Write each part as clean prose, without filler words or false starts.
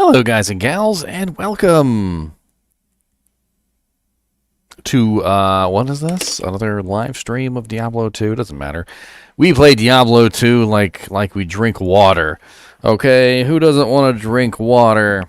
Hello, guys and gals, and welcome to, what is this? Another live stream of Diablo 2? Doesn't matter. We play Diablo 2 like we drink water. Okay, who doesn't want to drink water?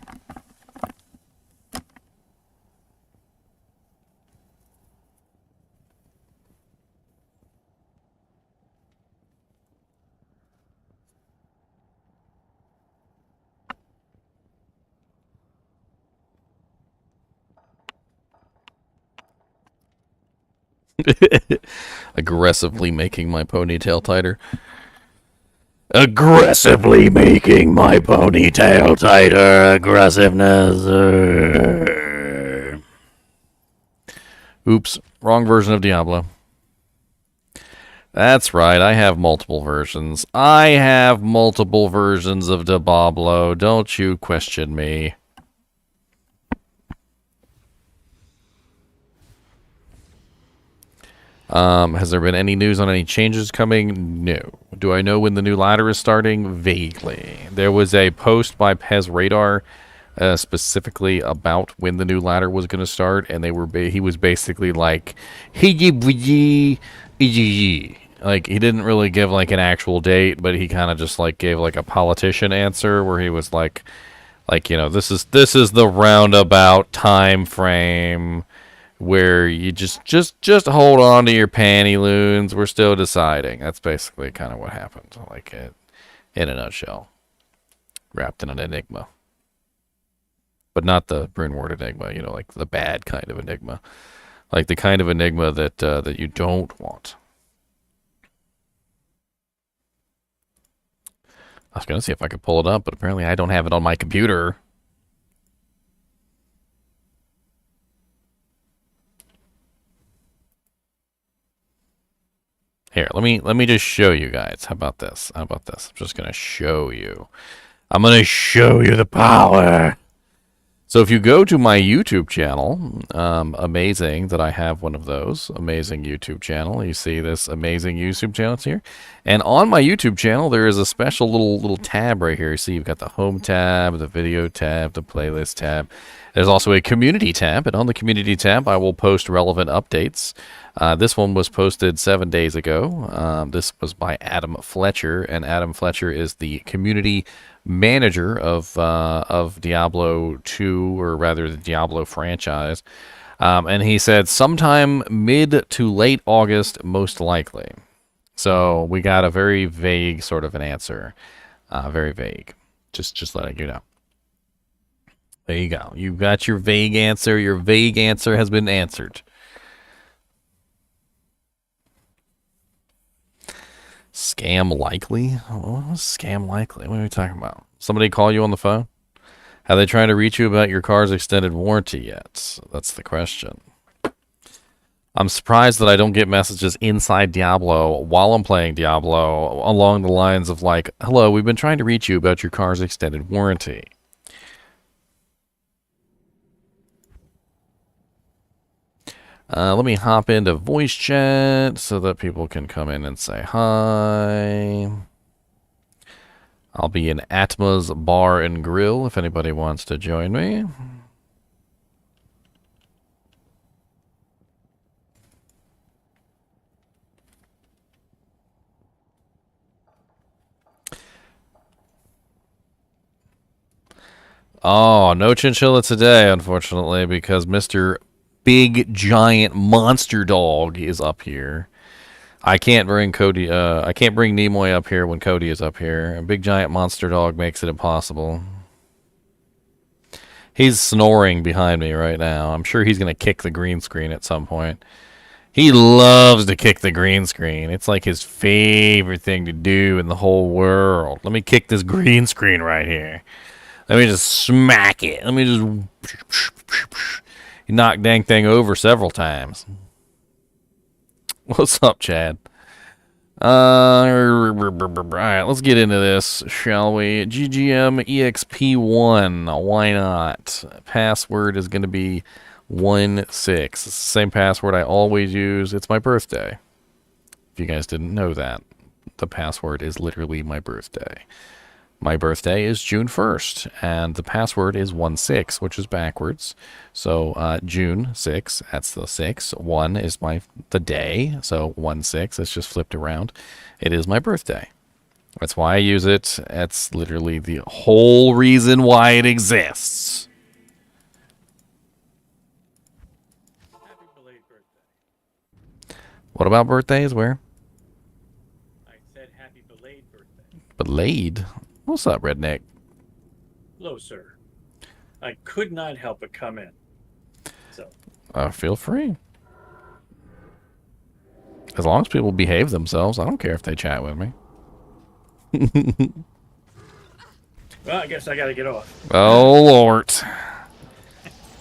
Aggressively making my ponytail tighter. Aggressively making my ponytail tighter. Aggressiveness. Oops, wrong version of Diablo. That's right, I have multiple versions. I have multiple versions of Diablo. Don't you question me. Has there been any news on any changes coming? No. Do I know when the new ladder is starting? Vaguely. There was a post by Pez Radar specifically about when the new ladder was going to start, and he was basically like, like he didn't really give like an actual date, but he kind of just like gave like a politician answer where he was like you know, this is the roundabout time frame where you just hold on to your panty loons. We're still deciding. That's basically kind of what happened, like in a nutshell, wrapped in an enigma, but not the Brunward enigma. You know, like the bad kind of enigma, like the kind of enigma that that you don't want. I was gonna see if I could pull it up, but apparently I don't have it on my computer. Here, let me just show you guys. How about this? I'm just gonna show you. I'm gonna show you the power. So if you go to my YouTube channel, amazing that I have one of those. Amazing YouTube channel. You see this amazing YouTube channel? It's here. And on my YouTube channel, there is a special little tab right here. You see, you've got the home tab, the video tab, the playlist tab. There's also a community tab, and on the community tab, I will post relevant updates. This one was posted 7 days ago. This was by Adam Fletcher, and Adam Fletcher is the community manager of Diablo 2, or rather the Diablo franchise. And he said sometime mid to late August, most likely. So we got a very vague sort of an answer. Very vague. Just letting you know. There you go. You got your vague answer. Your vague answer has been answered. Scam likely? What was scam likely? What are we talking about? Somebody call you on the phone? Have they tried to reach you about your car's extended warranty yet? That's the question. I'm surprised that I don't get messages inside Diablo while I'm playing Diablo along the lines of like, hello, we've been trying to reach you about your car's extended warranty. Let me hop into voice chat so that people can come in and say hi. I'll be in Atma's Bar and Grill if anybody wants to join me. Oh, no Chinchilla today, unfortunately, because Mr. Big Giant Monster Dog is up here. I can't bring Cody. I can't bring Nimoy up here when Cody is up here. A Big Giant Monster Dog makes it impossible. He's snoring behind me right now. I'm sure he's gonna kick the green screen at some point. He loves to kick the green screen. It's like his favorite thing to do in the whole world. Let me kick this green screen right here. Let me just smack it. Let me just knock dang thing over several times. What's up, Chad? Alright, let's get into this, shall we? GGM EXP1. Why not? Password is going to be 16. It's the same password I always use. It's my birthday. If you guys didn't know that, the password is literally my birthday. My birthday is June 1st, and the password is 16, which is backwards. So June 6, that's the 6. 1 is the day, so 16, it's just flipped around. It is my birthday. That's why I use it. That's literally the whole reason why it exists. Happy belated birthday. What about birthdays? Where? I said happy belated birthday. Belated? What's up, redneck? Hello, sir. I could not help but come in. So. Feel free. As long as people behave themselves, I don't care if they chat with me. Well, I guess I gotta get off. Oh, Lord.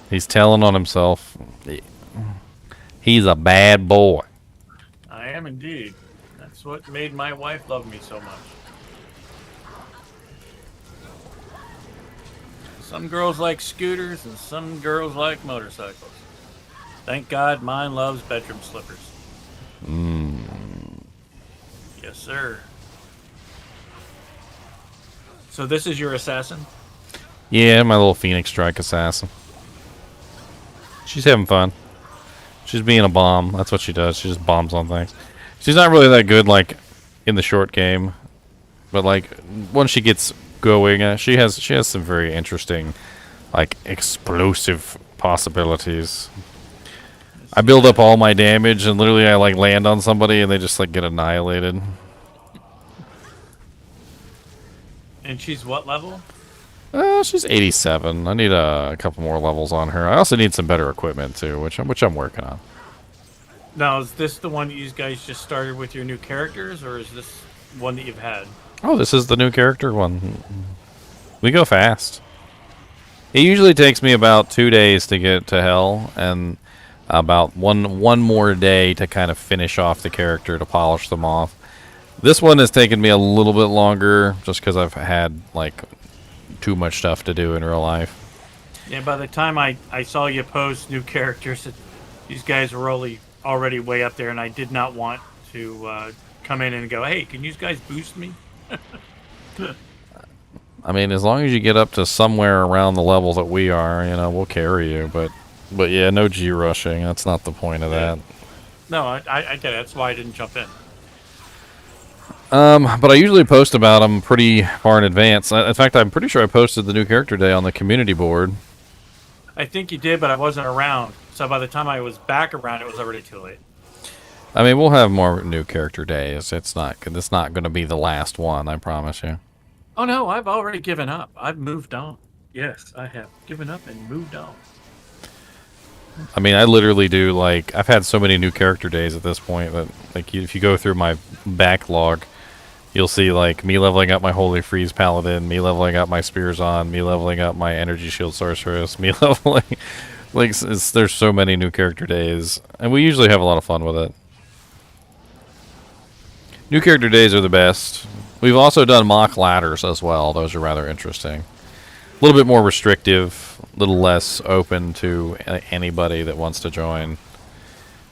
He's telling on himself. He's a bad boy. I am indeed. That's what made my wife love me so much. Some girls like scooters and some girls like motorcycles. Thank God mine loves bedroom slippers. Yes, sir. So this is your assassin? Yeah, my little Phoenix Strike assassin. She's having fun. She's being a bomb. That's what she does. She just bombs on things. She's not really that good, like, in the short game. But, like, once she gets going, she has some very interesting, like, explosive possibilities. I build up all my damage, and literally I, like, land on somebody, and they just, like, get annihilated. And she's what level? She's 87. I need a couple more levels on her. I also need some better equipment too, which I'm working on. Now, is this the one that you guys just started with your new characters, or is this one that you've had? Oh, this is the new character one. We go fast. It usually takes me about 2 days to get to hell, and about one more day to kind of finish off the character, to polish them off. This one has taken me a little bit longer, just because I've had, like, too much stuff to do in real life. Yeah, by the time I saw you post new characters, these guys were already way up there, and I did not want to come in and go, hey, can you guys boost me? I mean, as long as you get up to somewhere around the level that we are, you know, we'll carry you. But yeah, no G rushing. That's not the point of that. No, I get it. That's why I didn't jump in. But I usually post about them pretty far in advance. In fact, I'm pretty sure I posted the new character day on the community board. I think you did, but I wasn't around. So by the time I was back around, it was already too late. I mean, we'll have more new character days. It's not going to be the last one, I promise you. Oh, no, I've already given up. I've moved on. Yes, I have given up and moved on. I mean, I literally do, like, I've had so many new character days at this point that, like, if you go through my backlog, you'll see, like, me leveling up my Holy Freeze Paladin, me leveling up my Spears on, me leveling up my Energy Shield Sorceress, me leveling... like, there's so many new character days, and we usually have a lot of fun with it. New character days are the best. We've also done mock ladders as well. Those are rather interesting. A little bit more restrictive, a little less open to anybody that wants to join.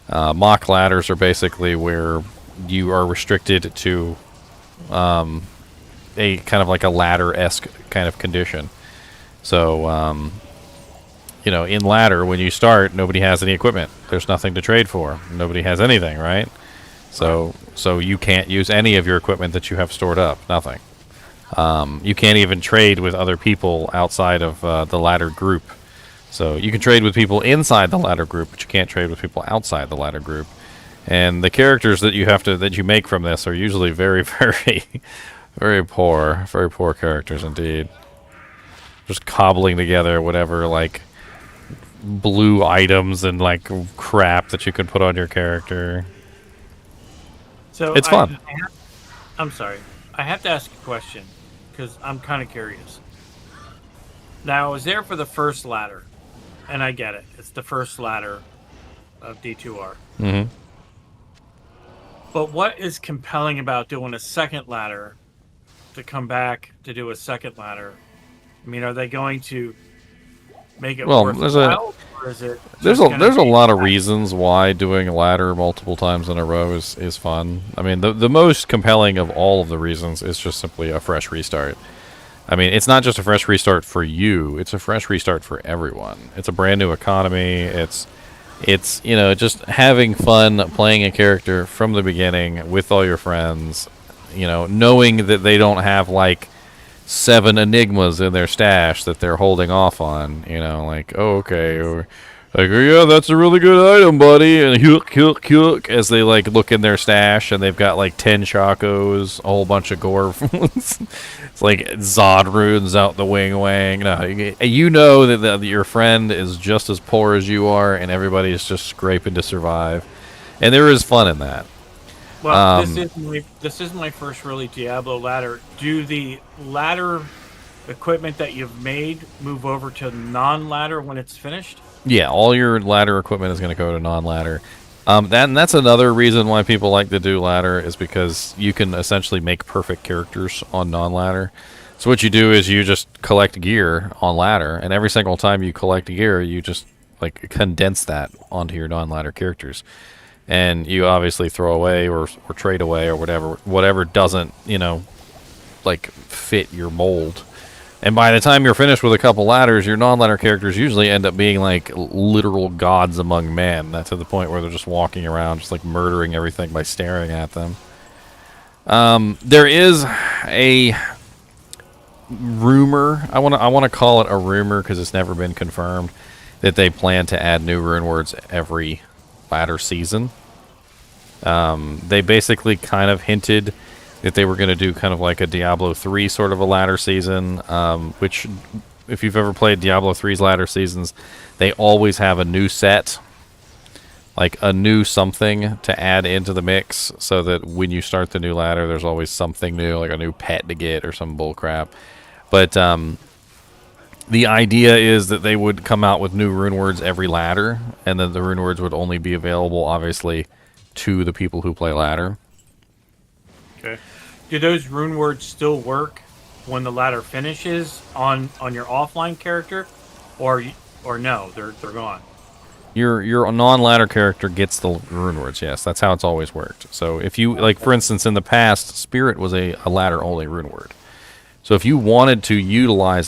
Mock ladders are basically where you are restricted to a kind of like a ladder-esque kind of condition. So, you know, in ladder, when you start, nobody has any equipment. There's nothing to trade for. Nobody has anything, right? So you can't use any of your equipment that you have stored up. Nothing. You can't even trade with other people outside of the ladder group. So you can trade with people inside the ladder group, but you can't trade with people outside the ladder group. And the characters that you make from this are usually very, very, very poor characters indeed. Just cobbling together whatever, like, blue items and, like, crap that you can put on your character. So it's fun. I'm sorry. I have to ask a question because I'm kind of curious. Now, I was there for the first ladder, and I get it. It's the first ladder of D2R. Mm-hmm. But what is compelling about doing a second ladder to come back to do a second ladder? I mean, are they going to make it worthwhile, or is it there's a lot of reasons why doing a ladder multiple times in a row is fun. I mean, the most compelling of all of the reasons is just simply a fresh restart. I mean, it's not just a fresh restart for you; it's a fresh restart for everyone. It's a brand new economy. It's just having fun playing a character from the beginning with all your friends. Knowing that they don't have like 7 enigmas in their stash that they're holding off on. Like, oh, okay, or like, oh, yeah, that's a really good item, buddy. And hook, as they like look in their stash and they've got like 10 Chacos, a whole bunch of gore. It's like Zod runes out the wing. No, you know that your friend is just as poor as you are, and everybody is just scraping to survive. And there is fun in that. Well, this is my first really Diablo ladder. Do the ladder equipment that you've made move over to non-ladder when it's finished? Yeah, all your ladder equipment is going to go to non-ladder. That's another reason why people like to do ladder, is because you can essentially make perfect characters on non-ladder. So what you do is you just collect gear on ladder, and every single time you collect gear, you just like condense that onto your non-ladder characters. And you obviously throw away or trade away or whatever doesn't, like fit your mold. And by the time you're finished with a couple ladders, your non-ladder characters usually end up being like literal gods among men. That's to the point where they're just walking around, just like murdering everything by staring at them. There is a rumor. I want to call it a rumor because it's never been confirmed, that they plan to add new rune words every ladder season. They basically kind of hinted that they were going to do kind of like a Diablo 3 sort of a ladder season, which, if you've ever played Diablo 3's ladder seasons, they always have a new set, like a new something to add into the mix, so that when you start the new ladder, there's always something new, like a new pet to get or some bullcrap. But the idea is that they would come out with new rune words every ladder, and then the rune words would only be available, obviously, to the people who play ladder. Okay. Do those rune words still work when the ladder finishes on your offline character, or no? They're gone. Your non-ladder character gets the rune words. Yes, that's how it's always worked. So if you, like, for instance, in the past, Spirit was a ladder only rune word. So if you wanted to utilize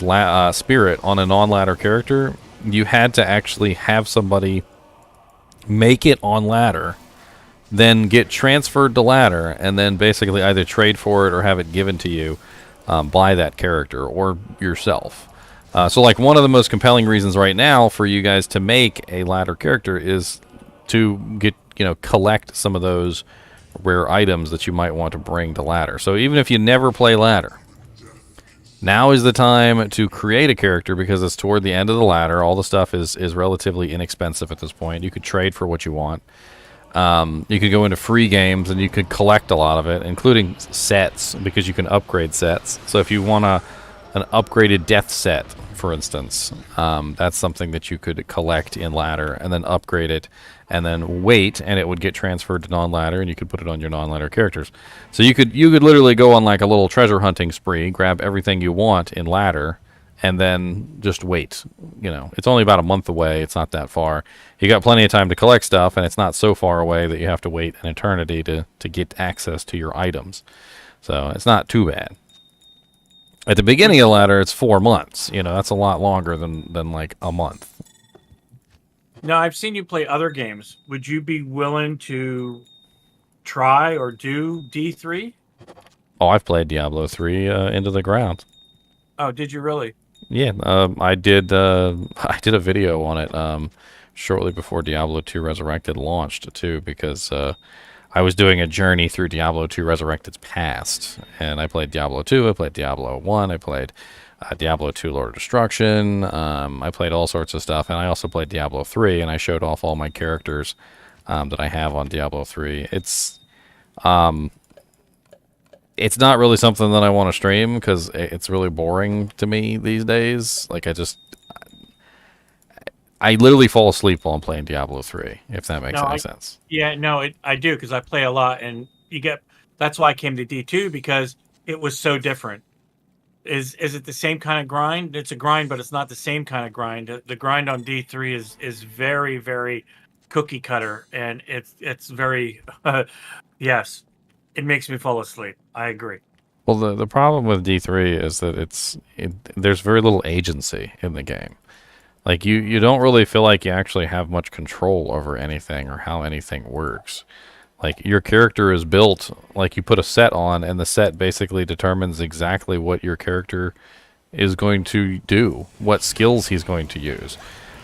Spirit on a non-ladder character, you had to actually have somebody make it on ladder, then get transferred to ladder, and then basically either trade for it or have it given to you by that character or yourself. So like one of the most compelling reasons right now for you guys to make a ladder character is to get, collect some of those rare items that you might want to bring to ladder. So even if you never play ladder, now is the time to create a character, because it's toward the end of the ladder. All the stuff is relatively inexpensive at this point. You could trade for what you want. You could go into free games and you could collect a lot of it, including sets, because you can upgrade sets. So if you want an upgraded death set, for instance, that's something that you could collect in ladder and then upgrade it and then wait, and it would get transferred to non-ladder, and you could put it on your non-ladder characters. So you could literally go on like a little treasure hunting spree, grab everything you want in ladder, and then just wait. It's only about a month away. It's not that far. You got plenty of time to collect stuff, and it's not so far away that you have to wait an eternity to get access to your items. So it's not too bad. At the beginning of the ladder, it's 4 months. That's a lot longer than like a month. Now, I've seen you play other games. Would you be willing to try or do D3? Oh, I've played Diablo 3 into the ground. Oh, did you really? Yeah, I did. I did a video on it shortly before Diablo 2 Resurrected launched too, because I was doing a journey through Diablo 2 Resurrected's past, and I played Diablo 2. I played Diablo 1. I played Diablo 2 Lord of Destruction. I played all sorts of stuff, and I also played Diablo 3, and I showed off all my characters that I have on Diablo 3. It's not really something that I want to stream because it's really boring to me these days. Like, I literally fall asleep while I'm playing Diablo 3, if that makes any sense. Yeah, no, I do, because I play a lot, and that's why I came to D2, because it was so different. Is it the same kind of grind? It's a grind, but it's not the same kind of grind. The grind on D3 is very, very cookie cutter, and it's very yes. It makes me fall asleep. I agree. Well, the problem with D3 is that there's very little agency in the game. Like, you don't really feel like you actually have much control over anything or how anything works. Like, your character is built, like you put a set on, and the set basically determines exactly what your character is going to do, what skills he's going to use.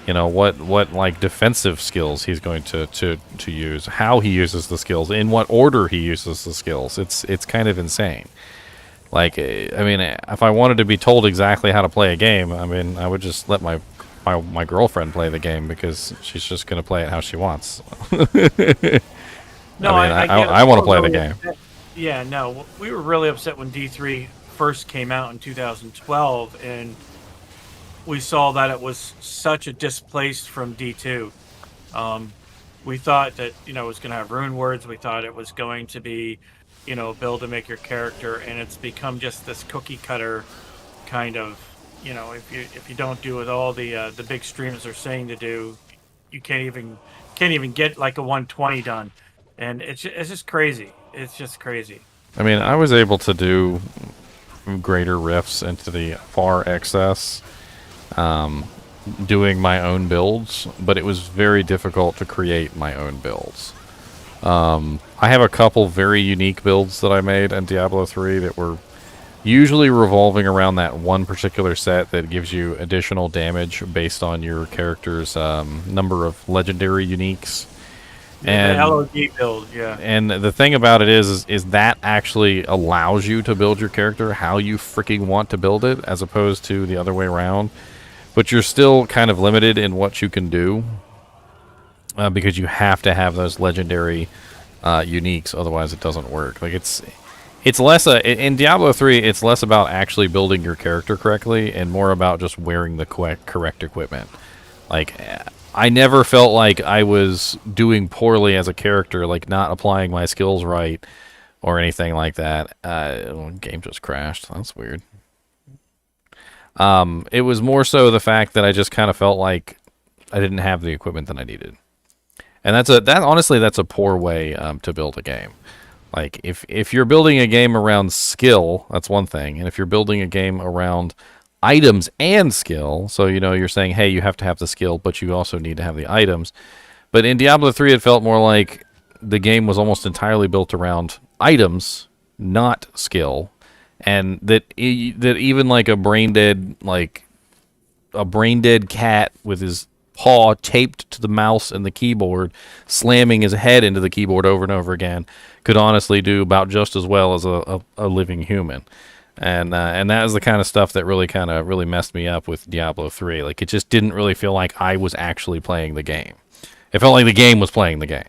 You know, what like defensive skills he's going to use, how he uses the skills, in what order he uses the skills. It's kind of insane. Like, I mean, if I wanted to be told exactly how to play a game, I mean, I would just let my girlfriend play the game, because she's just going to play it how she wants. No, I want to play the game. Yeah, no, we were really upset when D3 first came out in 2012, and we saw that it was such a displaced from D2. We thought that, you know, it was going to have rune words. We thought it was going to be, you know, build to make your character, and it's become just this cookie cutter kind of, you know, if you don't do what all the big streamers are saying to do, you can't even get like a 120 done. And it's just crazy. It's just crazy. I mean, I was able to do greater rifts into the far excess, doing my own builds, but it was very difficult to create my own builds. I have a couple very unique builds that I made in Diablo 3 that were usually revolving around that one particular set that gives you additional damage based on your character's number of legendary uniques. And the LOD build, yeah. And the thing about it is that actually allows you to build your character how you freaking want to build it, as opposed to the other way around. But you're still kind of limited in what you can do, because you have to have those legendary uniques, otherwise it doesn't work. Like, it's less in Diablo 3, it's less about actually building your character correctly and more about just wearing the correct equipment. Like, I never felt like I was doing poorly as a character, like not applying my skills right or anything like that. Game just crashed. That's weird. It was more so the fact that I just kind of felt like I didn't have the equipment that I needed. And honestly, that's a poor way to build a game. Like, if you're building a game around skill, that's one thing. And if you're building a game around items and skill, so, you know, you're saying, hey, you have to have the skill, but you also need to have the items. But in Diablo 3, it felt more like the game was almost entirely built around items, not skill. And that even like a brain dead cat with his paw taped to the mouse and the keyboard, slamming his head into the keyboard over and over again, could honestly do about just as well as a living human. And that is the kind of stuff that really messed me up with Diablo 3. Like, it just didn't really feel like I was actually playing the game. It felt like the game was playing the game.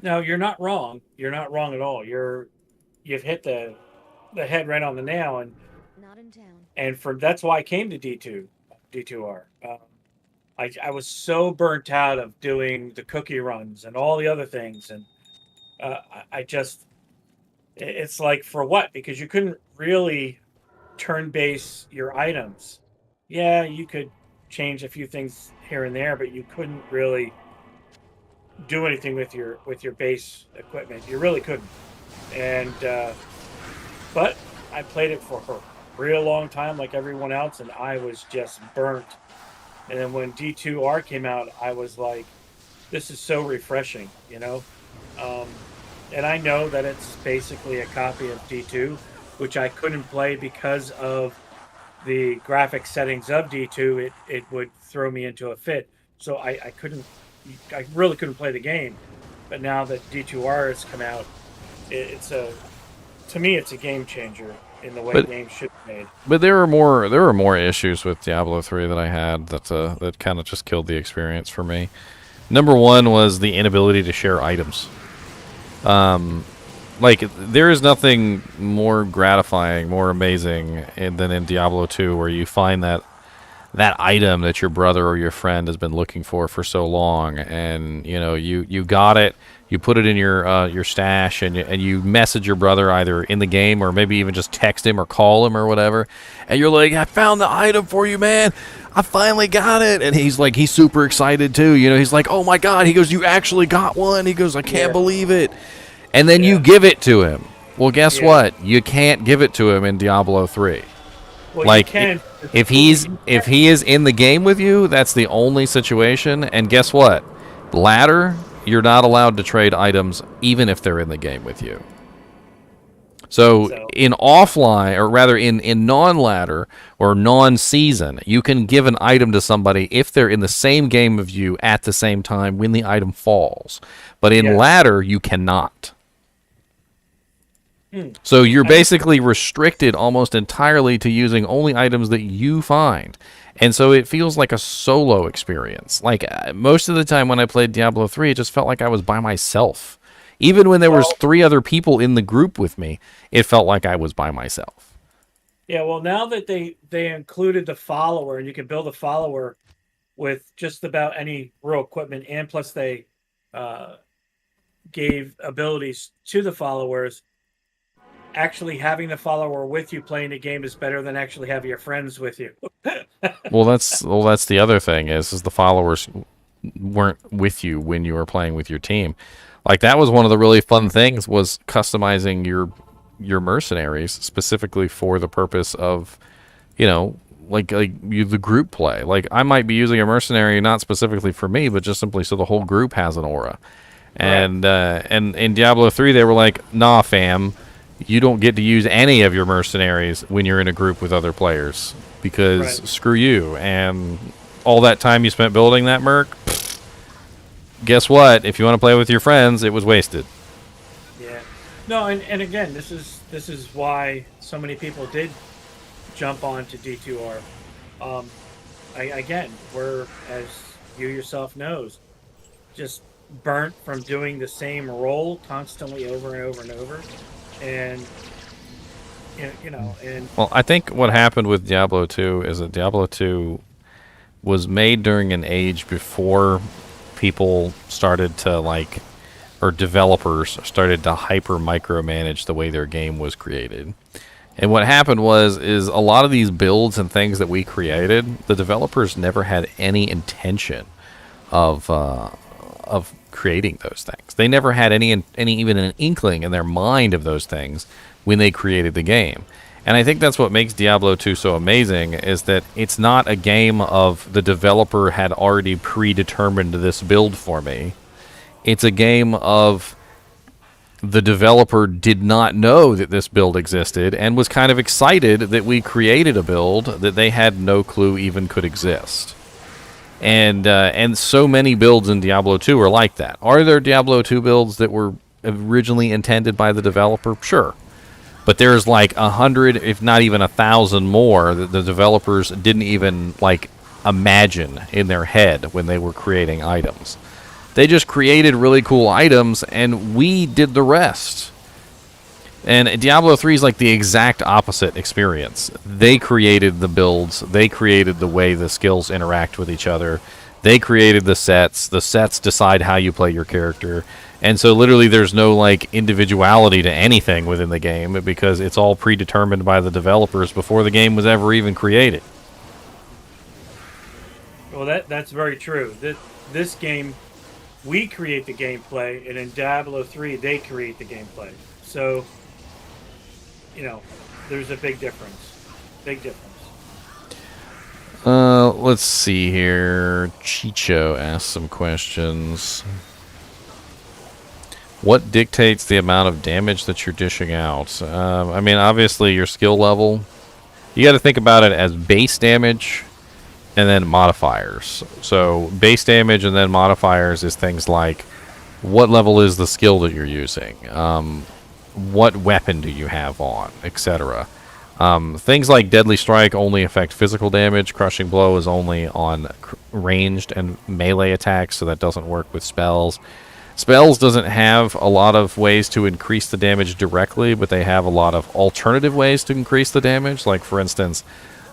No, you're not wrong. You're not wrong at all. You've hit the head right on the nail, and not in town. And that's why I came to D2R. I was so burnt out of doing the cookie runs and all the other things, and it's like, for what? Because you couldn't really turn base your items. Yeah, you could change a few things here and there, but you couldn't really do anything with your base equipment. You really couldn't. And but I played it for a real long time, like everyone else, and I was just burnt. And then when D2R came out, I was like, this is so refreshing, you know? And I know that it's basically a copy of D2, which I couldn't play because of the graphic settings of D2. It would throw me into a fit. So I really couldn't play the game. But now that D2R has come out, to me, it's a game changer in the way games should be made. But there were more issues with Diablo 3 that I had that kind of just killed the experience for me. Number one was the inability to share items. Like, there is nothing more gratifying, more amazing than in Diablo 2, where you find that item that your brother or your friend has been looking for so long, and you know you got it, you put it in your stash, and you message your brother either in the game or maybe even just text him or call him or whatever, and you're like, I found the item for you, man. I finally got it. And he's super excited too. You know, he's like, oh my God. He goes, you actually got one? He goes, I can't believe it. And then you give it to him. Well, guess what? You can't give it to him in Diablo 3. Well, like, you can, if he is in the game with you, that's the only situation. And guess what? Ladder, you're not allowed to trade items even if they're in the game with you. So in offline, or rather in non-ladder or non-season, you can give an item to somebody if they're in the same game of you at the same time when the item falls. But in ladder, you cannot. So you're basically restricted almost entirely to using only items that you find. And so it feels like a solo experience. Like, most of the time when I played Diablo 3, it just felt like I was by myself. Even when there was 3 other people in the group with me, it felt like I was by myself. Yeah, well, now that they included the follower, and you can build a follower with just about any real equipment, and plus they gave abilities to the followers. Actually having the follower with you playing the game is better than actually having your friends with you. well, that's the other thing is the followers weren't with you when you were playing with your team. Like, that was one of the really fun things, was customizing your mercenaries specifically for the purpose of, the group play. Like, I might be using a mercenary not specifically for me, but just simply so the whole group has an aura. And and in Diablo 3, they were like, nah, fam, you don't get to use any of your mercenaries when you're in a group with other players, because screw you. And all that time you spent building that merc, guess what? If you want to play with your friends, it was wasted. Yeah. No, and again, this is why so many people did jump on to D2R. Again, we're, as you yourself knows, just burnt from doing the same role constantly over and over and over. And well, I think what happened with Diablo 2 is that Diablo 2 was made during an age before people started to or developers started to hyper micromanage the way their game was created. And what happened is a lot of these builds and things that we created, the developers never had any intention of creating those things. They never had any even an inkling in their mind of those things when they created the game. And I think that's what makes Diablo 2 so amazing, is that it's not a game of the developer had already predetermined this build for me. It's a game of the developer did not know that this build existed and was kind of excited that we created a build that they had no clue even could exist. And so many builds in Diablo 2 are like that. Are there Diablo 2 builds that were originally intended by the developer? Sure. But there's like 100, if not even 1,000 more that the developers didn't even imagine in their head when they were creating items. They just created really cool items, and we did the rest. And Diablo 3 is like the exact opposite experience. They created the builds. They created the way the skills interact with each other. They created the sets. The sets decide how you play your character. And so literally there's no individuality to anything within the game, because it's all predetermined by the developers before the game was ever even created. Well, that's very true. This game, we create the gameplay, and in Diablo 3, they create the gameplay. So, there's a big difference. Big difference. Let's see here. Chicho asked some questions. What dictates the amount of damage that you're dishing out? I mean, obviously your skill level. You got to think about it as base damage and then modifiers. So base damage and then modifiers is things like what level is the skill that you're using, what weapon do you have on, etc. Things like Deadly Strike only affect physical damage. Crushing Blow is only on ranged and melee attacks, so that doesn't work with spells. Spells doesn't have a lot of ways to increase the damage directly, but they have a lot of alternative ways to increase the damage. Like, for instance,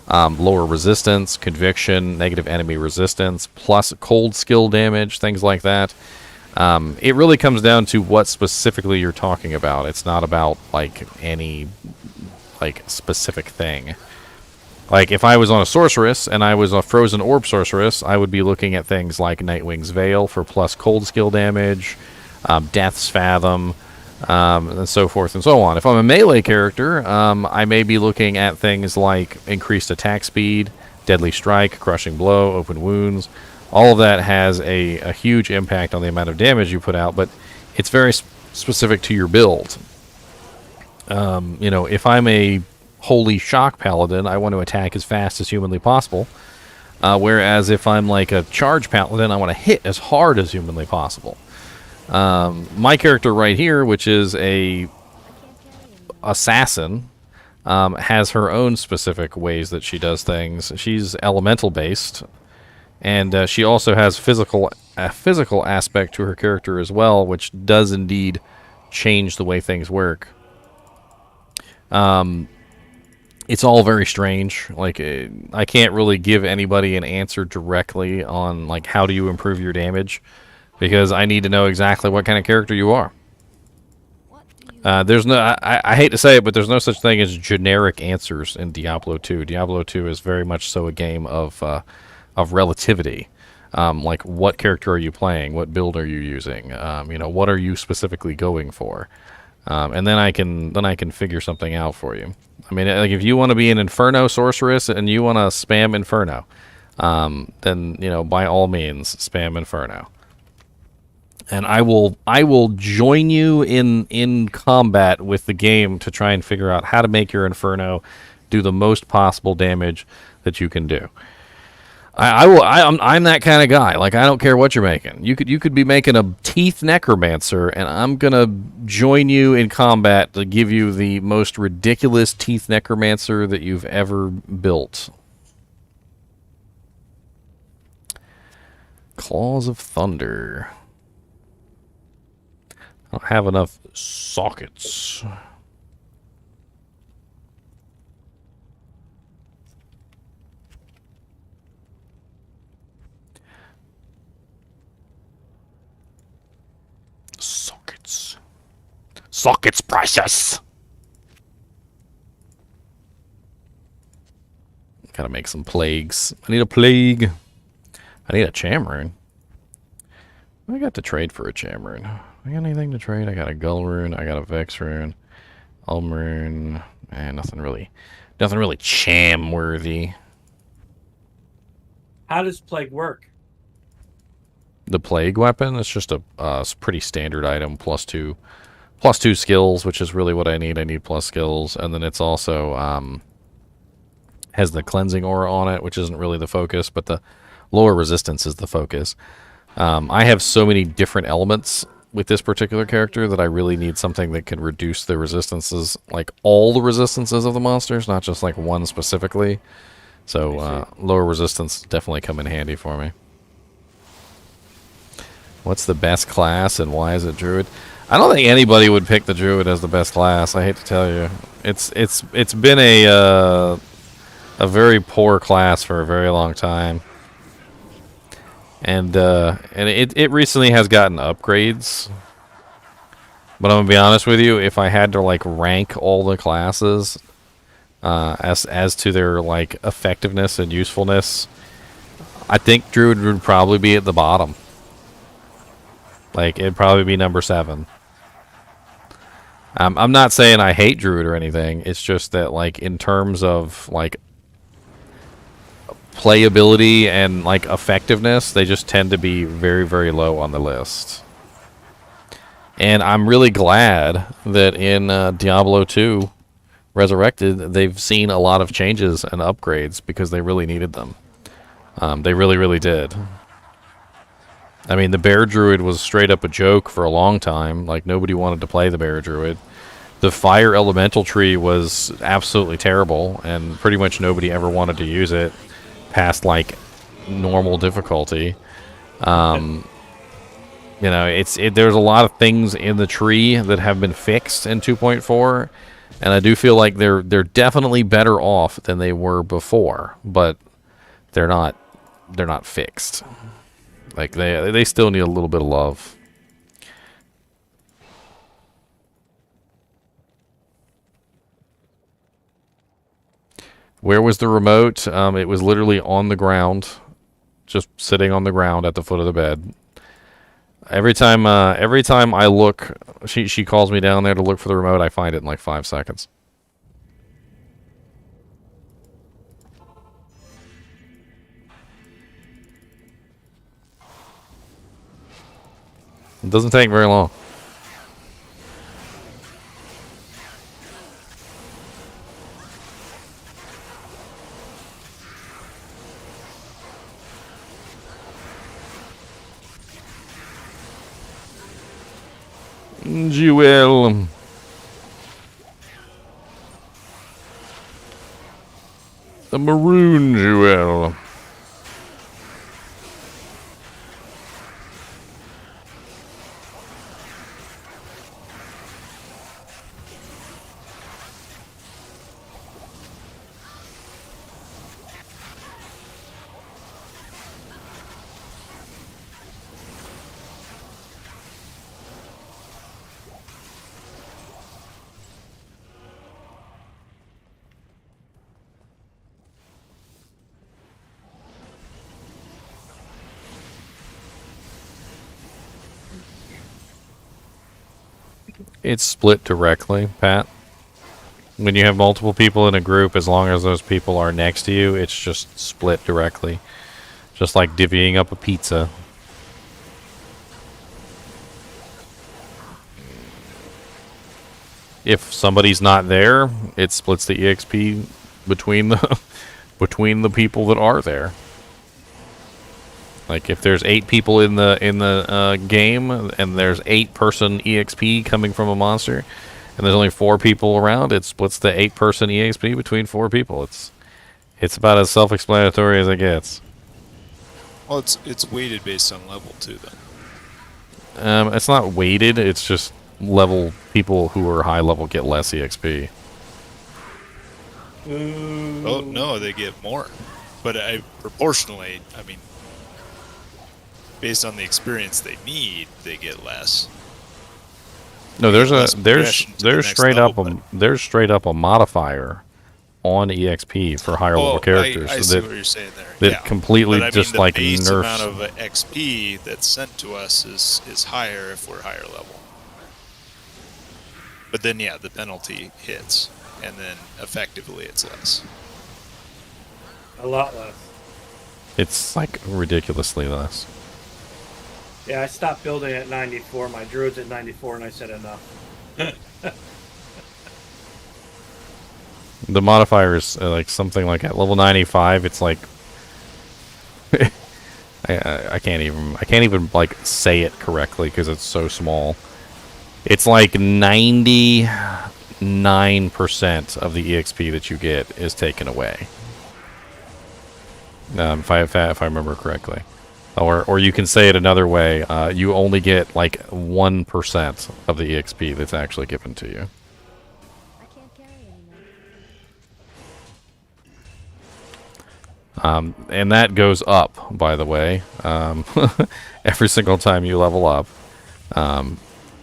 lower resistance, conviction, negative enemy resistance, plus cold skill damage, things like that. It really comes down to what specifically you're talking about. It's not about any specific thing. Like, if I was on a sorceress and I was a frozen orb sorceress, I would be looking at things like Nightwing's Veil for plus cold skill damage, Death's Fathom, and so forth and so on. If I'm a melee character, I may be looking at things like increased attack speed, deadly strike, crushing blow, open wounds. All of that has a huge impact on the amount of damage you put out, but it's very specific to your build. You know, if I'm a holy shock paladin, I want to attack as fast as humanly possible. Whereas if I'm like a charge paladin, I want to hit as hard as humanly possible. My character right here, which is a assassin, has her own specific ways that she does things. She's elemental based, and she also has a physical aspect to her character as well, which does indeed change the way things work. It's all very strange. Like, I can't really give anybody an answer directly on like how do you improve your damage, because I need to know exactly what kind of character you are. There's no, I hate to say it, but there's no such thing as generic answers in Diablo 2. Diablo 2 is very much so a game of relativity. Like, what character are you playing? What build are you using? You know, what are you specifically going for? And then I can figure something out for you. I mean, like, if you want to be an Inferno sorceress and you want to spam Inferno, then, you know, by all means, spam Inferno. And I will join you in combat with the game to try and figure out how to make your Inferno do the most possible damage that you can do. I'm that kind of guy. Like, I don't care what you're making. You could be making a teeth necromancer, and I'm gonna join you in combat to give you the most ridiculous teeth necromancer that you've ever built. Claws of Thunder. I don't have enough sockets. Sockets. Sockets, precious. Gotta make some plagues. I need a plague. I need a chamrune. I got to trade for a chamrune. I got anything to trade? I got a gull rune. I got a vex rune. Ulm rune. Man, nothing really cham worthy. How does plague work? The plague weapon, it's just a pretty standard item, plus two skills, which is really what I need. I need plus skills, and then it's also has the cleansing aura on it, which isn't really the focus, but the lower resistance is the focus. I have so many different elements with this particular character that I really need something that can reduce the resistances, like all the resistances of the monsters, not just like one specifically. So lower resistance definitely come in handy for me. What's the best class and why is it Druid? I don't think anybody would pick the Druid as the best class. I hate to tell you, it's been a very poor class for a very long time, and it recently has gotten upgrades. But I'm gonna be honest with you, if I had to like rank all the classes as to their like effectiveness and usefulness, I think Druid would probably be at the bottom. Like, it'd probably be number 7. I'm not saying I hate Druid or anything. It's just that, like, in terms of, like, playability and, like, effectiveness, they just tend to be very, very low on the list. And I'm really glad that in Diablo 2 Resurrected, they've seen a lot of changes and upgrades because they really needed them. They really, really did. I mean, the Bear Druid was straight up a joke for a long time. Like, nobody wanted to play the Bear Druid. The Fire Elemental tree was absolutely terrible, and pretty much nobody ever wanted to use it past, like, normal difficulty. You know, there's a lot of things in the tree that have been fixed in 2.4, and I do feel like they're definitely better off than they were before, but they're not fixed. Like, they still need a little bit of love. Where was the remote? It was literally on the ground. Just sitting on the ground at the foot of the bed. Every time I look, she calls me down there to look for the remote. I find it in like 5 seconds. It doesn't take very long. Jewel. The maroon jewel. It's split directly, Pat. When you have multiple people in a group, as long as those people are next to you, it's just split directly. Just like divvying up a pizza. If somebody's not there, it splits the EXP between the between the people that are there. Like if there's 8 people in the game and there's 8-person EXP coming from a monster, and there's only 4 people around, it splits the 8-person EXP between 4 people. It's about as self-explanatory as it gets. Well, it's weighted based on level too, then. It's not weighted. It's just level people who are high level get less EXP. Oh no, they get more, but proportionally, I mean, based on the experience they need, they get less. No, there's straight up a modifier on EXP for higher level characters. I see what you're saying there. That completely but, I mean, just the like base nerfs. amount of XP that's sent to us is higher if we're higher level. But then yeah, the penalty hits, and then effectively it's less. A lot less. It's like ridiculously less. Yeah, I stopped building at 94. My druid's at 94, and I said enough. The modifier is like something like at level 95. It's like I can't even like say it correctly because it's so small. It's like 99% of the EXP that you get is taken away. If I remember correctly. Or you can say it another way. You only get like 1% of the EXP that's actually given to you. I can't carry anymore. And that goes up, by the way. Every single time you level up to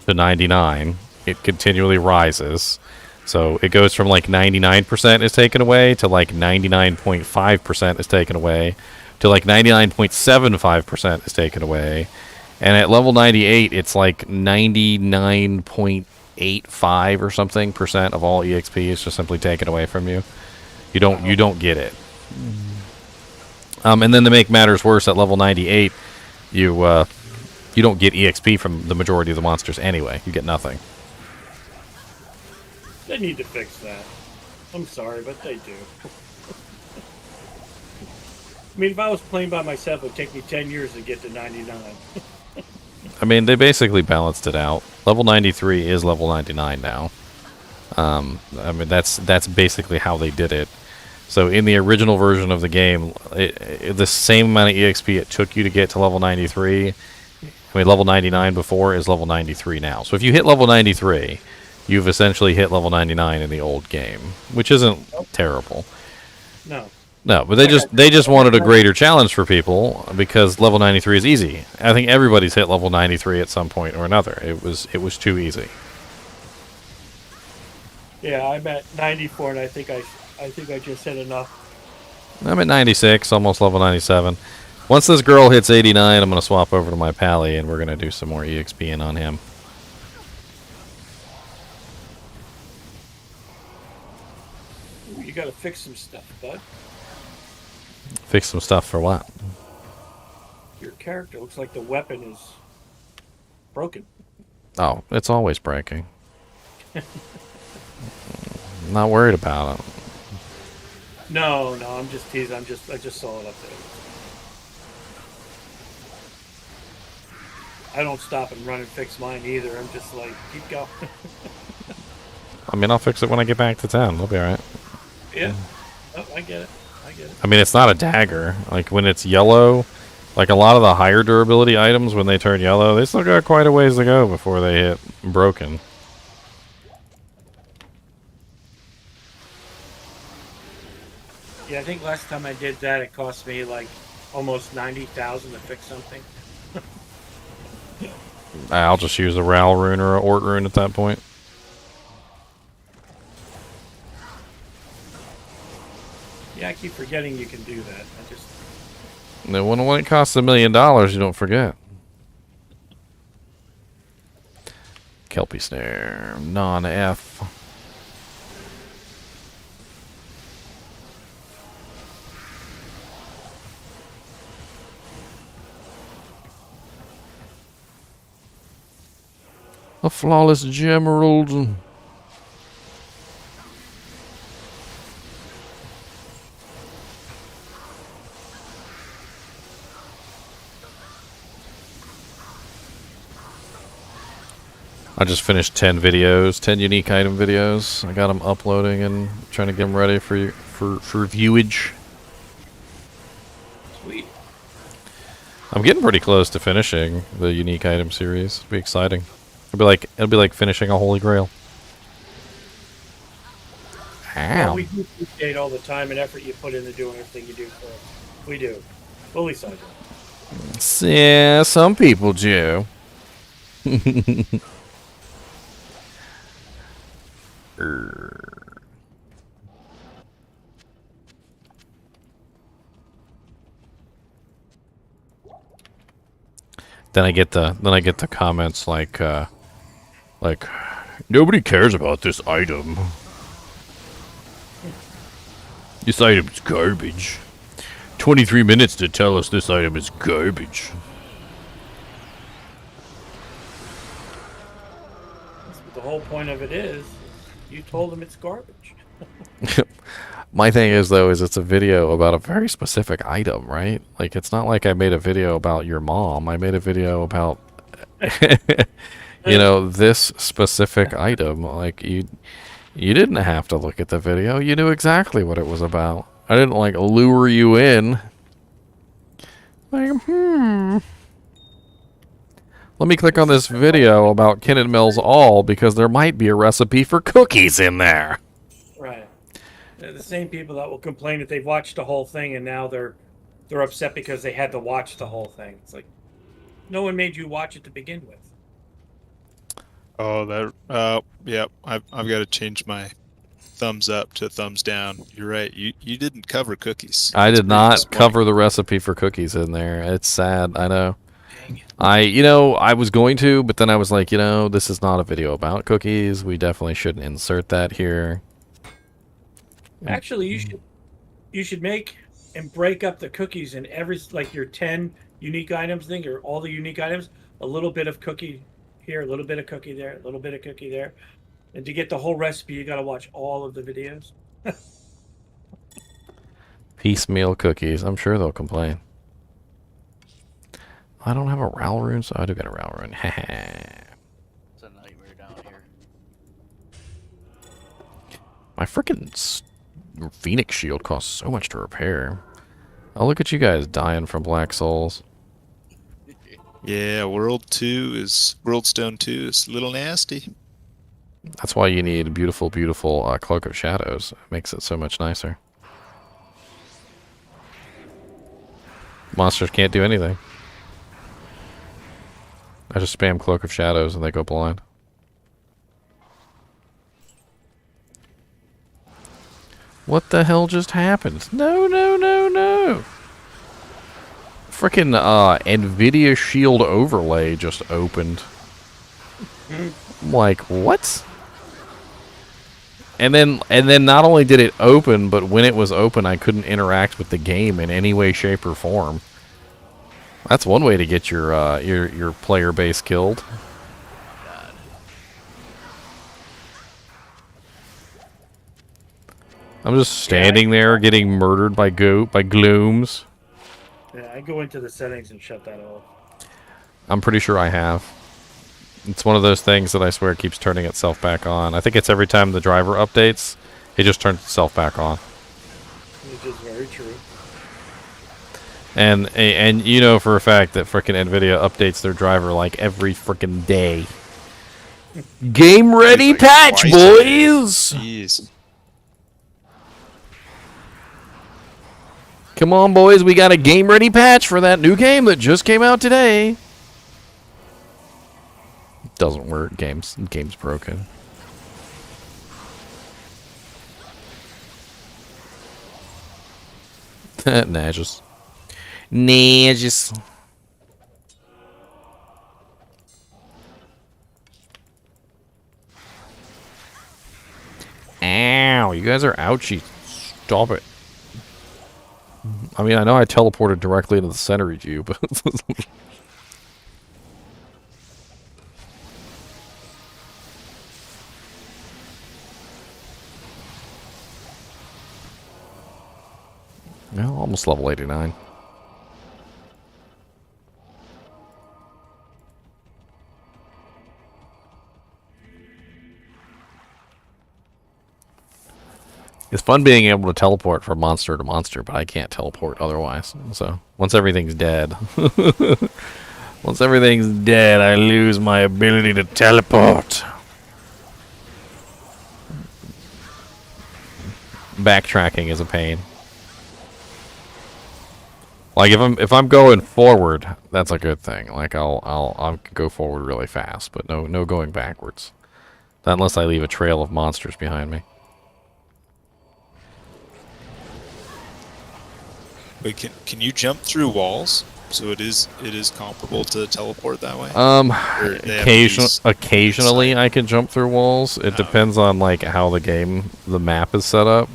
99, it continually rises. So it goes from like 99% is taken away to like 99.5% is taken away to like 99.75% is taken away. And at level 98, it's like 99.85 or something percent of all EXP is just simply taken away from you. You don't get it. And then to make matters worse, at level 98, you don't get EXP from the majority of the monsters anyway. You get nothing. They need to fix that. I'm sorry, but they do. I mean, if I was playing by myself, it would take me 10 years to get to 99. I mean, they basically balanced it out. Level 93 is level 99 now. I mean, that's basically how they did it. So in the original version of the game, the same amount of EXP it took you to get to level 93, I mean, level 99 before is level 93 now. So if you hit level 93, you've essentially hit level 99 in the old game, which isn't terrible. No, but they just wanted a greater challenge for people because level 93 is easy. I think everybody's hit level 93 at some point or another. It was too easy. Yeah, I'm at 94, and I think I just hit enough. I'm at 96, almost level 97. Once this girl hits 89, I'm going to swap over to my pally, and we're going to do some more EXPing on him. Ooh, you gotta fix some stuff, bud. Fix some stuff for what? Your character looks like the weapon is broken. Oh, it's always breaking. Not worried about it. No, I'm just teasing. I just saw it up there. I don't stop and run and fix mine either. I'm just like, keep going. I mean, I'll fix it when I get back to town. It'll be alright. Yeah. Oh, I get it. I mean, it's not a dagger. Like, when it's yellow, like a lot of the higher durability items, when they turn yellow, they still got quite a ways to go before they hit broken. Yeah, I think last time I did that, it cost me like almost 90,000 to fix something. I'll just use a Ral rune or a Ort rune at that point. Yeah, I keep forgetting you can do that. I just... No, when it costs $1 million, you don't forget. Kelpie Snare, non-F. A flawless gemerald. I just finished 10 videos, 10 unique item videos. I got them uploading and trying to get them ready for viewage. Sweet. I'm getting pretty close to finishing the unique item series. It'll be exciting. It'll be like finishing a holy grail. Well, Ow. we do appreciate all the time and effort you put into doing everything you do for us. We do. Fully signed up. Yeah, some people do. Then I get the comments like nobody cares about this item. This item's garbage. 23 minutes to tell us this item is garbage. That's what the whole point of it is. You told them it's garbage. My thing is though, is it's a video about a very specific item, right? Like it's not like I made a video about your mom. I made a video about, you know, this specific item. Like you didn't have to look at the video. You knew exactly what it was about. I didn't like lure you in. Like, let me click on this video about Kinnan Mills All because there might be a recipe for cookies in there. Right. They're the same people that will complain that they've watched the whole thing and now they're upset because they had to watch the whole thing. It's like, no one made you watch it to begin with. Oh, that. Yeah. I've got to change my thumbs up to thumbs down. You're right. You didn't cover cookies. I That's did pretty not disappointing. cover the recipe for cookies in there. It's sad. I know. I was going to, but then I was like, this is not a video about cookies. We definitely shouldn't insert that here. Actually, you should make and break up the cookies in every, like your 10 unique items thing or all the unique items, a little bit of cookie here, a little bit of cookie there, a little bit of cookie there. And to get the whole recipe, you got to watch all of the videos. Piecemeal cookies. I'm sure they'll complain. I don't have a Ral rune, so I do get a Ral rune. It's a nightmare down here. My freaking Phoenix shield costs so much to repair. Oh, look at you guys dying from Black Souls. Yeah, Worldstone 2 is a little nasty. That's why you need a beautiful, beautiful Cloak of Shadows. It makes it so much nicer. Monsters can't do anything. I just spam Cloak of Shadows and they go blind. What the hell just happened? No, no, no, no! Freaking NVIDIA Shield overlay just opened. I'm like, what? And then not only did it open, but when it was open, I couldn't interact with the game in any way, shape, or form. That's one way to get your player base killed. God. I'm just standing there getting murdered by glooms. Yeah, I go into the settings and shut that off. I'm pretty sure I have. It's one of those things that I swear keeps turning itself back on. I think it's every time the driver updates, it just turns itself back on. Which is very true. And you know for a fact that frickin' NVIDIA updates their driver like every frickin' day. Game ready Like patch, twice a day. boys! Jeez. Come on, boys, we got a game ready patch for that new game that just came out today. Doesn't work. Game's broken. Nah, just. Ow, you guys are ouchy. Stop it. I mean, I know I teleported directly into the center of you, but... No, almost level 89. It's fun being able to teleport from monster to monster, but I can't teleport otherwise. So, once everything's dead... Once everything's dead, I lose my ability to teleport. Backtracking is a pain. Like if I'm going forward, that's a good thing. Like I'll go forward really fast, but no going backwards. Unless I leave a trail of monsters behind me. Wait, can you jump through walls? So it is comparable to teleport that way? Occasionally I can jump through walls. It depends on like how the map is set up.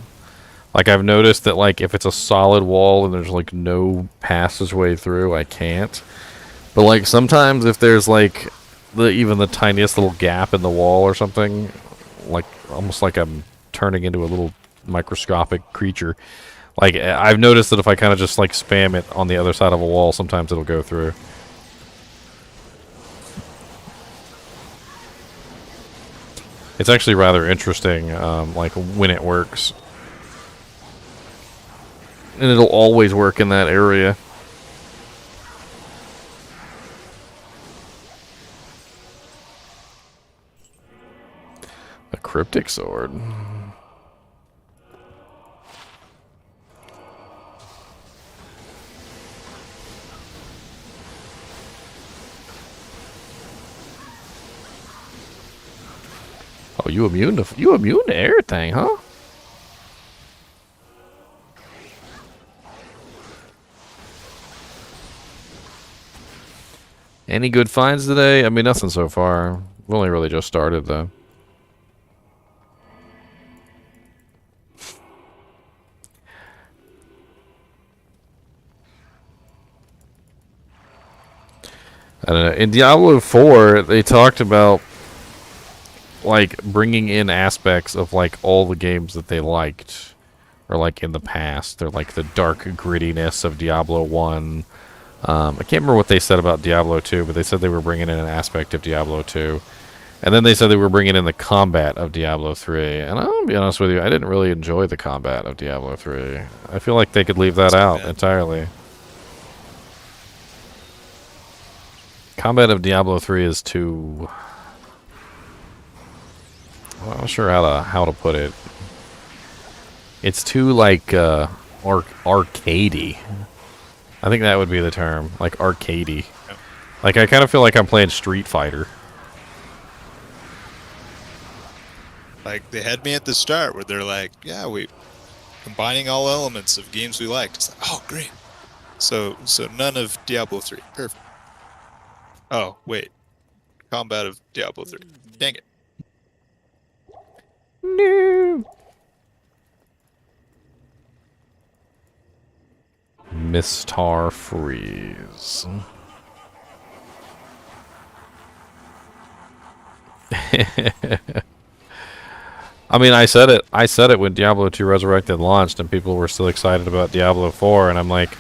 Like I've noticed that like if it's a solid wall and there's like no passageway through, I can't. But like sometimes if there's like even the tiniest little gap in the wall or something, like almost like I'm turning into a little microscopic creature. Like I've noticed that if I kind of just like spam it on the other side of a wall, sometimes it'll go through. It's actually rather interesting, like when it works. And it'll always work in that area. A cryptic sword. Oh, you immune to everything, huh? Any good finds today? I mean, nothing so far. We've only really just started, though. I don't know. In Diablo 4, they talked about like bringing in aspects of like all the games that they liked, or like in the past. They're like the dark grittiness of Diablo 1. I can't remember what they said about Diablo 2, but they said they were bringing in an aspect of Diablo 2. And then they said they were bringing in the combat of Diablo 3. And I'll be honest with you, I didn't really enjoy the combat of Diablo 3. I feel like they could leave that out entirely. Combat of Diablo 3 is too... I'm not sure how to put it. It's too like arcadey. I think that would be the term, like arcadey. Yep. Like I kind of feel like I'm playing Street Fighter. Like they had me at the start where they're like, "Yeah, we combining all elements of games we liked." It's like, "Oh, great! So none of Diablo 3. Perfect. Oh, wait. Combat of Diablo 3. Dang it. No. Mistar freeze. I mean, I said it when Diablo 2 Resurrected launched, and people were still excited about Diablo 4, and I'm like,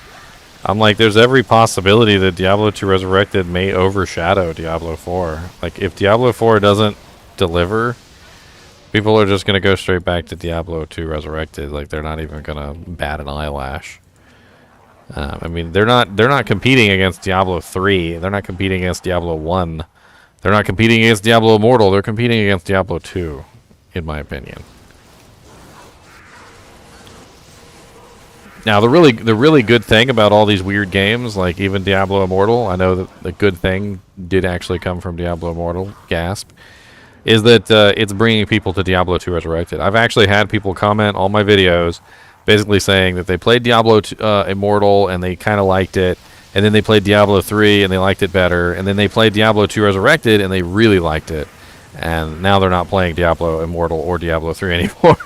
there's every possibility that Diablo 2 Resurrected may overshadow Diablo 4. Like, if Diablo 4 doesn't deliver, people are just gonna go straight back to Diablo 2 Resurrected. Like, they're not even gonna bat an eyelash. I mean, they're not competing against Diablo 3. They're not competing against Diablo 1. They're not competing against Diablo Immortal. They're competing against Diablo 2, in my opinion. Now, the really good thing about all these weird games, like even Diablo Immortal, I know that the good thing did actually come from Diablo Immortal, gasp, is that it's bringing people to Diablo 2 Resurrected. I've actually had people comment on my videos basically saying that they played Diablo Immortal and they kind of liked it, and then they played Diablo 3 and they liked it better, and then they played Diablo 2 Resurrected and they really liked it, and now they're not playing Diablo Immortal or Diablo 3 anymore,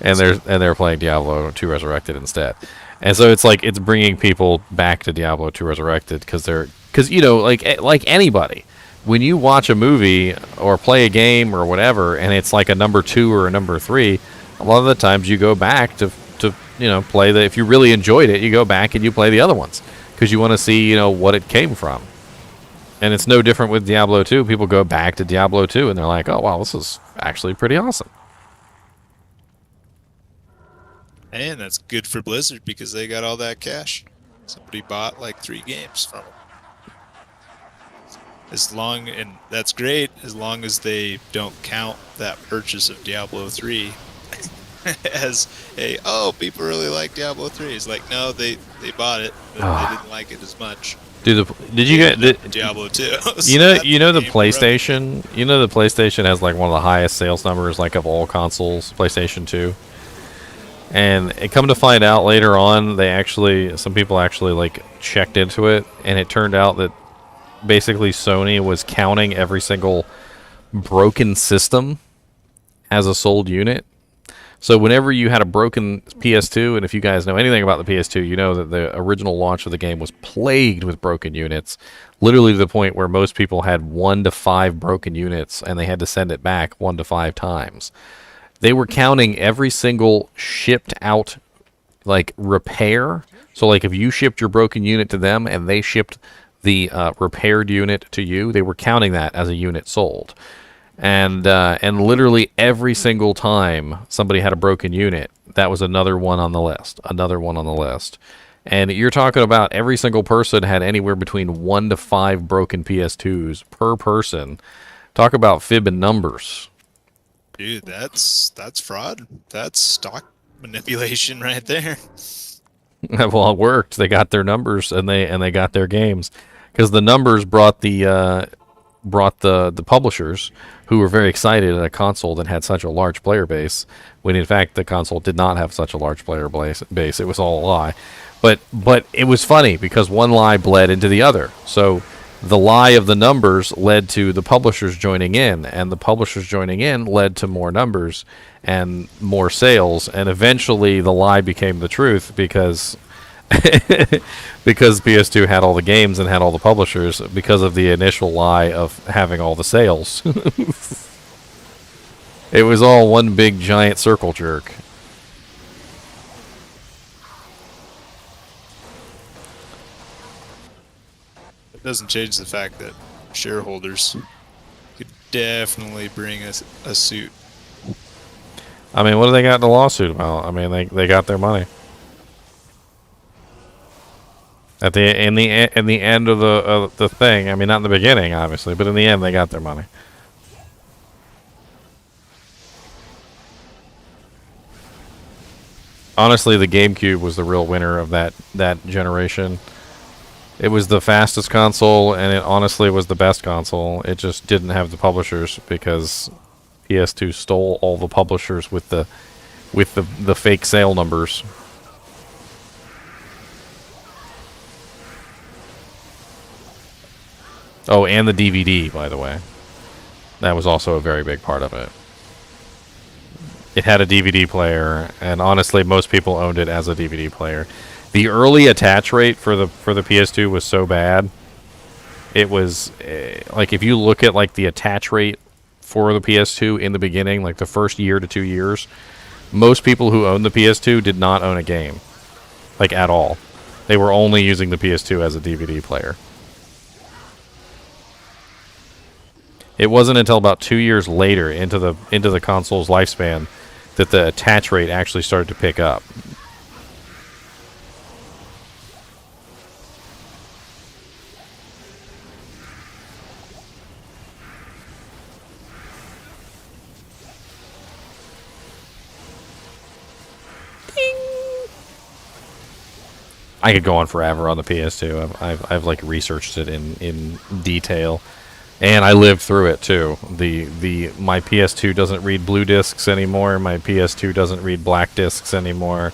and they're playing Diablo 2 Resurrected instead. And so it's like it's bringing people back to Diablo 2 Resurrected because you know, like anybody, when you watch a movie or play a game or whatever, and it's like a number 2 or a number 3. A lot of the times you go back to you know, play if you really enjoyed it, you go back and you play the other ones because you want to see, you know, what it came from. And it's no different with Diablo 2. People go back to Diablo 2 and they're like, oh wow, this is actually pretty awesome. And that's good for Blizzard because they got all that cash. Somebody bought like 3 games from them. And that's great as long as they don't count that purchase of Diablo 3 as people really like Diablo 3. It's like, no, they bought it, but they didn't like it as much. Dude, did you get Diablo 2? You know the PlayStation. You know the PlayStation has like one of the highest sales numbers like of all consoles. PlayStation 2. And it come to find out later on, some people actually like checked into it, and it turned out that basically Sony was counting every single broken system as a sold unit. So whenever you had a broken PS2, and if you guys know anything about the PS2, you know that the original launch of the game was plagued with broken units, literally to the point where most people had 1 to 5 broken units, and they had to send it back 1 to 5 times. They were counting every single shipped out, like, repair. So, like, if you shipped your broken unit to them, and they shipped the repaired unit to you, they were counting that as a unit sold. And literally every single time somebody had a broken unit, that was another one on the list. And you're talking about every single person had anywhere between 1 to 5 broken PS2s per person. Talk about fibbing numbers. Dude, that's fraud. That's stock manipulation right there. Well, it worked. They got their numbers and they got their games, because the numbers brought the publishers, who were very excited at a console that had such a large player base, when in fact the console did not have such a large player base. It was all a lie. But it was funny because one lie bled into the other. So the lie of the numbers led to the publishers joining in, and the publishers joining in led to more numbers and more sales, and eventually the lie became the truth because because PS2 had all the games and had all the publishers because of the initial lie of having all the sales. It was all one big giant circle jerk. It doesn't change the fact that shareholders could definitely bring us a suit. I mean, what do they got in the lawsuit about? I mean, they got their money. In the end of the thing, I mean, not in the beginning, obviously, but in the end, they got their money. Honestly, the GameCube was the real winner of that generation. It was the fastest console, and it honestly was the best console. It just didn't have the publishers because PS2 stole all the publishers with the fake sale numbers. Oh, and the DVD, by the way. That was also a very big part of it. It had a DVD player, and honestly, most people owned it as a DVD player. The early attach rate for the PS2 was so bad. It was like if you look at like the attach rate for the PS2 in the beginning, like the first year to 2 years, most people who owned the PS2 did not own a game, like at all. They were only using the PS2 as a DVD player. It wasn't until about 2 years later into the console's lifespan that the attach rate actually started to pick up. I could go on forever on the PS2. I've like researched it in detail, and I lived through it too. My PS2 doesn't read blue discs anymore. My PS2 doesn't read black discs anymore.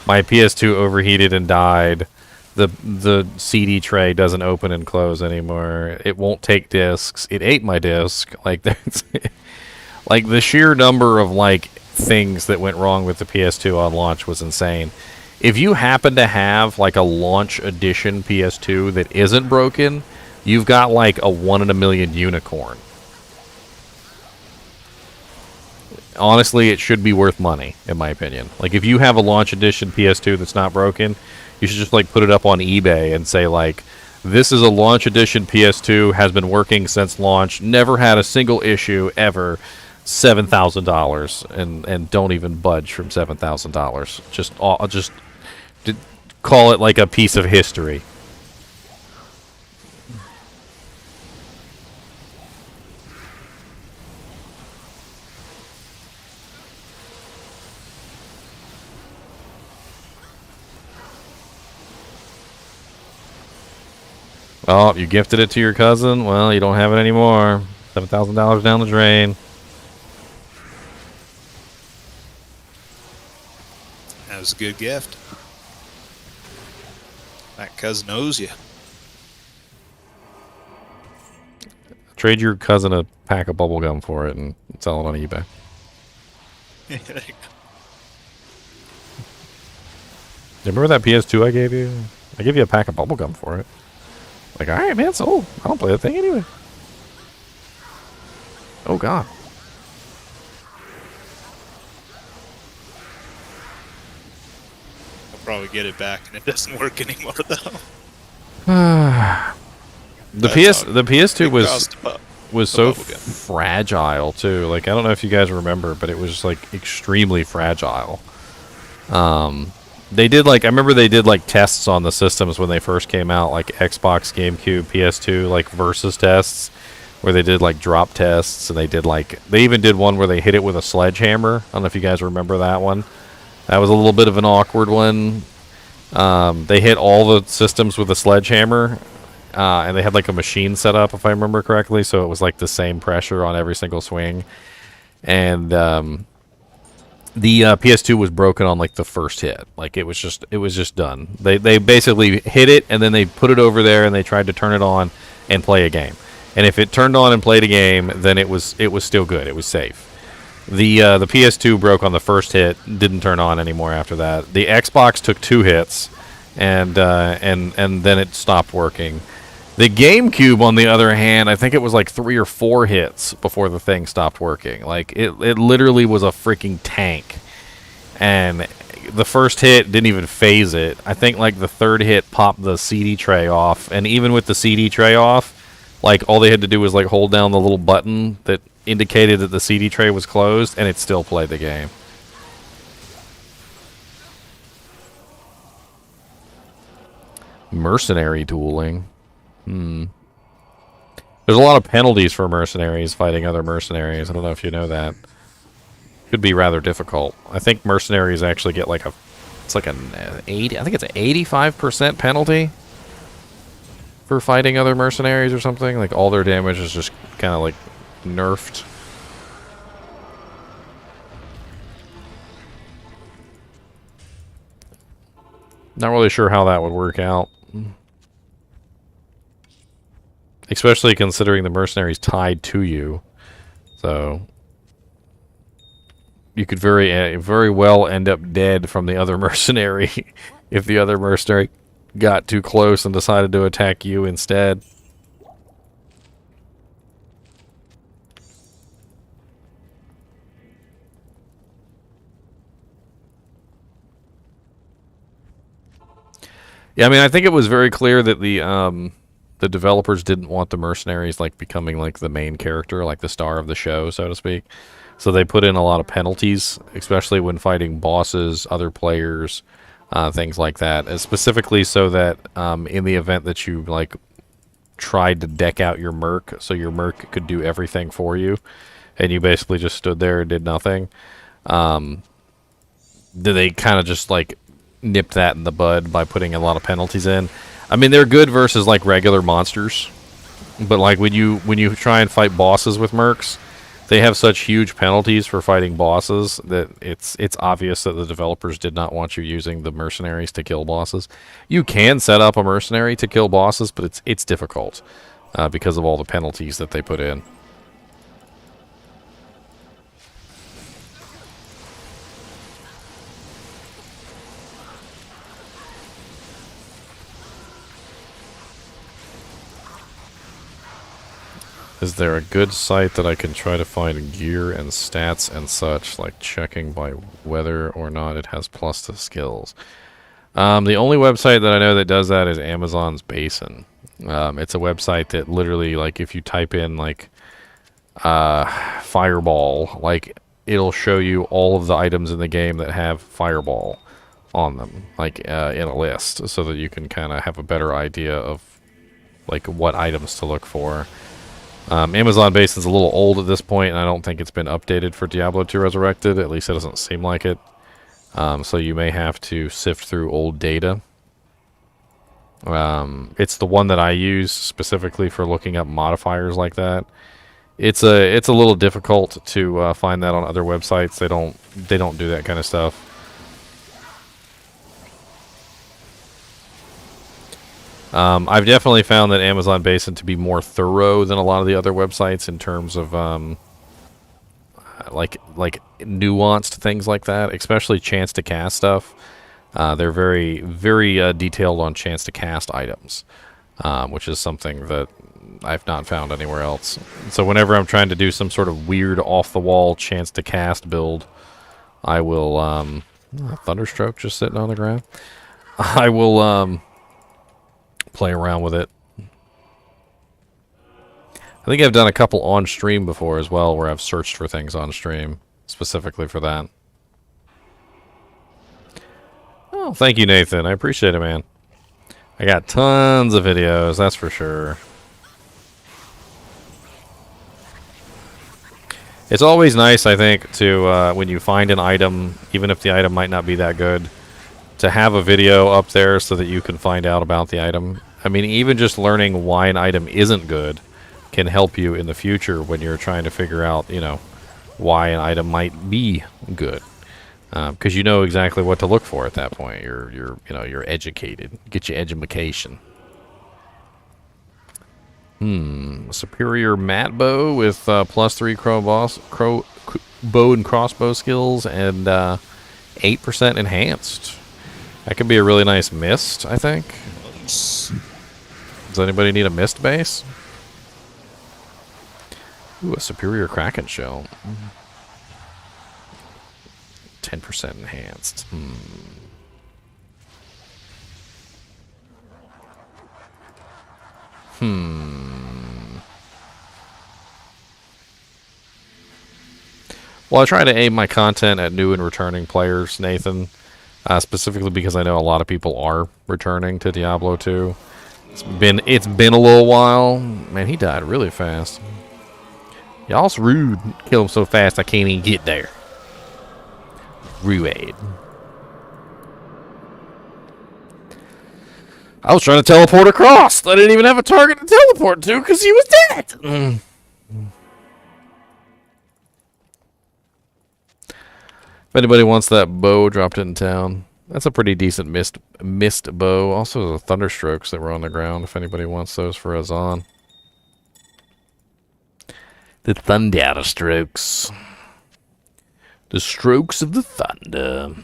My PS2 overheated and died. The CD tray doesn't open and close anymore. It won't take discs. It ate my disc. Like that's like the sheer number of like things that went wrong with the PS2 on launch was insane. If you happen to have like a launch edition PS2 that isn't broken, you've got like a 1 in a million unicorn. Honestly, it should be worth money, in my opinion. Like if you have a launch edition PS2 that's not broken, you should just like put it up on eBay and say like, this is a launch edition PS2, has been working since launch, never had a single issue ever. $7,000 and don't even budge from $7,000. Just call it like a piece of history. Oh, you gifted it to your cousin? Well, you don't have it anymore. $7,000 down the drain. That was a good gift. That cousin owes you. Trade your cousin a pack of bubble gum for it and sell it on eBay. Remember that PS2 I gave you? I gave you a pack of bubble gum for it. Like, alright, man, sold. I don't play that thing anyway. Oh, God. I'll probably get it back, and it doesn't work anymore, though. The PS2 was so bubble gum. fragile, too. Like, I don't know if you guys remember, but it was, like, extremely fragile. They did like I remember they did like tests on the systems when they first came out, like Xbox, GameCube, PS2, like versus tests, where they did like drop tests, and they even did one where they hit it with a sledgehammer. I don't know if you guys remember that one. That was a little bit of an awkward one. They hit all the systems with a sledgehammer, and they had like a machine set up, if I remember correctly, so it was like the same pressure on every single swing. And the PS2 was broken on like the first hit. Like it was just done. They basically hit it and then they put it over there and they tried to turn it on and play a game. And if it turned on and played a game, then it was still good. It was safe. The PS2 broke on the first hit, didn't turn on anymore after that. The Xbox took 2 hits, and then it stopped working. The GameCube, on the other hand, I think it was like 3 or 4 hits before the thing stopped working. Like, it literally was a freaking tank. And the first hit didn't even phase it. I think, like, the third hit popped the CD tray off. And even with the CD tray off, like, all they had to do was, like, hold down the little button that indicated that the CD tray was closed, and it still played the game. Mercenary dueling. There's a lot of penalties for mercenaries fighting other mercenaries. I don't know if you know that. Could be rather difficult. I think mercenaries actually get like it's like an 80. I think it's an 85% penalty for fighting other mercenaries or something. Like all their damage is just kind of like nerfed. Not really sure how that would work out. Especially considering the mercenary's tied to you. So you could very well end up dead from the other mercenary if the other mercenary got too close and decided to attack you instead. Yeah, I mean, I think it was very clear that the developers didn't want the mercenaries like becoming like the main character, like the star of the show, so to speak. So they put in a lot of penalties, especially when fighting bosses, other players, things like that. Specifically so that in the event that you like tried to deck out your merc, so your merc could do everything for you, and you basically just stood there and did nothing, they kind of just like nip that in the bud by putting a lot of penalties in. I mean, they're good versus like regular monsters, but like when you try and fight bosses with mercs, they have such huge penalties for fighting bosses that it's obvious that the developers did not want you using the mercenaries to kill bosses. You can set up a mercenary to kill bosses, but it's difficult because of all the penalties that they put in. Is there a good site that I can try to find gear and stats and such, like checking by whether or not it has plus to skills? The only website that I know that does that is Amazon's Basin. It's a website that literally, like, if you type in, like, Fireball, like, it'll show you all of the items in the game that have Fireball on them, like, in a list, so that you can kind of have a better idea of, like, what items to look for. Amazon Basin's a little old at this point, and I don't think it's been updated for Diablo 2 Resurrected. At least it doesn't seem like it. So you may have to sift through old data. It's the one that I use specifically for looking up modifiers like that. It's a little difficult to find that on other websites. They don't do that kind of stuff. I've definitely found that Amazon Basin to be more thorough than a lot of the other websites in terms of like nuanced things like that, especially chance to cast stuff. They're very detailed on chance to cast items, which is something that I've not found anywhere else. So whenever I'm trying to do some sort of weird off the wall chance to cast build, I will Thunderstroke just sitting on the ground. I will play around with it. I think I've done a couple on stream before as well, where I've searched for things on stream specifically for that. Oh, thank you, Nathan. I appreciate it, man. I got tons of videos, that's for sure. It's always nice, I think, to when you find an item, even if the item might not be that good, to have a video up there so that you can find out about the item. I mean, even just learning why an item isn't good can help you in the future when you're trying to figure out, you know, why an item might be good. Because you know exactly what to look for at that point. You're educated. Get your education. Superior mat bow with +3 bow and crossbow skills and 8% enhanced. That could be a really nice mist, I think. Does anybody need a mist base? Ooh, a superior Kraken shell. 10% enhanced. Well, I try to aim my content at new and returning players, Nathan. Specifically because I know a lot of people are returning to Diablo 2. It's been a little while. Man, he died really fast. Y'all's rude. Kill him so fast I can't even get there. Rude. I was trying to teleport across. I didn't even have a target to teleport to because he was dead. If anybody wants that bow, dropped it in town. That's a pretty decent mist bow. Also, the Thunderstrokes that were on the ground. If anybody wants those for Azan. The thunder strokes. The strokes of the thunder.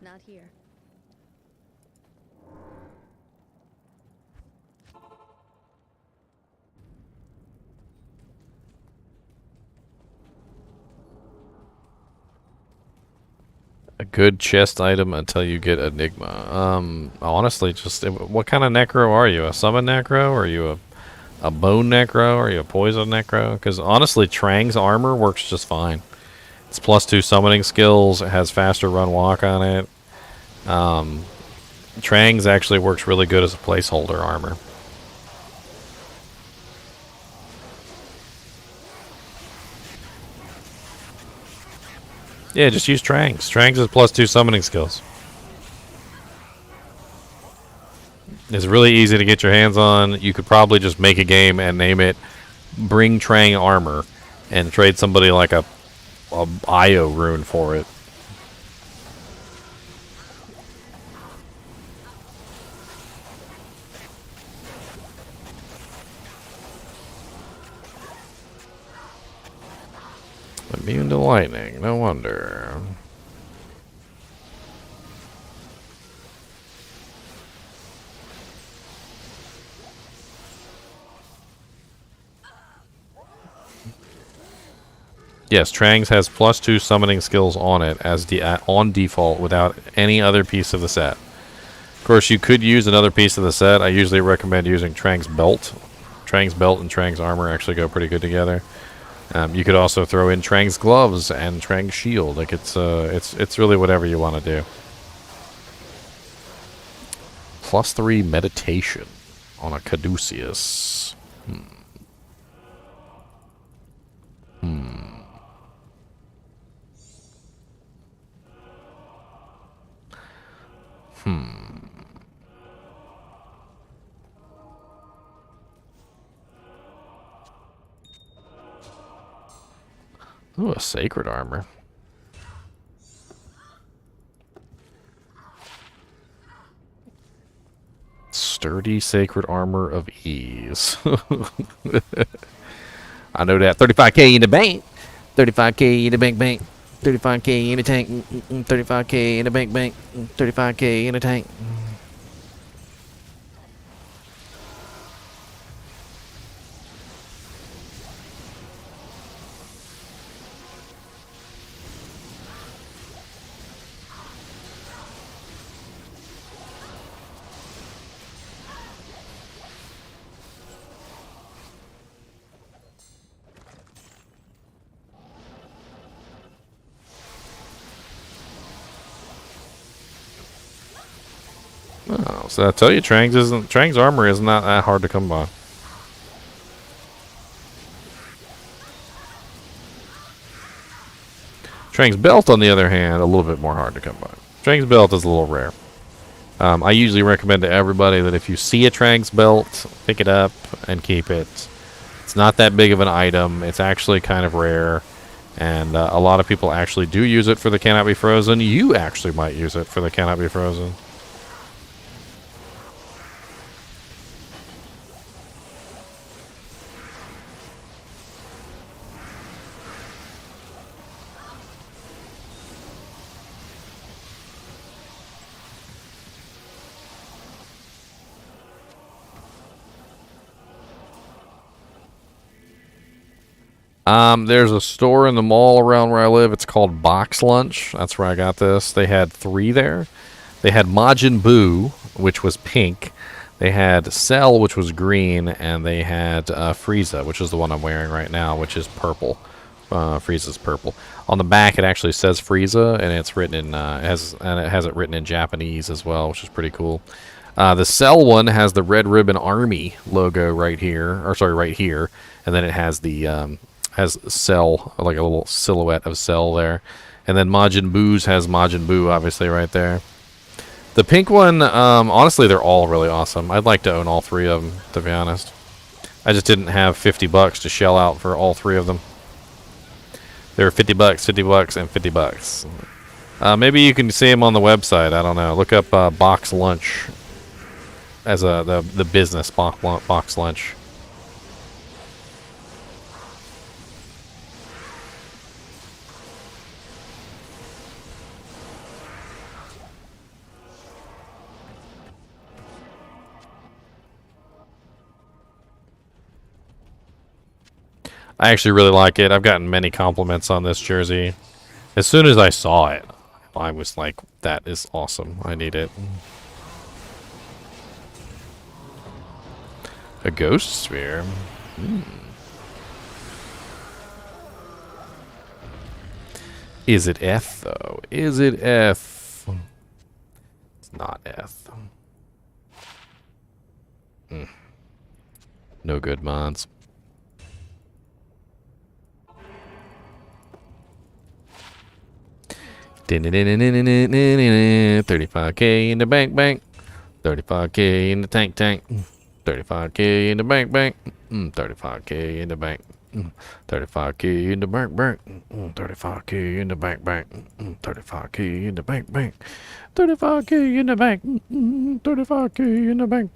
Not here. A good chest item until you get Enigma. Honestly, just what kind of necro are you? A summon necro? Or are you a bone necro? Or are you a poison necro? Because honestly, Trang's armor works just fine. It's +2 summoning skills. It has faster run walk on it. Trang's actually works really good as a placeholder armor. Yeah, just use Trang's. Trang's is +2 summoning skills. It's really easy to get your hands on. You could probably just make a game and name it Bring Trang Armor and trade somebody like a IO rune for it. Immune to lightning, no wonder. Yes, Trang's has +2 summoning skills on it as on default without any other piece of the set. Of course, you could use another piece of the set. I usually recommend using Trang's belt. Trang's belt and Trang's armor actually go pretty good together. You could also throw in Trang's gloves and Trang's shield. Like it's really whatever you want to do. +3 meditation on a Caduceus. Ooh, a sacred armor. Sturdy sacred armor of ease. I know that. 35k in the bank. 35k in the bank. 35k in the tank. 35k in the bank. 35k in the tank. Oh, so I tell you, Trang's armor is not that hard to come by. Trang's belt, on the other hand, a little bit more hard to come by. Trang's belt is a little rare. I usually recommend to everybody that if you see a Trang's belt, pick it up and keep it. It's not that big of an item. It's actually kind of rare. And a lot of people actually do use it for the Cannot Be Frozen. You actually might use it for the Cannot Be Frozen. There's a store in the mall around where I live. It's called Box Lunch. That's where I got this. They had 3 there. They had Majin Buu, which was pink. They had Cell, which was green, and they had Frieza, which is the one I'm wearing right now, which is purple. Frieza's purple. On the back, it actually says Frieza, and it's written in it has it written in Japanese as well, which is pretty cool. The Cell one has the Red Ribbon Army logo right here, right here, and then it has the has Cell, like a little silhouette of Cell there. And then Majin Buu's has Majin Buu, obviously, right there. The pink one, honestly, they're all really awesome. I'd like to own all 3 of them, to be honest. I just didn't have $50 to shell out for all 3 of them. They were $50, $50, and $50. Maybe you can see them on the website. I don't know. Look up box lunch as the business box lunch. I actually really like it. I've gotten many compliments on this jersey. As soon as I saw it, I was like, that is awesome. I need it. A ghost sphere. Is it F, though? Is it F? It's not F. No good mods. $35K in the bank. 35K in the tank. 35K in the bank. 35K in the bank. 35K in the bank. 35K in the bank. 35K in the bank. 35K in the bank. 35K in the bank.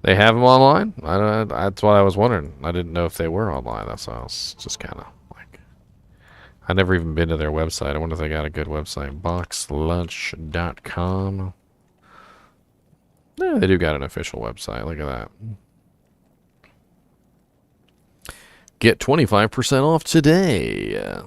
They have them online? That's what I was wondering. I didn't know if they were online. That's why I was just kind of like... I've never even been to their website. I wonder if they got a good website. Boxlunch.com. Yeah, they do got an official website. Look at that. Get 25% off today.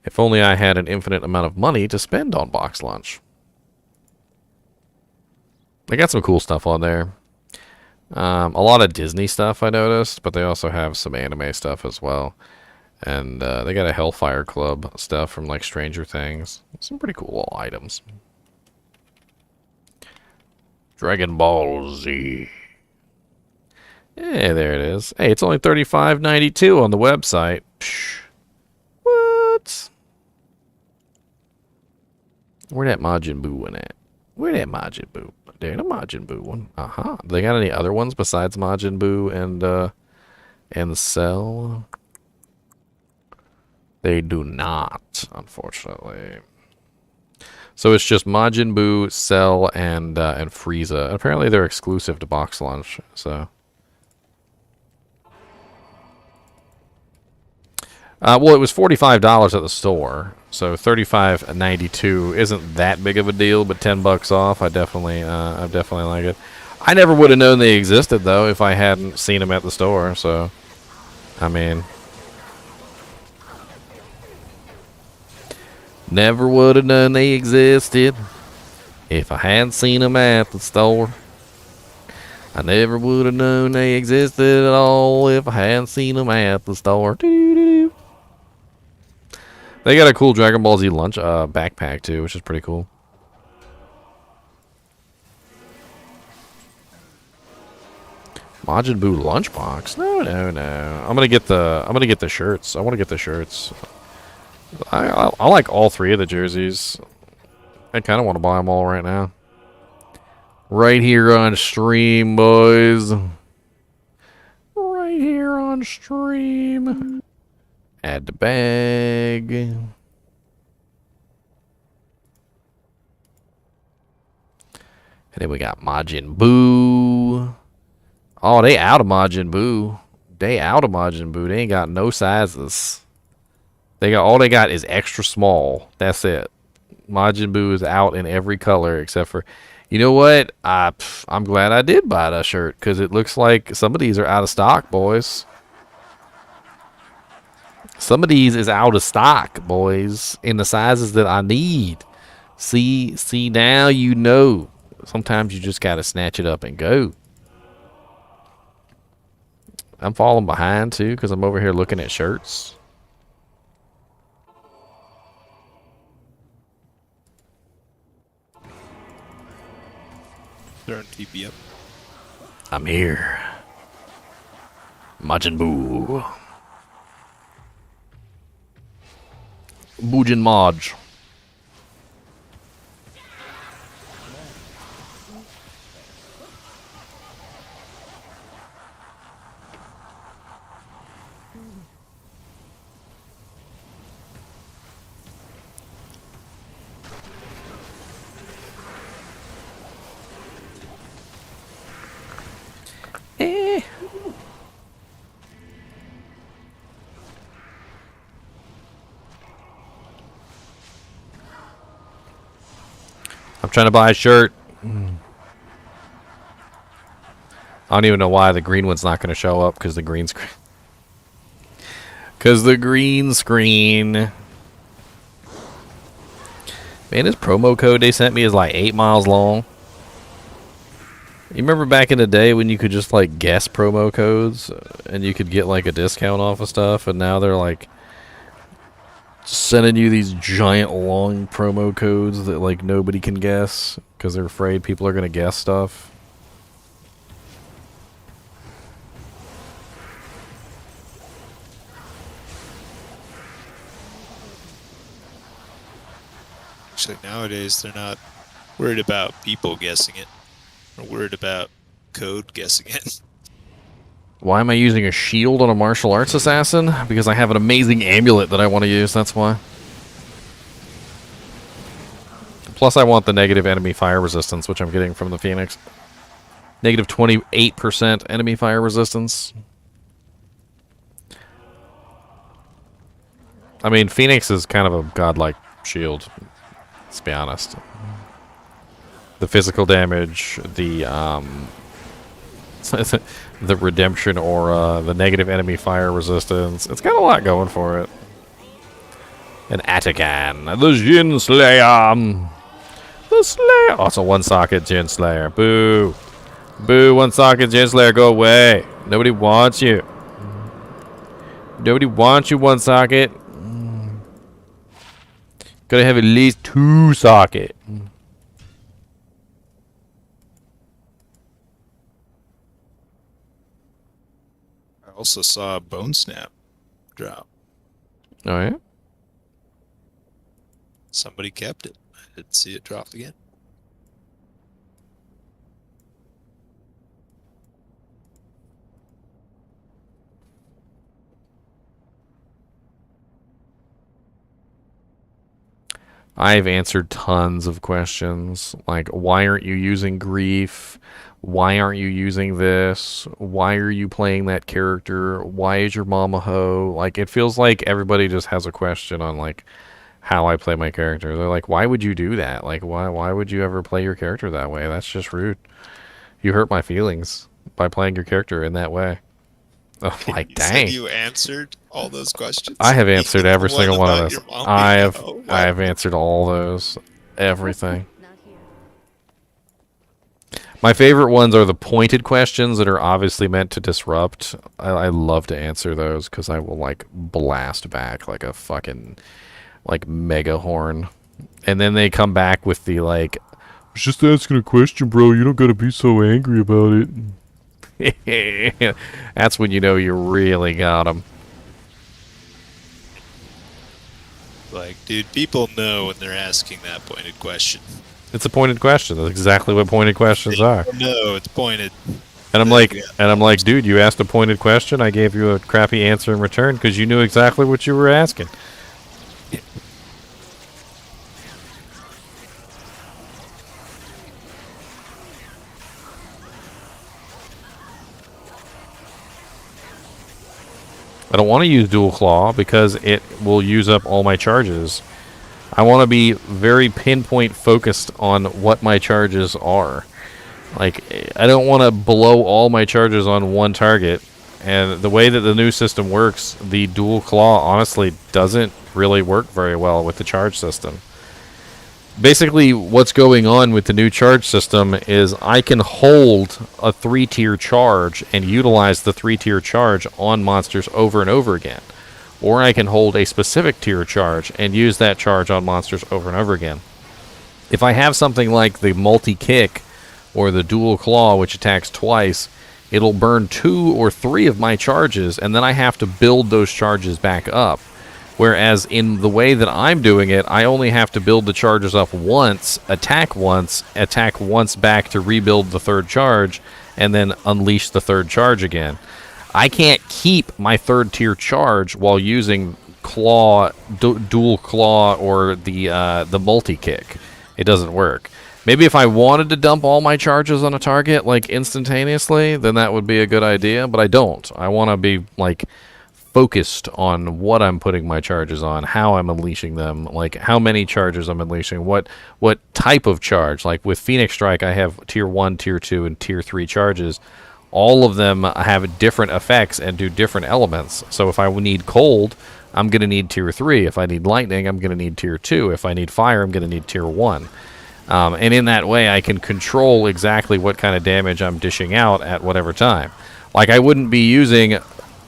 If only I had an infinite amount of money to spend on box lunch. They got some cool stuff on there. A lot of Disney stuff I noticed, but they also have some anime stuff as well. And they got a Hellfire Club stuff from like Stranger Things. Some pretty cool little items. Dragon Ball Z. Yeah, there it is. Hey, it's only $35.92 on the website. Psh. What? Where that Majin Buu one at? Where that Majin Buu? There, the Majin Buu one. They got any other ones besides Majin Buu and Cell? They do not, unfortunately. So it's just Majin Buu, Cell, and Frieza. Apparently they're exclusive to Box Lunch. So. Well, it was $45 at the store, so $35.92 isn't that big of a deal, but $10 off, I definitely like it. I never would have known they existed though if I hadn't seen them at the store. So, I mean, never would have known they existed if I hadn't seen them at the store. I never would have known they existed at all if I hadn't seen them at the store. Doo-doo-doo. They got a cool Dragon Ball Z lunch backpack too, which is pretty cool. Majin Buu lunchbox? No. I'm gonna get the shirts. I want to get the shirts. I like all 3 of the jerseys. I kind of want to buy them all right now. Right here on stream, boys. Right here on stream. Add the bag. And then we got Majin Buu. Oh, they out of Majin Buu. They ain't got no sizes. All they got is extra small. That's it. Majin Buu is out in every color except for... You know what? I'm glad I did buy that shirt because it looks like some of these are out of stock, boys. Some of these is out of stock, boys, in the sizes that I need. See, now you know. Sometimes you just got to snatch it up and go. I'm falling behind, too, because I'm over here looking at shirts. Throwing TP up. I'm here. Majin Buu. Bujin Maj. I'm trying to buy a shirt. I don't even know why the green one's not going to show up because the green screen. Because the green screen. Man, this promo code they sent me is like 8 miles long. You remember back in the day when you could just like guess promo codes and you could get like a discount off of stuff, and now they're like sending you these giant long promo codes that like nobody can guess because they're afraid people are going to guess stuff. Actually, nowadays they're not worried about people guessing it. They're worried about code guessing it. Why am I using a shield on a martial arts assassin? Because I have an amazing amulet that I want to use, that's why. Plus I want the negative enemy fire resistance, which I'm getting from the Phoenix. Negative 28% enemy fire resistance. I mean, Phoenix is kind of a godlike shield, let's be honest. The physical damage, the the redemption aura, the negative enemy fire resistance. It's got a lot going for it. An Atican, the Jin Slayer. The Slayer. Oh, it's a one-socket Jin Slayer. Boo. Boo, one-socket Jin Slayer, go away. Nobody wants you. Nobody wants you, one-socket. Gotta have at least 2-socket. I also saw a Bone Snap drop. Oh, yeah? Somebody kept it. I didn't see it drop again. I've answered tons of questions, like, why aren't you using grief? Why aren't you using this? Why are you playing that character? Why is your mom a hoe? Like, it feels like everybody just has a question on, like, how I play my character. They're like, why would you do that? Like, why would you ever play your character that way? That's just rude. You hurt my feelings by playing your character in that way. Oh, like, You dang. said you answered all those questions? I have answered every single one of about those. your mom I being a have hoe? I have answered all those. Everything. Not here. My favorite ones are the pointed questions that are obviously meant to disrupt. I love to answer those because I will, like, blast back like a fucking, like, mega horn. And then they come back with the, like, I was just asking a question, bro. You don't gotta be so angry about it. That's when you know you really got them. Like, dude, people know when they're asking that pointed question. It's a pointed question. That's exactly what pointed questions are. No, it's pointed. And I'm like, dude, you asked a pointed question. I gave you a crappy answer in return because you knew exactly what you were asking. I don't want to use dual claw because it will use up all my charges. I want to be very pinpoint focused on what my charges are. Like, I don't want to blow all my charges on one target. And the way that the new system works, the dual claw honestly doesn't really work very well with the charge system. Basically, what's going on with the new charge system is I can hold a 3-tier charge and utilize the 3-tier charge on monsters over and over again. Or I can hold a specific tier charge and use that charge on monsters over and over again. If I have something like the multi-kick, or the dual claw, which attacks twice, it'll burn 2 or 3 of my charges, and then I have to build those charges back up. Whereas in the way that I'm doing it, I only have to build the charges up once attack once back to rebuild the third charge, and then unleash the third charge again. I can't keep my third tier charge while using claw, dual claw, or the multi-kick. It doesn't work. Maybe if I wanted to dump all my charges on a target, like, instantaneously, then that would be a good idea, but I don't. I want to be, like, focused on what I'm putting my charges on, how I'm unleashing them, like, how many charges I'm unleashing, what type of charge. Like, with Phoenix Strike, I have Tier 1, Tier 2, and Tier 3 charges. All of them have different effects and do different elements. So if I need cold, I'm going to need Tier 3. If I need lightning, I'm going to need Tier 2. If I need fire, I'm going to need Tier 1. And in that way, I can control exactly what kind of damage I'm dishing out at whatever time. Like, I wouldn't be using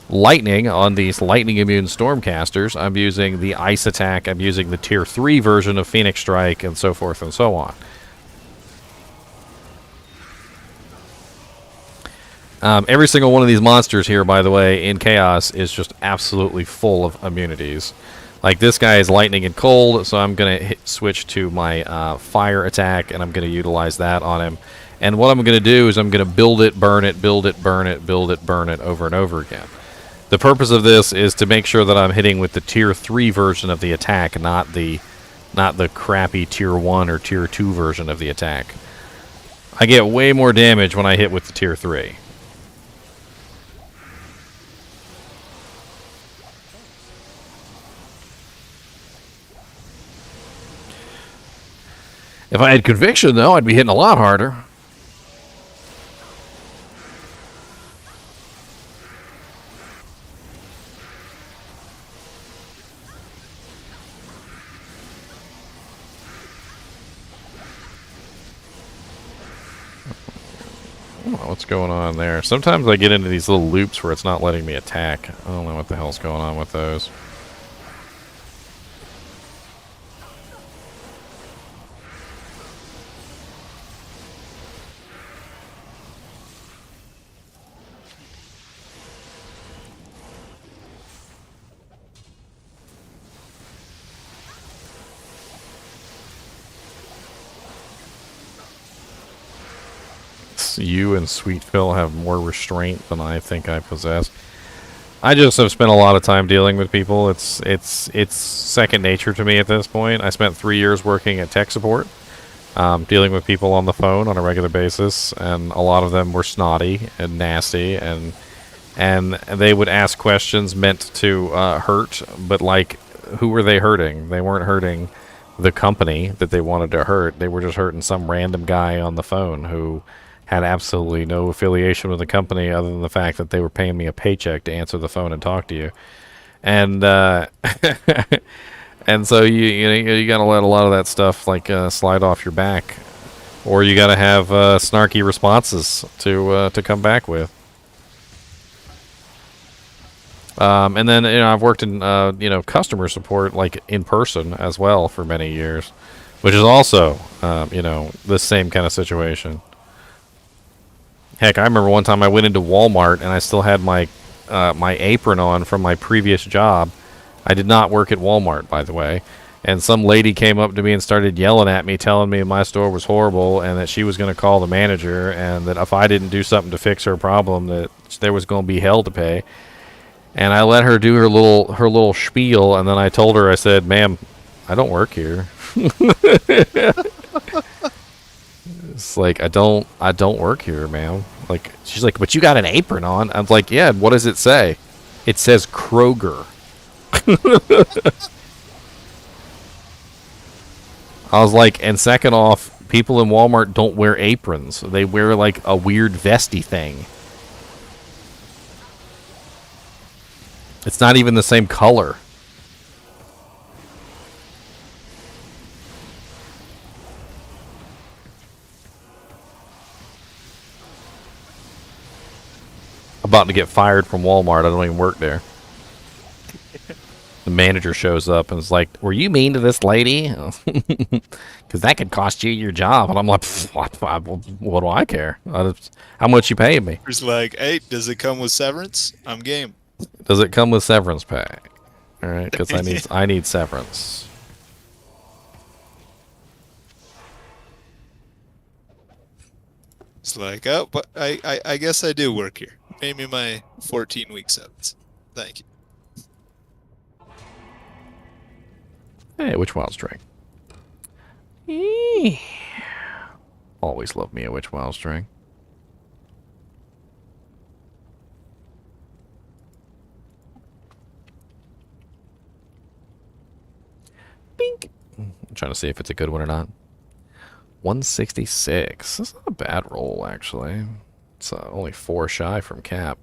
lightning on these lightning immune stormcasters. I'm using the ice attack. I'm using the Tier 3 version of Phoenix Strike, and so forth and so on. Every single one of these monsters here, by the way, in Chaos is just absolutely full of immunities. Like, this guy is lightning and cold, so I'm going to switch to my fire attack, and I'm going to utilize that on him. And what I'm going to do is I'm going to build it, burn it, build it, burn it, build it, burn it over and over again. The purpose of this is to make sure that I'm hitting with the Tier 3 version of the attack, not the crappy Tier 1 or Tier 2 version of the attack. I get way more damage when I hit with the Tier 3. If I had conviction, though, I'd be hitting a lot harder. What's going on there? Sometimes I get into these little loops where it's not letting me attack. I don't know what the hell's going on with those. You and Sweet Phil have more restraint than I think I possess. I just have spent a lot of time dealing with people. It's second nature to me at this point. I spent 3 years working at tech support, dealing with people on the phone on a regular basis, and a lot of them were snotty and nasty, and they would ask questions meant to hurt, but, like, who were they hurting? They weren't hurting the company that they wanted to hurt. They were just hurting some random guy on the phone who had absolutely no affiliation with the company other than the fact that they were paying me a paycheck to answer the phone and talk to you. And and so you got to let a lot of that stuff, like, slide off your back, or you got to have snarky responses to come back with. And then, I've worked in customer support, like, in person as well for many years, which is also the same kind of situation. Heck, I remember one time I went into Walmart and I still had my my apron on from my previous job. I did not work at Walmart, by the way. And some lady came up to me and started yelling at me, telling me my store was horrible and that she was going to call the manager, and that if I didn't do something to fix her problem, that there was going to be hell to pay. And I let her do her little spiel, and then I told her, I said, "Ma'am, I don't work here." It's like, I don't work here, ma'am. Like, she's like, "But you got an apron on." I'm like, "Yeah, what does it say?" It says Kroger. I was like, and second off, people in Walmart don't wear aprons. They wear, like, a weird vesty thing. It's not even the same color. I'm about to get fired from Walmart. I don't even work there. The manager shows up and is like, "Were you mean to this lady? Because that could cost you your job." And I'm like, "What do I care? How much you paying me?" It's like, hey, does it come with severance? I'm game. Does it come with severance pay? All right, because I need severance. It's like, oh, but I guess I do work here. Pay me my 14-week severance. Thank you. Hey, witch wild string. Always love me a witch wild string. Bink. I'm trying to see if it's a good one or not. 166. That's not a bad roll, actually. It's only 4 shy from cap.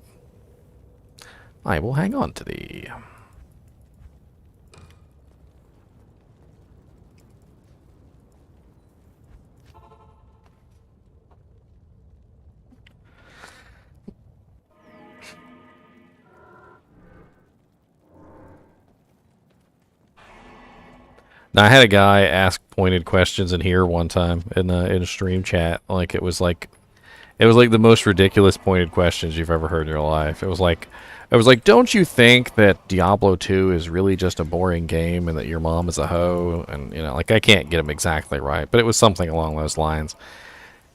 I will hang on to thee. Now, I had a guy ask pointed questions in here one time in a stream chat. Like it was like the most ridiculous pointed questions you've ever heard in your life. It was like, don't you think that Diablo 2 is really just a boring game and that your mom is a hoe? And like I can't get him exactly right, but it was something along those lines.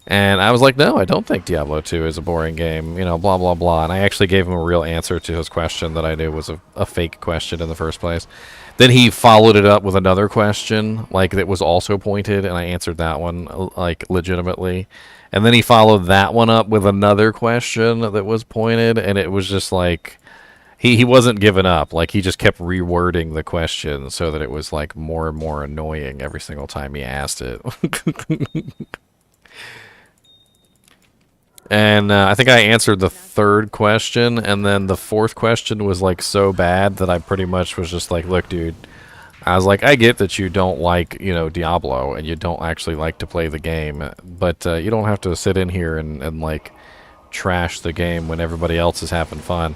And I was like, no, I don't think Diablo 2 is a boring game. Blah blah blah. And I actually gave him a real answer to his question that I knew was a fake question in the first place. Then he followed it up with another question, like that was also pointed, and I answered that one, like, legitimately. And then he followed that one up with another question that was pointed, and it was just like, he wasn't giving up. Like, he just kept rewording the question so that it was, like, more and more annoying every single time he asked it. And I think I answered the third question, and then the fourth question was like so bad that I pretty much was just like, look, dude, I was like, I get that you don't like, Diablo, and you don't actually like to play the game, but you don't have to sit in here and like trash the game when everybody else is having fun.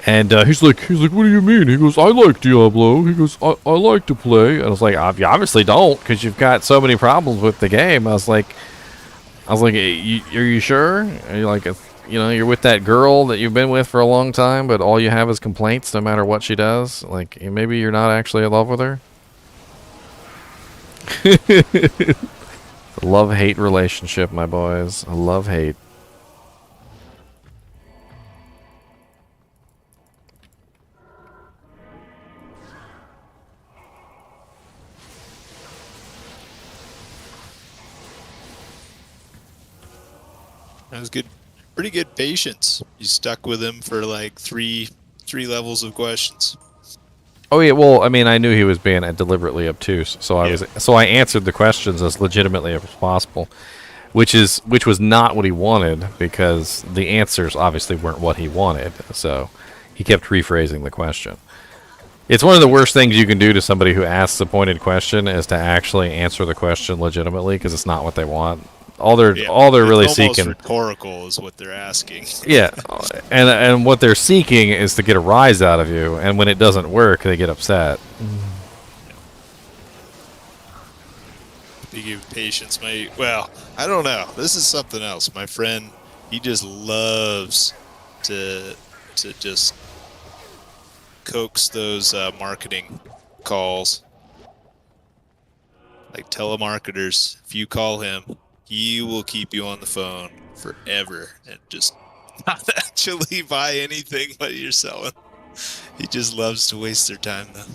And he's like, what do you mean? He goes, I like Diablo. He goes, I like to play. And I was like, you obviously don't, because you've got so many problems with the game. I was like, are you sure? Are you like, you're with that girl that you've been with for a long time, but all you have is complaints no matter what she does? Like, maybe you're not actually in love with her? Love-hate relationship, my boys. A love-hate. That was good. Pretty good patience. You stuck with him for like three levels of questions. Oh yeah, well, I mean, I knew he was being deliberately obtuse, so I answered the questions as legitimately as possible, which was not what he wanted, because the answers obviously weren't what he wanted. So he kept rephrasing the question. It's one of the worst things you can do to somebody who asks a pointed question is to actually answer the question legitimately, because it's not what they want. All they're really seeking, rhetorical is what they're asking. Yeah, and what they're seeking is to get a rise out of you, and when it doesn't work, they get upset. Speaking of patience, I don't know. This is something else. My friend, he just loves to just coax those marketing calls, like telemarketers. If you call him, he will keep you on the phone forever and just not actually buy anything that you're selling. He just loves to waste their time, though.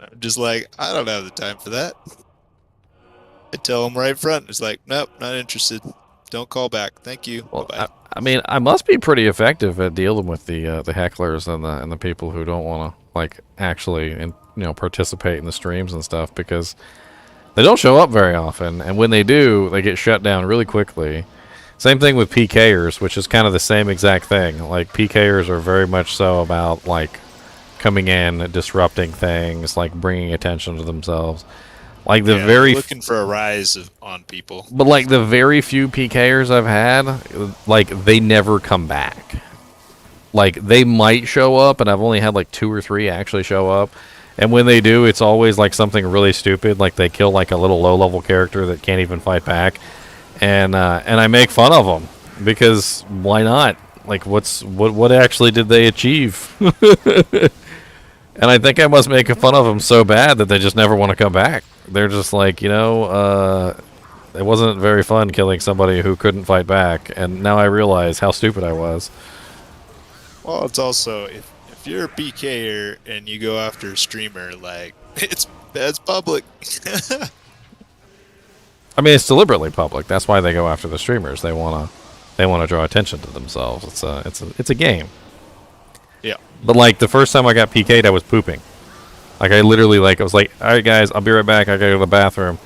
I'm just like, I don't have the time for that. I tell him right front. It's like, nope, not interested. Don't call back. Thank you. Well, Bye-bye. I mean, I must be pretty effective at dealing with the hecklers and the people who don't want to like actually participate in the streams and stuff, because they don't show up very often, and when they do, they get shut down really quickly. Same thing with PKers, which is kind of the same exact thing. Like, PKers are very much so about, like, coming in, disrupting things, like, bringing attention to themselves. Like, looking for a rise on people. But, like, the very few PKers I've had, like, they never come back. Like, they might show up, and I've only had like 2 or 3 actually show up. And when they do, it's always like something really stupid, like they kill like a little low-level character that can't even fight back, and I make fun of them because why not? Like, what actually did they achieve? And I think I must make fun of them so bad that they just never want to come back. They're just like, you know, it wasn't very fun killing somebody who couldn't fight back, and now I realize how stupid I was. Well, it's also if you're a PKer and you go after a streamer, like that's public. I mean, it's deliberately public. That's why they go after the streamers. They wanna draw attention to themselves. It's a game. Yeah. But like the first time I got PK'd, I was pooping. Like I literally I was like, all right guys, I'll be right back. I gotta go to the bathroom,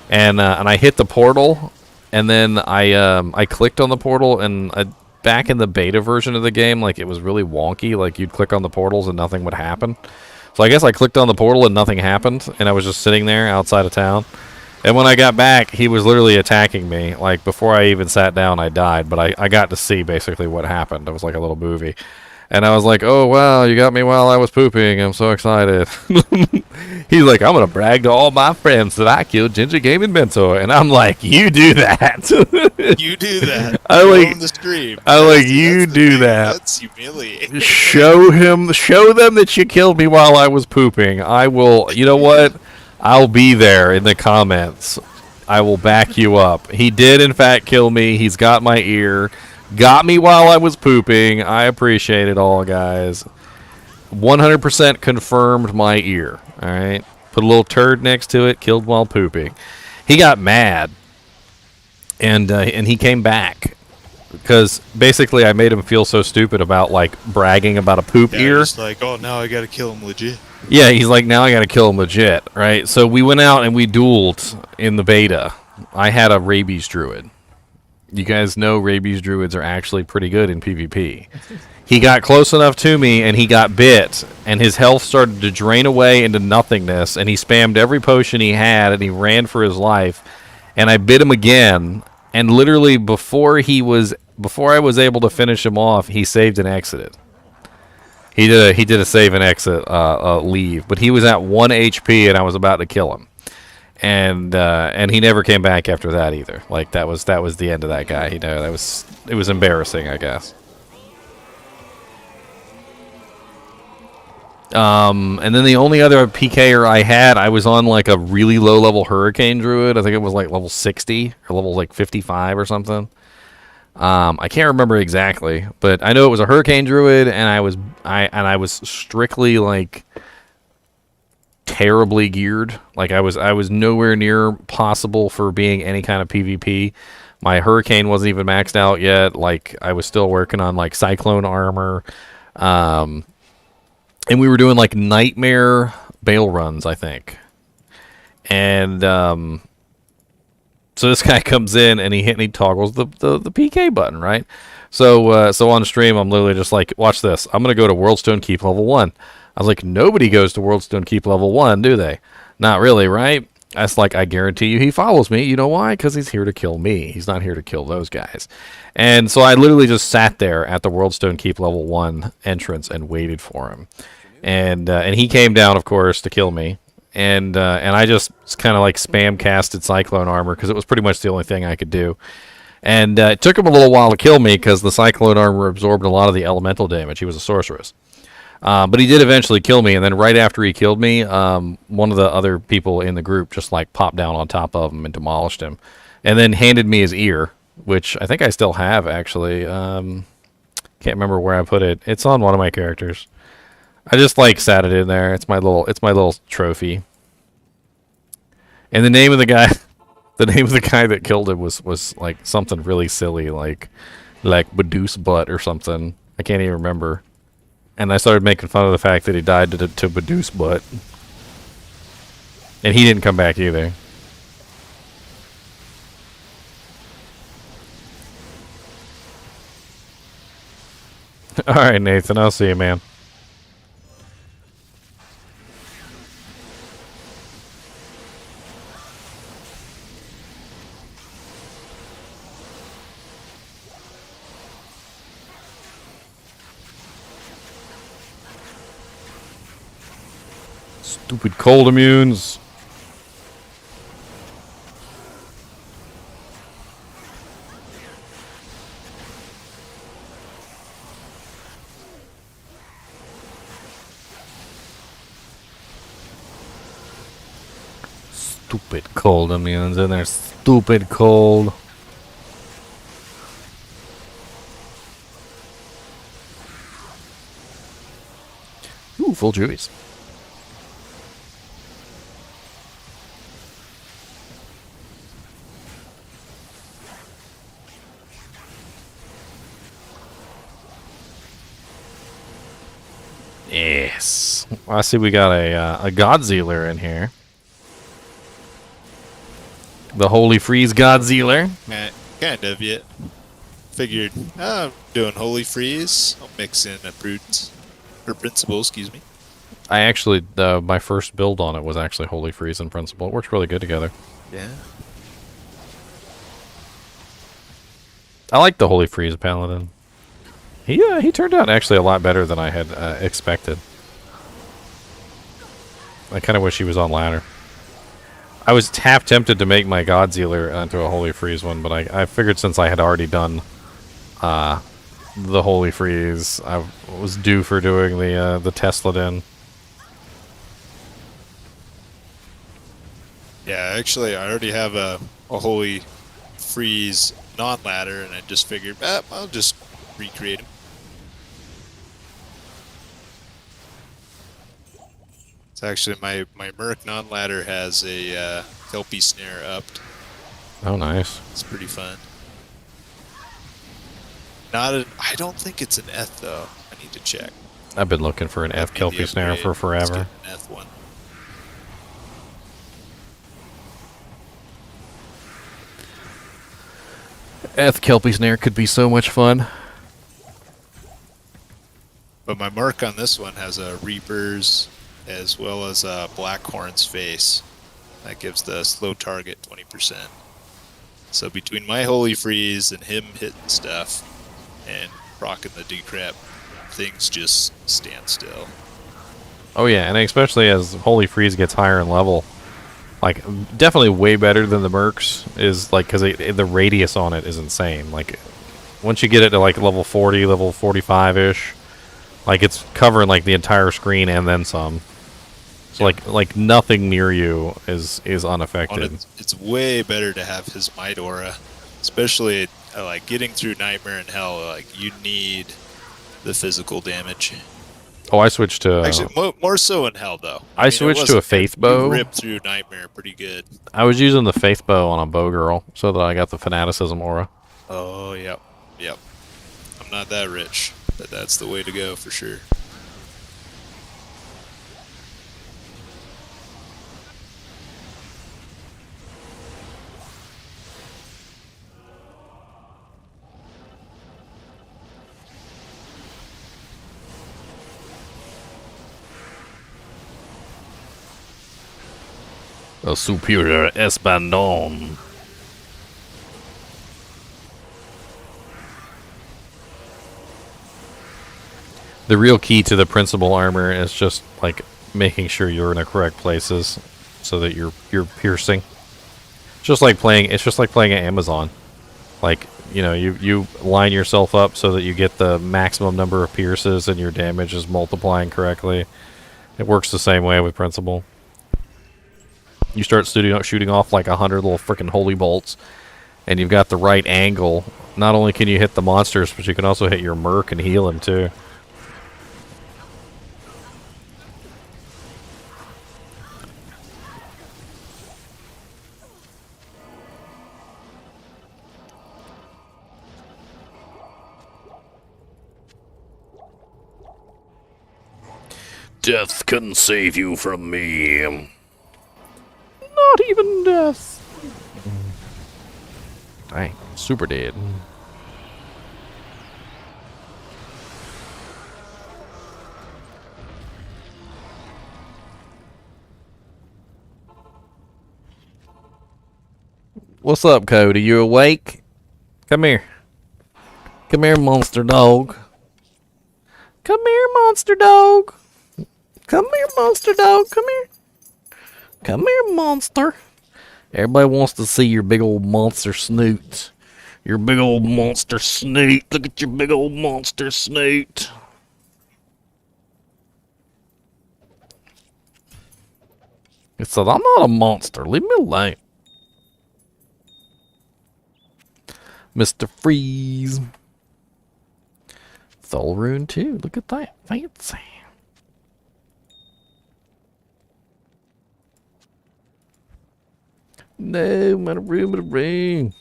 and I hit the portal, and then I clicked on the portal, and back in the beta version of the game, like it was really wonky. Like you'd click on the portals and nothing would happen. So I guess I clicked on the portal and nothing happened, and I was just sitting there outside of town. And when I got back, he was literally attacking me. Like before I even sat down, I died, but I got to see basically what happened. It was like a little movie. And I was like, oh, wow, you got me while I was pooping. I'm so excited. He's like, I'm going to brag to all my friends that I killed Ginger Gaming Mentor. And I'm like, you do that. You do that. I like on the stream. you do that. That's humiliating. Show them that you killed me while I was pooping. I will, you know what? I'll be there in the comments. I will back you up. He did, in fact, kill me. He's got my ear. Got me while I was pooping. I appreciate it all, guys. 100% confirmed my ear. All right. Put a little turd next to it. Killed while pooping. He got mad, and he came back because basically I made him feel so stupid about like bragging about a poop ear. Just like, oh, now I got to kill him legit. Yeah, he's like, now I got to kill him legit, right? So we went out and we dueled in the beta. I had a rabies druid. You guys know rabies druids are actually pretty good in PvP. He got close enough to me, and he got bit, and his health started to drain away into nothingness, and he spammed every potion he had, and he ran for his life, and I bit him again, and literally before I was able to finish him off, he saved and exited. He did a save and exit leave, but he was at 1 HP, and I was about to kill him. And he never came back after that either. Like that was the end of that guy. You know, it was embarrassing, I guess. And then the only other PKer I had, I was on like a really low level Hurricane Druid. I think it was like level 60 or level like 55 or something. I can't remember exactly, but I know it was a Hurricane Druid, and I was strictly like terribly geared. Like I was nowhere near possible for being any kind of PvP. My Hurricane wasn't even maxed out yet. Like I was still working on like Cyclone armor, and we were doing like Nightmare Baal runs, I think. And so this guy comes in and he toggles the PK button, right? So on stream I'm literally just like, watch this. I'm gonna go to Worldstone Keep level 1. I was like, nobody goes to Worldstone Keep level 1, do they? Not really, right? That's like, I guarantee you he follows me. You know why? Because he's here to kill me. He's not here to kill those guys. And so I literally just sat there at the Worldstone Keep level 1 entrance and waited for him. And he came down, of course, to kill me. And I just kind of like spam casted Cyclone armor because it was pretty much the only thing I could do. And it took him a little while to kill me because the Cyclone armor absorbed a lot of the elemental damage. He was a sorceress. But he did eventually kill me, and then right after he killed me, one of the other people in the group just like popped down on top of him and demolished him, and then handed me his ear, which I think I still have actually. Can't remember where I put it. It's on one of my characters. I just like sat it in there. It's my little trophy. And the name of the guy, that killed him was like something really silly, like Badoo's butt or something. I can't even remember. And I started making fun of the fact that he died to Badoo's butt. And he didn't come back either. Alright, Nathan, I'll see you, man. Stupid cold immunes. Stupid cold immunes in there. Stupid cold. Ooh, full juice. Yes. I see we got a Godzilla in here. The Holy Freeze Godzilla. Kind of, yeah. Figured, I'm doing Holy Freeze. I'll mix in a Brute, or Principle, excuse me. I actually, my first build on it was actually Holy Freeze in Principle. It works really good together. Yeah. I like the Holy Freeze Paladin. He turned out actually a lot better than I had expected. I kind of wish he was on ladder. I was half tempted to make my Godzilla into a Holy Freeze one, but I figured since I had already done the Holy Freeze, I was due for doing the Tesladin. Yeah, actually, I already have a Holy Freeze non-ladder, and I just figured, I'll just recreate him. It's actually, my Merc non-ladder has a Kelpie snare upped. Oh, nice. It's pretty fun. I don't think it's an Eth, though. I need to check. I've been looking for an F Kelpie snare for forever. Let's get an Eth one. F Kelpie snare could be so much fun. But my mark on this one has a Reaper's as well as a Blackhorn's face. That gives the slow target 20%. So between my Holy Freeze and him hitting stuff and rocking the decrep, things just stand still. Oh yeah, and especially as Holy Freeze gets higher in level, like definitely way better than the Mercs is like because the radius on it is insane. Like once you get it to like level 40, level 45-ish, like it's covering like the entire screen and then some. So like nothing near you is unaffected. It's way better to have his Might Aura, especially like getting through Nightmare in Hell. Like you need the physical damage. Oh, I switched to actually more so in Hell though. I switched to a Faith Bow. Rip through Nightmare pretty good. I was using the Faith Bow on a bow girl so that I got the Fanaticism aura. Oh yep. I'm not that rich, but that's the way to go for sure. A superior Espandon. The real key to the principal armor is just like making sure you're in the correct places so that you're piercing. It's just like playing at Amazon. Like, you know, you line yourself up so that you get the maximum number of pierces and your damage is multiplying correctly. It works the same way with principal. You start shooting off like 100 little freaking holy bolts, and you've got the right angle. Not only can you hit the monsters, but you can also hit your merc and heal him too. Death can save you from me. Not even death. Dang, super dead. What's up, Cody? You awake? Come here. Come here, monster dog. Come here, monster dog. Come here, monster dog. Come here. Come here, monster. Everybody wants to see your big old monster snoot. Your big old monster snoot. Look at your big old monster snoot. It said, I'm not a monster. Leave me alone. Mr. Freeze. Soul Rune too. Look at that. Fancy. No, I'm out of room.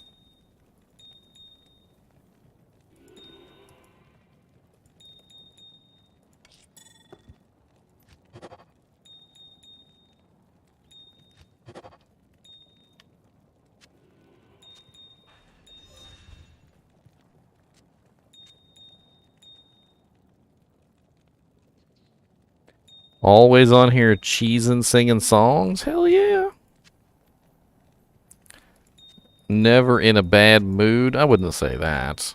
Always on here cheesing, singing songs? Hell yeah. Never in a bad mood? I wouldn't say that.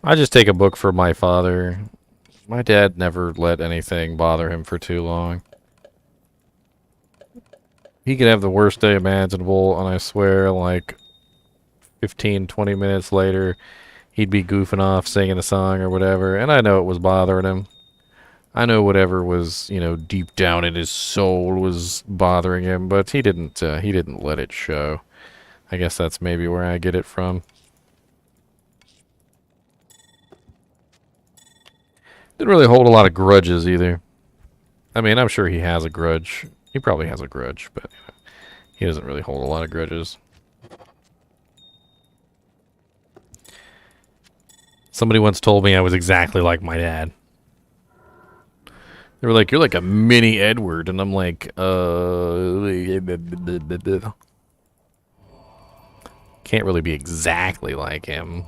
I just take a book for my father. My dad never let anything bother him for too long. He could have the worst day imaginable, and I swear, like, 15, 20 minutes later, he'd be goofing off, singing a song or whatever, and I know it was bothering him. I know whatever was, you know, deep down in his soul was bothering him, but he didn't let it show. I guess that's maybe where I get it from. Didn't really hold a lot of grudges either. I mean, I'm sure he has a grudge. He probably has a grudge, but you know, he doesn't really hold a lot of grudges. Somebody once told me I was exactly like my dad. They were like, you're like a mini Edward. And I'm like, can't really be exactly like him.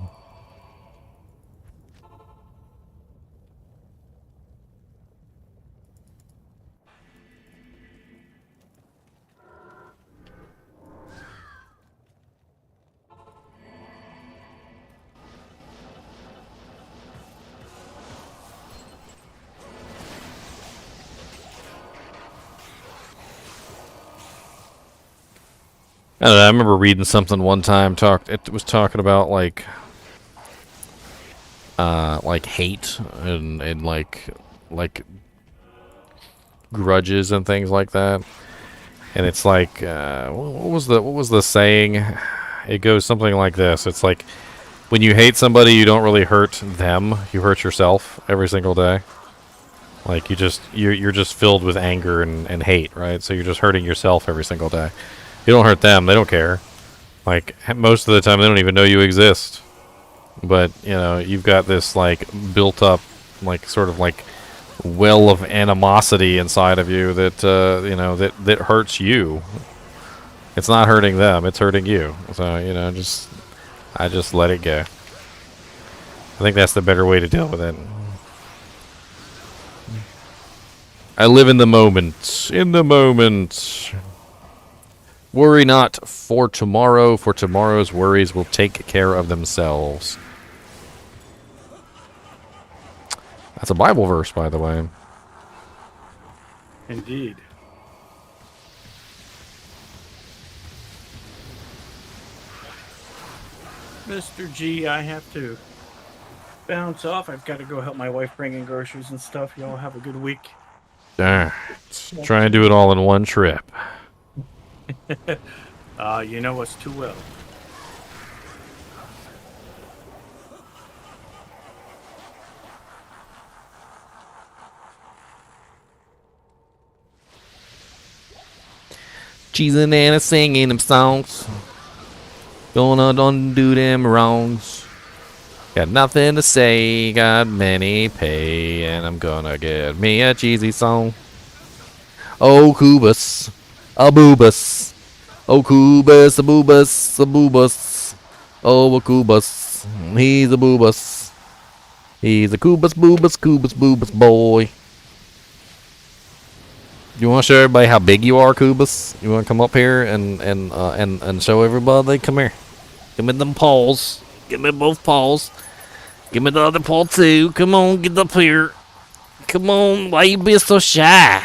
I don't know, I remember reading something one time. It was talking about like hate and like grudges and things like that. And it's like, what was the saying? It goes something like this. It's like, when you hate somebody, you don't really hurt them. You hurt yourself every single day. Like you're just filled with anger and hate, right? So you're just hurting yourself every single day. You don't hurt them. They don't care. Like, most of the time, they don't even know you exist. But, you know, you've got this, like, built up, like, sort of, like, well of animosity inside of you that, you know, that hurts you. It's not hurting them. It's hurting you. So, you know, I just let it go. I think that's the better way to deal with it. I live in the moment. In the moment. Worry not for tomorrow's worries will take care of themselves. That's a Bible verse, by the way. Indeed. Mr. G, I have to bounce off. I've got to go help my wife bring in groceries and stuff. Y'all have a good week. Try and do it all in one trip. You know us too well. Cheesing and singing them songs. Gonna undo them wrongs. Got nothing to say, got many pay, and I'm gonna get me a cheesy song. Oh, Kubus, a boobus. Oh, Kubus, a boobus, a boobus. Oh, a Kubus, he's a boobus. He's a Kubus, boobus boy. You want to show everybody how big you are, Kubus? You want to come up here and show everybody? Come here. Give me them paws. Give me both paws. Give me the other paw too. Come on, get up here. Come on, why you be so shy?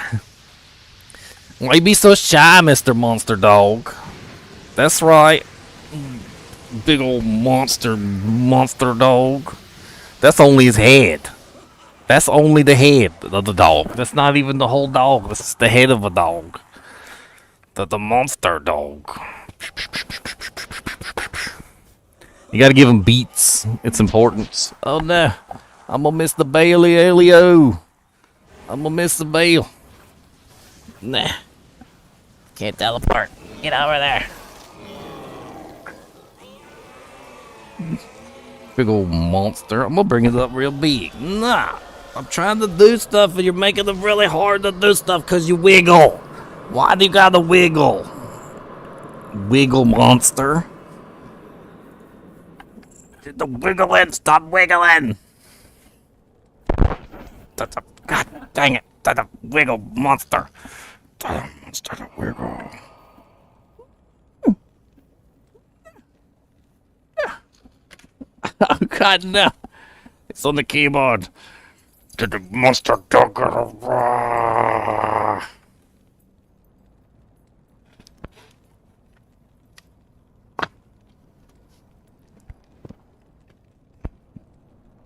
Why you be so shy, Mr. Monster Dog? That's right. Big old monster dog. That's only his head. That's only the head of the dog. That's not even the whole dog. This is the head of a dog. The monster dog. You gotta give him beats. It's important. Oh no. I'm gonna miss the Bailey Elio. I'm gonna miss the Baal. Nah. Can't teleport. Get over there. Big old monster. I'm gonna bring it up real big. Nah. I'm trying to do stuff and you're making it really hard to do stuff because you wiggle. Why do you gotta wiggle? Wiggle monster. Get the wiggling. Stop wiggling. God dang it. The wiggle monster. The monster to wiggle. Oh God, no. It's on the keyboard. To the monster dog.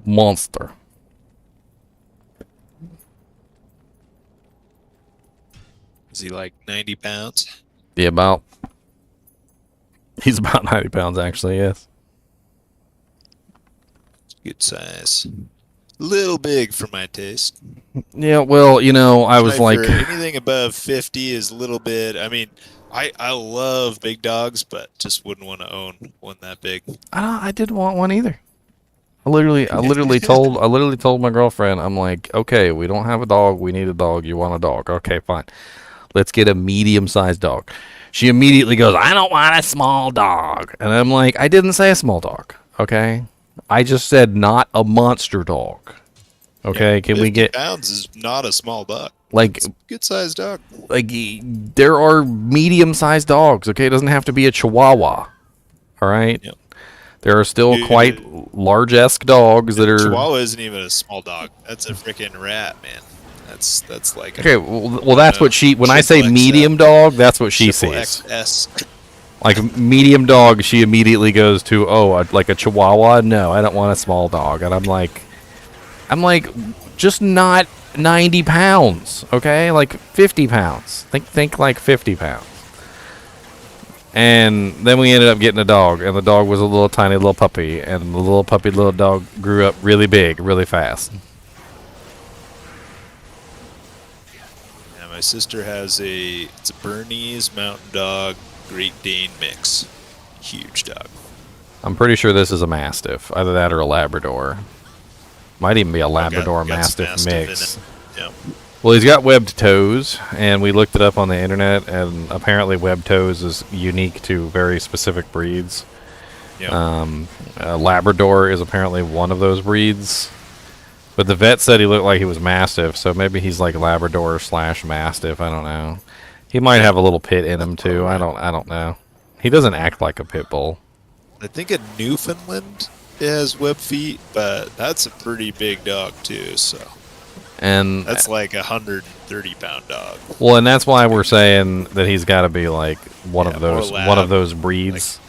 Monster. Is he like 90 pounds? Yeah, about. He's about 90 pounds, actually, yes. Good size. Little big for my taste. Yeah, well, you know, I was like... anything above 50 is a little bit... I mean, I love big dogs, but just wouldn't want to own one that big. I didn't want one either. I literally told my girlfriend, I'm like, okay, we don't have a dog, we need a dog, you want a dog. Okay, fine. Let's get a medium-sized dog. She immediately goes, I don't want a small dog. And I'm like, I didn't say a small dog, okay? I just said not a monster dog. Okay, yeah, can we get... 50 pounds is not a small dog. Like, it's a good-sized dog. Like, there are medium-sized dogs, okay? It doesn't have to be a Chihuahua, all right? Yep. There are still quite large-esque dogs that are... Chihuahua isn't even a small dog. That's a freaking rat, man. That's like... Okay, well that's what she... When I say medium dog, that's what she sees. XS. Like, medium dog, she immediately goes to, like a Chihuahua? No, I don't want a small dog. And I'm like, just not 90 pounds, okay? Like, 50 pounds. Think like 50 pounds. And then we ended up getting a dog, and the dog was a little tiny little puppy, and the little dog grew up really big, really fast. Yeah, my sister has it's a Bernese Mountain Dog Great Dane mix. Huge dog. I'm pretty sure this is a Mastiff. Either that or a Labrador. Might even be a Labrador Mastiff mix. Yeah. Well, he's got webbed toes, and we looked it up on the internet, and apparently webbed toes is unique to very specific breeds. Yeah. Labrador is apparently one of those breeds. But the vet said he looked like he was Mastiff, so maybe he's like Labrador / Mastiff. I don't know. He might have a little pit in him too. I don't know. He doesn't act like a pit bull. I think a Newfoundland has web feet, but that's a pretty big dog too. So. And that's like 130-pound dog. Well, and that's why we're saying that he's got to be like one of those breeds,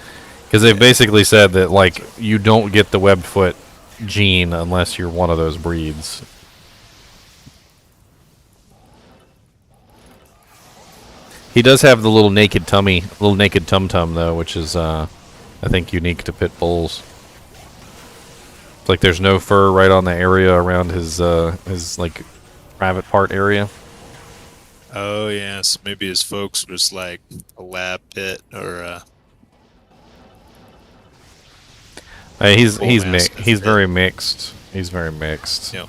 because they've basically said that like you don't get the webbed foot gene unless you're one of those breeds. He does have the little naked tum tum though, which is I think unique to pit bulls. It's like there's no fur right on the area around his like private part area. Oh yes, maybe his folks was like a lab pit or he's very mixed. He's very mixed. Yep.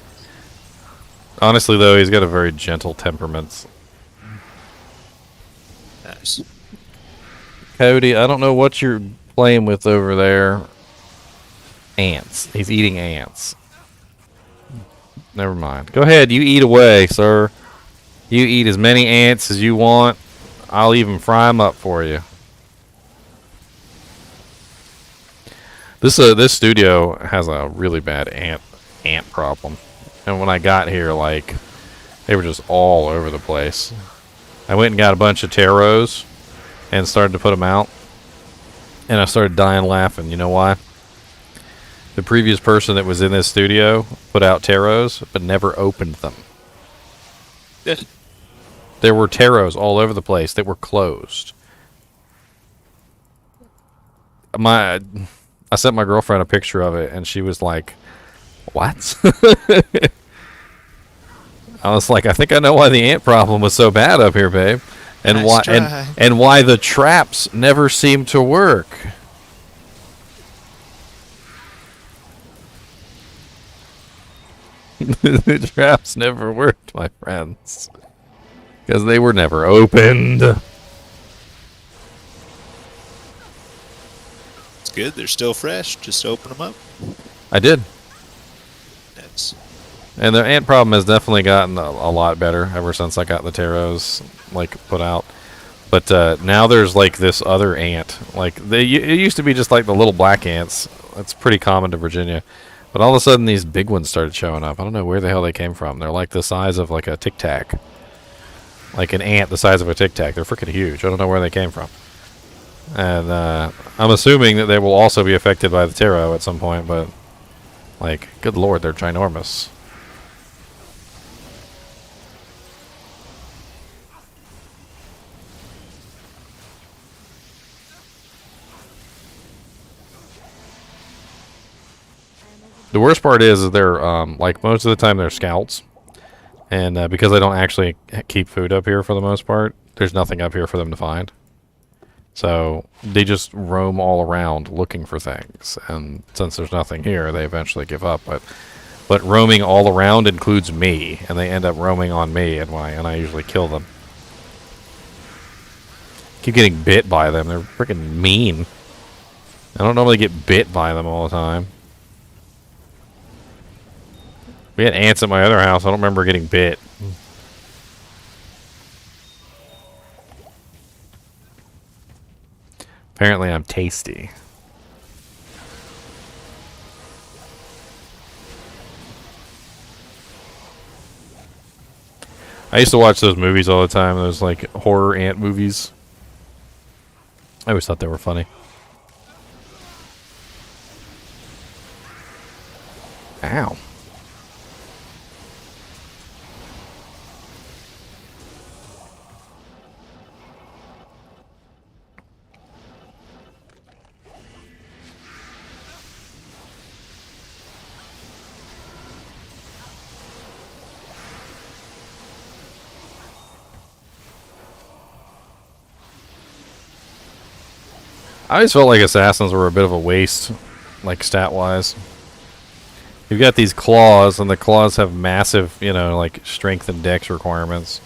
Honestly though, he's got a very gentle temperament. Nice. Cody, I don't know what you're playing with over there. Ants. He's eating ants. Never mind. Go ahead, you eat away, sir. You eat as many ants as you want. I'll even fry them up for you. This studio has a really bad ant problem. And when I got here, like, They were just all over the place. I went and got a bunch of taros and started to put them out. And I started dying laughing. You know why? The previous person that was in this studio put out taros, but never opened them. There were taros all over the place that were closed. I sent my girlfriend a picture of it, and she was like, "What?" I was like, "I think I know why the ant problem was so bad up here, babe, and Nice why try. and why the traps never seem to work." The traps never worked, my friends, because they were never opened. It's good. They're still fresh. Just open them up. I did. That's And the ant problem has definitely gotten a lot better ever since I got the taros like put out. But now there's like this other ant. Like it used to be just like the little black ants. That's pretty common to Virginia. But all of a sudden these big ones started showing up. I don't know where the hell they came from. They're like the size of like a Tic Tac. Like an ant the size of a Tic Tac. They're freaking huge. I don't know where they came from. And I'm assuming that they will also be affected by the taro at some point. But like, good lord, they're ginormous. The worst part is they're, like, most of the time they're scouts. And because they don't actually keep food up here for the most part, there's nothing up here for them to find. So they just roam all around looking for things. And since there's nothing here, they eventually give up. But roaming all around includes me. And they end up roaming on me, and I usually kill them. Keep getting bit by them. They're freaking mean. I don't normally get bit by them all the time. We had ants at my other house. I don't remember getting bit. Apparently I'm tasty. I used to watch those movies all the time. Those like horror ant movies. I always thought they were funny. Ow. I always felt like assassins were a bit of a waste, like stat-wise. You've got these claws, and the claws have massive, you know, like strength and dex requirements.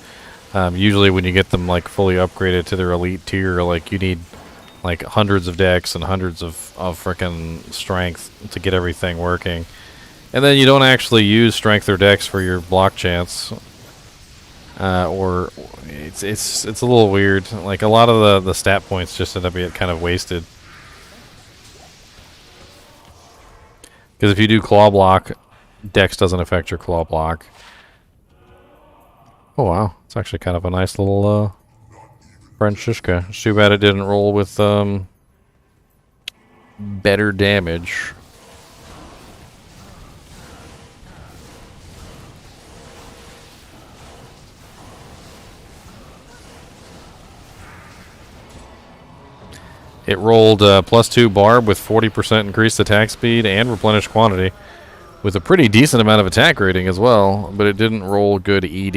Usually when you get them like fully upgraded to their elite tier, like you need like hundreds of dex and hundreds of frickin' strength to get everything working. And then you don't actually use strength or dex for your block chance. Or it's a little weird. Like a lot of the stat points just end up being kind of wasted. Because if you do claw block, dex doesn't affect your claw block. Oh wow, it's actually kind of a nice little Francisca. It's too bad it didn't roll with better damage. It rolled +2 barb with 40% increased attack speed and replenished quantity, with a pretty decent amount of attack rating as well, but it didn't roll good ED,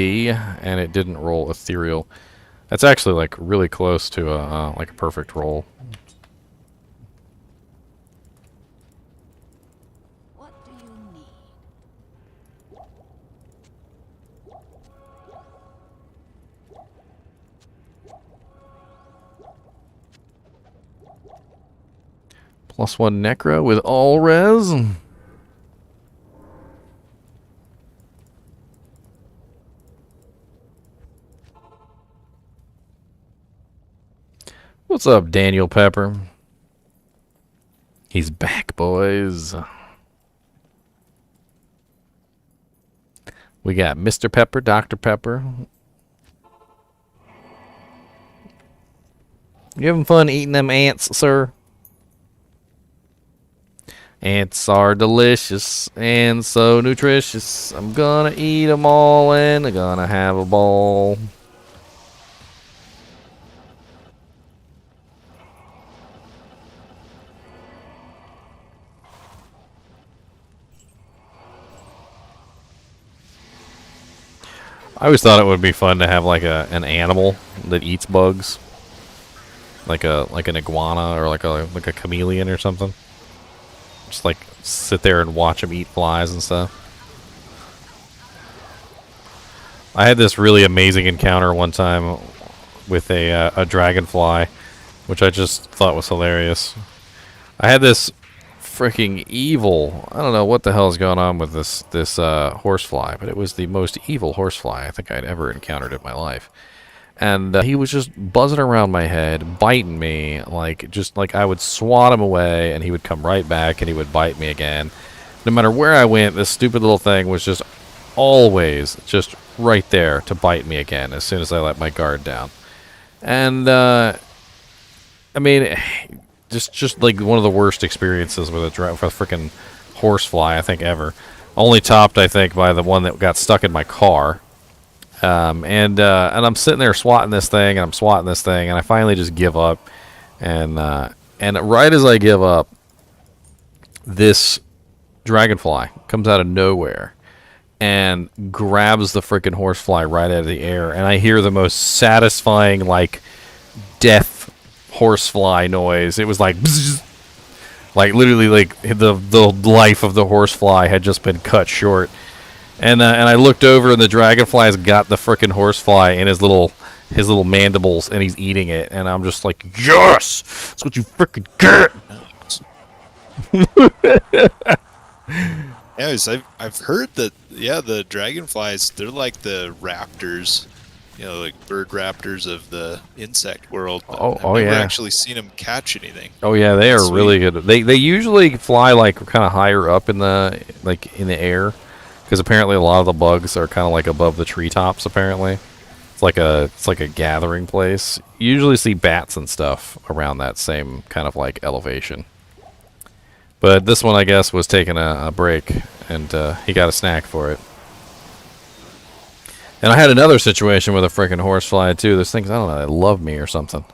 and it didn't roll ethereal. That's actually like really close to like a perfect roll. What do you need? +1 necro with all res. What's up, Daniel Pepper? He's back, boys. We got Mr. Pepper, Dr. Pepper. You having fun eating them ants, sir? Ants are delicious and so nutritious. I'm gonna eat them all and I'm gonna have a ball. I always thought it would be fun to have like an animal that eats bugs, like an iguana or like a chameleon or something. Just like sit there and watch them eat flies and stuff. I had this really amazing encounter one time with a dragonfly, which I just thought was hilarious. I had this freaking evil, I don't know what the hell is going on with this horsefly, but it was the most evil horsefly I think I'd ever encountered in my life. And he was just buzzing around my head, biting me, just like I would swat him away, and he would come right back, and he would bite me again. No matter where I went, this stupid little thing was just always just right there to bite me again as soon as I let my guard down. And, I mean, just like one of the worst experiences with a freaking horsefly I think ever. Only topped, I think, by the one that got stuck in my car. And I'm sitting there swatting this thing, and I'm swatting this thing, and I finally just give up. And right as I give up, this dragonfly comes out of nowhere and grabs the freaking horsefly right out of the air, and I hear the most satisfying, like, death horsefly noise. It was like, bzzz, like literally, like the life of the horsefly had just been cut short. And I looked over, and the dragonfly's got the frickin' horsefly in his little mandibles, and he's eating it. And I'm just like, yes, that's what you frickin' get. Anyways, I've heard that the dragonflies, they're like the raptors, like bird raptors of the insect world. I've never actually seen them catch anything. Oh yeah, they are really good. They usually fly like kind of higher up in the air. Because apparently a lot of the bugs are kind of like above the treetops. Apparently, it's like a gathering place. You usually see bats and stuff around that same kind of like elevation. But this one, I guess, was taking a break, and he got a snack for it. And I had another situation with a freaking horsefly too. Those things, I don't know, they love me or something.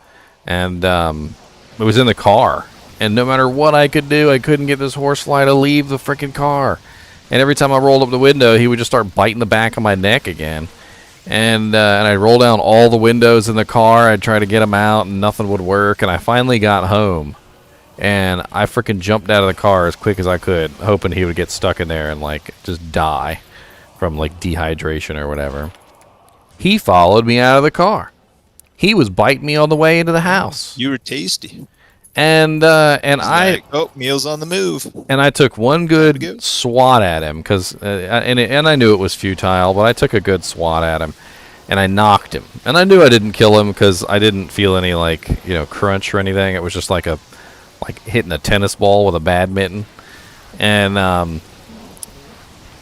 And it was in the car, and no matter what I could do, I couldn't get this horsefly to leave the freaking car. And every time I rolled up the window, he would just start biting the back of my neck again. And I'd roll down all the windows in the car. I'd try to get him out, and nothing would work. And I finally got home, and I freaking jumped out of the car as quick as I could, hoping he would get stuck in there and, like, just die from, like, dehydration or whatever. He followed me out of the car. He was biting me on the way into the house. You were tasty. And meal's on the move. And I took one good swat at him, and I knew it was futile, but I took a good swat at him, and I knocked him. And I knew I didn't kill him because I didn't feel any crunch or anything. It was just like hitting a tennis ball with a badminton, and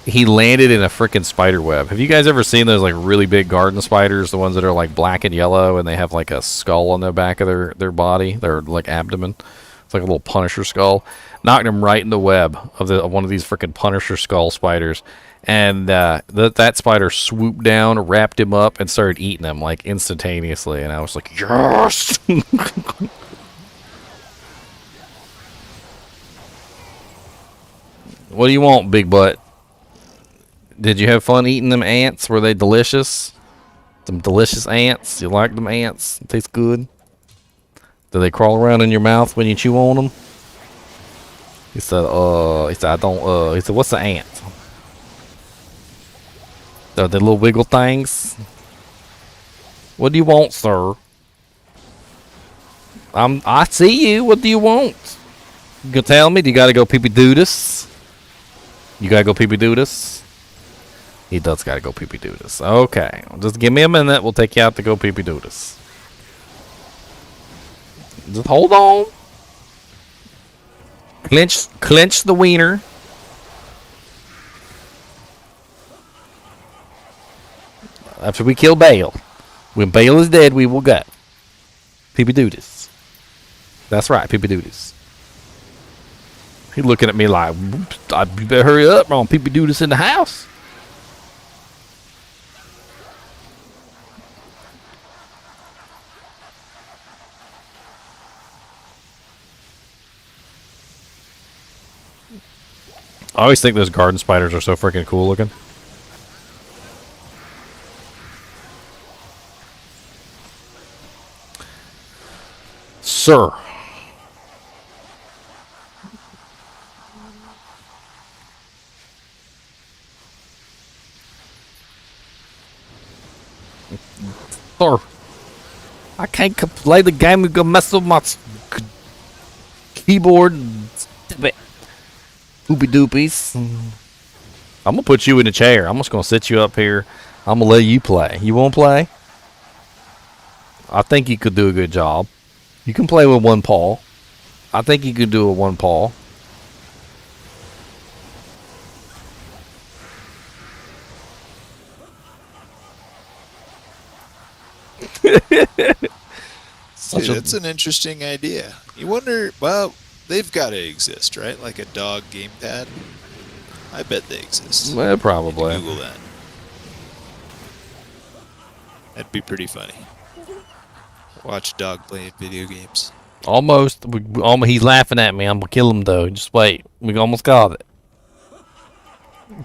he landed in a freaking spider web. Have you guys ever seen those like really big garden spiders, the ones that are like black and yellow, and they have like a skull on the back of their body, their like abdomen? It's like a little Punisher skull. Knocked him right in the web of one of these freaking Punisher skull spiders, and that spider swooped down, wrapped him up, and started eating him like instantaneously. And I was like, yes. What do you want, big butt? Did you have fun eating them ants? Were they delicious? Some delicious ants? You like them ants? Taste good? Do they crawl around in your mouth when you chew on them? He said, I don't, he said, what's the ant? The little wiggle things? What do you want, sir? I see you. What do you want? You gonna tell me? Do you gotta go pee-pee-doo this? You gotta go pee-pee-doo this? He does gotta go pee-pee-doo this. Okay. Just give me a minute. We'll take you out to go pee-pee-doo this. Just hold on. Clench the wiener. After we kill Baal. When Baal is dead, we will go. People do this. That's right, people do this. He looking at me like, you better hurry up, man. People do this in the house. I always think those garden spiders are so freaking cool looking. Sir. Sir. I can't play the game. We're gonna mess with my keyboard. Poopy doopies. I'm gonna put you in a chair. I'm just gonna sit you up here. I'm gonna let you play. You wanna play? I think you could do a good job. You can play with one paw. I think you could do a one paw. Dude, that's an interesting idea. You wonder, well, they've got to exist, right? Like a dog gamepad. I bet they exist. Well, probably. Google that. That'd be pretty funny. Watch a dog playing video games. Almost. He's laughing at me. I'm gonna kill him though. Just wait. We almost got it.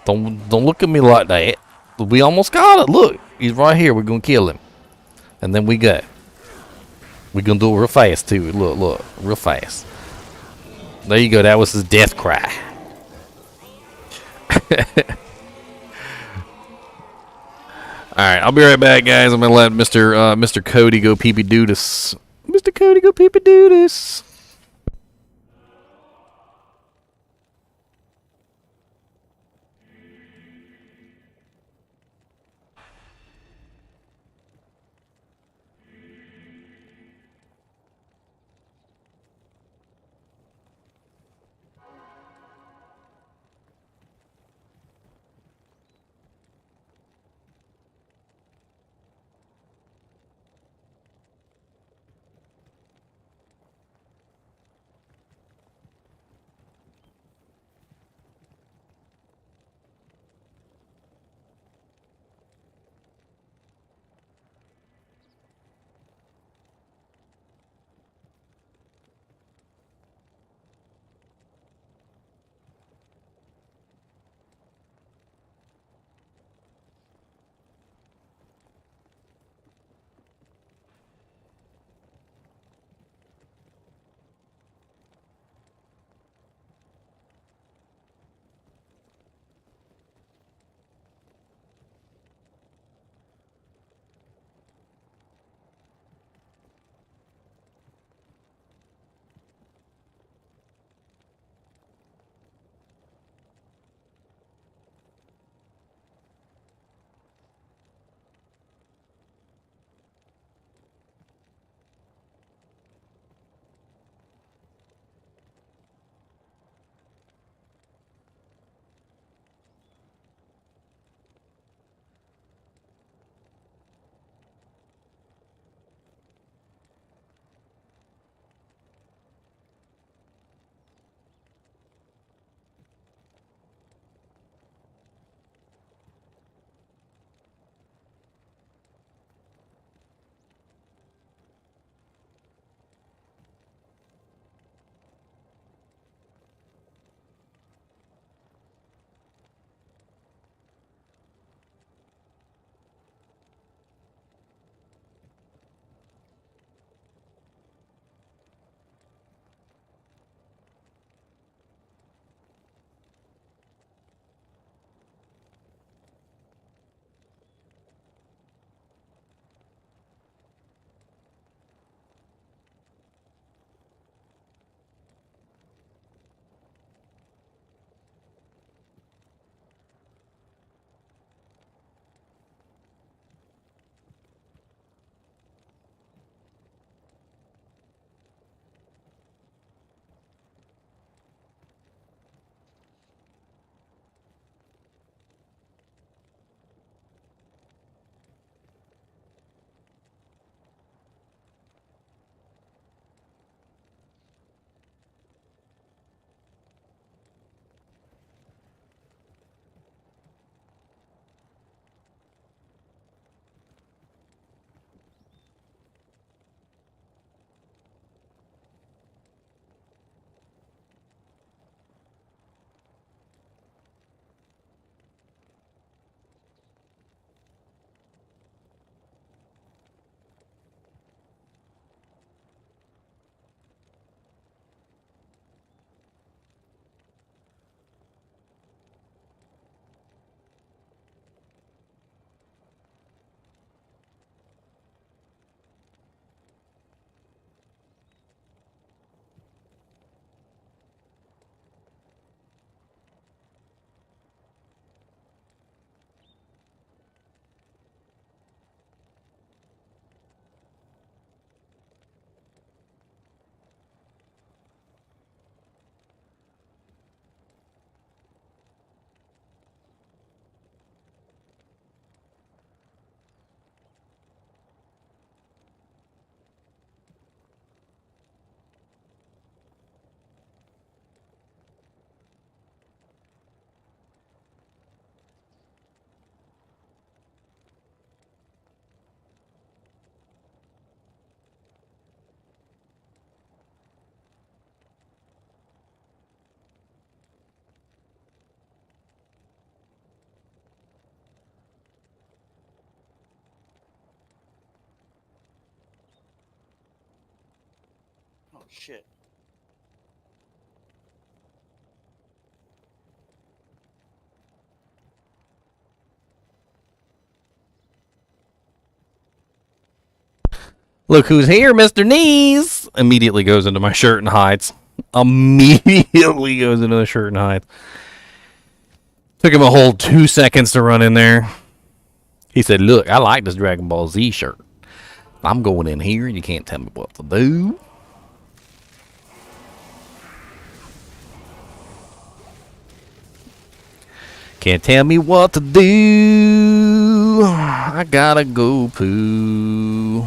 Don't look at me like that. We almost got it. Look, he's right here. We're gonna kill him, and then we go. We're gonna do it real fast too. Look, real fast. There you go. That was his death cry. All right, I'll be right back, guys. I'm gonna let Mr. Cody go pee do this. Mr. Cody go pee do this. shit. Look who's here, Mr. Knees! Immediately goes into my shirt and hides. Immediately goes into the shirt and hides. Took him a whole 2 seconds to run in there. He said, look, I like this Dragon Ball Z shirt. I'm going in here and you can't tell me what to do. Can't tell me what to do. I gotta go poo.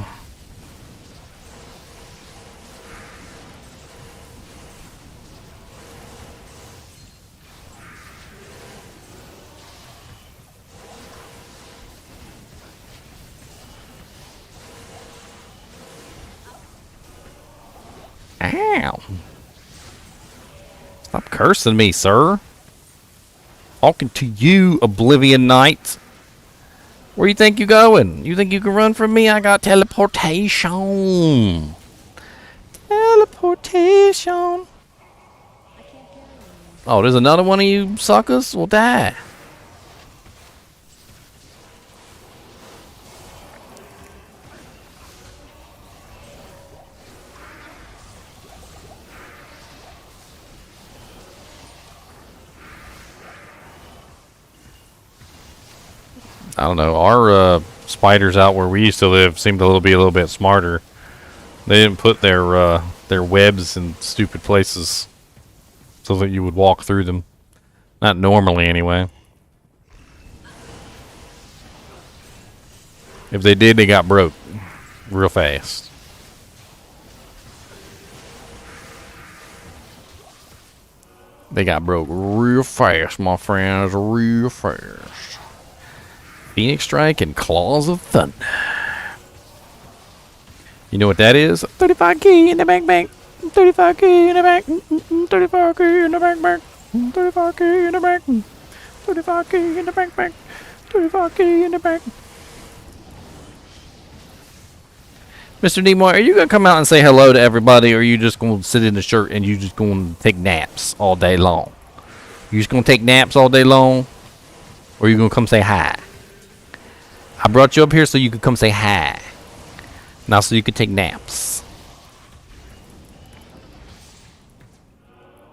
Ow. Stop cursing me, sir. Talking to you, Oblivion Knight. Where you think you going? You think you can run from me? I got teleportation. Teleportation. Oh, there's another one of you suckers? Well, die. I don't know. Our spiders out where we used to live seemed to be a little bit smarter. They didn't put their webs in stupid places so that you would walk through them. Not normally, anyway. If they did, they got broke real fast. They got broke real fast, my friends, real fast. Phoenix Strike and Claws of Thunder. You know what that is? 35k in the bank. 35k in the bank. 35k in the bank. 35k in the bank. 35k in the bank. 35k in the bank. Mr. Nimoy, are you going to come out and say hello to everybody, or are you just going to sit in the shirt and you just going to take naps all day long? You just going to take naps all day long? Or are you going to come say hi? I brought you up here so you could come say hi. Now so you could take naps.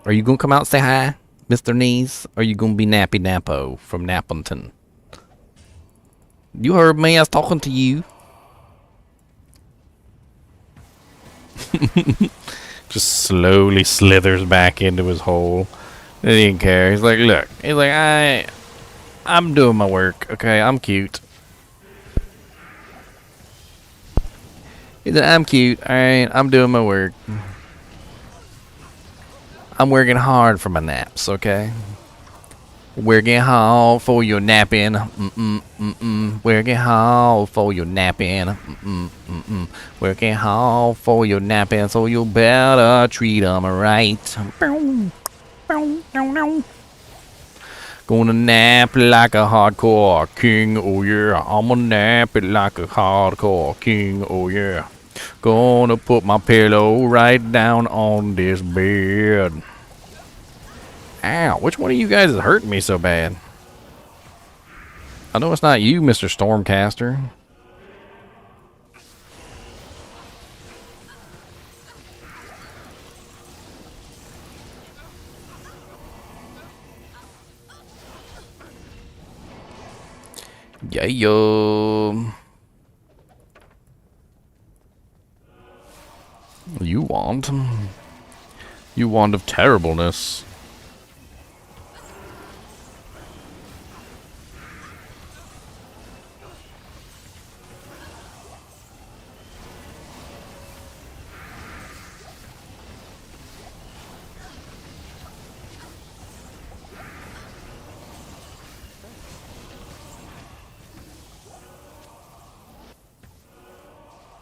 Are you going to come out and say hi, Mr. Knees? Or are you going to be Nappy Nappo from Nappington? You heard me. I was talking to you. Just slowly slithers back into his hole. He didn't care. He's like, look. He's like, I'm doing my work. Okay, I'm cute. He said, I'm cute, alright, I'm doing my work. I'm working hard for my naps, okay? Working hard for your napping. Working hard for your napping. Working hard for your napping, so you better treat them right. Gonna nap like a hardcore king, oh yeah. I'm gonna nap it like a hardcore king, oh yeah. Gonna put my pillow right down on this bed. Ow, which one of you guys is hurting me so bad? I know it's not you, Mr. Stormcaster. Yeah, yo. You want of terribleness.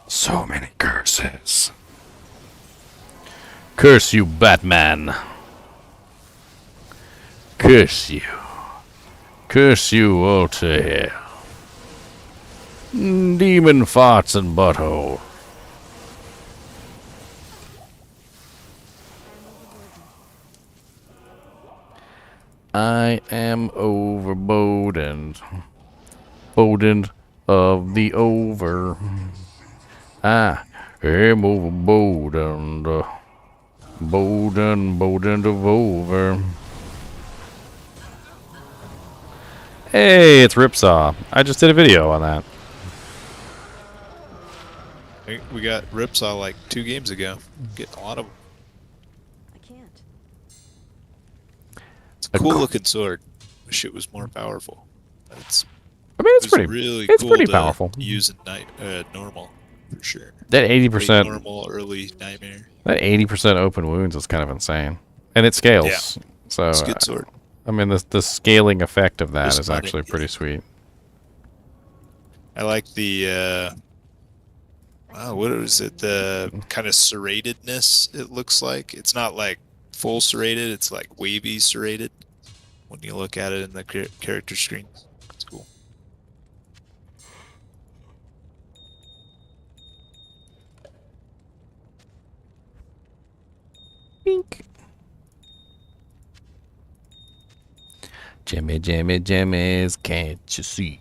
So many curses. Curse you, Batman. Curse you. Curse you all to hell. Demon farts and butthole. I am overburdened. Burdened of the over. I am overburdened. Burdened of over. Hey, it's Ripsaw. I just did a video on that. We got Ripsaw like 2 games ago. Getting a lot of them. I can't. It's a cool looking sword. Wish it was more powerful. It's really it's cool pretty to powerful. use in normal for sure. That 80% normal early nightmare. that 80% open wounds is kind of insane, and it scales. Yeah. So It's a good sword. I mean, the scaling effect of that Just is money. actually pretty sweet. I like the what is it? The kind of serratedness it looks like. It's not like full serrated, it's like wavy serrated when you look at it in the character screen. It's cool. Bink. Jimmy, Jimmy, Jimmy's, can't you see?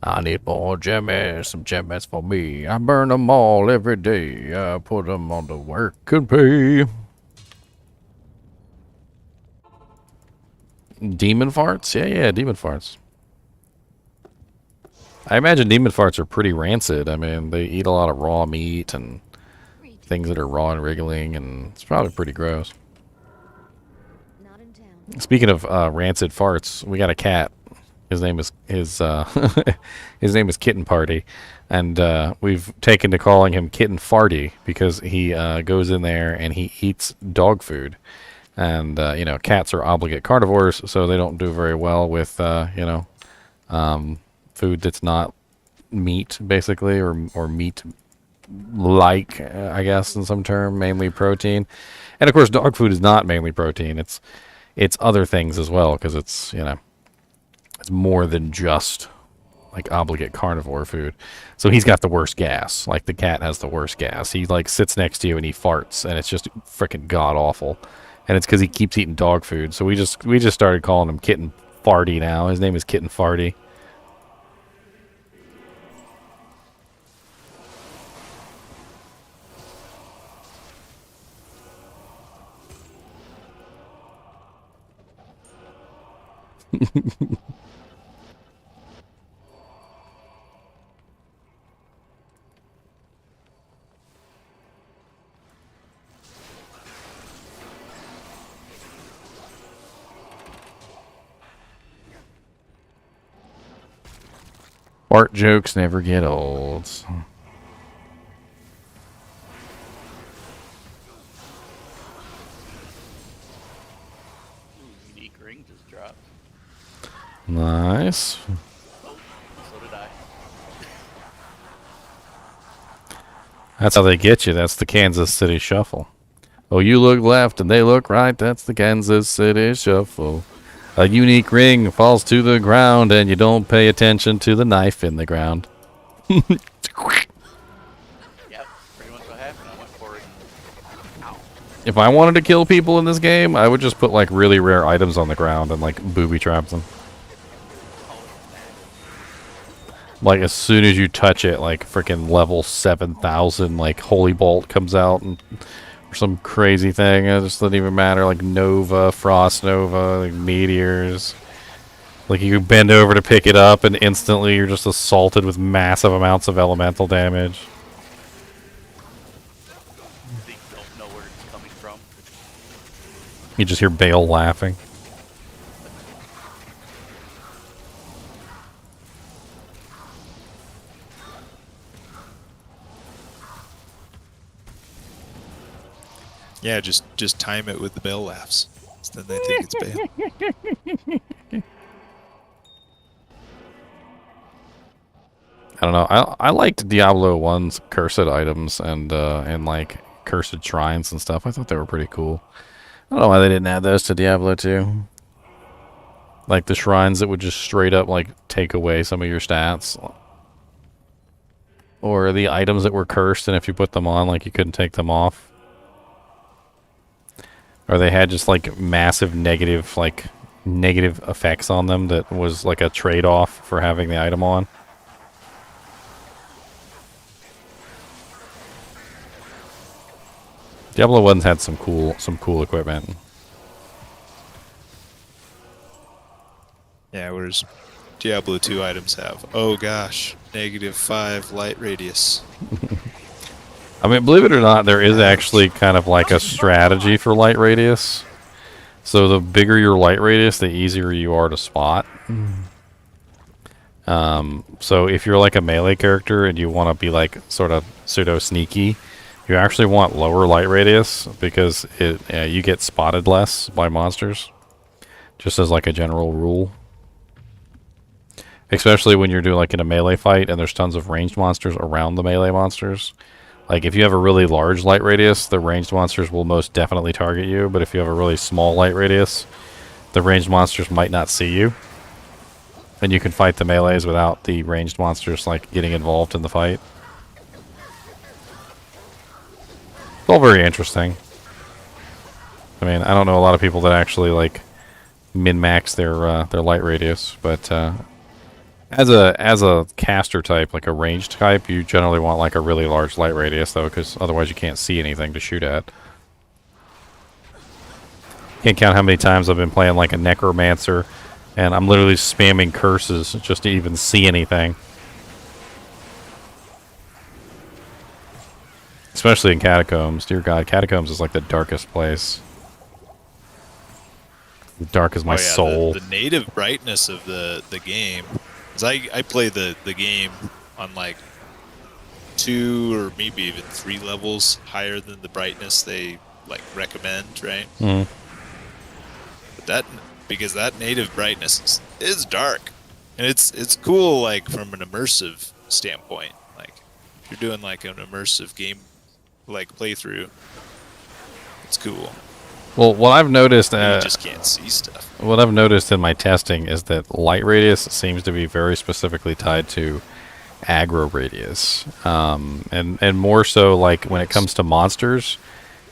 I need more Jimmys, some Jimmys for me. I burn them all every day. I put them on the work and pay. Demon farts? Yeah, demon farts. I imagine demon farts are pretty rancid. I mean, they eat a lot of raw meat and things that are raw and wriggling, and it's probably pretty gross. Not in town. Speaking of rancid farts, we got a cat. His name is his name is Kitten Party, and we've taken to calling him Kitten Farty because he goes in there and he eats dog food, and you know, cats are obligate carnivores, so they don't do very well with food that's not meat, basically, or meat like, I guess in some term, mainly protein. And of course, dog food is not mainly protein. It's other things as well, because it's, you know, it's more than just like obligate carnivore food. So he's got the worst gas. Like, the cat has the worst gas. He like sits next to you and he farts, and it's just freaking god awful. And it's because he keeps eating dog food. So we just started calling him Kitten Farty now. His name is Kitten Farty. Fart jokes never get old. Unique ring just dropped. Nice. So did I. That's how they get you. That's the Kansas City Shuffle. Oh, you look left and they look right. That's the Kansas City Shuffle. A unique ring falls to the ground and you don't pay attention to the knife in the ground. Yep, pretty much what happened. I went for it. Ow. If I wanted to kill people in this game, I would just put like really rare items on the ground and like booby trap them. Like, as soon as you touch it, like freaking level 7,000 like holy bolt comes out and or some crazy thing. It just doesn't even matter. Like Nova, Frost Nova, like meteors. Like, you bend over to pick it up and instantly you're just assaulted with massive amounts of elemental damage. They don't know where it's coming from. You just hear Baal laughing. Yeah, just time it with the Baal laughs. So then they think it's Baal. I don't know. I liked Diablo 1's cursed items and like cursed shrines and stuff. I thought they were pretty cool. I don't know why they didn't add those to Diablo 2. Like the shrines that would just straight up like take away some of your stats. Or the items that were cursed, and if you put them on, like, you couldn't take them off. Or they had just like massive negative like negative effects on them that was like a trade-off for having the item on. Diablo 1's had some cool equipment. Yeah, whereas Diablo 2 items have, oh gosh, -5 light radius. I mean, believe it or not, there is actually kind of like a strategy for light radius. So the bigger your light radius, the easier you are to spot. So if you're like a melee character and you want to be like sort of pseudo sneaky, you actually want lower light radius because you get spotted less by monsters. Just as like a general rule. Especially when you're doing like in a melee fight and there's tons of ranged monsters around the melee monsters. Like if you have a really large light radius, the ranged monsters will most definitely target you. But if you have a really small light radius, the ranged monsters might not see you. And you can fight the melees without the ranged monsters like getting involved in the fight. It's all very interesting. I mean, I don't know a lot of people that actually like min-max their light radius, but as a caster type, like a ranged type, you generally want like a really large light radius though, because otherwise you can't see anything to shoot at. Can't count how many times I've been playing like a Necromancer, and I'm literally spamming curses just to even see anything. Especially in Catacombs. Dear God, Catacombs is like the darkest place. Dark as my soul. The native brightness of the game. 'Cause I play the game on like 2 or maybe even 3 levels higher than the brightness they like recommend, right? Mm. But because that native brightness is dark, and it's cool like from an immersive standpoint. Like if you're doing like an immersive game like playthrough, it's cool. Well, what I've noticed, You just can't see stuff. what I've noticed in my testing is that light radius seems to be very specifically tied to aggro radius, and more so like when it comes to monsters.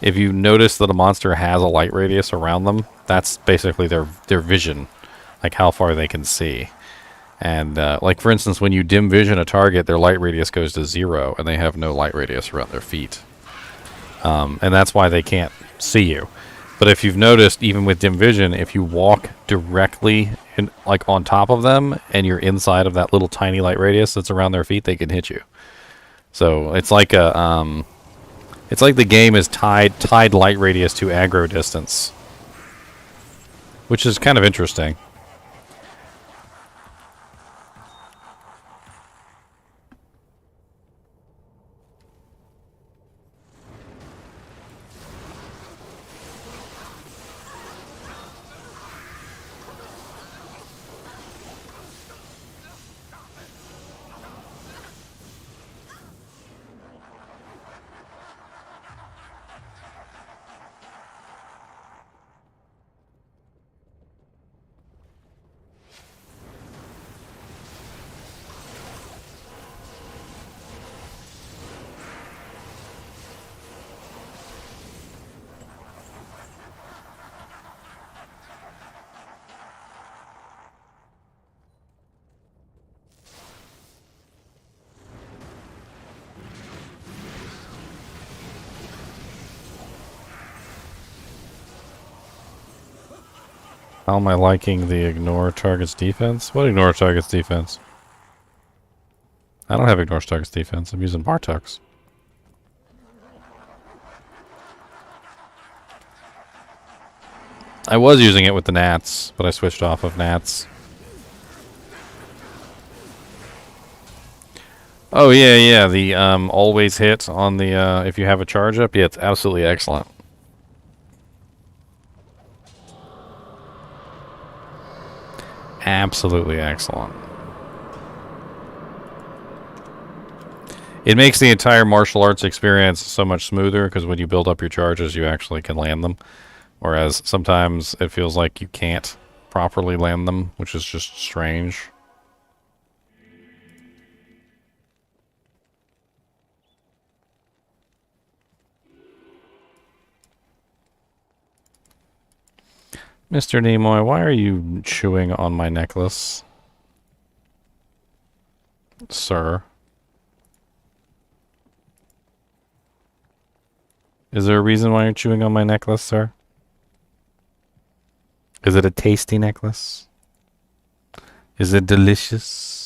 If you notice that a monster has a light radius around them, that's basically their vision, like how far they can see. And like for instance, when you dim vision a target, their light radius goes to 0, and they have no light radius around their feet, and that's why they can't see you. But if you've noticed, even with dim vision, if you walk directly like on top of them and you're inside of that little tiny light radius that's around their feet, they can hit you. So it's like it's like the game is tied light radius to aggro distance, which is kind of interesting. How am I liking the ignore targets defense? What ignore targets defense? I don't have ignore targets defense. I'm using Bartux. I was using it with the gnats, but I switched off of gnats. Oh yeah, the always hit on the if you have a charge up, yeah, it's absolutely excellent. Absolutely excellent. It makes the entire martial arts experience so much smoother because when you build up your charges, you actually can land them. Whereas sometimes it feels like you can't properly land them, which is just strange. Mr. Nimoy, why are you chewing on my necklace? Sir. Is there a reason why you're chewing on my necklace, sir? Is it a tasty necklace? Is it delicious?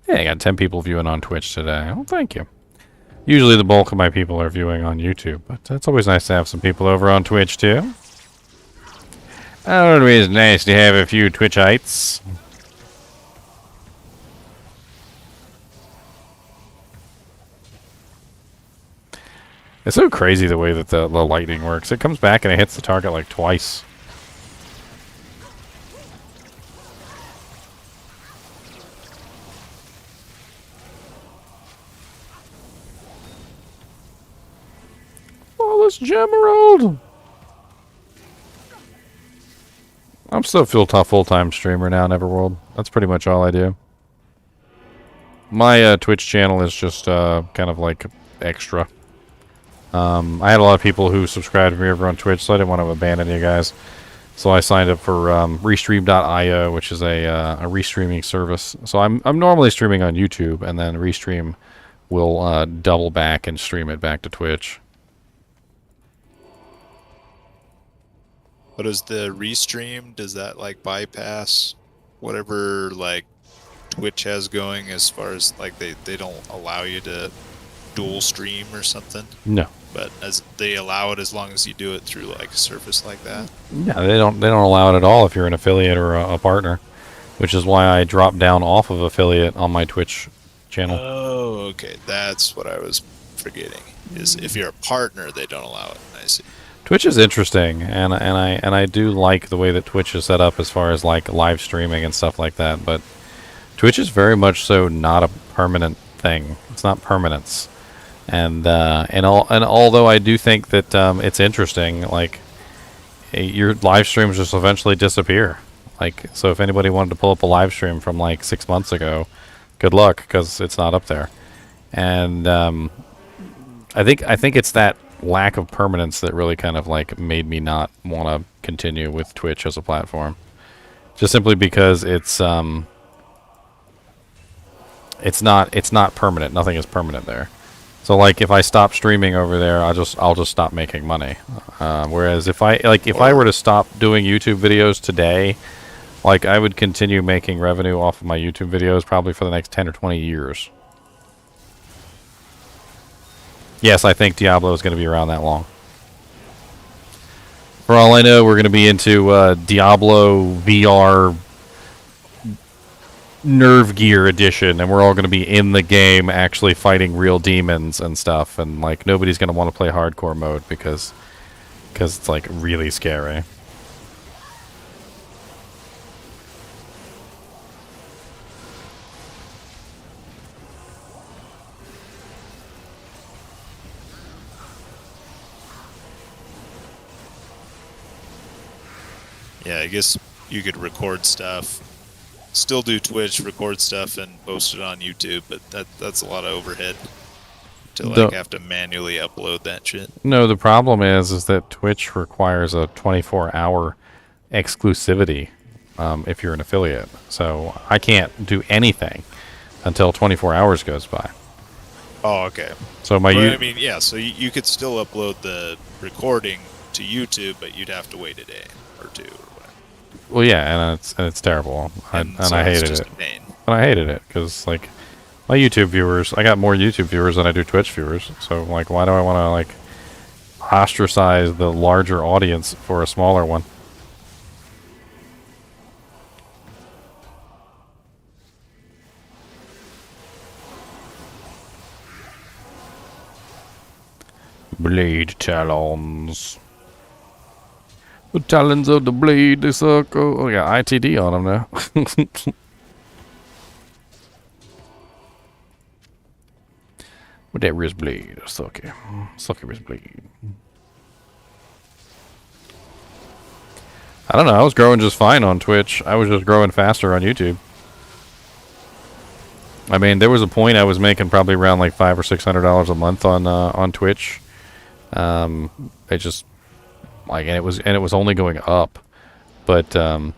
Hey, I got 10 people viewing on Twitch today. Well, thank you. Usually the bulk of my people are viewing on YouTube, but it's always nice to have some people over on Twitch, too. Always nice to have a few Twitchites. It's so crazy the way that the lightning works. It comes back and it hits the target like twice. Oh, this Gemerald! I'm still full-time streamer now, Neverworld. That's pretty much all I do. My Twitch channel is just kind of like extra. I had a lot of people who subscribed to me over on Twitch, so I didn't want to abandon you guys. So I signed up for Restream.io, which is a restreaming service. So I'm normally streaming on YouTube, and then Restream will double back and stream it back to Twitch. What is the restream? Does that like bypass whatever like Twitch has going as far as like they don't allow you to dual stream or something? No. But as they allow it as long as you do it through like a service like that. Yeah, they don't allow it at all if you're an affiliate or a partner, which is why I dropped down off of affiliate on my Twitch channel. Oh, okay. That's what I was forgetting. Is if you're a partner, they don't allow it. I see. Twitch is interesting, and I do like the way that Twitch is set up as far as like live streaming and stuff like that. But Twitch is very much so not a permanent thing. It's not permanence, and although I do think that it's interesting, like your live streams just eventually disappear. Like, so if anybody wanted to pull up a live stream from like 6 months ago, good luck, because it's not up there. And I think it's that lack of permanence that really kind of like made me not want to continue with Twitch as a platform, just simply because it's not permanent. Nothing is permanent there. So like if I stop streaming over there, I'll just stop making money. Whereas if I were to stop doing YouTube videos today, like I would continue making revenue off of my YouTube videos probably for the next 10 or 20 years. Yes, I think Diablo is going to be around that long. For all I know, we're going to be into Diablo VR Nerve Gear Edition, and we're all going to be in the game actually fighting real demons and stuff, and like nobody's going to want to play hardcore mode because it's like really scary. Yeah, I guess you could record stuff, still do Twitch, record stuff, and post it on YouTube, but that's a lot of overhead to like have to manually upload that shit. No, the problem is that Twitch requires a 24-hour exclusivity if you're an affiliate. So I can't do anything until 24 hours goes by. Oh, okay. So I mean, yeah, so you could still upload the recording to YouTube, but you'd have to wait a day or two or whatever. Well, yeah, and it's terrible, and so I it's hated just it. a pain. And I hated it because like my YouTube viewers, I got more YouTube viewers than I do Twitch viewers. So like, why do I want to like ostracize the larger audience for a smaller one. Blade talons. The talons of the blade, they circle. Oh, yeah, ITD on them now. With that wrist blade, sucky. Sucky wrist blade. I don't know, I was growing just fine on Twitch. I was just growing faster on YouTube. I mean, there was a point I was making probably around like $500 or $600 a month on Twitch. It just like, and it was only going up. But I mean,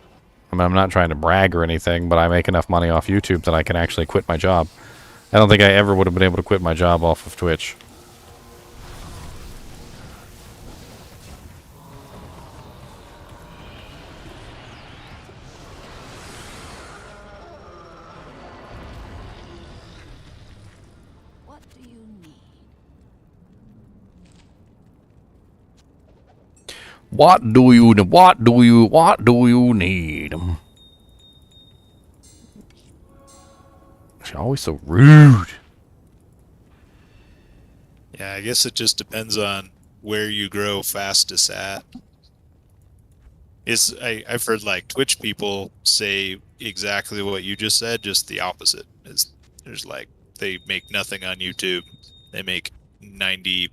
I'm not trying to brag or anything, but I make enough money off YouTube that I can actually quit my job. I don't think I ever would have been able to quit my job off of Twitch. What do you need? What do you need? She's always so rude. Yeah, I guess it just depends on where you grow fastest at. I've heard like Twitch people say exactly what you just said, just the opposite. There's like, they make nothing on YouTube. They make 95%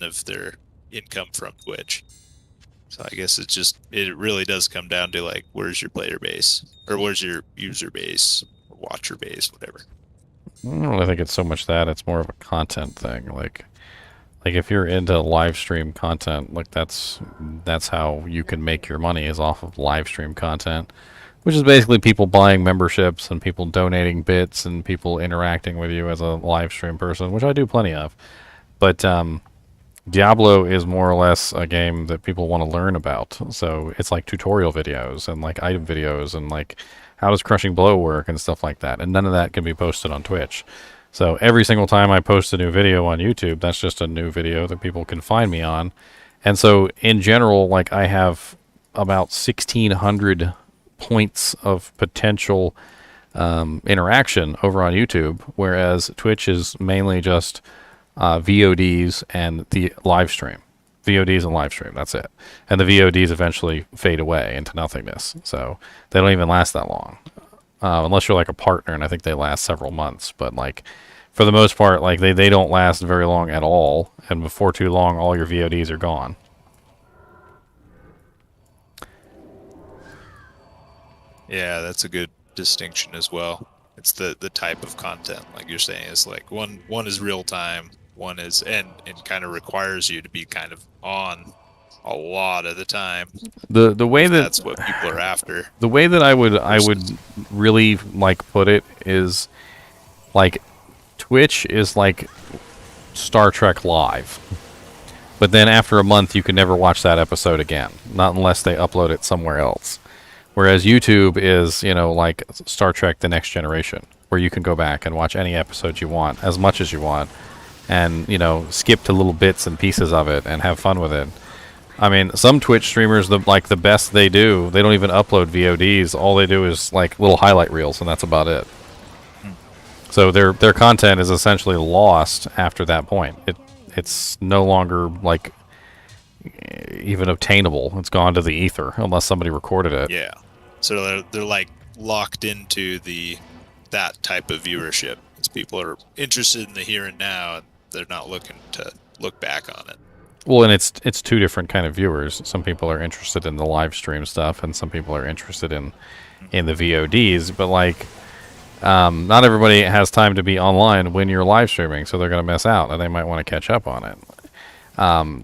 of their income from Twitch. So I guess it really does come down to like, where's your player base, or where's your user base, or watcher base, whatever. I don't really think it's so much that. It's more of a content thing. Like if you're into live stream content, like that's how you can make your money, is off of live stream content, which is basically people buying memberships and people donating bits and people interacting with you as a live stream person, which I do plenty of. But Diablo is more or less a game that people want to learn about. So it's like tutorial videos and like item videos and like how does crushing blow work and stuff like that. And none of that can be posted on Twitch. So every single time I post a new video on YouTube, that's just a new video that people can find me on. And so in general, like I have about 1,600 points of potential interaction over on YouTube, whereas Twitch is mainly just VODs and the live stream. VODs and live stream, that's it. And the VODs eventually fade away into nothingness. So they don't even last that long. Unless you're like a partner, and I think they last several months. But like, for the most part, like they don't last very long at all. And before too long, all your VODs are gone. Yeah, that's a good distinction as well. It's the type of content, like you're saying, is like one is real time, one is and kind of requires you to be kind of on a lot of the time. The way that that's what people are after. The way that I would really like put it is like Twitch is like Star Trek Live. But then after a month you can never watch that episode again, not unless they upload it somewhere else. Whereas YouTube is, you know, like Star Trek The Next Generation, where you can go back and watch any episode you want, as much as you want, and, you know, skip to little bits and pieces of it and have fun with it. I mean, some Twitch streamers, the best they do, they don't even upload VODs. All they do is, like, little highlight reels, and that's about it. So their content is essentially lost after that point. It's no longer, like, even obtainable. It's gone to the ether, unless somebody recorded it. Yeah. So they're like locked into that type of viewership. It's people are interested in the here and now, and they're not looking to look back on it. Well, and it's two different kind of viewers. Some people are interested in the live stream stuff, and some people are interested in the VODs. But like, not everybody has time to be online when you're live streaming, so they're going to miss out, and they might want to catch up on it.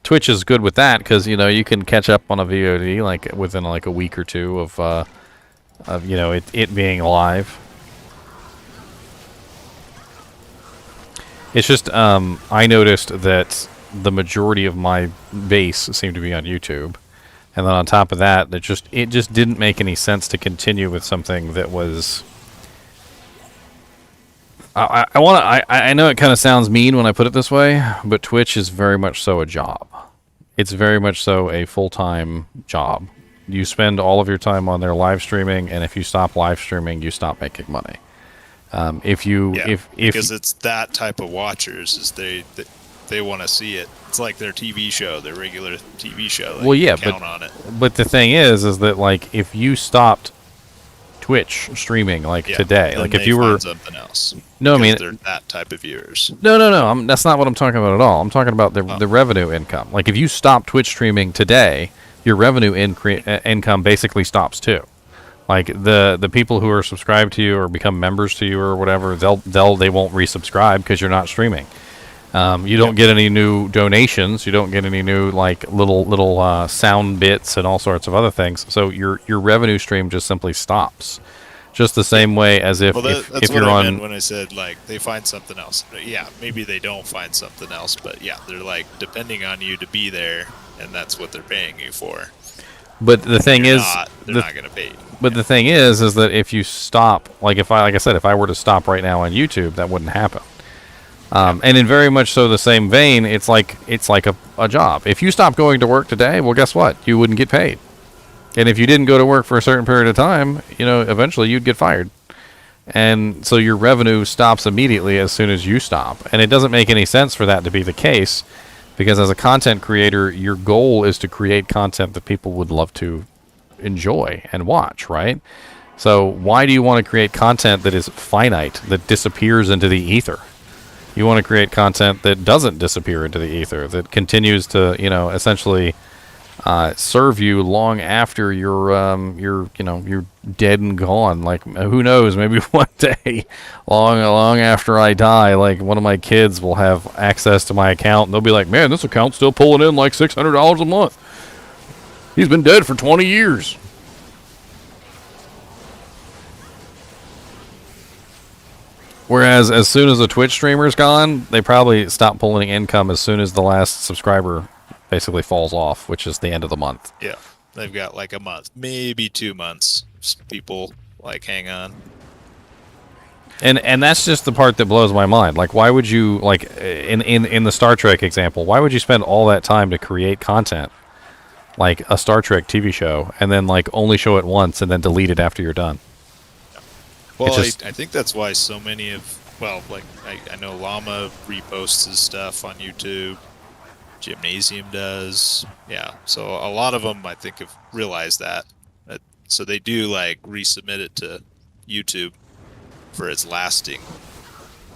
Twitch is good with that because, you know, you can catch up on a VOD like within like a week or two of you know, it being live. It's just I noticed that the majority of my base seemed to be on YouTube, and then on top of that, it just didn't make any sense to continue with something that was I know it kind of sounds mean when I put it this way, but Twitch is very much so a job. It's very much so a full-time job. You spend all of your time on there live streaming, and if you stop live streaming, you stop making money. Because it's that type of watchers is they want to see it. It's like their TV show, their regular TV show. Well, yeah, count on it. But the thing is that like if you stopped Twitch streaming like today, like if you were something else. No, I mean they're that type of viewers. No. That's not what I'm talking about at all. I'm talking about the revenue income. Like if you stop Twitch streaming today, your revenue income basically stops too. Like the people who are subscribed to you or become members to you or whatever, they won't resubscribe because you're not streaming. You don't get any new donations. You don't get any new like little sound bits and all sorts of other things. So your revenue stream just simply stops. Just the same way as if that's you're what I on. meant when I said like they find something else. Yeah, maybe they don't find something else, but yeah, they're like depending on you to be there, and that's what they're paying you for. But the thing is, they're not going to pay you. But the thing is that if you stop, like I said, if I were to stop right now on YouTube, that wouldn't happen. And in very much so the same vein, it's like a job. If you stop going to work today, well, guess what? You wouldn't get paid. And if you didn't go to work for a certain period of time, eventually you'd get fired. And so your revenue stops immediately as soon as you stop. And it doesn't make any sense for that to be the case, because as a content creator, your goal is to create content that people would love to enjoy and watch, right? So why do you want to create content that is finite, that disappears into the ether? You want to create content that doesn't disappear into the ether, that continues to, essentially serve you long after you're dead and gone. Like, who knows? Maybe one day, long after I die, like one of my kids will have access to my account, and they'll be like, "Man, this account's still pulling in like $600 a month. He's been dead for 20 years." Whereas as soon as a Twitch streamer's gone, they probably stop pulling income as soon as the last subscriber basically falls off, which is the end of the month. Yeah, they've got like a month, maybe 2 months. People like hang on. And that's just the part that blows my mind. Like, why would you, like, in the Star Trek example, why would you spend all that time to create content, like a Star Trek TV show, and then like only show it once and then delete it after you're done? Well, I think that's why so many I know Llama reposts his stuff on YouTube. Gymnasium does. Yeah, so a lot of them, I think, have realized that. So they do, like, resubmit it to YouTube for its lasting.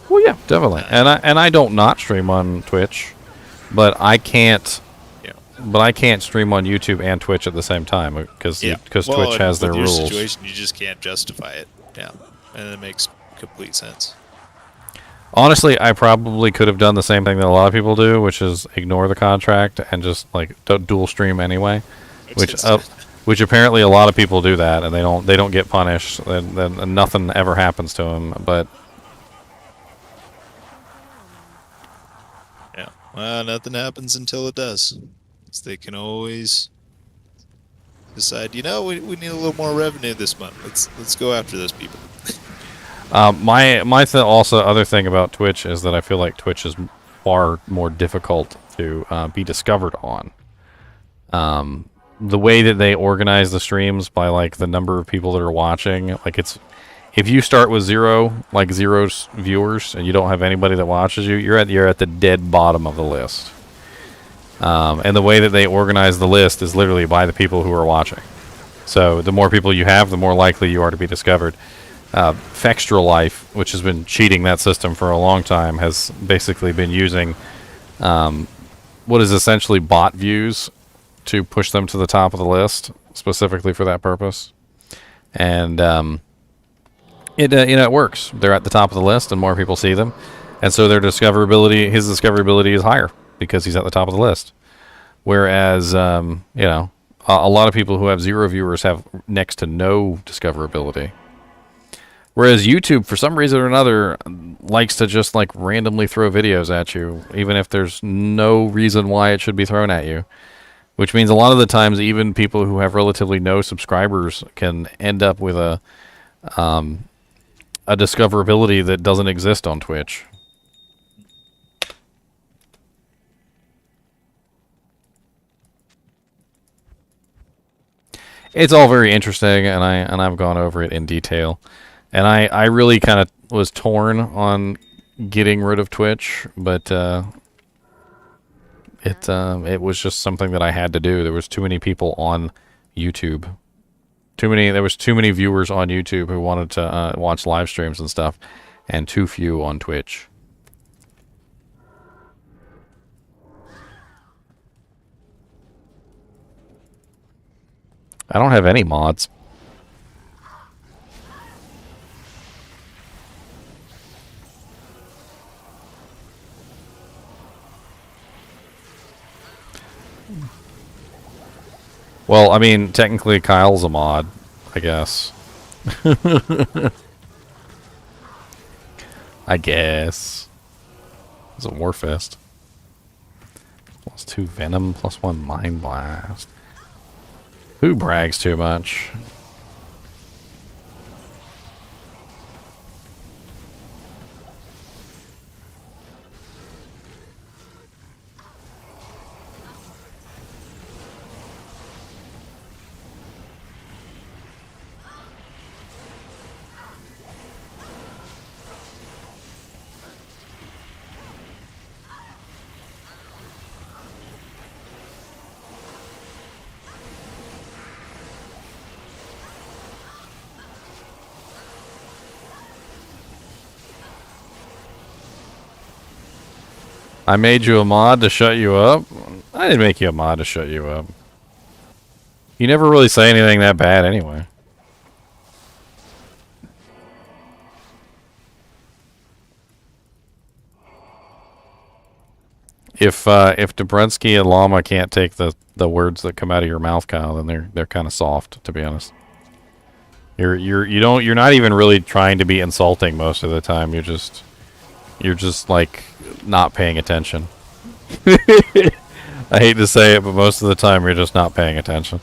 Well, yeah, definitely. And I don't not stream on Twitch, but I can't. But I can't stream on YouTube and Twitch at the same time because Twitch has their rules. Situation, you just can't justify it. Yeah, and it makes complete sense. Honestly, I probably could have done the same thing that a lot of people do, which is ignore the contract and just like dual stream anyway. Which apparently a lot of people do that, and they don't get punished, and nothing ever happens to them. But yeah, well, nothing happens until it does. So they can always decide, we need a little more revenue this month. Let's go after those people. Other thing about Twitch is that I feel like Twitch is far more difficult to be discovered on. The way that they organize the streams by like the number of people that are watching, like if you start with zero viewers and you don't have anybody that watches you, you're at the dead bottom of the list. And the way that they organize the list is literally by the people who are watching. So the more people you have, the more likely you are to be discovered. Fextra Life, which has been cheating that system for a long time, has basically been using what is essentially bot views to push them to the top of the list, specifically for that purpose. And it works. They're at the top of the list, and more people see them, and so his discoverability is higher because he's at the top of the list. Whereas a lot of people who have zero viewers have next to no discoverability. Whereas YouTube, for some reason or another, likes to just like randomly throw videos at you, even if there's no reason why it should be thrown at you. Which means a lot of the times, even people who have relatively no subscribers can end up with a a discoverability that doesn't exist on Twitch. It's all very interesting, and I've gone over it in detail, and I really kind of was torn on getting rid of Twitch, but it was just something that I had to do. There was too many people on YouTube, there was too many viewers on YouTube who wanted to watch live streams and stuff, and too few on Twitch. I don't have any mods. Well, I mean, technically Kyle's a mod, I guess. I guess. It's a Warfest. +2 Venom, +1 Mind Blast. Who brags too much? I made you a mod to shut you up? I didn't make you a mod to shut you up. You never really say anything that bad anyway. If Dobrunsky and Llama can't take the words that come out of your mouth, Kyle, then they're kind of soft, to be honest. You're not even really trying to be insulting most of the time. You're just like not paying attention. I hate to say it, but most of the time you're just not paying attention.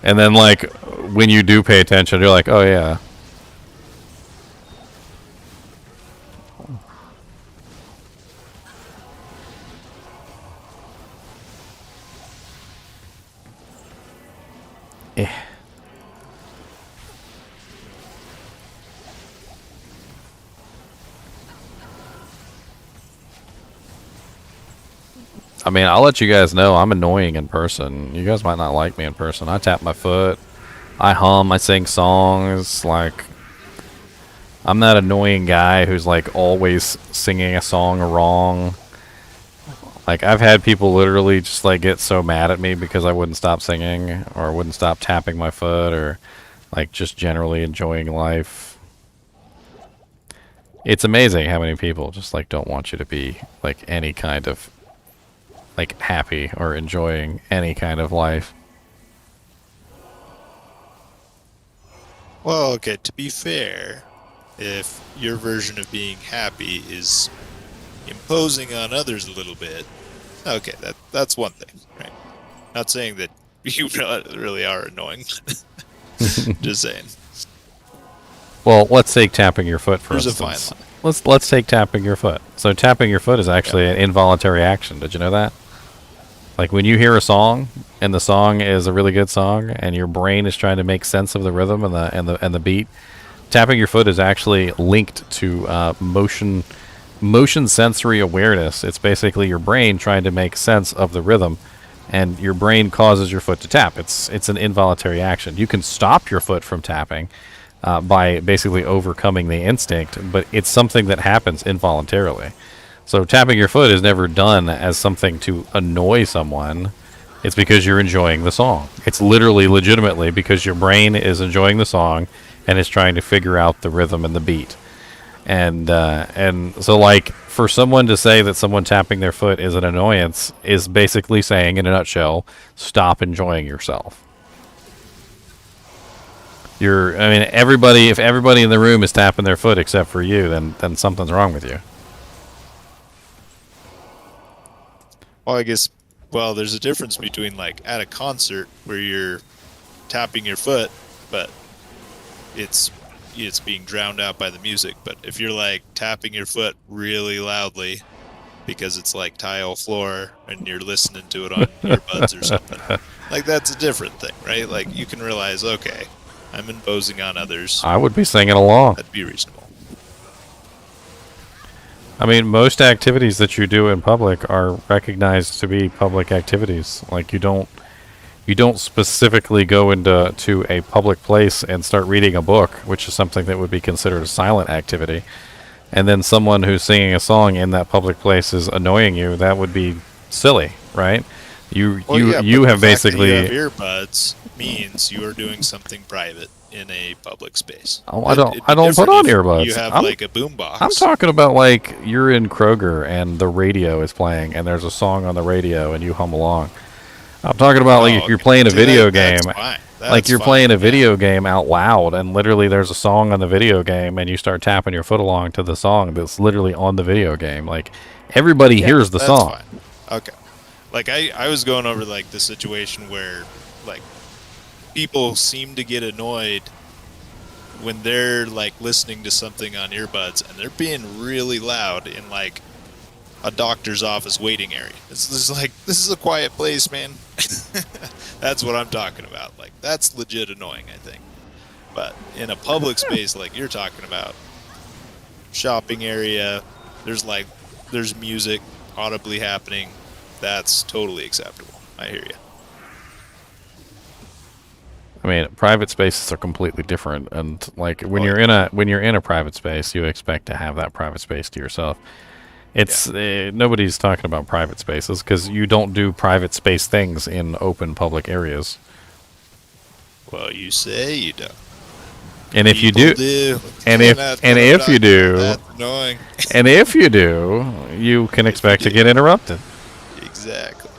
And then like when you do pay attention, you're like, oh yeah. I mean, I'll let you guys know I'm annoying in person. You guys might not like me in person. I tap my foot. I hum. I sing songs. Like, I'm that annoying guy who's like always singing a song wrong. Like, I've had people literally just like get so mad at me because I wouldn't stop singing or wouldn't stop tapping my foot or like just generally enjoying life. It's amazing how many people just like don't want you to be like any kind of like happy or enjoying any kind of life. Well, okay, to be fair, if your version of being happy is imposing on others a little bit, okay, that's one thing, right? Not saying that you really are annoying. Just saying. Well, let's take tapping your foot for There's instance. a fine line. Let's take tapping your foot. So tapping your foot is actually an involuntary action. Did you know that? Like when you hear a song and the song is a really good song and your brain is trying to make sense of the rhythm and the beat, tapping your foot is actually linked to motion sensory awareness. It's basically your brain trying to make sense of the rhythm, and your brain causes your foot to tap. It's an involuntary action. You can stop your foot from tapping by basically overcoming the instinct, but it's something that happens involuntarily. So tapping your foot is never done as something to annoy someone. It's because you're enjoying the song. It's literally, legitimately, because your brain is enjoying the song and is trying to figure out the rhythm and the beat. And so, like, for someone to say that someone tapping their foot is an annoyance is basically saying, in a nutshell, stop enjoying yourself. If everybody in the room is tapping their foot except for you, then something's wrong with you. Well, I guess, there's a difference between, like, at a concert where you're tapping your foot, but it's it's being drowned out by the music. But if you're like tapping your foot really loudly because it's like tile floor and you're listening to it on earbuds or something, like that's a different thing, right? Like you can realize, okay, I'm imposing on others. I would be singing along. That'd be reasonable. I mean, most activities that you do in public are recognized to be public activities. Like you don't specifically go to a public place and start reading a book, which is something that would be considered a silent activity. And then someone who's singing a song in that public place is annoying you. That would be silly, right? You have basically you have earbuds means you are doing something private in a public space. Oh, I don't put on earbuds. You have like a boombox. I'm talking about like you're in Kroger and the radio is playing and there's a song on the radio and you hum along. I'm talking about like if you're playing a video game. Like you're playing a video game out loud and literally there's a song on the video game and you start tapping your foot along to the song that's literally on the video game. Like everybody hears the song. Fine. Okay. Like I was going over like the situation where like people seem to get annoyed when they're like listening to something on earbuds and they're being really loud in like a doctor's office waiting area. This is a quiet place, man. That's what I'm talking about. Like that's legit annoying, I think. But in a public space like you're talking about, shopping area, there's music audibly happening. That's totally acceptable. I hear you. I mean, private spaces are completely different, and like when you're in a private space, you expect to have that private space to yourself. It's nobody's talking about private spaces because you don't do private space things in open public areas. Well, you say you don't. And if you do, and if you do, that's annoying. And if you do, you can expect to get interrupted. Exactly.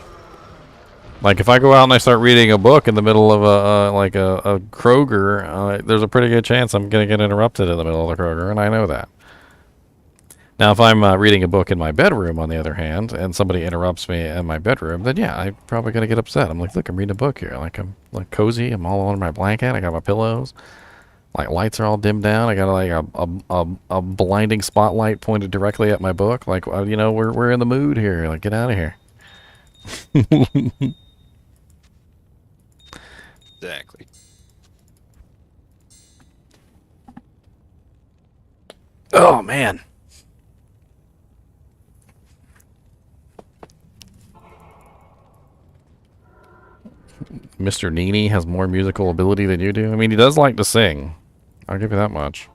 Like if I go out and I start reading a book in the middle of a Kroger, there's a pretty good chance I'm going to get interrupted in the middle of the Kroger, and I know that. Now, if I'm reading a book in my bedroom, on the other hand, and somebody interrupts me in my bedroom, then yeah, I'm probably going to get upset. I'm like, look, I'm reading a book here. Like I'm like cozy. I'm all under my blanket. I got my pillows. Like lights are all dimmed down. I got like a blinding spotlight pointed directly at my book. Like we're in the mood here. Like get out of here. Exactly. Oh man. Mr. NiNi has more musical ability than you do. I mean, he does like to sing. I'll give you that much.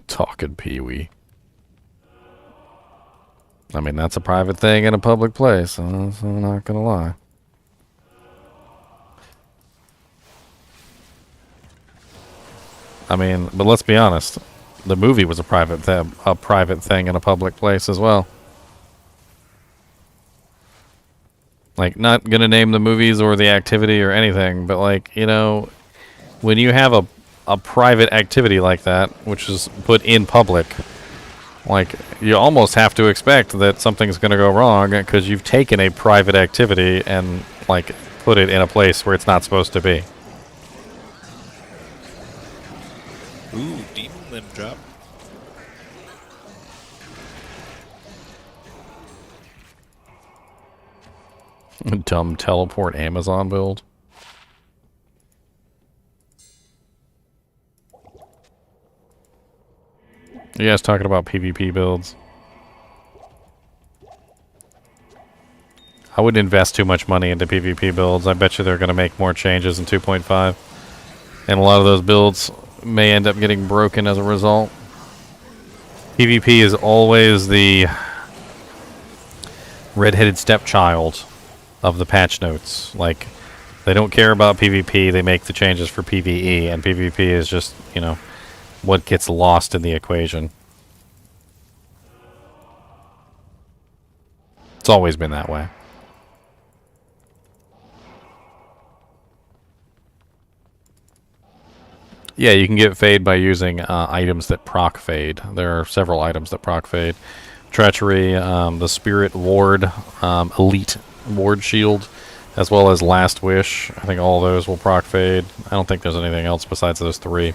Talking Pee-wee. I mean, that's a private thing in a public place. So I'm not gonna lie. I mean, but let's be honest. The movie was a private thing in a public place as well. Like, not gonna name the movies or the activity or anything, but like, when you have a private activity like that, which is put in public, like you almost have to expect that something's going to go wrong because you've taken a private activity and like put it in a place where it's not supposed to be. Ooh, demon limb drop. Dumb teleport Amazon build. You guys talking about PvP builds? I wouldn't invest too much money into PvP builds. I bet you they're going to make more changes in 2.5. And a lot of those builds may end up getting broken as a result. PvP is always the redheaded stepchild of the patch notes. Like, they don't care about PvP. They make the changes for PvE. And PvP is just, what gets lost in the equation. It's always been that way. Yeah, you can get fade by using items that proc fade. There are several items that proc fade. Treachery, the Spirit Ward, Elite Ward Shield, as well as Last Wish. I think all those will proc fade. I don't think there's anything else besides those three.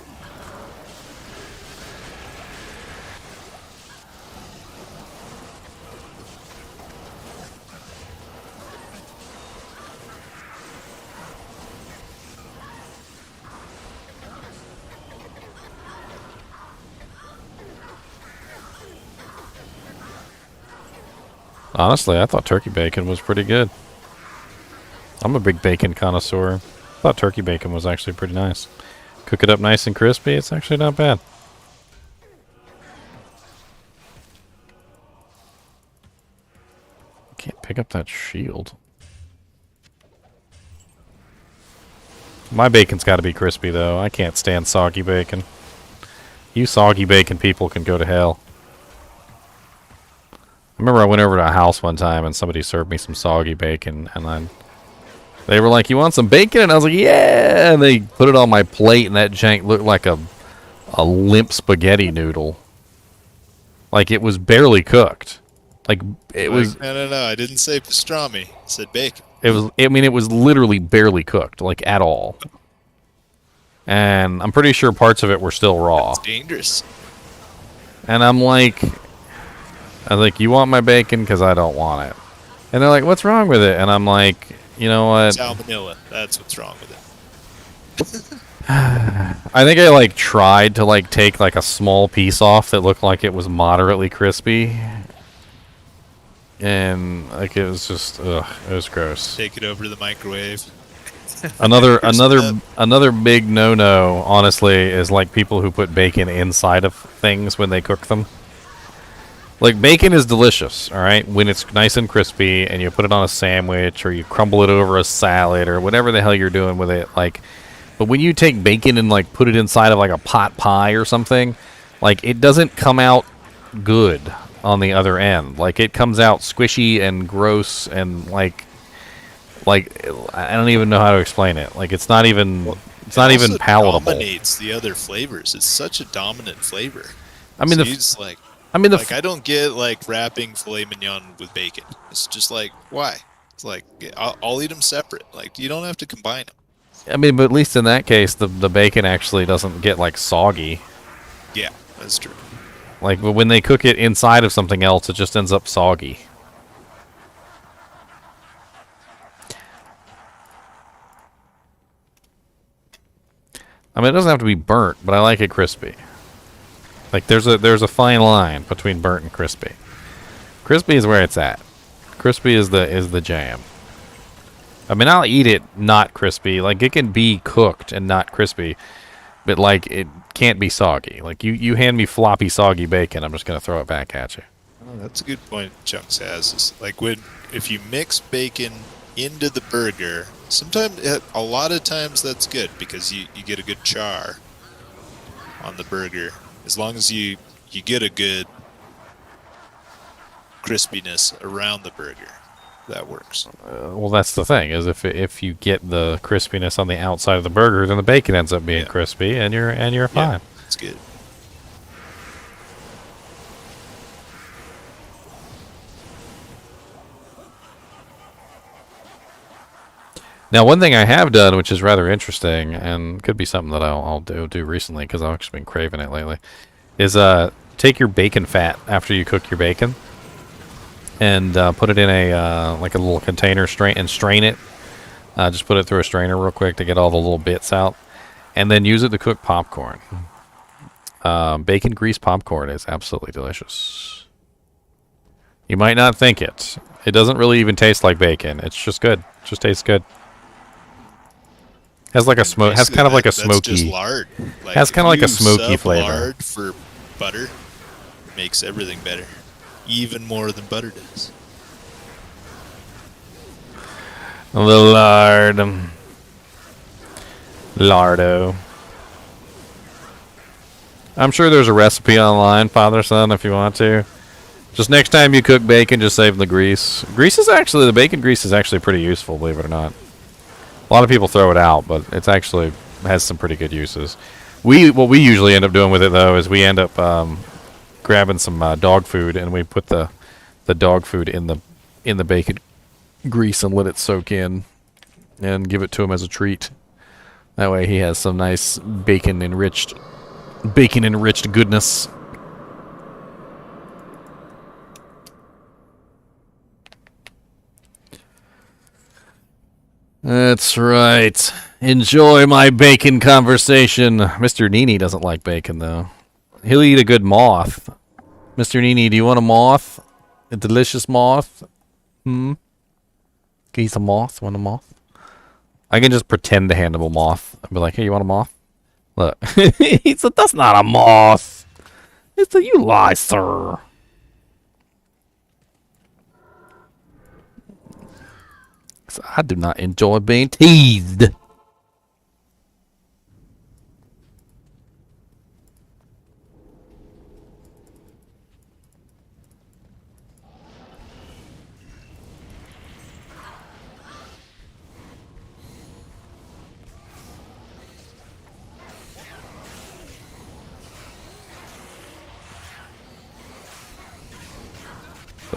Honestly, I thought turkey bacon was pretty good. I'm a big bacon connoisseur. I thought turkey bacon was actually pretty nice. Cook it up nice and crispy, it's actually not bad. Can't pick up that shield. My bacon's got to be crispy, though. I can't stand soggy bacon. You soggy bacon people can go to hell. I remember I went over to a house one time and somebody served me some soggy bacon, and they were like, "You want some bacon?" And I was like, "Yeah!" And they put it on my plate, and that jank looked like a limp spaghetti noodle. Like it was barely cooked. Like it was. No. I didn't say pastrami. I said bacon. It was. I mean, it was literally barely cooked, like at all. And I'm pretty sure parts of it were still raw. It's dangerous. And I'm like, you want my bacon? Because I don't want it. And they're like, what's wrong with it? And I'm like, you know what? Salmonella. That's what's wrong with it. I think I like tried to like take like a small piece off that looked like it was moderately crispy. And like it was just, ugh, it was gross. Take it over to the microwave. Another big no-no, honestly, is like people who put bacon inside of things when they cook them. Like, bacon is delicious, alright? When it's nice and crispy and you put it on a sandwich or you crumble it over a salad or whatever the hell you're doing with it, like, but when you take bacon and like put it inside of like a pot pie or something, like it doesn't come out good on the other end. Like it comes out squishy and gross and like I don't even know how to explain it. Like it's not even even palatable. It dominates the other flavors. It's such a dominant flavor. I mean, I don't get like wrapping filet mignon with bacon. It's just like, why? It's like I'll eat them separate. Like you don't have to combine them. I mean, but at least in that case, the bacon actually doesn't get like soggy. Yeah, that's true. Like when they cook it inside of something else, it just ends up soggy. I mean, it doesn't have to be burnt, but I like it crispy. Like there's a fine line between burnt and crispy. Crispy is where it's at. Crispy is the jam. I mean, I'll eat it not crispy. Like it can be cooked and not crispy, but like it can't be soggy. Like you hand me floppy soggy bacon, I'm just gonna throw it back at you. Oh, that's a good point. Chunks has is like if you mix bacon into the burger. Sometimes, a lot of times that's good because you get a good char on the burger. As long as you get a good crispiness around the burger, that works. Well, that's the thing is if you get the crispiness on the outside of the burger, then the bacon ends up being crispy, and you're fine. Yeah, that's good. Now, one thing I have done, which is rather interesting, and could be something that I'll do recently, because I've actually been craving it lately, is take your bacon fat after you cook your bacon, and put it in a like a little container, strain it. Just put it through a strainer real quick to get all the little bits out, and then use it to cook popcorn. Bacon grease popcorn is absolutely delicious. You might not think it. It doesn't really even taste like bacon. It's just good. It just tastes good. Has like a smoke. Has kind of like a smoky. That's just lard. Like has kind of like a smoky sub flavor. Lard for butter makes everything better, even more than butter does. The lard, lardo. I'm sure there's a recipe online, father son, if you want to Just next time you cook bacon, just save the grease. The bacon grease is actually pretty useful, believe it or not. A lot of people throw it out, but it's actually has some pretty good uses. What we usually end up doing with it though is we end up grabbing some dog food and we put the dog food in the bacon grease and let it soak in and give it to him as a treat. That way he has some nice bacon enriched goodness. That's right. Enjoy my bacon conversation. Mr. NiNi doesn't like bacon, though. He'll eat a good moth. Mr. NiNi, do you want a moth? A delicious moth? Can you eat a moth? Want a moth? I can just pretend to hand him a moth. I'll be like, hey, you want a moth? Look. He said, that's not a moth. It's a, you lie, sir. I do not enjoy being teased.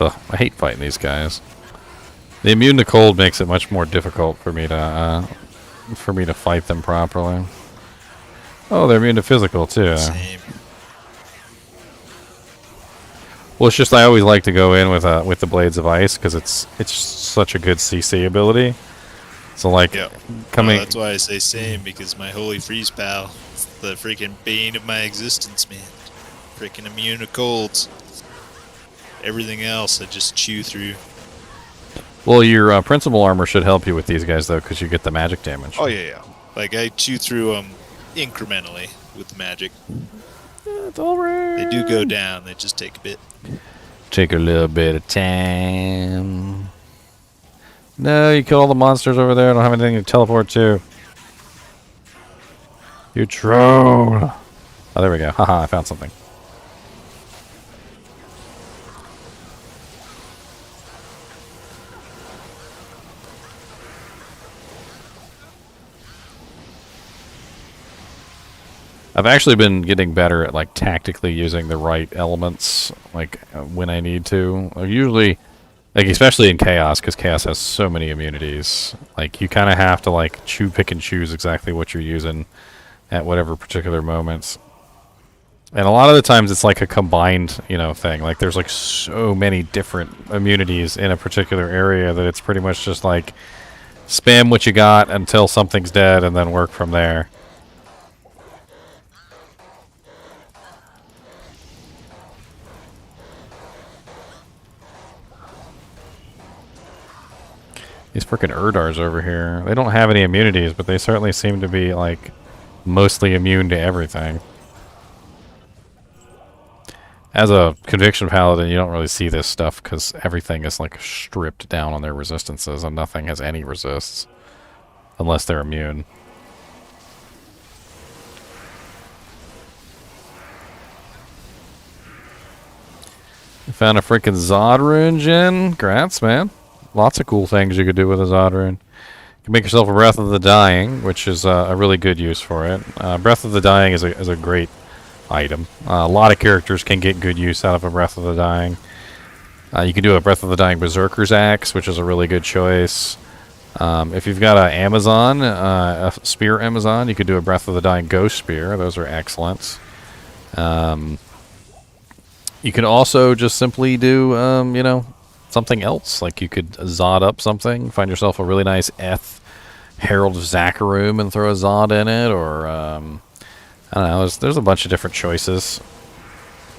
Ugh, I hate fighting these guys. The immune to cold makes it much more difficult for me to fight them properly. Oh, they're immune to physical too. Same. Well, it's just I always like to go in with the blades of ice because it's such a good CC ability. So like coming. That's why I say same, because my holy freeze pal, it's the freaking bane of my existence, man. Freaking immune to colds. Everything else I just chew through. Well, your principal armor should help you with these guys though, because you get the magic damage. Oh yeah. Like I chew through them incrementally with the magic. It's alright. They do go down. They just take a bit. Take a little bit of time. No, you kill all the monsters over there. I don't have anything to teleport to. You troll. Oh, there we go. Haha, I found something. I've actually been getting better at like tactically using the right elements, like when I need to. Usually, like especially in Chaos, because Chaos has so many immunities. Like you kind of have to like pick and choose exactly what you're using at whatever particular moments. And a lot of the times it's like a combined, thing. Like there's like so many different immunities in a particular area that it's pretty much just like spam what you got until something's dead and then work from there. These frickin' Urdars over here. They don't have any immunities, but they certainly seem to be, like, mostly immune to everything. As a Conviction Paladin, you don't really see this stuff, because everything is, like, stripped down on their resistances, and nothing has any resists. Unless they're immune. I found a frickin' Zod rune, Jen. Grats, man. Lots of cool things you could do with a Zod rune. You can make yourself a Breath of the Dying, which is a really good use for it. Breath of the Dying is a great item. A lot of characters can get good use out of a Breath of the Dying. You can do a Breath of the Dying Berserker's Axe, which is a really good choice. If you've got an Amazon, a Spear Amazon, you could do a Breath of the Dying Ghost Spear. Those are excellent. You can also just simply do, something else. Like you could Zod up something, find yourself a really nice Herald of Zakarum and throw a Zod in it, or I don't know, there's a bunch of different choices.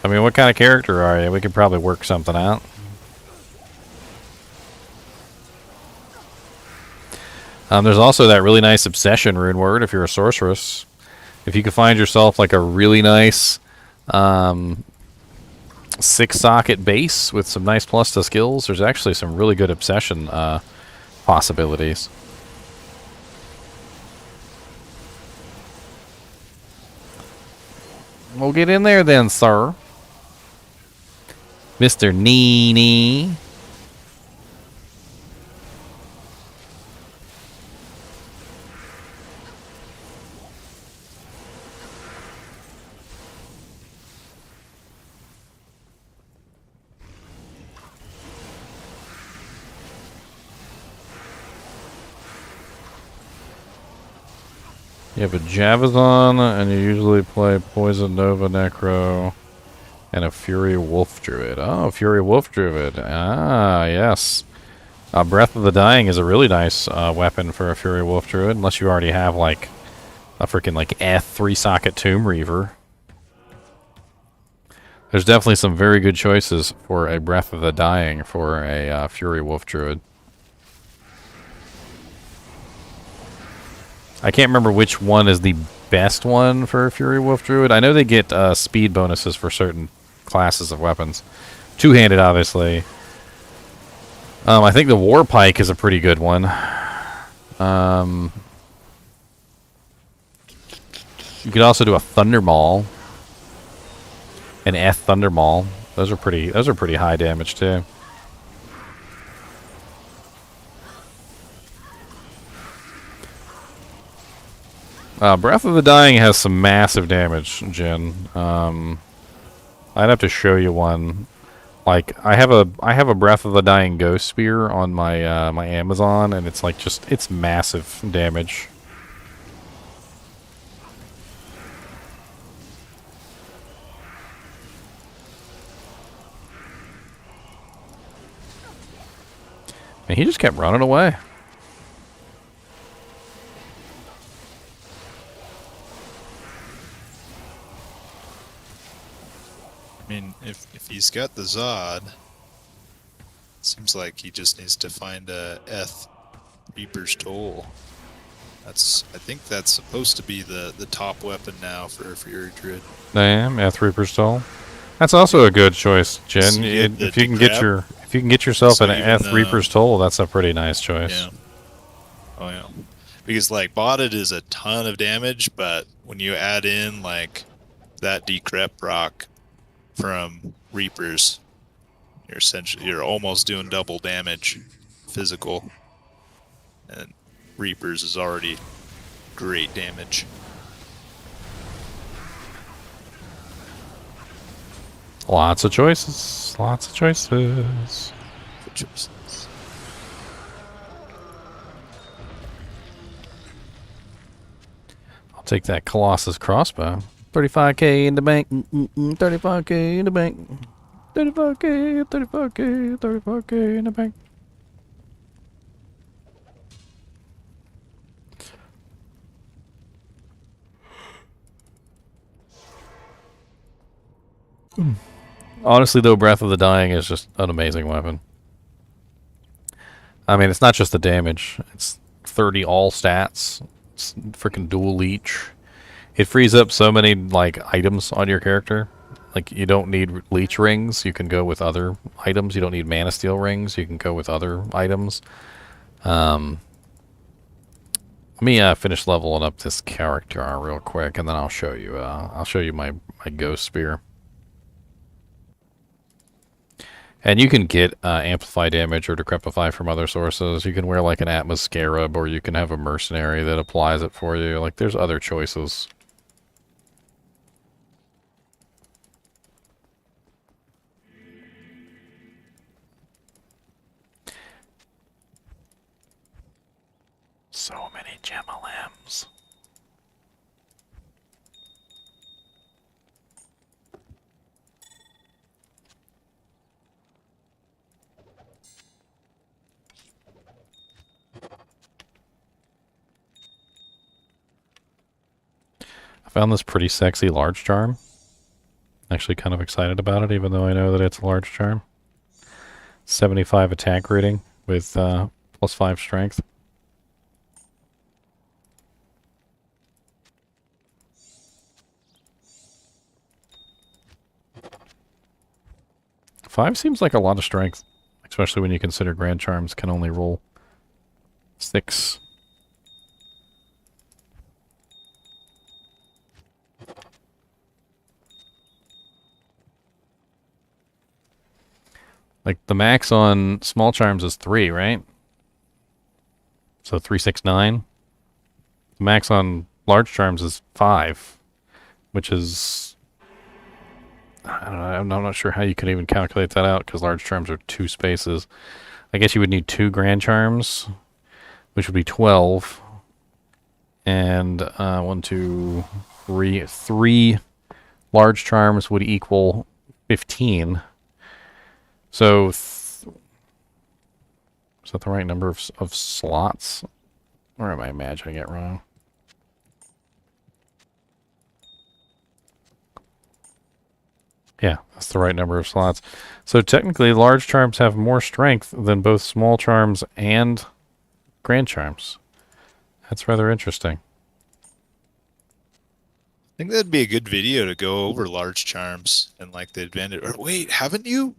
I mean, what kind of character are you? We could probably work something out. There's also that really nice Obsession rune word if you're a sorceress. If you could find yourself like a really nice 6-socket base with some nice plus to skills, there's actually some really good Obsession possibilities. We'll get in there then, sir. Mr. NiNi. You have a Javazon, and you usually play Poison Nova Necro and a Fury Wolf Druid. Oh, Fury Wolf Druid. Ah, yes. Breath of the Dying is a really nice weapon for a Fury Wolf Druid, unless you already have, like, a freaking, like, F3-socket Tomb Reaver. There's definitely some very good choices for a Breath of the Dying for a Fury Wolf Druid. I can't remember which one is the best one for a Fury Wolf Druid. I know they get speed bonuses for certain classes of weapons. Two-handed, obviously. I think the War Pike is a pretty good one. You could also do a Thunder Maul. An F Thunder Maul. Those are pretty high damage too. Breath of the Dying has some massive damage, Jin. I'd have to show you one. Like I have a Breath of the Dying Ghost Spear on my my Amazon, and it's like it's massive damage. And he just kept running away. I mean, if he's got the Zod, seems like he just needs to find a Eth Reaper's Toll. I think that's supposed to be the top weapon now for Fury Druid. Damn, Eth Reaper's Toll. That's also a good choice, Jen. So If you can get yourself So an even, Eth Reaper's Toll, that's a pretty nice choice. Yeah. Oh yeah. Because like botted is a ton of damage, but when you add in like that decrep rock from Reapers, you're almost doing double damage physical. And Reapers is already great damage. Lots of choices. Lots of choices. Good choices. I'll take that Colossus crossbow. 35k in the bank. 35k in the bank. 35k, 35k, 35k in the bank. Honestly, though, Breath of the Dying is just an amazing weapon. I mean, it's not just the damage. It's 30 all stats. It's freaking dual leech. It frees up so many, like, items on your character. Like, you don't need leech rings. You can go with other items. You don't need mana steel rings. You can go with other items. Let me finish leveling up this character real quick, and then I'll show you. I'll show you my ghost spear. And you can get amplify damage or decrepify from other sources. You can wear like an Atmos Scarab, or you can have a Mercenary that applies it for you. Like, there's other choices. So many gem-a-lambs. I found this pretty sexy large charm. Actually kind of excited about it, even though I know that it's a large charm. 75 attack rating with plus 5 strength. Five seems like a lot of strength, especially when you consider Grand Charms can only roll 6. Like, the max on small charms is 3, right? So 369. The max on large charms is 5, which is... I don't know, I'm not sure how you can even calculate that out, because large charms are 2 spaces. I guess you would need 2 grand charms, which would be 12. And 1, 2, 3. 3 large charms would equal 15. So, is that the right number of slots? Or am I imagining it wrong? Yeah, that's the right number of slots. So technically, large charms have more strength than both small charms and grand charms. That's rather interesting. I think that'd be a good video to go over large charms and like the advantage. Or wait, haven't you?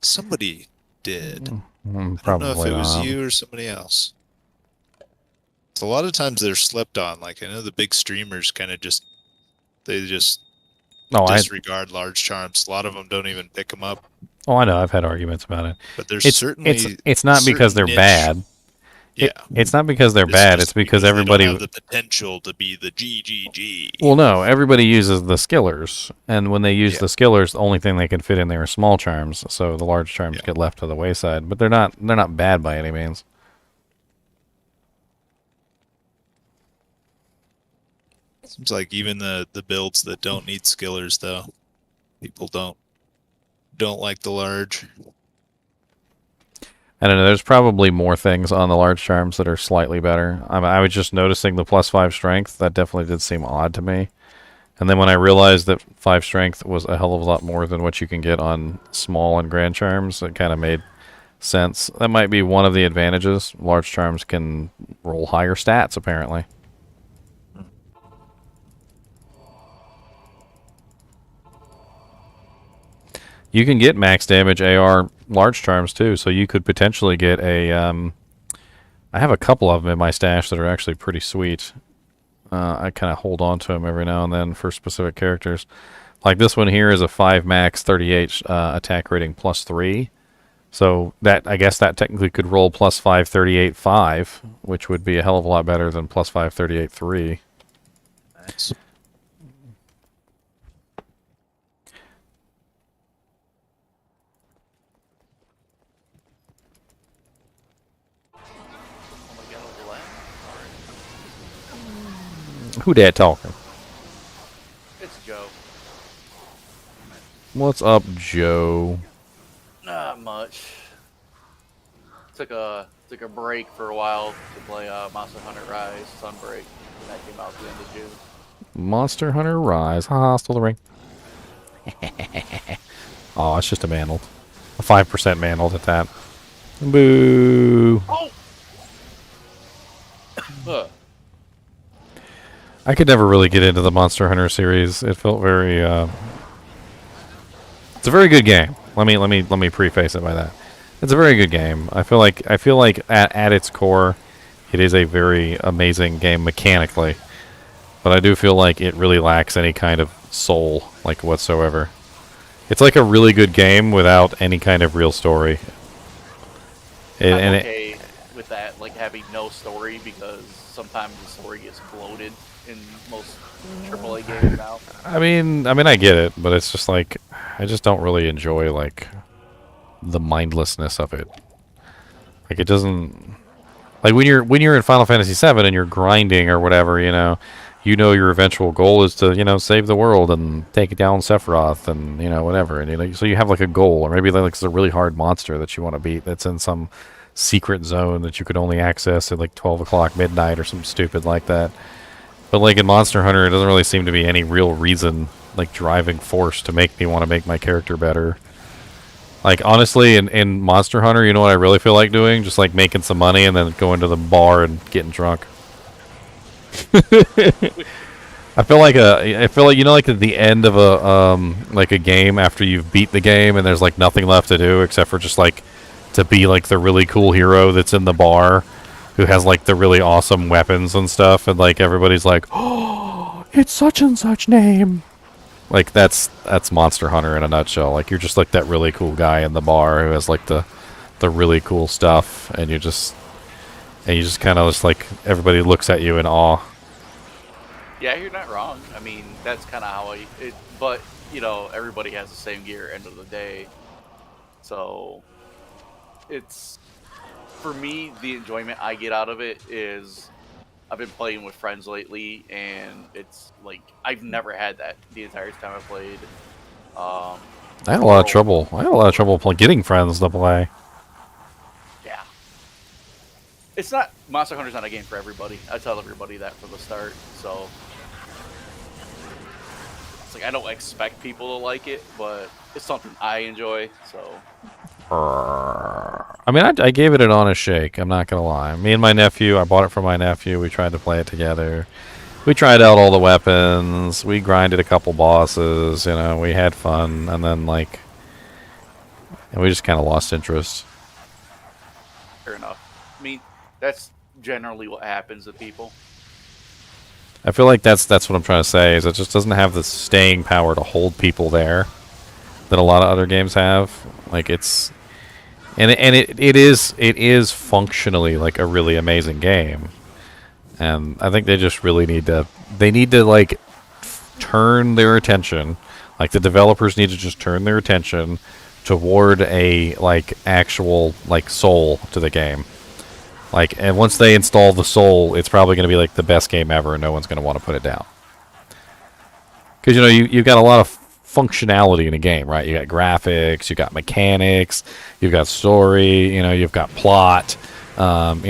Somebody did. I don't Probably know if it was not. you or somebody else. So a lot of times they're slept on. Like I know the big streamers kind of just disregard large charms. A lot of them don't even pick them up. Oh, I know. I've had arguments about it. But there's certainly it's not because they're niche. bad. Yeah, it's not because they're bad. It's because everybody they don't have the potential to be the GGG. Well, no, everybody uses the skillers, and when they use the skillers, the only thing they can fit in there are small charms. So the large charms get left to the wayside. But they're not bad by any means. Seems like even the builds that don't need skillers, though, people don't like the large. I don't know. There's probably more things on the large charms that are slightly better. I was just noticing the +5 strength. That definitely did seem odd to me. And then when I realized that 5 strength was a hell of a lot more than what you can get on small and grand charms, it kind of made sense. That might be one of the advantages. Large charms can roll higher stats, apparently. You can get max damage AR large charms too, so you could potentially get a... I have a couple of them in my stash that are actually pretty sweet. I kind of hold on to them every now and then for specific characters. Like this one here is a 5 max 38 attack rating +3. So that I guess that technically could roll +5 38 5, which would be a hell of a lot better than +5 38 3. Nice. Who dat talking? It's Joe. What's up, Joe? Not much. Took a break for a while to play Monster Hunter Rise Sunbreak, and that came out at the end of June. Monster Hunter Rise. Haha, stole the ring. Oh, it's just a mantled. A 5% mantled at that. Boo! Oh! I could never really get into the Monster Hunter series. It felt very. It's a very good game. Let me preface it by that. It's a very good game. I feel like at its core, it is a very amazing game mechanically, but I do feel like it really lacks any kind of soul, like whatsoever. It's like a really good game without any kind of real story. I'm okay with that, like having no story, because sometimes the story gets bloated in most AAA games now. I mean, I get it, but it's just like I just don't really enjoy like the mindlessness of it. Like it doesn't like when you're in Final Fantasy VII and you're grinding or whatever, you know your eventual goal is to save the world and take down Sephiroth and whatever, and so you have like a goal, or maybe like it's a really hard monster that you want to beat that's in some secret zone that you could only access at like 12 o'clock midnight or something stupid like that. But like in Monster Hunter, it doesn't really seem to be any real reason, like driving force to make me want to make my character better. Like honestly, in Monster Hunter, you know what I really feel like doing? Just like making some money and then going to the bar and getting drunk. I feel like like at the end of a game after you've beat the game and there's like nothing left to do except for just like to be like the really cool hero that's in the bar who has like the really awesome weapons and stuff, and like everybody's like, oh, it's such and such name. Like that's Monster Hunter in a nutshell. Like you're just like that really cool guy in the bar who has like the really cool stuff, and you just kind of just like everybody looks at you in awe. Yeah, you're not wrong. I mean, that's kind of how but you know, everybody has the same gear end of the day, so it's for me the enjoyment I get out of it is I've been playing with friends lately, and it's like I've never had that the entire time I played. I had a lot of trouble. Getting friends to play. Yeah, it's not Monster Hunter's not a game for everybody. I tell everybody that from the start. So it's like I don't expect people to like it, but it's something I enjoy. So I mean, I gave it an honest shake. I'm not gonna lie. Me and my nephew, I bought it for my nephew. We tried to play it together. We tried out all the weapons. We grinded a couple bosses. You know, we had fun, and then like, and we just kind of lost interest. fair enough. I mean, that's generally what happens to people. I feel like that's what I'm trying to say. Is it just doesn't have the staying power to hold people there that a lot of other games have. Like it's. And it is functionally like a really amazing game, and I think they just really need to like turn their attention, like the developers need to just turn their attention toward a like actual like soul to the game, like, and once they install the soul, it's probably going to be like the best game ever, and no one's going to want to put it down. Because you know you've got a lot of functionality in a game, right? You got graphics, you got mechanics, you've got story, you know, you've got plot, you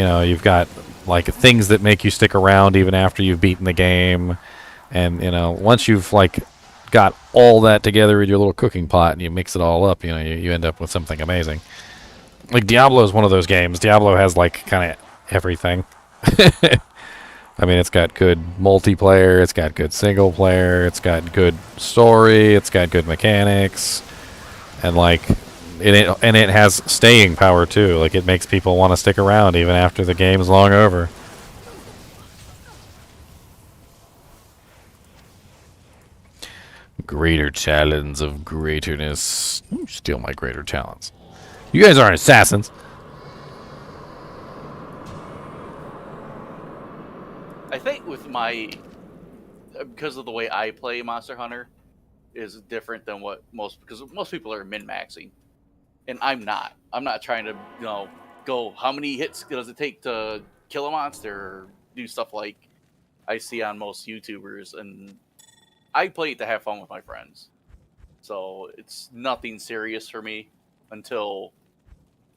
know, you've got like things that make you stick around even after you've beaten the game, and you know, once you've like got all that together in your little cooking pot and you mix it all up, you know, you end up with something amazing. Like Diablo is one of those games. Diablo has like kind of everything. I mean, it's got good multiplayer, it's got good single player, it's got good story, it's got good mechanics, and like it has staying power too. Like it makes people want to stick around even after the game's long over. Greater talons of greaterness. Steal my greater talents. You guys aren't assassins. I think with because of the way I play Monster Hunter is different than because most people are min-maxing, and I'm not. I'm not trying to, you know, go how many hits does it take to kill a monster or do stuff like I see on most YouTubers, and I play it to have fun with my friends. So it's nothing serious for me until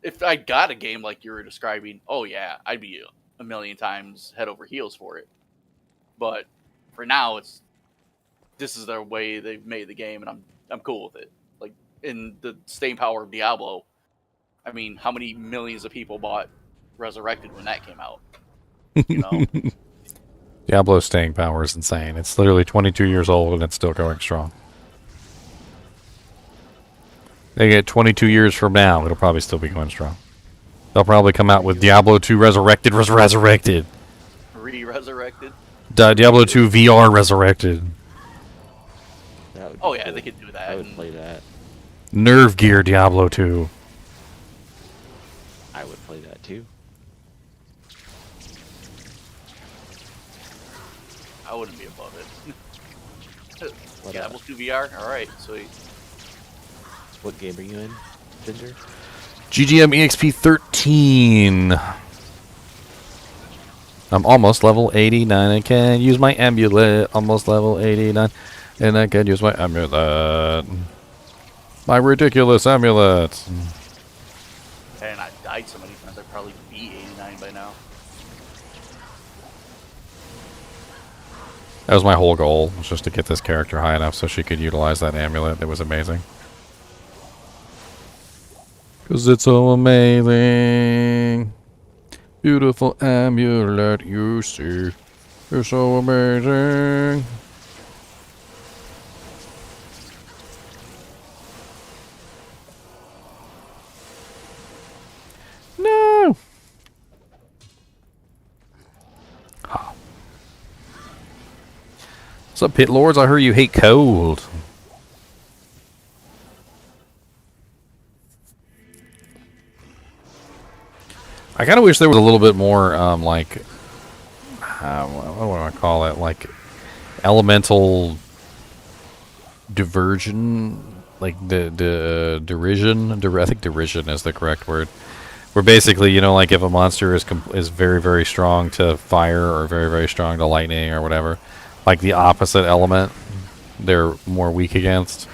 if I got a game like you were describing, oh yeah, I'd be a million times head over heels for it. But for now, this is their way they've made the game, and I'm cool with it. Like in the staying power of Diablo, I mean, how many millions of people bought Resurrected when that came out? You know, Diablo's staying power is insane. It's literally 22 years old and it's still going strong. They get 22 years from now, it'll probably still be going strong. They'll probably come out with Diablo 2 Resurrected. Re-resurrected. Diablo 2 VR Resurrected. Oh yeah, they could do that. I would play that. Nerve Gear Diablo 2. I would play that too. I wouldn't be above it. Diablo 2 VR? Alright, sweet. What game are you in, Ginger? GGM EXP 13. I'm almost level 89. I can use my amulet. Almost level 89. And I can use my amulet. My ridiculous amulet. And I died so many times I'd probably be 89 by now. That was my whole goal, was just to get this character high enough so she could utilize that amulet. It was amazing. Because it's so amazing. Beautiful amulet you see. It's so amazing. No. What's up, Pit Lords? I heard you hate cold. I kind of wish there was a little bit more, like, what do I call it? Like, elemental diversion, like the derision. I think derision is the correct word. Where basically, you know, like if a monster is very very strong to fire or very very strong to lightning or whatever, like the opposite element, they're more weak against.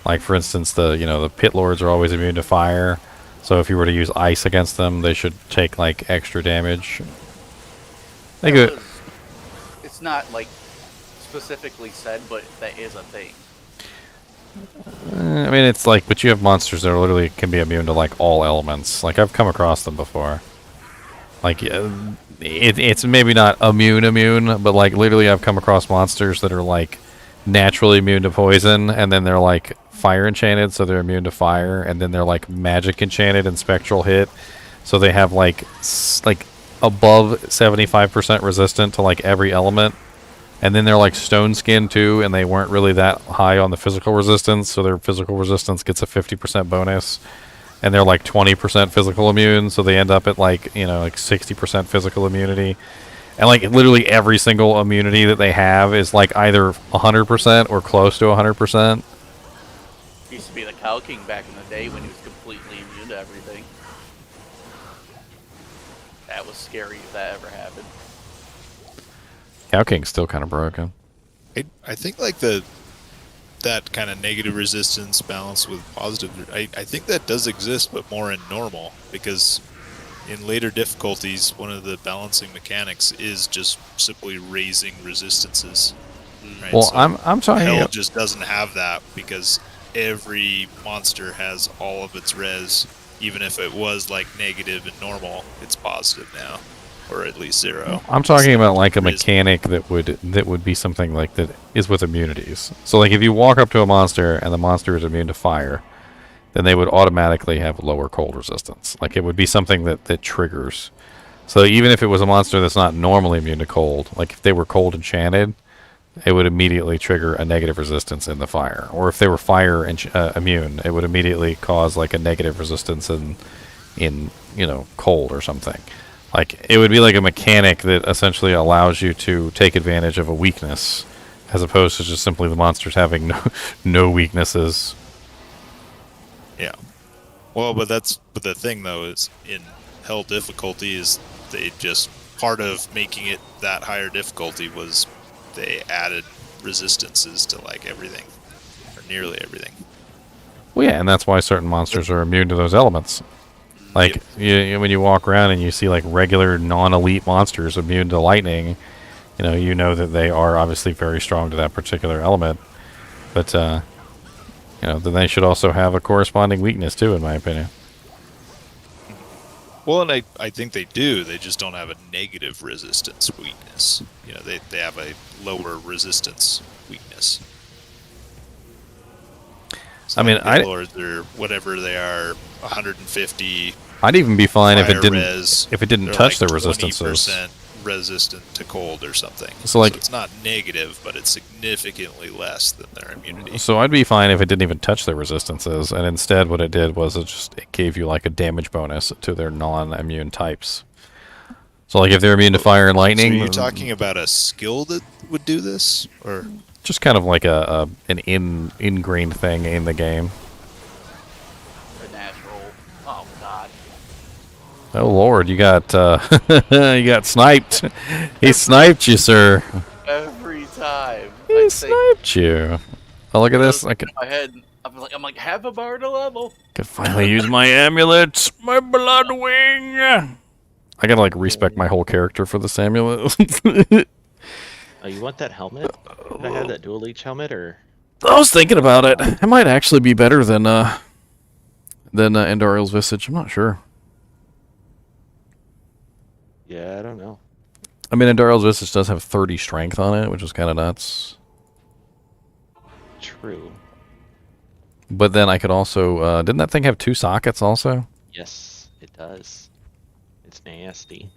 Like for instance, the pit lords are always immune to fire. So if you were to use ice against them, they should take like extra damage. They could. It's not like specifically said, but that is a thing. I mean, it's like, but you have monsters that are literally can be immune to like all elements. Like I've come across them before. Like it's maybe not immune, but like literally I've come across monsters that are like naturally immune to poison, and then they're like fire enchanted, so they're immune to fire, and then they're like magic enchanted and spectral hit, so they have like above 75% resistant to like every element. And then they're like stone skin too, and they weren't really that high on the physical resistance, so their physical resistance gets a 50% bonus. And they're like 20% physical immune, so they end up at like, you know, like 60% physical immunity. And like literally every single immunity that they have is like either 100% or close to 100%. Used to be the Cow King back in the day when he was completely immune to everything. That was scary if that ever happened. Cow King's still kind of broken. I think like that kind of negative resistance balance with positive, I think that does exist, but more in normal, because in later difficulties, one of the balancing mechanics is just simply raising resistances. Right? Well, So I'm talking. Hell just doesn't have that because every monster has all of its res. Even if it was like negative and normal, it's positive now, or at least 0. I'm talking about like a Res- mechanic that would be something like that is with immunities. So like if you walk up to a monster and the monster is immune to fire, then they would automatically have lower cold resistance. Like it would be something that triggers. So even if it was a monster that's not normally immune to cold, like if they were cold enchanted, it would immediately trigger a negative resistance in the fire. Or if they were fire immune, it would immediately cause like a negative resistance in cold or something. Like it would be like a mechanic that essentially allows you to take advantage of a weakness, as opposed to just simply the monsters having no weaknesses. Yeah. Well, but the thing though is in hell difficulty is they just part of making it that higher difficulty was they added resistances to like everything, or nearly everything. Well, yeah, and that's why certain monsters are immune to those elements. Like when you walk around and you see like regular non-elite monsters immune to lightning, you know that they are obviously very strong to that particular element. But then they should also have a corresponding weakness too, in my opinion. Well, and I think they do. They just don't have a negative resistance weakness. They have a lower resistance weakness. So I mean, Lords or whatever they are, 150. I'd even be fine if it didn't res, touch like the resistances. 20% resistant to cold or something. So it's not negative, but it's significantly less than their immunity. So I'd be fine if it didn't even touch their resistances, and instead what it did was it gave you like a damage bonus to their non-immune types. So like if they're immune to fire and lightning. So are you talking about a skill that would do this, or just kind of like an ingrained thing in the game? A natural. Oh God. Oh Lord, you got you got sniped. He sniped you, sir. Every time. He sniped you. Oh, look at this! I In my head, I'm like, have a bar to level. could finally use my amulet, my blood wing. I gotta like respec my whole character for this amulet. Oh, you want that helmet? Could I have that dual leech helmet, or? I was thinking about it. It might actually be better than Andariel's Visage. I'm not sure. Yeah, I don't know. I mean, Andariel's Visage does have 30 strength on it, which is kind of nuts. True. But then I could also... didn't that thing have 2 sockets also? Yes, it does. It's nasty.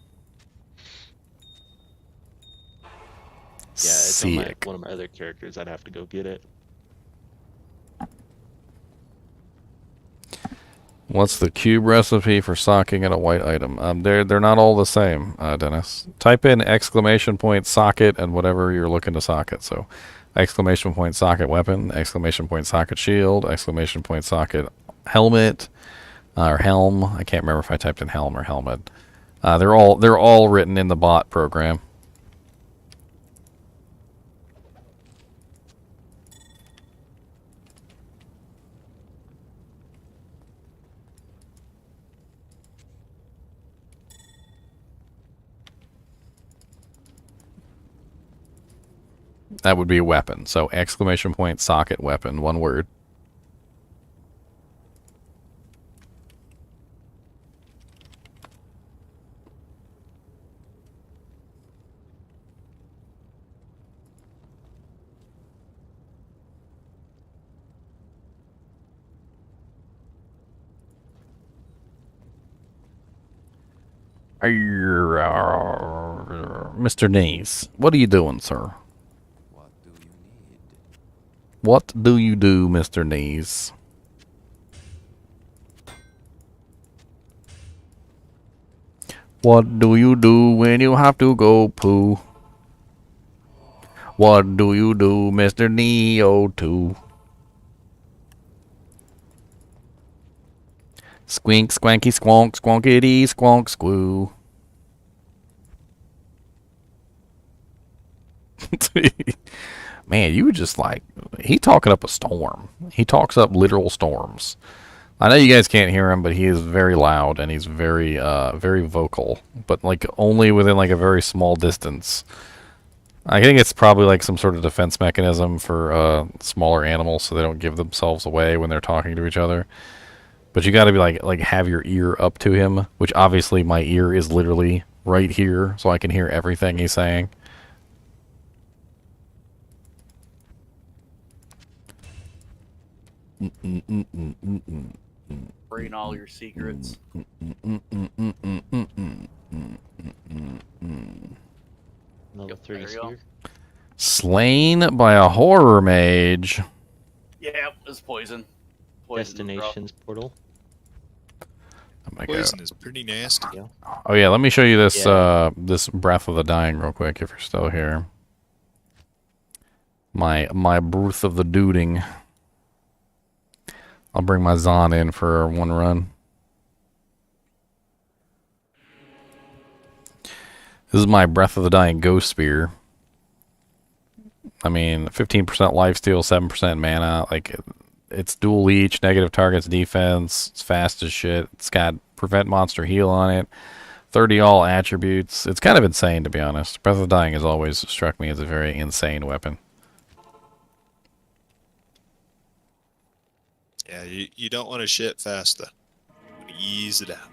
Yeah, it's on one of my other characters. I'd have to go get it. What's the cube recipe for socking at a white item? They're not all the same, Dennis. Type in exclamation point socket and whatever you're looking to socket. So, exclamation point socket weapon, exclamation point socket shield, exclamation point socket helmet, or helm. I can't remember if I typed in helm or helmet. They're all written in the bot program. That would be a weapon. So exclamation point socket weapon, one word. Mr. Knees, what are you doing, sir? What do you do, Mr. Knees? What do you do when you have to go poo? What do you do, Mr. Neo 2? Squink, squanky, squonk, squonkity, squonk, squoo. Man, you were just like, he talking up a storm. He talks up literal storms. I know you guys can't hear him, but he is very loud and he's very, very vocal. But like only within like a very small distance. I think it's probably like some sort of defense mechanism for smaller animals, so they don't give themselves away when they're talking to each other. But you got to be like have your ear up to him, which obviously my ear is literally right here, so I can hear everything he's saying. Bring all your secrets. Level 3 is here. Slain by a horror mage. Yeah, it's poison. Destinations portal. Oh my Poison God. is pretty nasty. Yeah. Oh yeah, let me show you this Yeah. this Breath of the Dying real quick if you're still here. My Breath of the Duding. I'll bring my Zon in for one run. This is my Breath of the Dying Ghost Spear. I mean, 15% lifesteal, 7% mana. Like, it's dual leech, negative targets defense. It's fast as shit. It's got prevent monster heal on it. 30 all attributes. It's kind of insane, to be honest. Breath of the Dying has always struck me as a very insane weapon. Yeah, you don't want to shit fast though. Ease it out.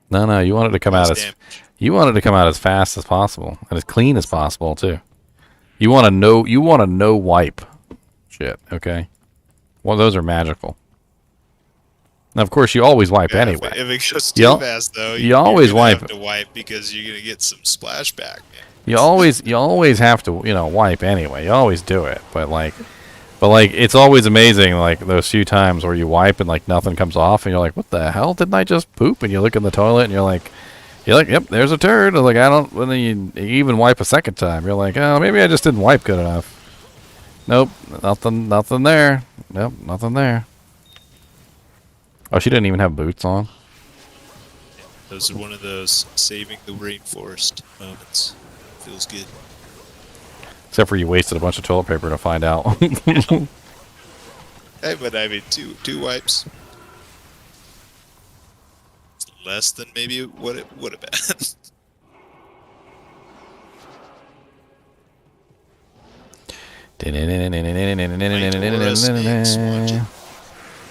No, you want it to come out as you want it to come out as fast as possible and as clean as possible too. You want to no wipe shit, okay? Well, those are magical. Now, of course, you always wipe anyway. If it goes too fast though, you always wipe. Have to wipe because you're gonna get some splashback. Man. You always have to wipe anyway. You always do it, but it's always amazing, like those few times where you wipe and like nothing comes off, and you're like, "What the hell? Didn't I just poop?" And you look in the toilet, and you're like, "Yep, there's a turd." And like, I don't. When you even wipe a second time, you're like, "Oh, maybe I just didn't wipe good enough." Nope, nothing there. Nope, nothing there. Oh, she didn't even have boots on. Those are one of those saving the rainforest moments. Feels good. Except for you wasted a bunch of toilet paper to find out. Hey, but I mean, two wipes. It's less than maybe what it would have been.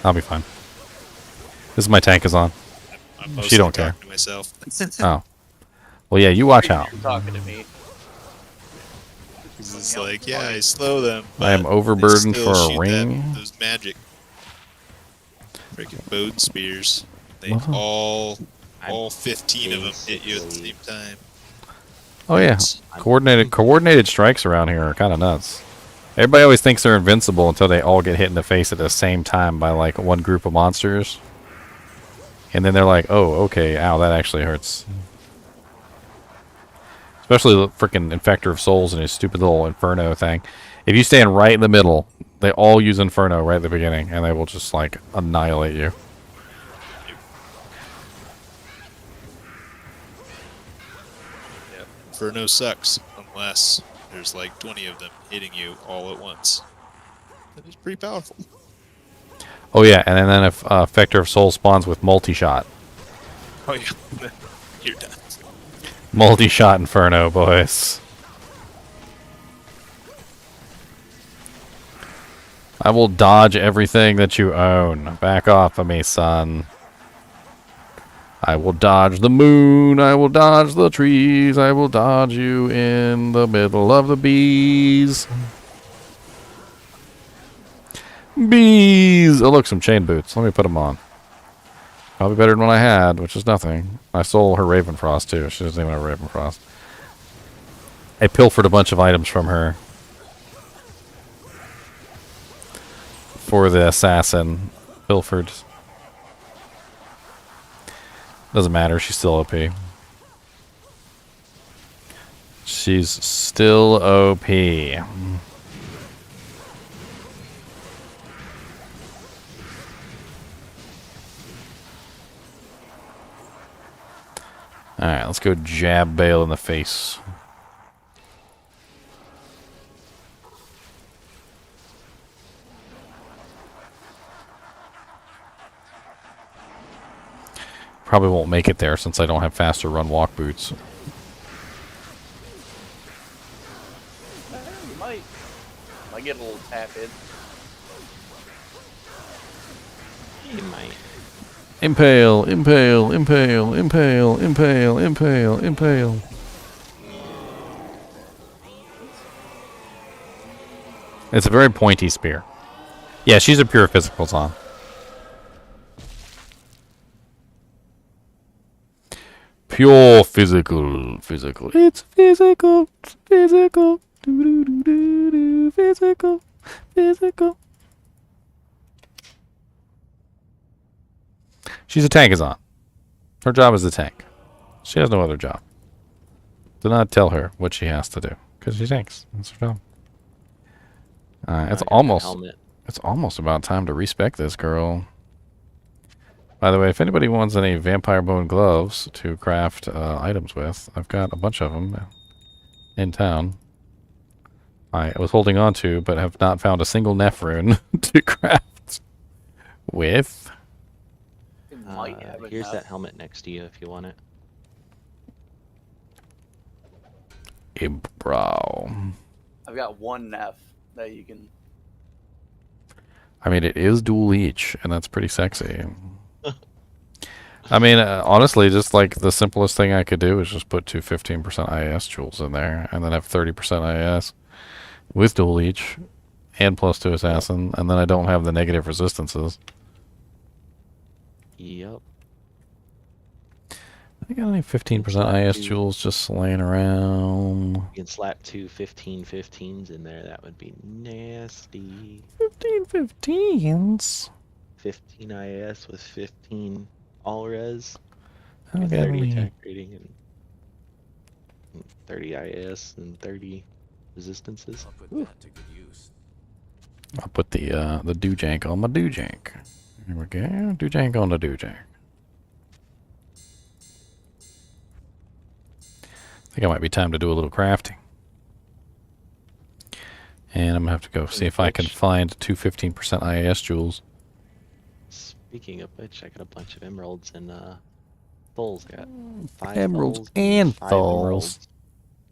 I'll be fine. This is my tank is on. I'm She don't care. talking to myself. Oh. Well, yeah, you watch out. You're talking to me. It's like, yeah, I slow them. I am but overburdened they still for a shoot ring. those magic freaking bone spears. They Uh-huh. all 15 of them hit you at the same time. Oh yeah, coordinated strikes around here are kind of nuts. Everybody always thinks they're invincible until they all get hit in the face at the same time by like one group of monsters. And then they're like, oh, okay, ow, that actually hurts. Especially the freaking Infector of Souls and his stupid little Inferno thing. If you stand right in the middle, they all use Inferno right at the beginning, and they will just, like, annihilate you. Yep. Inferno sucks unless there's like 20 of them hitting you all at once. That is pretty powerful. Oh yeah, and then if Infector of Souls spawns with multi-shot. Oh yeah, you're done. Multi-shot Inferno, boys. I will dodge everything that you own. Back off of me, son. I will dodge the moon. I will dodge the trees. I will dodge you in the middle of the bees. Bees! Oh, look, some chain boots. Let me put them on. Probably better than what I had, which is nothing. I stole her Ravenfrost, too. She doesn't even have Ravenfrost. I pilfered a bunch of items from her. For the assassin. Pilfered. Doesn't matter, she's still OP. She's still OP. Alright, let's go jab Baal in the face. Probably won't make it there since I don't have faster run walk boots. You might. Might get a little tap in. You might. Impale, impale, impale, impale, impale, impale, impale. It's a very pointy spear. Yeah, she's a pure physical Zon. Pure physical. It's physical, physical, physical. She's a tankazon. Her job is a tank. She has no other job. Do not tell her what she has to do, because she tanks. That's her job. It's almost about time to respec this girl. By the way, if anybody wants any vampire bone gloves to craft items with, I've got a bunch of them in town. I was holding on to, but have not found a single Nephrune to craft with. Here's that helmet next to you if you want it. Imp brow. I've got one Neff that you can. I mean, it is dual each, and that's pretty sexy. I mean, honestly, just like the simplest thing I could do is just put two 15% IAS jewels in there, and then have 30% IAS with dual each, and +2 assassin, and then I don't have the negative resistances. Yep. I got any 15% IS jewels just laying around? You can slap two 15/15s in there. That would be nasty. 15/15s? 15 IS with 15 all res. Okay, 30 attack rating and 30 IS and 30 resistances. I'll put that to good use. I'll put the doojank on my doojank. Here we go. Doojank on the doojank. I think it might be time to do a little crafting. And I'm going to have to go see if I can find two 15% IAS jewels. Speaking of which, I got a bunch of emeralds and thulls. I got 5 Emeralds thulls and 5 thulls. emeralds.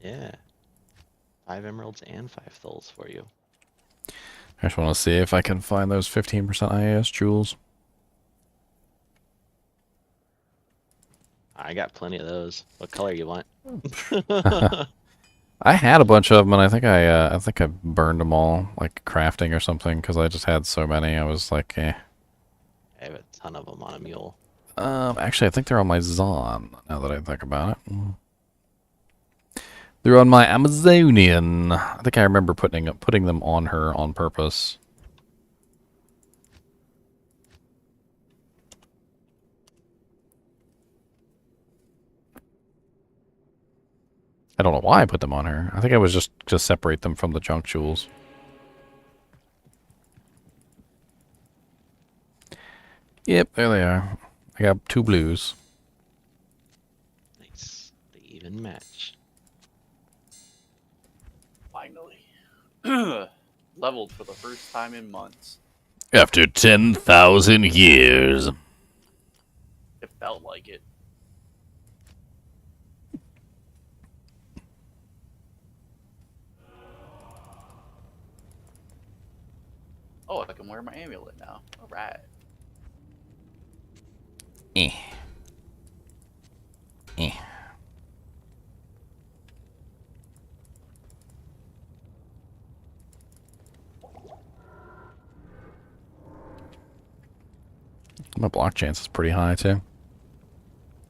Yeah. 5 emeralds and 5 thulls for you. I just want to see if I can find those 15% IAS jewels. I got plenty of those. What color you want? I had a bunch of them, and I think I burned them all, like crafting or something, because I just had so many. I was like, eh. I have a ton of them on a mule. Actually, I think they're on my Zon, now that I think about it. They're on my Amazonian. I think I remember putting them on her on purpose. I don't know why I put them on her. I think I was just to separate them from the junk jewels. Yep, there they are. I got 2 blues. Nice. They even match. Finally. Leveled for the first time in months. After 10,000 years. It felt like it. Oh, I can wear my amulet now. Alright. Eh. Eh. My block chance is pretty high, too.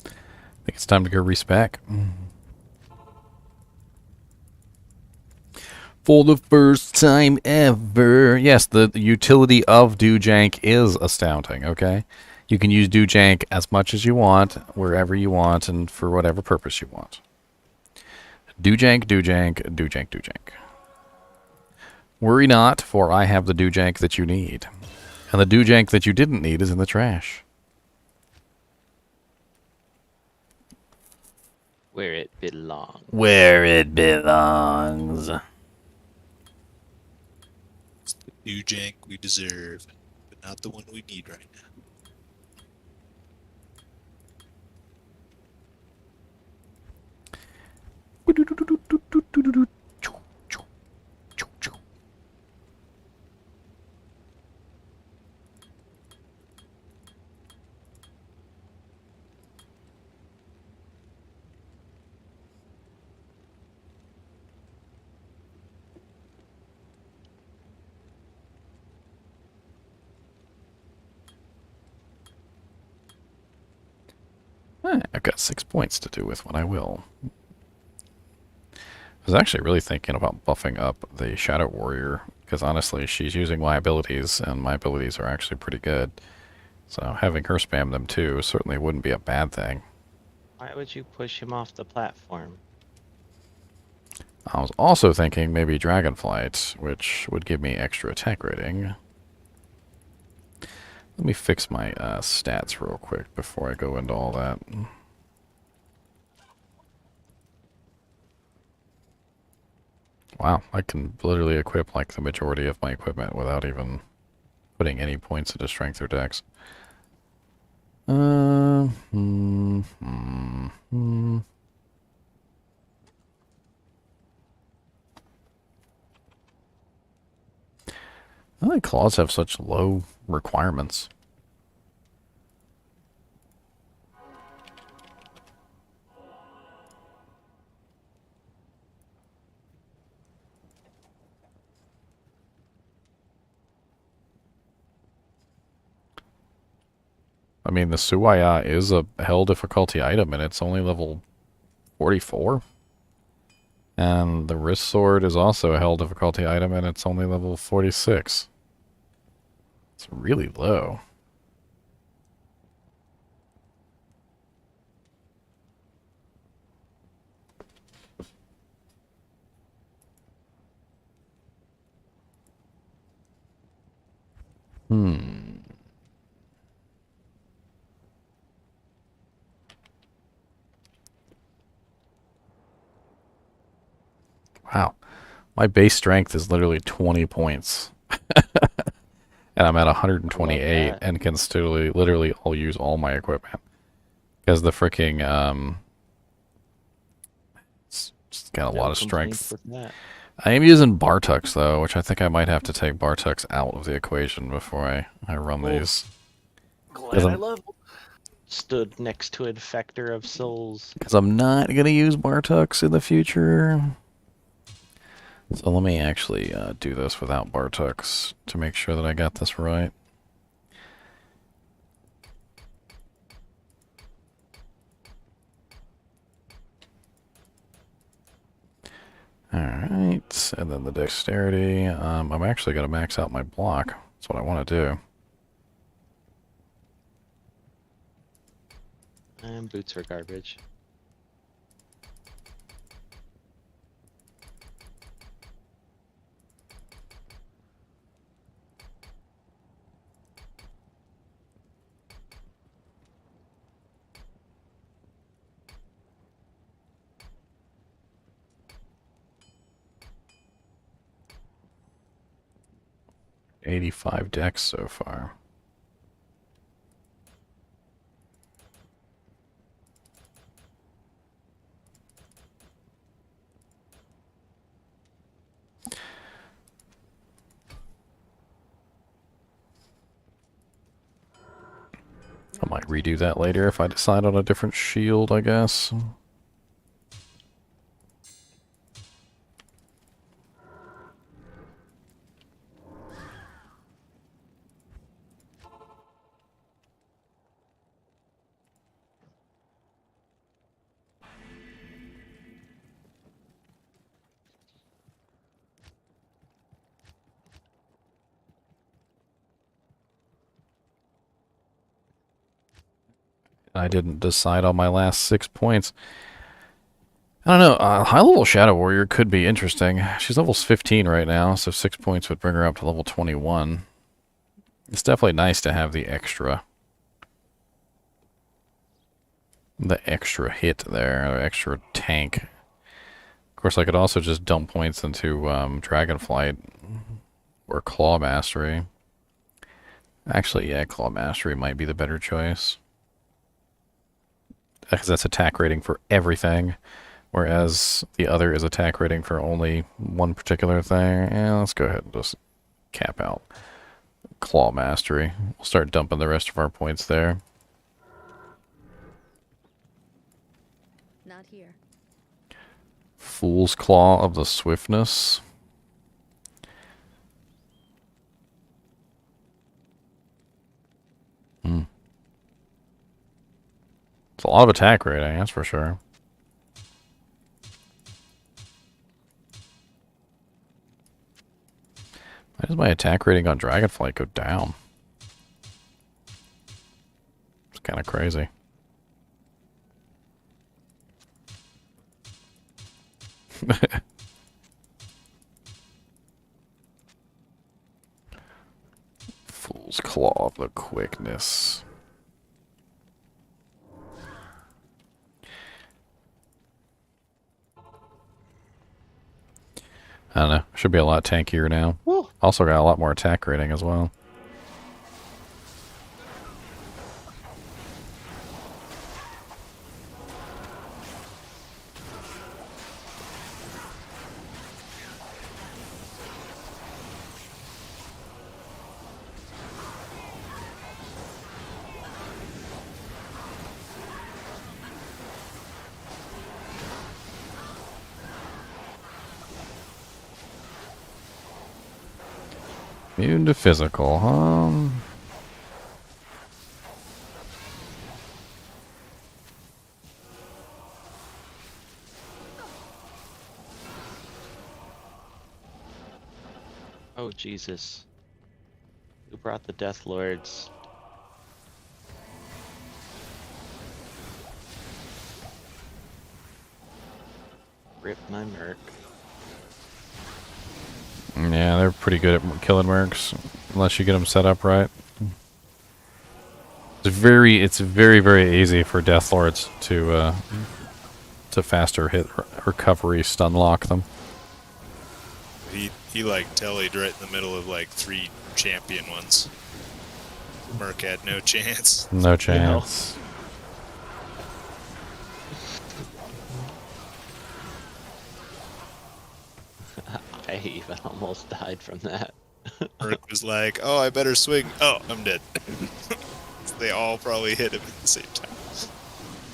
I think it's time to go respec. For the first time ever. Yes, the utility of Doojank is astounding, okay? You can use Doojank as much as you want, wherever you want, and for whatever purpose you want. Doojank, Doojank, Doojank, Doojank. Worry not, for I have the Doojank that you need. And the Doojank that you didn't need is in the trash. Where it belongs. Where it belongs. It's the new jank we deserve, but not the one we need right now. I've got 6 points to do with what I will. I was actually really thinking about buffing up the Shadow Warrior, because honestly, she's using my abilities, and my abilities are actually pretty good. So having her spam them too certainly wouldn't be a bad thing. Why would you push him off the platform? I was also thinking maybe Dragonflight, which would give me extra attack rating. Let me fix my stats real quick before I go into all that. Wow, I can literally equip like the majority of my equipment without even putting any points into strength or dex. I think claws have such low requirements. I mean, the Suwaya is a hell difficulty item, and it's only level 44. And the wrist sword is also a hell difficulty item, and it's only level 46. It's really low. Wow. My base strength is literally 20 points. And I'm at 128 and can still literally I'll use all my equipment. Because the freaking it's got a lot of strength. I am using Bartux though, which I think I might have to take Bartux out of the equation before I run these. Glad I love Stood next to Infector of Souls. Because I'm not going to use Bartux in the future. So let me actually do this without Bartux to make sure that I got this right. Alright, and then the dexterity. I'm actually going to max out my block. That's what I want to do. And boots are garbage. 85 decks so far. I might redo that later if I decide on a different shield, I guess. I didn't decide on my last 6 points. I don't know, high-level Shadow Warrior could be interesting. She's level 15 right now, so 6 points would bring her up to level 21. It's definitely nice to have the extra hit there, or extra tank. Of course, I could also just dump points into Dragonflight or Claw Mastery. Actually, yeah, Claw Mastery might be the better choice. Because that's attack rating for everything, whereas the other is attack rating for only one particular thing. Yeah, let's go ahead and just cap out Claw Mastery. We'll start dumping the rest of our points there. Not here. Fool's Claw of the Swiftness. It's a lot of attack rating, that's for sure. Why does my attack rating on Dragonflight go down? It's kind of crazy. Fool's Claw of the Quickness. I don't know. Should be a lot tankier now. Woo. Also got a lot more attack rating as well. Immune to physical, huh? Oh, Jesus. Who brought the Death Lords? Rip my merc. Yeah, they're pretty good at killing mercs, unless you get them set up right. It's very, very easy for Death Lords to faster hit recovery stun lock them. He like tellied right in the middle of like 3 champion ones. Merc had no chance. No chance. I even almost died from that. Merc was like, "Oh, I better swing." Oh, I'm dead. They all probably hit him at the same time.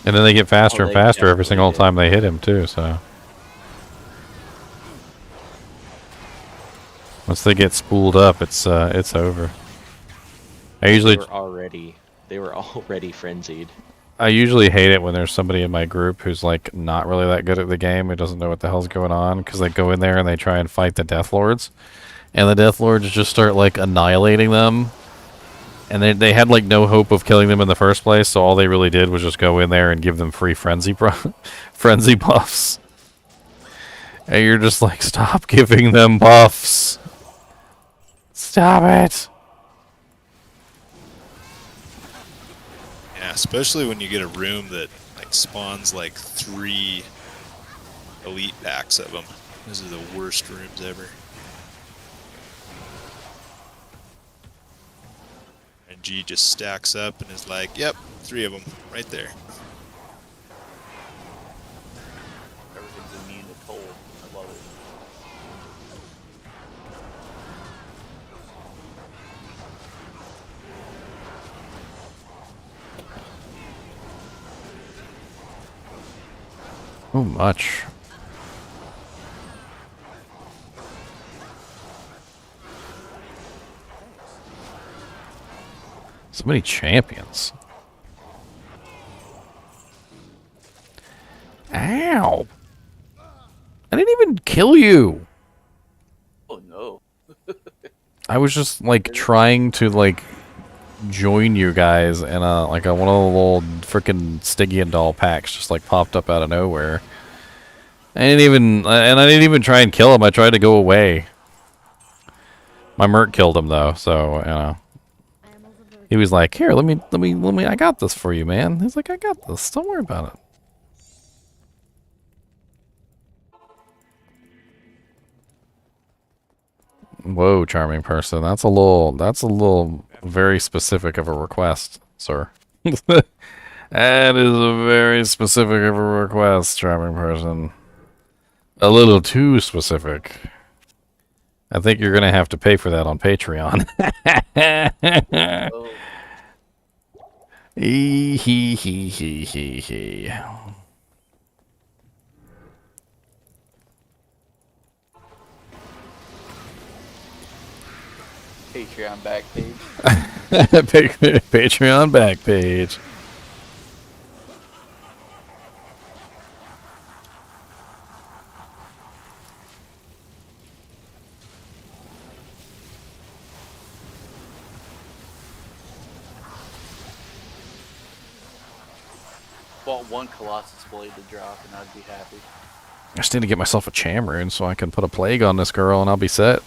And then they get faster and they faster every definitely single did. time they hit him too, so. Once they get spooled up, it's over. I usually They were already frenzied. I usually hate it when there's somebody in my group who's like not really that good at the game, who doesn't know what the hell's going on, because they go in there and they try and fight the Death Lords, and the Death Lords just start like annihilating them, and they had like no hope of killing them in the first place, so all they really did was just go in there and give them free frenzy buffs, and you're just like, stop giving them buffs, stop it. Yeah, especially when you get a room that like spawns like 3 elite packs of them. Those are the worst rooms ever. energy just stacks up and is like, yep, 3 of them right there. Everything's immune to cold. I love it. Oh, much. So many champions. Ow! I didn't even kill you. Oh no. I was just like trying to like join you guys, and like one of the little freaking Stygian doll packs just like popped up out of nowhere. I didn't even try and kill him. I tried to go away. My Merc killed him though, so you know. He was like, "Here, let me. I got this for you, man." He's like, "I got this. Don't worry about it." Whoa, charming person. That's a little very specific of a request, sir. That is a very specific of a request, charming person. A little too specific. I think you're gonna have to pay for that on Patreon. Oh, He. Patreon back page. Patreon back page. Bought one Colossus blade to drop, and I'd be happy. I just need to get myself a Cham rune so I can put a plague on this girl and I'll be set.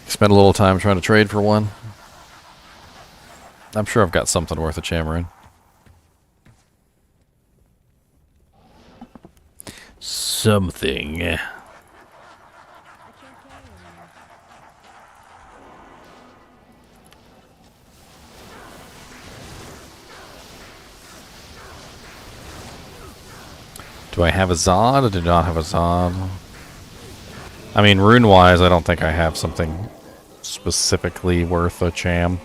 Spend a little time trying to trade for one. I'm sure I've got something worth a Cham rune. Something. Do I have a Zod? I do not have a Zod. I mean, rune-wise, I don't think I have something specifically worth a Cham.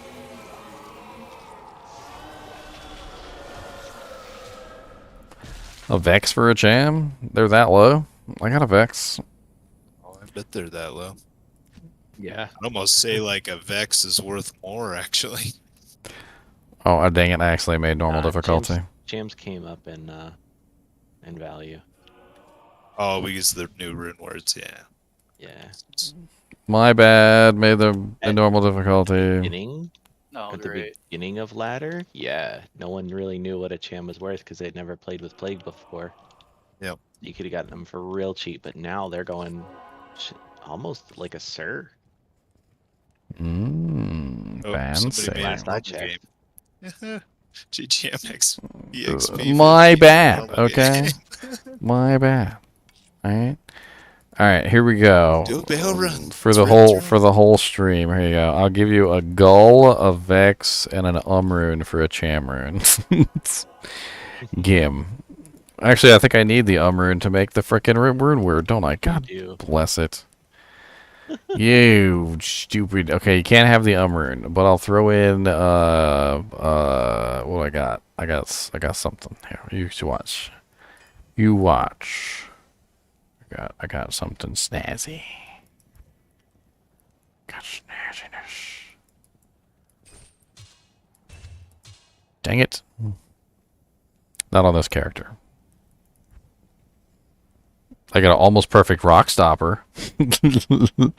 A Vex for a Cham? They're that low? I got a Vex. Oh, I bet they're that low. Yeah. I'd almost say like a Vex is worth more, actually. Oh, dang it, I actually made normal difficulty. Jams came up in value. Oh, because of the new rune words, yeah. Yeah. My bad, made the At normal difficulty. Beginning? No, At the great. beginning of ladder? Yeah. No one really knew what a Cham was worth because they'd never played with Plague before. Yep. You could have gotten them for real cheap, but now they're going almost like a Sir. Mmm, Oh, fancy. somebody made Last a I normal checked. game. GGMX EXP. My 15 bad, normal okay? game. My bad. Alright, here we go. Do a Baal run. For the whole stream. Here you go. I'll give you a Gull, a Vex, and an rune for a Cham rune. Gim. Actually, I think I need the rune to make the frickin' rune word, don't I? God bless it. You stupid. Okay, you can't have the rune, but I'll throw in what I got. I got something here. You watch. You watch. I got something snazzy. Got snazziness. Dang it. Not on this character. I got an almost perfect rock stopper. And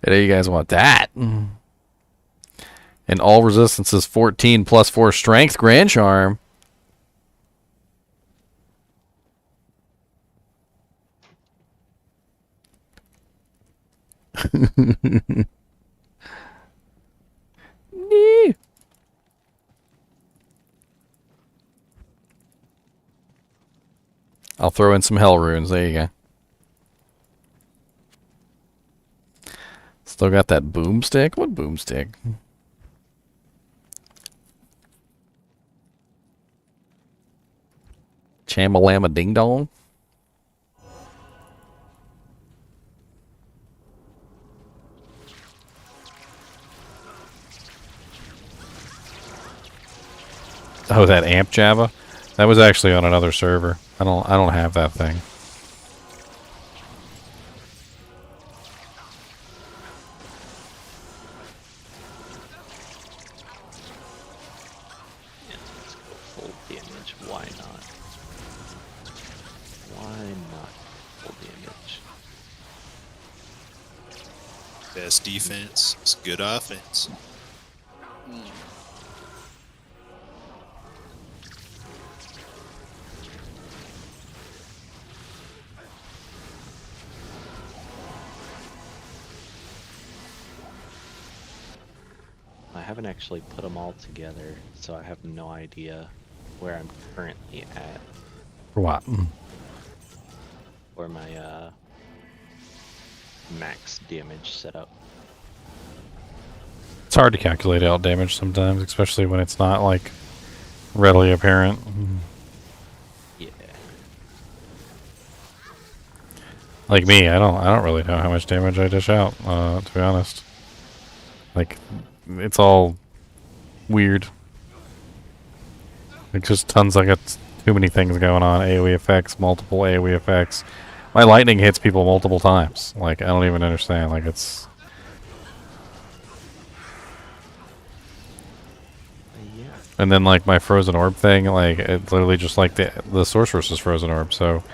you guys want that. And all resistances 14 plus 4 strength grand charm. Nee. I'll throw in some hell runes. There you go. Still got that boomstick? What boomstick? Chamalama ding dong? Oh, that amp Java? That was actually on another server. I don't have that thing. Yeah, let's go full damage. Why not? Why not full damage? Best defense is good offense. I haven't actually put them all together, so I have no idea where I'm currently at For what? for my max damage setup. It's hard to calculate out damage sometimes, especially when it's not like readily apparent. Yeah. Like me, I don't really know how much damage I dish out, to be honest. Like, it's all weird. Like, just tons. I got too many things going on. AoE effects, multiple AoE effects. My lightning hits people multiple times. Like, I don't even understand. Like, it's... Yeah. And then, like, my frozen orb thing, like, it's literally just like the sorceress's frozen orb, so...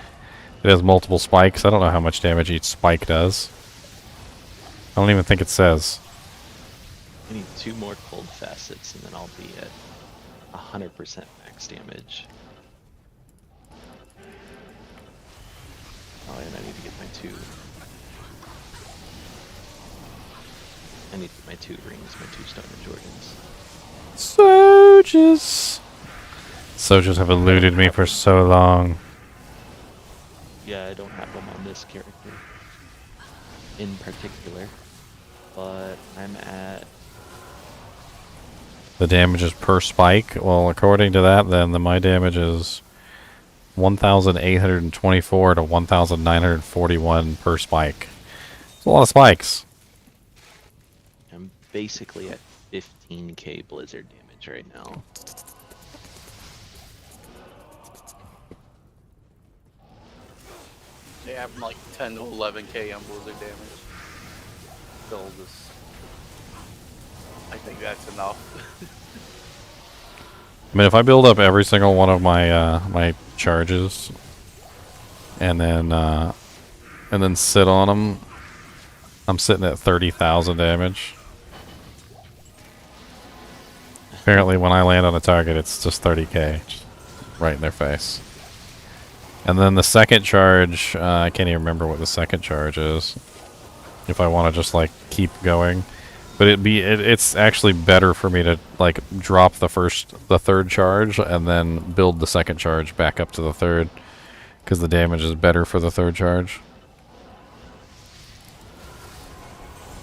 It has multiple spikes. I don't know how much damage each spike does. I don't even think it says. I need 2 more cold facets and then I'll be at 100% max damage. Oh, and I need to get my 2. I need to get my 2 rings, my 2 Stone Jordans. Soldiers! Soldiers have eluded me for so long. Yeah, I don't have them on this character in particular, but I'm at... The damage is per spike. Well, according to that, then my damage is 1,824 to 1,941 per spike. It's a lot of spikes. I'm basically at 15k blizzard damage right now. Yeah, from like 10 to 11k on blizzard damage. Still just... I think that's enough. I mean, if I build up every single one of my my charges, and then sit on them, I'm sitting at 30,000 damage. Apparently, when I land on a target, it's just 30k, just right in their face. And then the second charge, I can't even remember what the second charge is. If I want to just like keep going, but it's actually better for me to like drop the third charge and then build the second charge back up to the third, because the damage is better for the third charge.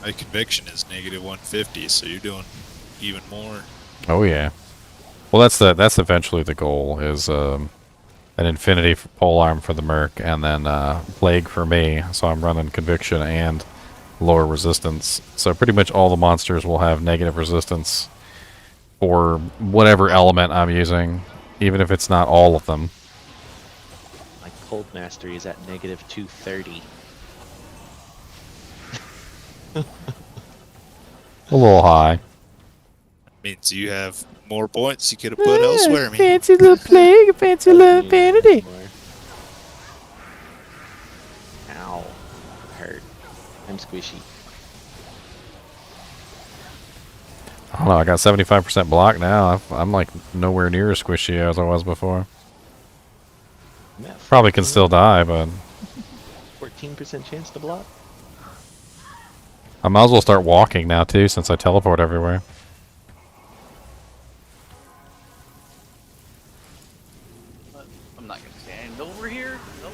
My conviction is negative 150, so you're doing even more. Oh yeah. Well, that's eventually the goal, is an infinity polearm for the merc, and then plague for me. So I'm running conviction and lower resistance. So pretty much all the monsters will have negative resistance for whatever element I'm using, even if it's not all of them. My cold mastery is at negative 230. A little high. Means you have more points you could have put elsewhere, man. Fancy little plague, fancy little infinity. Ow. Hurt. I'm squishy. I don't know, I got 75% block now. I'm like nowhere near as squishy as I was before. Probably can still die, but 14% chance to block. I might as well start walking now too, since I teleport everywhere. I'm not gonna stand over here. Nope.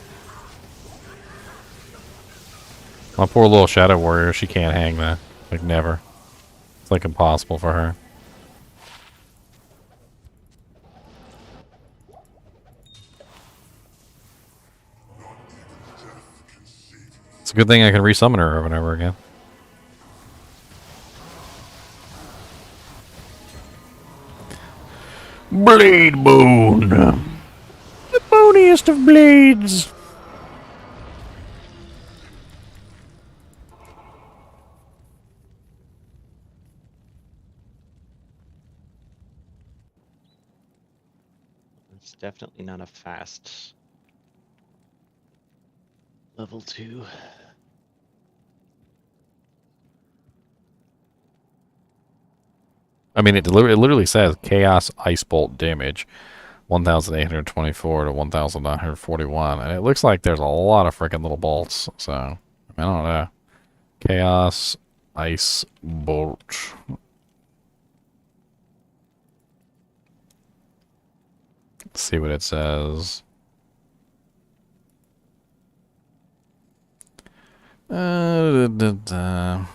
My poor little shadow warrior, she can't hang that. Like, never. It's, like, impossible for her. It's a good thing I can resummon her over and over again. Blade Bone! The boniest of blades! It's definitely not a fast level 2. I mean, it literally says Chaos Ice Bolt damage, 1,824 to 1,941, and it looks like there's a lot of freaking little bolts. So I don't know. Chaos Ice Bolt. Let's see what it says. Da, da, da.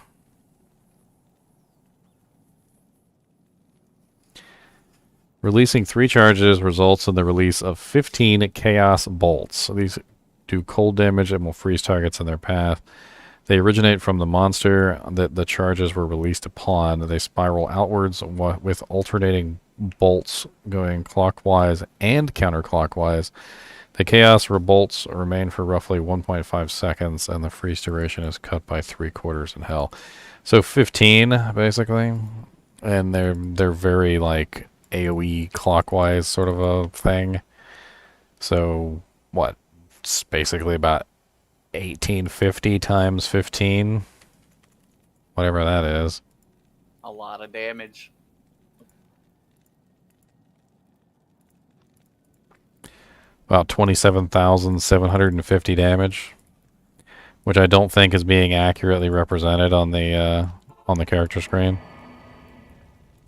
Releasing 3 charges results in the release of 15 Chaos Bolts. So these do cold damage and will freeze targets in their path. They originate from the monster that the charges were released upon. They spiral outwards with alternating bolts going clockwise and counterclockwise. The Chaos bolts remain for roughly 1.5 seconds, and the freeze duration is cut by 3/4 in hell. So 15, basically. And they're very, like, AoE clockwise sort of a thing. So, what? It's basically about 1850 times 15. Whatever that is. A lot of damage. About 27,750 damage. Which I don't think is being accurately represented on the character screen.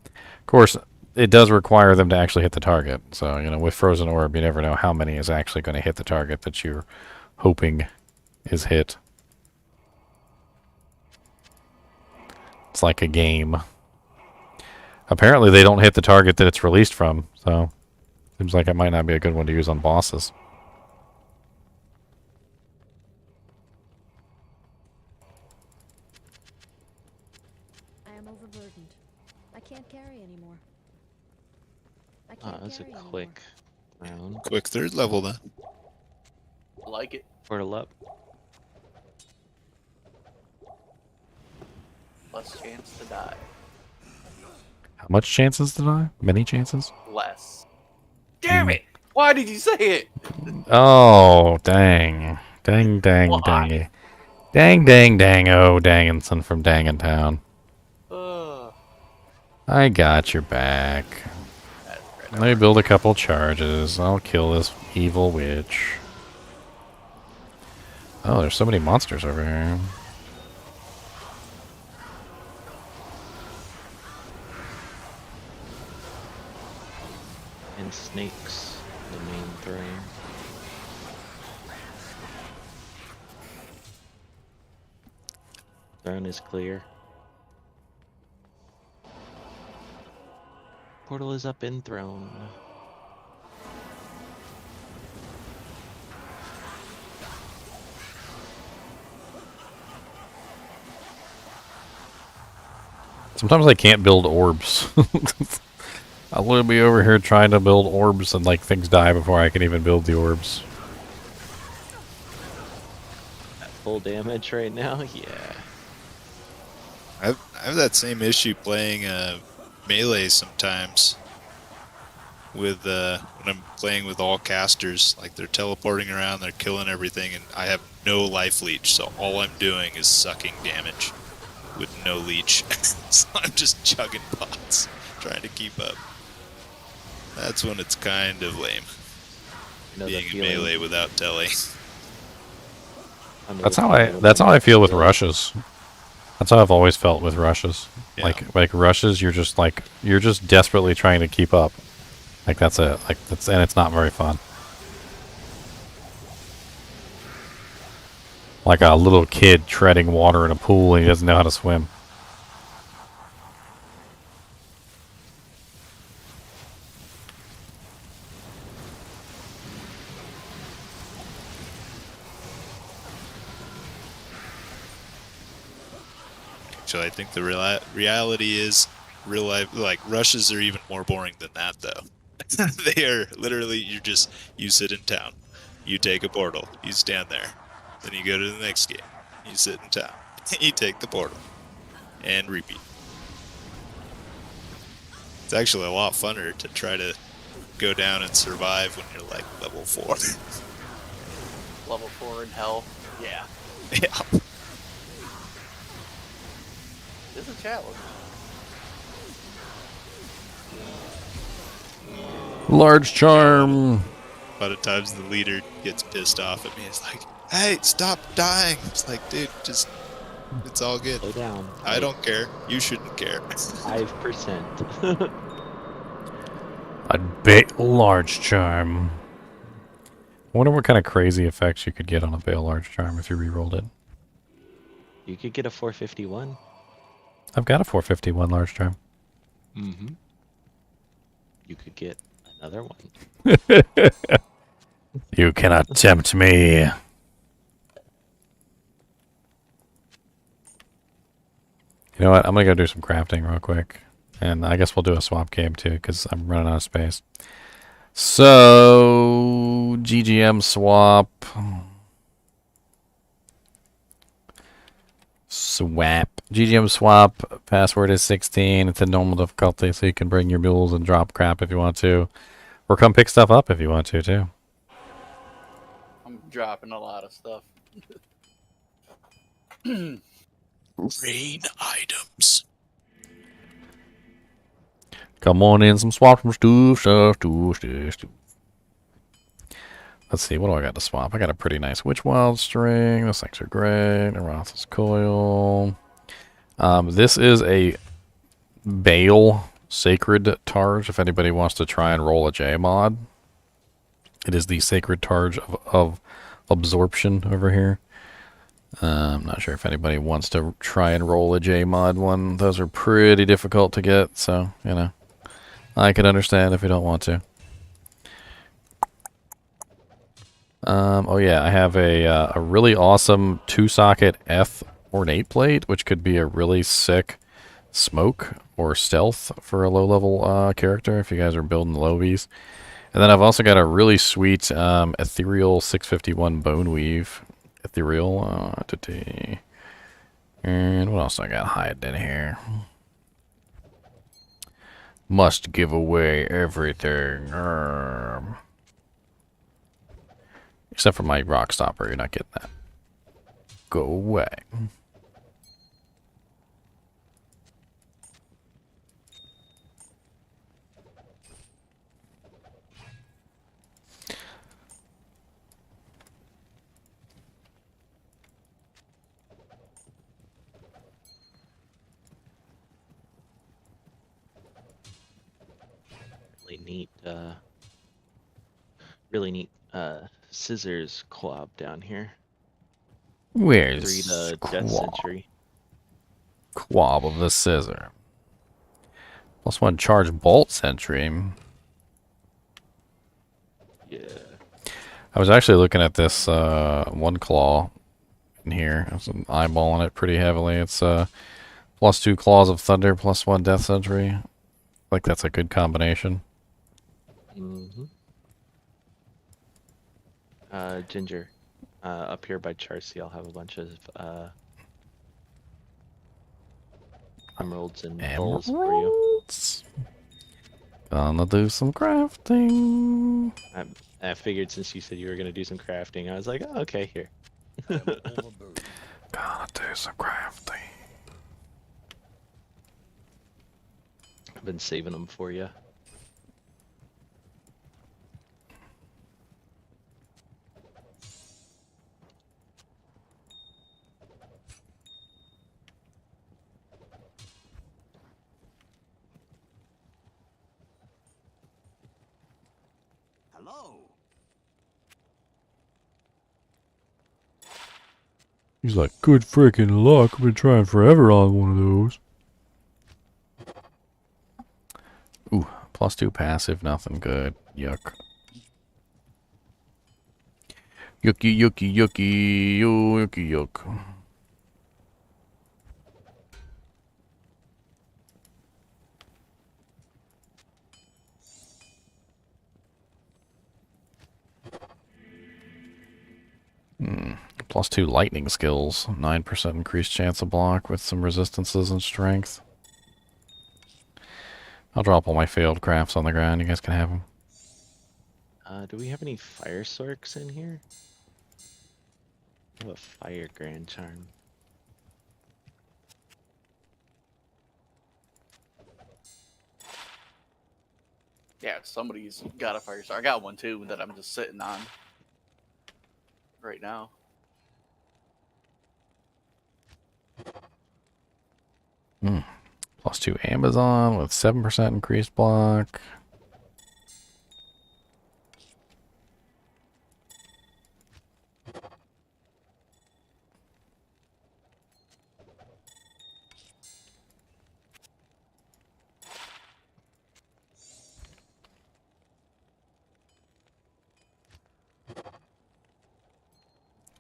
Of course, it does require them to actually hit the target. So, you know, with Frozen Orb, you never know how many is actually going to hit the target that you're hoping is hit. It's like a game. Apparently, they don't hit the target that it's released from, so seems like it might not be a good one to use on bosses. I am overburdened. I can't carry anymore. I Oh, can't that's a carry anymore. quick round. Quick 3rd level then. I like it. Portal up. Less chance to die. How much chances to die? Many chances? Less. Damn it! Why did you say it? Oh, dang. Dang, dang, Why? dangy. Dang, dang, dang, oh, Danginson from Dangintown. I got your back. Let me build a couple charges. I'll kill this evil witch. Oh, there's so many monsters over here. And snakes, the main throne. Throne is clear. Portal is up in throne. Sometimes I can't build orbs. I'll literally be over here trying to build orbs and like things die before I can even build the orbs. At full damage right now? Yeah. I have that same issue playing melee sometimes. With when I'm playing with all casters, like they're teleporting around, they're killing everything, and I have no life leech, so all I'm doing is sucking damage with no leech. So I'm just chugging pots, trying to keep up. That's when it's kind of lame. You know, Being in melee without telly. That's how I feel with rushes. That's how I've always felt with rushes. Yeah. Like rushes, you're just desperately trying to keep up. Like that's it. And it's not very fun. Like a little kid treading water in a pool and he doesn't know how to swim. actually. I think the reality is real life, like, rushes are even more boring than that, though. They are literally, you sit in town, you take a portal, you stand there, then you go to the next game, you sit in town, you take the portal, and repeat. It's actually a lot funner to try to go down and survive when you're like level 4. Level 4 in hell. Yeah. Yeah. It's a challenge. Large charm. A lot of times the leader gets pissed off at me. It's like, hey, stop dying. It's like, dude, it's all good. Slow down. I don't care. You shouldn't care. 5%. A big large charm. I wonder what kind of crazy effects you could get on a Baal large charm if you rerolled it. You could get a 451. I've got a 451 large charm. Mm-hmm. You could get another one. You cannot tempt me. You know what? I'm gonna go do some crafting real quick. And I guess we'll do a swap game too, because I'm running out of space. So, GGM swap. GGM swap. Password is 16. It's a normal difficulty, so you can bring your mules and drop crap if you want to. Or come pick stuff up if you want to, too. I'm dropping a lot of stuff. Rain items. Come on in, some swap from stuff. Let's see, what do I got to swap? I got a pretty nice Witch Wild String. Those things are great. Erasmus Coil. This is a Baal Sacred Targe, if anybody wants to try and roll a J mod. It is the Sacred Targe of Absorption over here. I'm not sure if anybody wants to try and roll a J mod one. Those are pretty difficult to get, so, you know. I can understand if you don't want to. Oh yeah, I have a really awesome 2-socket F ornate plate, which could be a really sick smoke or stealth for a low-level character if you guys are building lowies. And then I've also got a really sweet ethereal 651 bone weave. Ethereal. And what else do I got hiding in here? Must give away everything. Except for my rock stopper, you're not getting that. Go away. Really neat scissors co-op down here. Where's 3 to Death Century. Quab of the Scissor. +1 charge Bolt Sentry. Yeah. I was actually looking at this one claw in here. I was eyeballing it pretty heavily. It's +2 Claws of Thunder, +1 Death Sentry. I think that's a good combination. Mm-hmm. Ginger, up here by Charcy, I'll have a bunch of emeralds and bowls for you. Gonna do some crafting. I figured since you said you were gonna do some crafting, I was like, oh, okay, here. Gonna do some crafting. I've been saving them for you. He's like, good freaking luck. I've been trying forever on one of those. Ooh, +2 passive, nothing good. Yuck. Yucky, yucky, yucky, yucky, yuck. +2 lightning skills. 9% increased chance of block with some resistances and strength. I'll drop all my failed crafts on the ground. You guys can have them. Do we have any fire sorks in here? I have a fire grand charm. Yeah, somebody's got a fire sword. I got one too that I'm just sitting on right now. +2 Amazon with 7% increased block.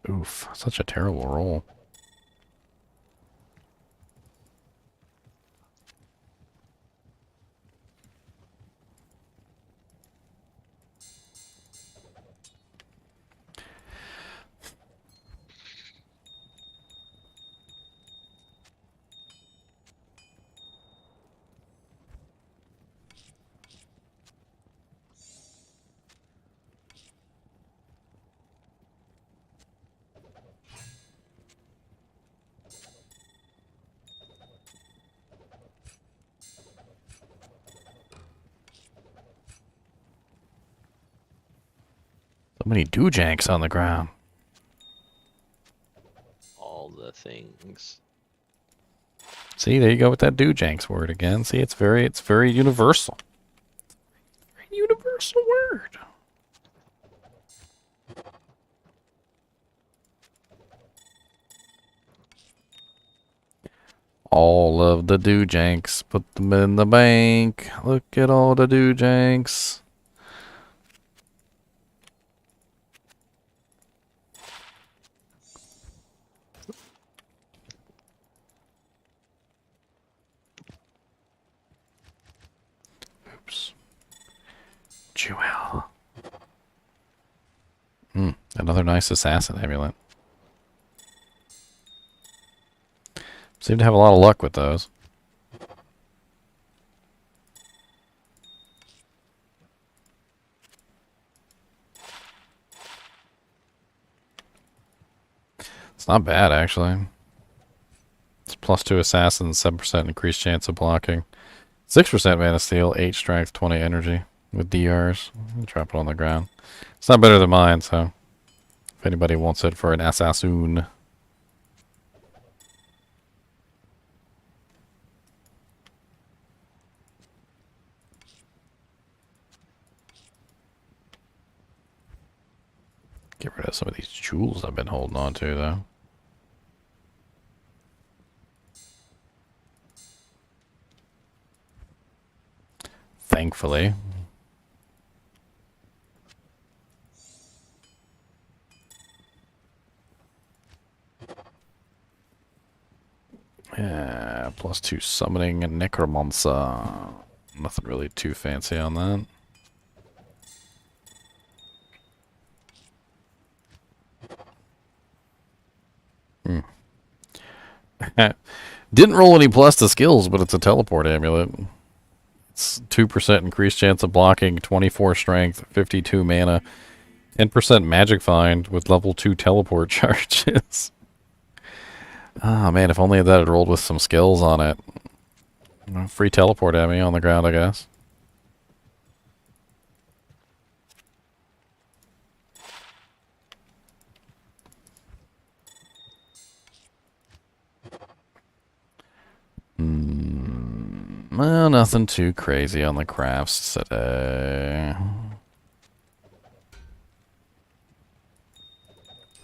Oof, such a terrible roll. So many doojanks on the ground. All the things. See, there you go with that doojanks word again. See, it's very universal. Very universal word. All of the doojanks, put them in the bank. Look at all the doojanks. Oops. Jewel. Another nice assassin amulet. Seem to have a lot of luck with those. It's not bad, actually. It's +2 assassins, 7% increased chance of blocking. 6% mana steel, 8 strength, 20 energy with DRs. Drop it on the ground. It's not better than mine, so if anybody wants it for an assassin. Get rid of some of these jewels I've been holding on to, though. Thankfully. Yeah, +2 summoning and Necromancer. Nothing really too fancy on that. Didn't roll any plus to skills, but it's a teleport amulet. It's 2% increased chance of blocking, 24 strength, 52 mana, 10% magic find with level 2 teleport charges. Ah, man, if only that had rolled with some skills on it. Free teleport at me on the ground, I guess. Well, nothing too crazy on the crafts today.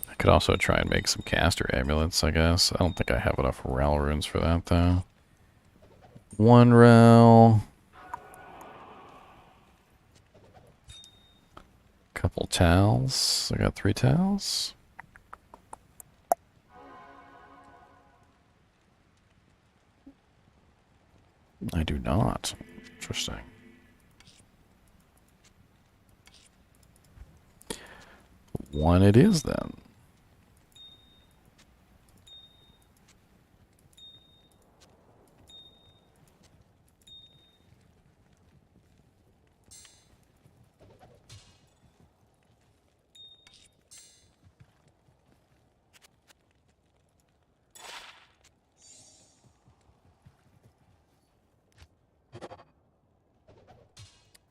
I could also try and make some caster amulets, I guess. I don't think I have enough Rel runes for that, though. 1 Rel. Couple towels. I got 3 towels. I do not. Interesting. One it is, then.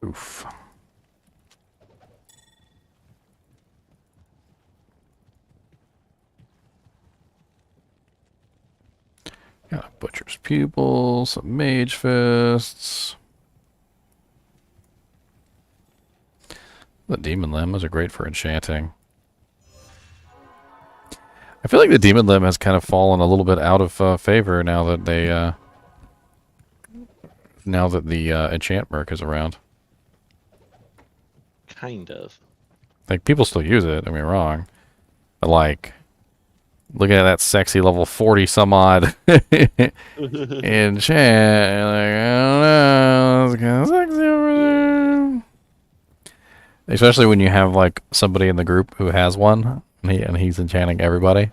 Oof. Got a butcher's pupil, some mage fists. The demon limb are great for enchanting. I feel like the demon limb has kind of fallen a little bit out of favor now that they now that the enchant merc is around. Kind of. Like, people still use it, don't get me wrong. But, like, looking at that sexy level 40 some odd enchant, like, I don't know, it's kind of sexy over there. Especially when you have, like, somebody in the group who has one, and he's enchanting everybody.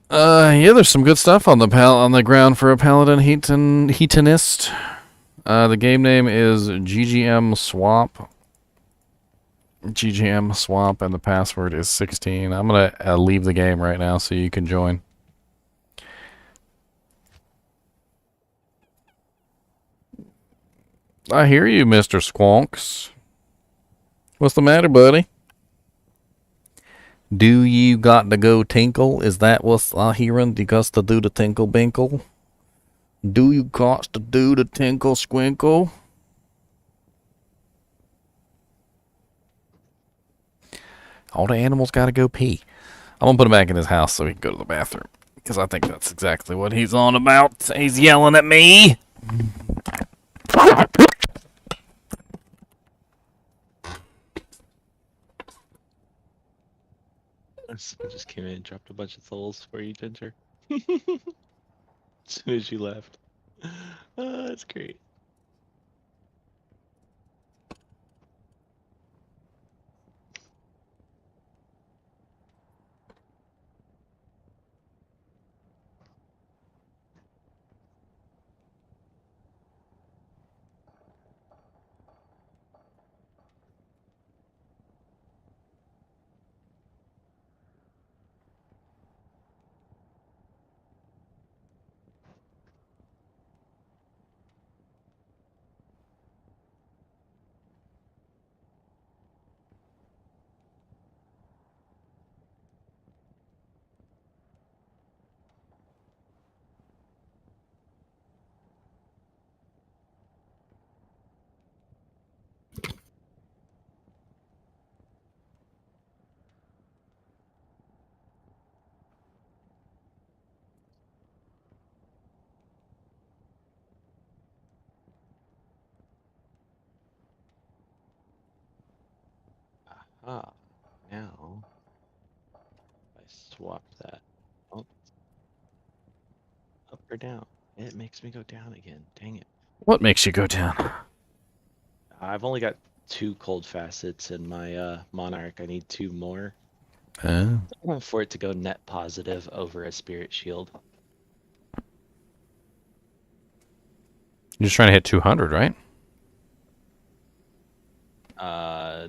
Yeah, there's some good stuff on the ground for a paladin heatonist. The game name is GGM Swap. GGM Swap, and the password is 16. I'm gonna leave the game right now so you can join. I hear you, Mr. Squonks. What's the matter, buddy? Do you got to go tinkle? Is that what's hearing? You got to do the tinkle binkle? Do you got to do the tinkle squinkle? All the animals got to go pee. I'm going to put him back in his house so he can go to the bathroom. Because I think that's exactly what he's on about. He's yelling at me. I just came in and dropped a bunch of souls for you, Ginger. As soon as you left. That's great. Ah, now if I swap that up, up or down, it makes me go down again. Dang it. What makes you go down? I've only got 2 cold facets in my monarch. I need 2 more for it to go net positive over a spirit shield. You're just trying to hit 200, right?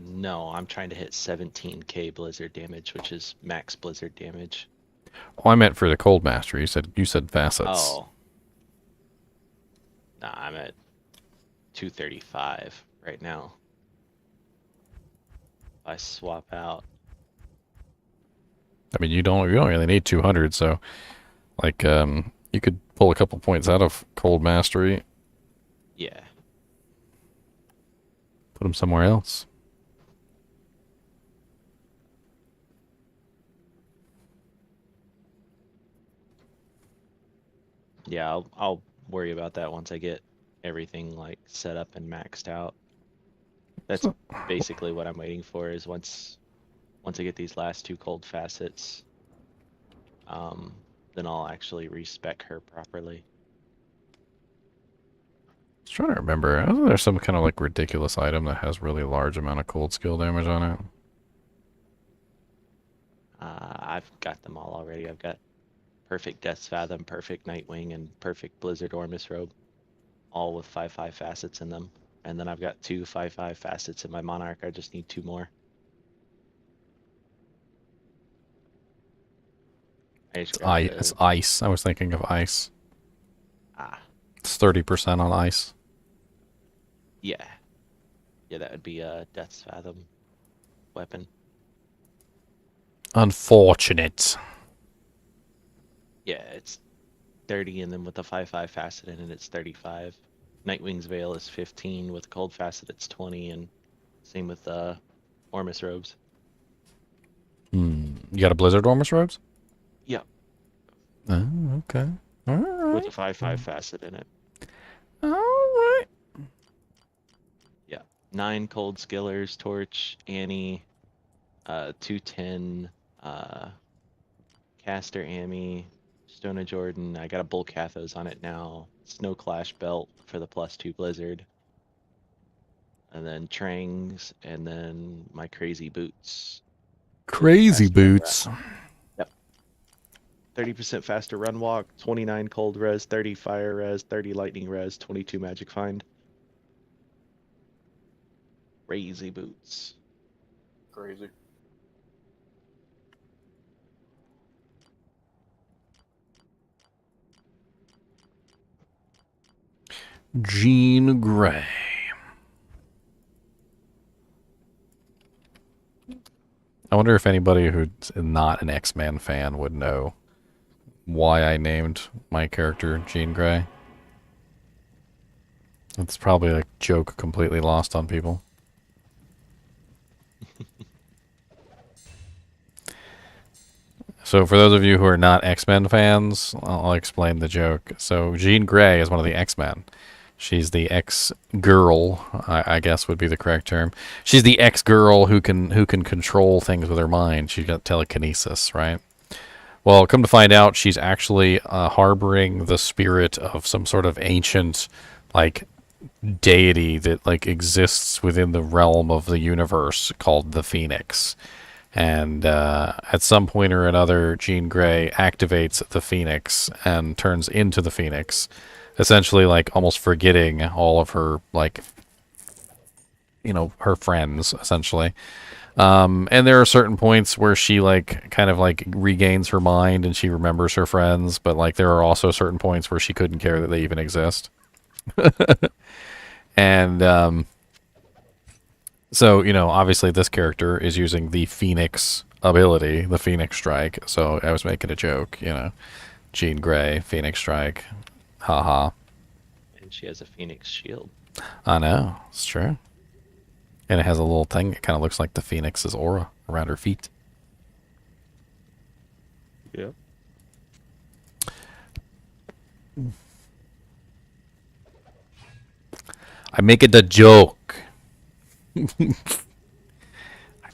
No, I'm trying to hit 17k blizzard damage, which is max blizzard damage. Oh, I meant for the cold master. You said facets. Oh. Nah, I'm at 235 right now. If I swap out. I mean, you don't really need 200, so like you could pull a couple points out of cold mastery. Yeah. Put them somewhere else. Yeah, I'll worry about that once I get everything like set up and maxed out. That's basically what I'm waiting for is once I get these last 2 cold facets, then I'll actually respec her properly. I was trying to remember. Isn't there some kind of like ridiculous item that has really large amount of cold skill damage on it? I've got them all already. I've got perfect Death's Fathom, perfect Nightwing, and perfect Blizzard Ormus Robe, all with 5/5 facets in them. And then I've got 2 5/5 facets in my Monarch. I just need 2 more. It's ice. I was thinking of ice. Ah. It's 30% on ice. Yeah. Yeah, that would be a Death's Fathom weapon. Unfortunate. Yeah, it's 30, and then with the 5/5 facet in it, it's 35. Nightwing's Veil is 15. With Cold Facet, it's 20, and same with Ormus Robes. You got a Blizzard Ormus Robes? Yep. Oh, okay. All right. With a 5/5 facet in it. All right. Yeah. 9 Cold Skillers, Torch, Annie, 210, Caster Amy, Stone of Jordan. I got a Bull Cathos on it now. Snow Clash Belt for the +2 Blizzard. And then Trangs, and then my Crazy Boots. Crazy Faster run boots. route. Yep. 30% faster run walk, 29 cold res, 30 fire res, 30 lightning res, 22 magic find. Crazy Boots. Crazy. Jean Grey. I wonder if anybody who's not an X-Men fan would know why I named my character Jean Grey. It's probably a joke completely lost on people. So for those of you who are not X-Men fans, I'll explain the joke. So Jean Grey is one of the X-Men. She's the X-girl, I guess would be the correct term. She's the X-girl who can control things with her mind. She's got telekinesis, right? Well, come to find out, she's actually harboring the spirit of some sort of ancient, like, deity that, like, exists within the realm of the universe called the Phoenix. And at some point or another, Jean Grey activates the Phoenix and turns into the Phoenix, essentially, like, almost forgetting all of her, like, you know, her friends, essentially. And there are certain points where she, like, kind of, like, regains her mind and she remembers her friends, but, like, there are also certain points where she couldn't care that they even exist. And so, you know, obviously this character is using the Phoenix ability, the Phoenix Strike. So I was making a joke, you know, Jean Grey, Phoenix Strike, haha. And she has a Phoenix shield. I know, it's true. And it has a little thing, it kind of looks like the Phoenix's aura around her feet. Yep. I make it a joke. I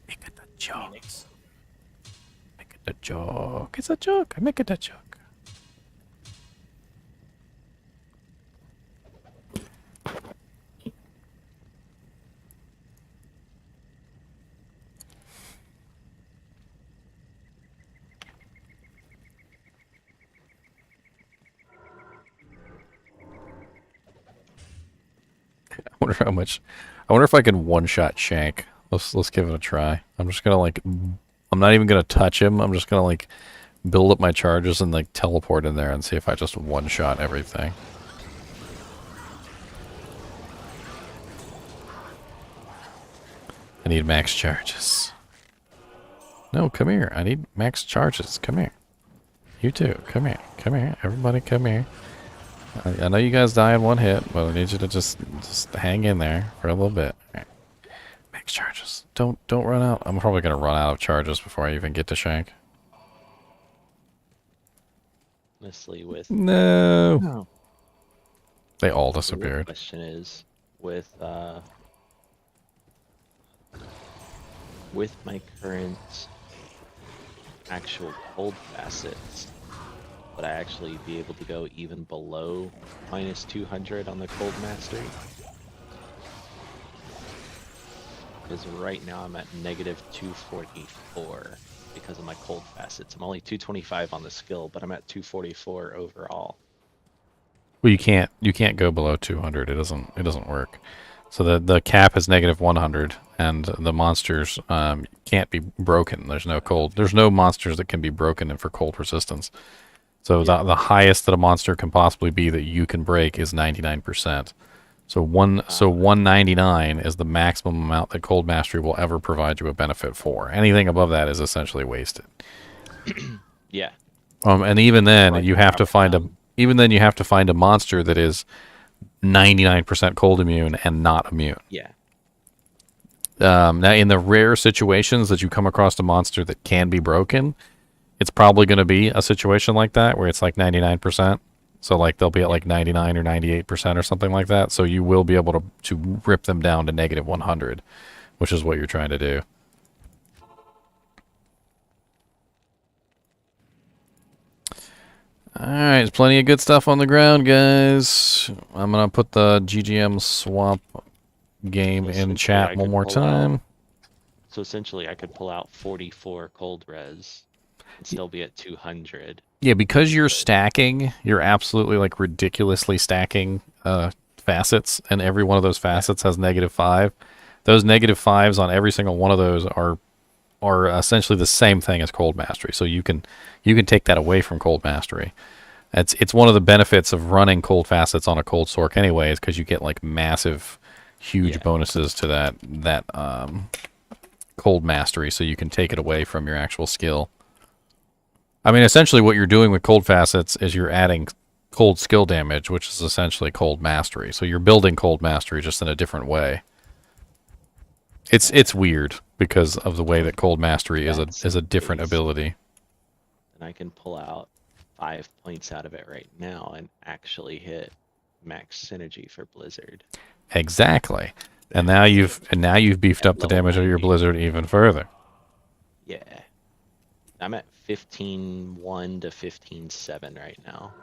make it a joke. Make it a joke. It's a joke. I make it a joke. I wonder how much. I wonder if I can one-shot Shank. Let's give it a try. I'm just gonna, like, I'm not even gonna touch him. I'm just gonna, like, build up my charges and, like, teleport in there and see if I just one-shot everything. I need max charges. No, come here. I need max charges. Come here. You too. Come here. Come here. Everybody come here. I know you guys die in one hit, but I need you to just hang in there for a little bit. Right. Max charges. Don't run out. I'm probably gonna run out of charges before I even get to Shank. Honestly, with No. They all the real disappeared. question is with my current actual cold facets, would I actually be able to go even below -200 on the cold mastery? Because right now I'm at -244 because of my cold facets. I'm only 225 on the skill, but I'm at 244 overall. Well, you can't go below 200. It doesn't work. So the cap is -100, and the monsters can't be broken. There's no monsters that can be broken for cold resistance. So the highest that a monster can possibly be that you can break is 99%. So 199 is the maximum amount that Cold Mastery will ever provide you a benefit for. Anything above that is essentially wasted. Yeah. And even then, Like you have to drop it find down. even then you have to find a monster that is 99% cold immune and not immune. Yeah. Now, in the rare situations that you come across a monster that can be broken, it's probably going to be a situation like that where it's like 99%. So like they'll be at like 99 or 98% or something like that. So you will be able to rip them down to negative 100, which is what you're trying to do. Alright, there's plenty of good stuff on the ground, guys. I'm going to put the GGM swap game in chat one more time. So essentially, I could pull out 44 cold res and still be at 200. Yeah, because you're stacking, you're absolutely like ridiculously stacking facets, and every one of those facets has -5. Those -5s on every single one of those are essentially the same thing as Cold Mastery. So you can take that away from Cold Mastery. It's one of the benefits of running cold facets on a cold sork anyways, because you get like massive, huge bonuses to that Cold Mastery. So you can take it away from your actual skill. I mean, essentially what you're doing with cold facets is you're adding cold skill damage, which is essentially Cold Mastery. So you're building Cold Mastery just in a different way. It's weird because of the way that Cold Mastery is a different ability. And I can pull out 5 points out of it right now and actually hit max synergy for Blizzard. Exactly. And now you've beefed up the damage of your Blizzard even further. Yeah. I'm at 15.1 to 15.7 right now.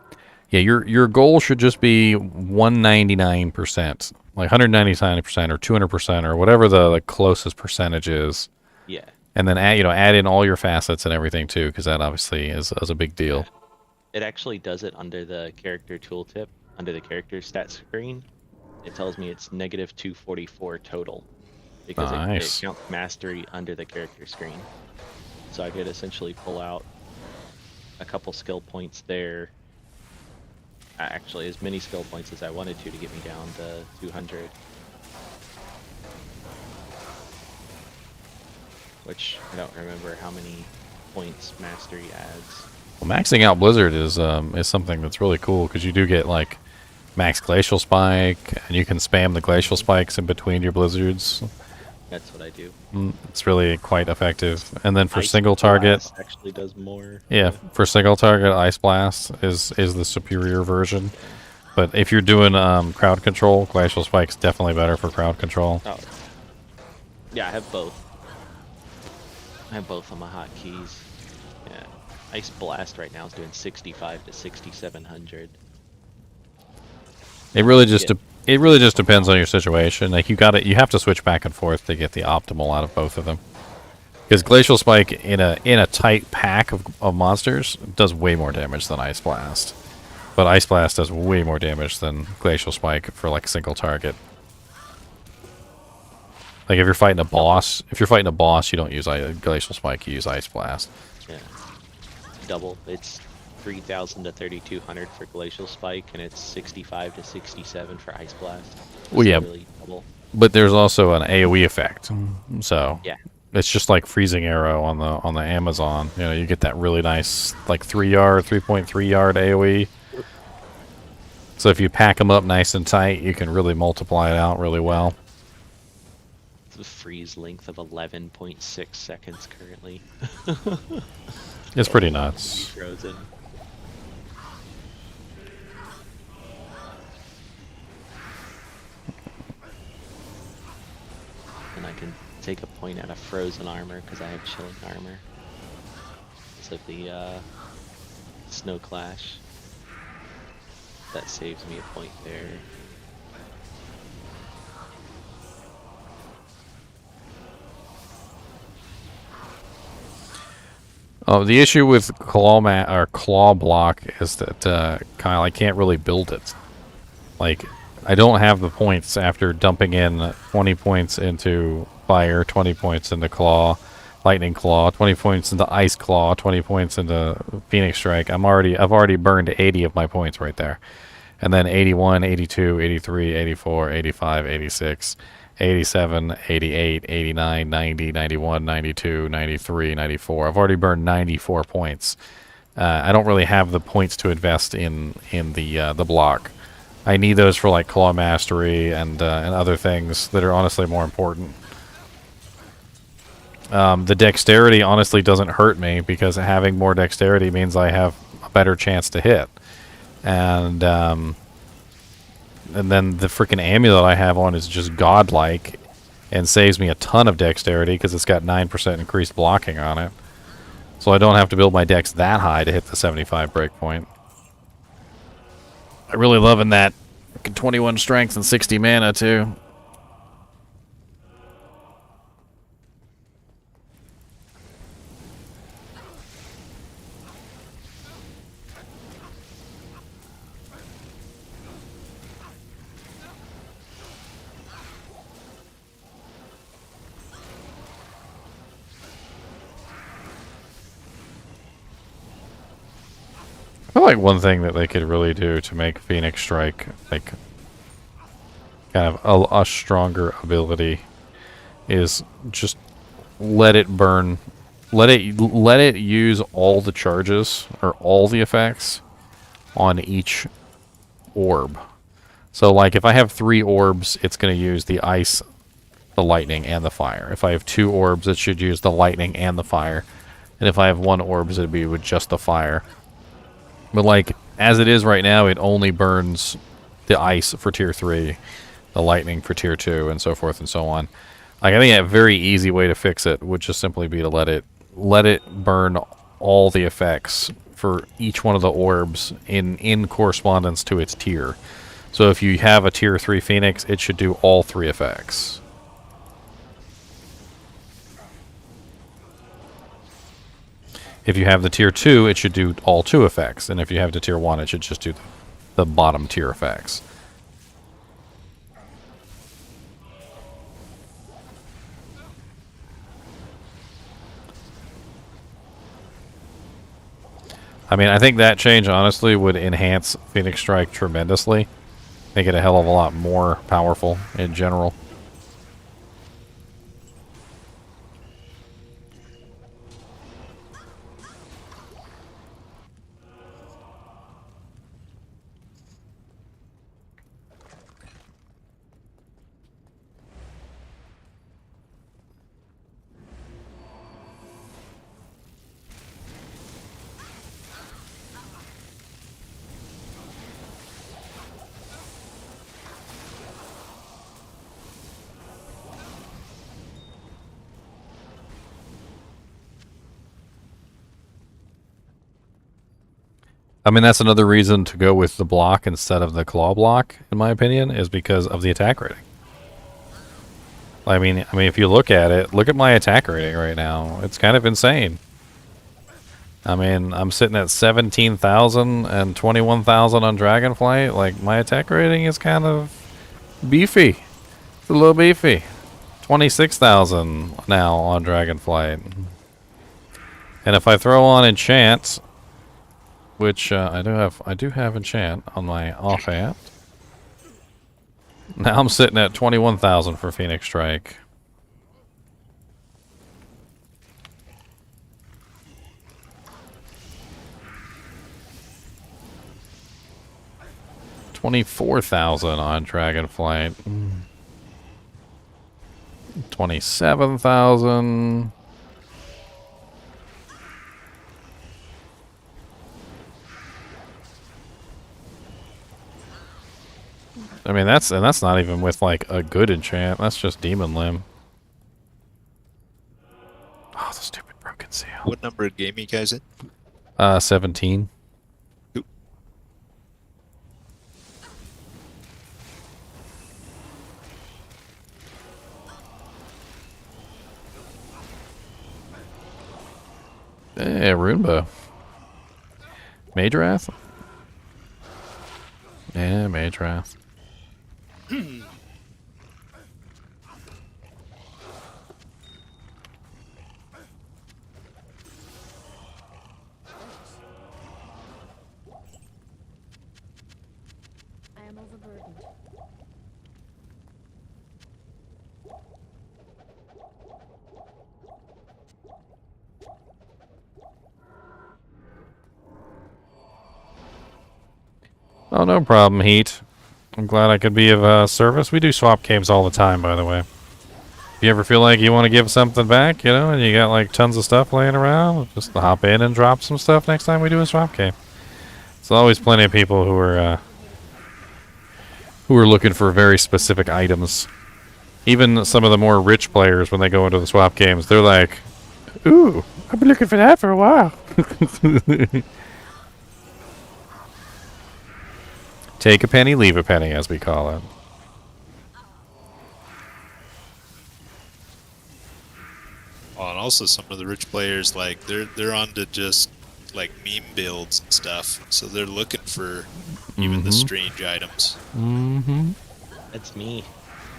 Yeah, your goal should just be 199%, like 199% or 200% or whatever the closest percentage is. Yeah. And then add in all your facets and everything too, because that obviously is a big deal. It actually does it under the character tooltip, under the character stat screen. It tells me it's -244 total because it counts mastery under the character screen. So I could essentially pull out a couple skill points there. Actually, as many skill points as I wanted to get me down to 200. Which I don't remember how many points mastery adds. Well, maxing out Blizzard is something that's really cool because you do get like max glacial spike, and you can spam the glacial spikes in between your blizzards. That's what I do. It's really quite effective. And then for Ice single target, Blast actually does more. yeah, for single target, Ice Blast is the superior version. But if you're doing crowd control, glacial spike's definitely better for crowd control. Oh. Yeah, I have both. I have both on my hotkeys. Yeah, Ice Blast right now is doing 65 to 6,700. It really just depends on your situation. Like you have to switch back and forth to get the optimal out of both of them. Because Glacial Spike in a tight pack of monsters does way more damage than Ice Blast. But Ice Blast does way more damage than Glacial Spike for like single target. Like if you're fighting a boss, you don't use Glacial Spike, you use Ice Blast. Yeah. Double. It's 3,000 to 3,200 for Glacial Spike, and it's 65 to 67 for Ice Blast. Well, yeah, really double. But there's also an AoE effect, so yeah, it's just like Freezing Arrow on the Amazon. You know, you get that really nice like 3.3 yard AoE. So if you pack them up nice and tight, you can really multiply it out really well. It's a freeze length of 11.6 seconds currently. It's pretty nuts. Frozen. And I can take a point out of frozen armor because I have chilling armor. So the snow clash. That saves me a point there. Oh, the issue with claw block is that Kyle, I can't really build it. Like, I don't have the points after dumping in 20 points into fire, 20 points into claw, lightning claw, 20 points into ice claw, 20 points into phoenix strike. I've already burned 80 of my points right there. And then 81, 82, 83, 84, 85, 86, 87, 88, 89, 90, 91, 92, 93, 94. I've already burned 94 points. I don't really have the points to invest in the block. I need those for like claw mastery and other things that are honestly more important. The dexterity honestly doesn't hurt me because having more dexterity means I have a better chance to hit. And then the freaking amulet I have on is just godlike and saves me a ton of dexterity because it's got 9% increased blocking on it. So I don't have to build my dex that high to hit the 75 breakpoint. I'm really loving that 21 strength and 60 mana too. I feel like one thing that they could really do to make Phoenix Strike like kind of a stronger ability is just let it burn, let it use all the charges or all the effects on each orb. So like if I have 3 orbs, it's going to use the ice, the lightning, and the fire. If I have 2 orbs, it should use the lightning and the fire. And if I have 1 orb, it'd be with just the fire. But like, as it is right now, it only burns the ice for tier 3, the lightning for tier 2, and so forth and so on. Like, I think a very easy way to fix it would just simply be to let it burn all the effects for each one of the orbs in correspondence to its tier. So if you have a tier 3 Phoenix, it should do all 3 effects. If you have the tier 2, it should do all 2 effects. And if you have the tier 1, it should just do the bottom tier effects. I mean, I think that change, honestly, would enhance Phoenix Strike tremendously. Make it a hell of a lot more powerful in general. I mean, that's another reason to go with the block instead of the claw block, in my opinion, is because of the attack rating. I mean, if you look at it, look at my attack rating right now. It's kind of insane. I mean, I'm sitting at 17,000 and 21,000 on Dragonflight. Like, my attack rating is kind of beefy. It's a little beefy. 26,000 now on Dragonflight. And if I throw on enchant, which I do have enchant on my offhand. Now I'm sitting at 21,000 for Phoenix Strike. $24,000 on Dragonflight. 27,000. I mean, that's not even with like a good enchant. That's just Demon Limb. Oh, the stupid broken seal. What number of game you guys in? 17. Oop. Runebow. Mage Wrath? Yeah, Mage Wrath. am overburdened. Oh, no problem, Heat. I'm glad I could be of service. We do swap caves all the time, by the way. If you ever feel like you want to give something back, you know, and you got like tons of stuff laying around, just hop in and drop some stuff next time we do a swap cave. There's always plenty of people who are looking for very specific items. Even some of the more rich players, when they go into the swap games, they're like, "Ooh, I've been looking for that for a while." Take a penny, leave a penny, as we call it. Oh, and also some of the rich players, like they're on to just like meme builds and stuff, so they're looking for even the strange items. Mm-hmm. That's me.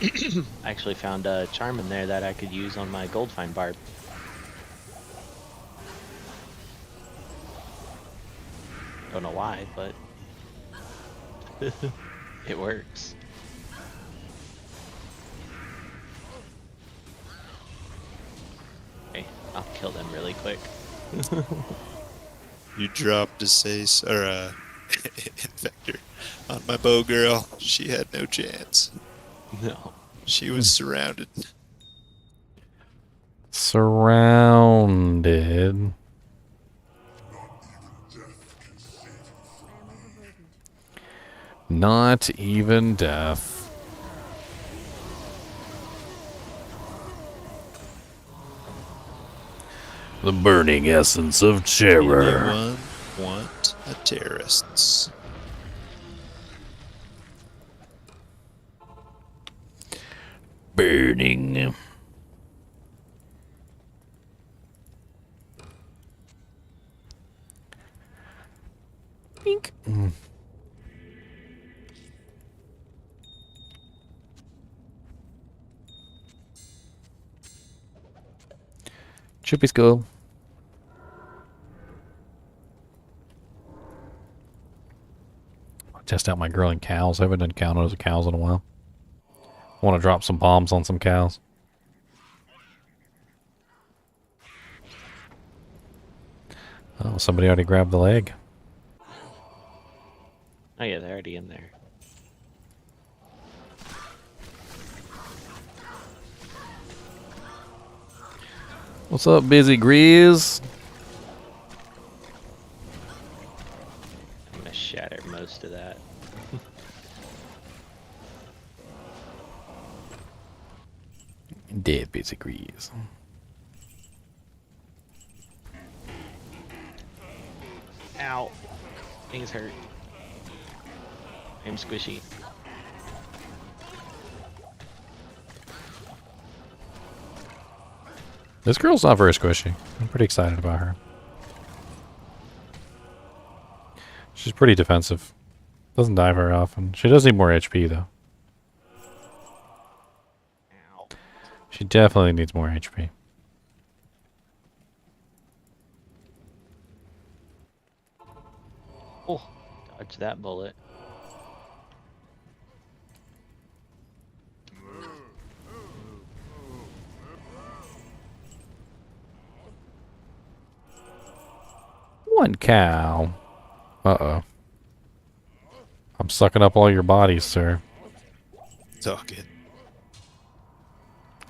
I actually found a charm in there that I could use on my gold find barb. Don't know why, but it works. Okay, I'll kill them really quick. You dropped a Sace or a Infector on my bow girl. She had no chance. No. She was surrounded. Surrounded. Not even death. The burning essence of terror. Anyone want a terrorists? Burning. Pink. Should be school. I'll test out my growing cows. I haven't encountered cows in a while. Want to drop some bombs on some cows. Oh, somebody already grabbed the leg. Oh yeah, they're already in there. What's up, Busy Grease? I'm gonna shatter most of that. Dead Busy Grease. Ow. Things hurt. I'm squishy. This girl's not very squishy. I'm pretty excited about her. She's pretty defensive. Doesn't die very often. She does need more HP, though. Ow. She definitely needs more HP. Oh, dodge that bullet. One cow. Uh-oh. I'm sucking up all your bodies, sir. Talking.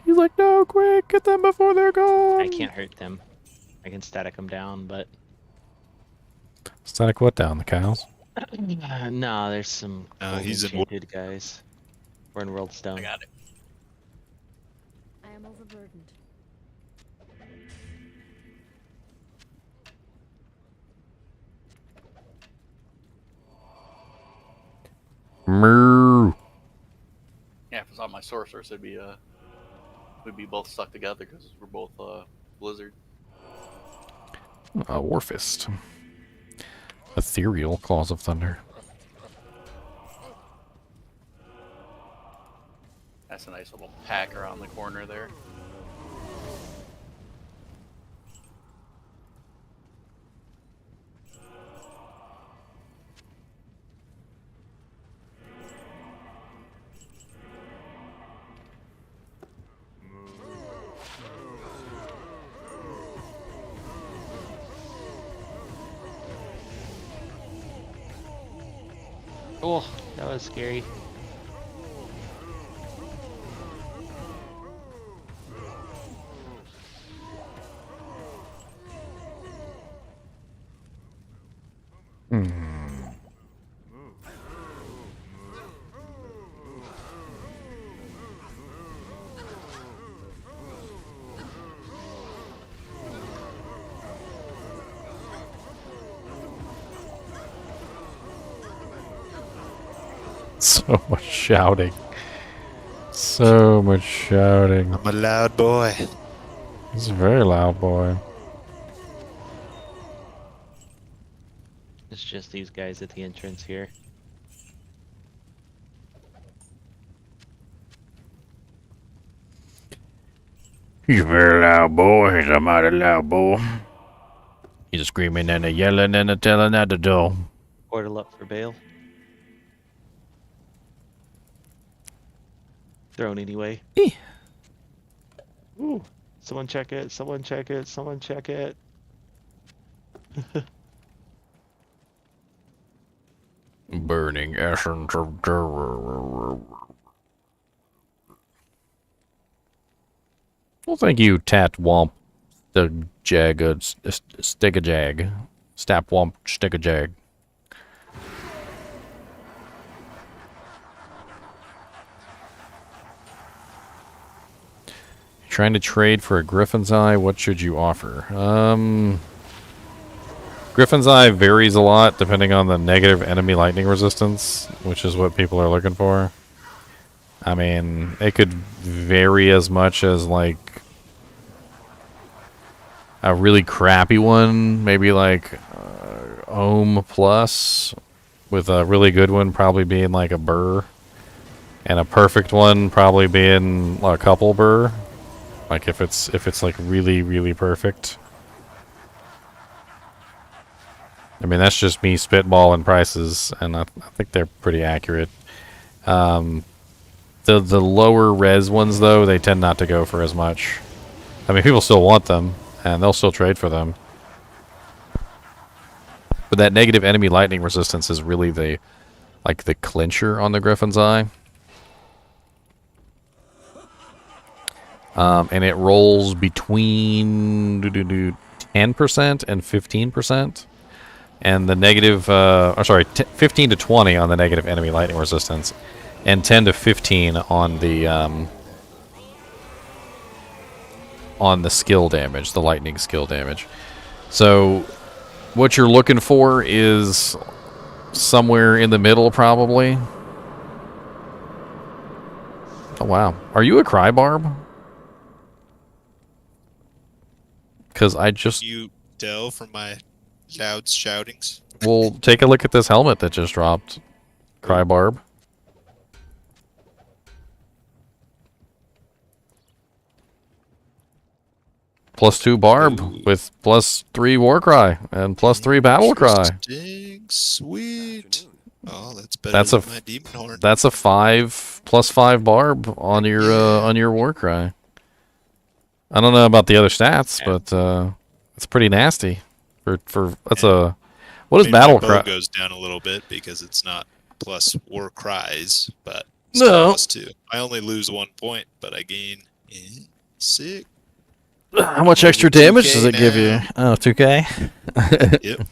He's like, no, quick, get them before they're gone. I can't hurt them. I can static them down, but... Static what down, the cows? no, there's some he's in enchanted guys. We're in World Stone. I got it. I am overburdened. Moo. Yeah, if it's on my sorceress, we'd be both stuck together because we're both blizzard. Warfist. Ethereal Claws of Thunder. That's a nice little pack around the corner there. Oh, that was scary. So much shouting. So much shouting. I'm a loud boy. It's a very loud boy. It's just these guys at the entrance here. He's a very loud boy. He's a mighty loud boy. He's screaming and a yelling and a telling at the door. Portal up for Baal. Thrown anyway. Ooh. Someone check it. Someone check it. Someone check it. Burning essence of terror. Well, thank you, Tat Womp, the Jag, Stick a Jag, Stap Womp, Stick a Jag. Trying to trade for a Griffin's Eye, what should you offer? Griffin's Eye varies a lot depending on the negative enemy lightning resistance, which is what people are looking for. I mean, it could vary as much as like a really crappy one, maybe like Ohm Plus, with a really good one probably being like a Burr, and a perfect one probably being a couple Burr. Like if it's like really, really perfect. I mean, that's just me spitballing prices, and I think they're pretty accurate. The lower res ones, though, they tend not to go for as much. I mean, people still want them, and they'll still trade for them. But that negative enemy lightning resistance is really the clincher on the Griffin's Eye. And it rolls between 10% and 15%. And the negative, 15 to 20 on the negative enemy lightning resistance. And 10 to 15 on the skill damage, the lightning skill damage. So what you're looking for is somewhere in the middle, probably. Oh, wow. Are you a Crybarb? Because I just... You tell from my loud shoutings? Well, take a look at this helmet that just dropped. Crybarb. +2 Barb. Ooh. With +3 Warcry and +3 Battle Cry. Sweet. Oh, that's better than my Demon Horn. That's a +5 Barb on your Warcry. I don't know about the other stats, but it's pretty nasty. That's a... What is Battle Cry? My bow goes down a little bit because it's not plus War Cries, but no. +2. I only lose 1 point, but I gain 6. How much extra damage does it give you? Oh, 2K? Yep.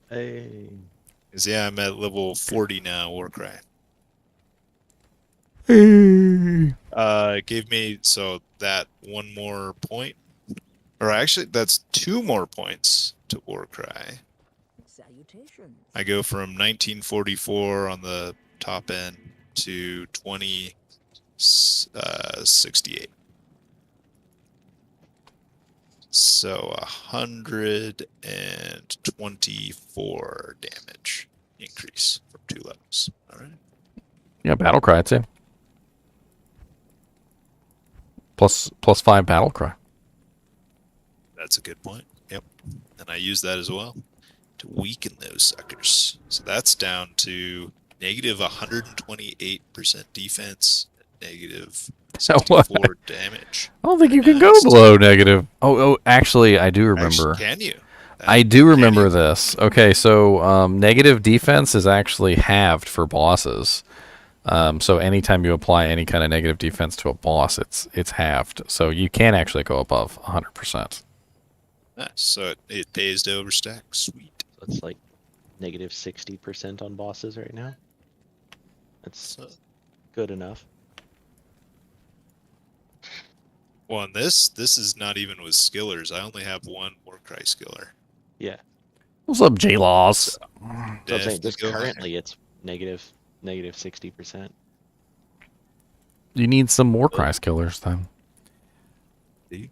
Hey. Because, yeah, I'm at level 40 now, Warcry. It gave me, so that 1 more point. Or actually, that's 2 more points to Warcry. I go from 1944 on the top end to 2068. So 124 damage increase from 2 levels. All right. Yeah, Battle Cry too. +5 Battle Cry. That's a good point. Yep. And I use that as well to weaken those suckers. So that's down to negative 128% defense, negative 64 damage. I don't think you can go below negative. Oh, actually, I do remember. Actually, can you? I do remember this. Okay, so negative defense is actually halved for bosses. So anytime you apply any kind of negative defense to a boss, it's halved. So you can actually go above 100%. Nice. So it pays to overstack. Sweet. So it's like negative 60% on bosses right now. That's So, good enough. well, and this is not even with skillers. I only have one Warcry skiller. Yeah. What's up, J-Laws? So I'm saying Definitely just go higher. currently it's negative 60%. You need some more Christ killers then. See?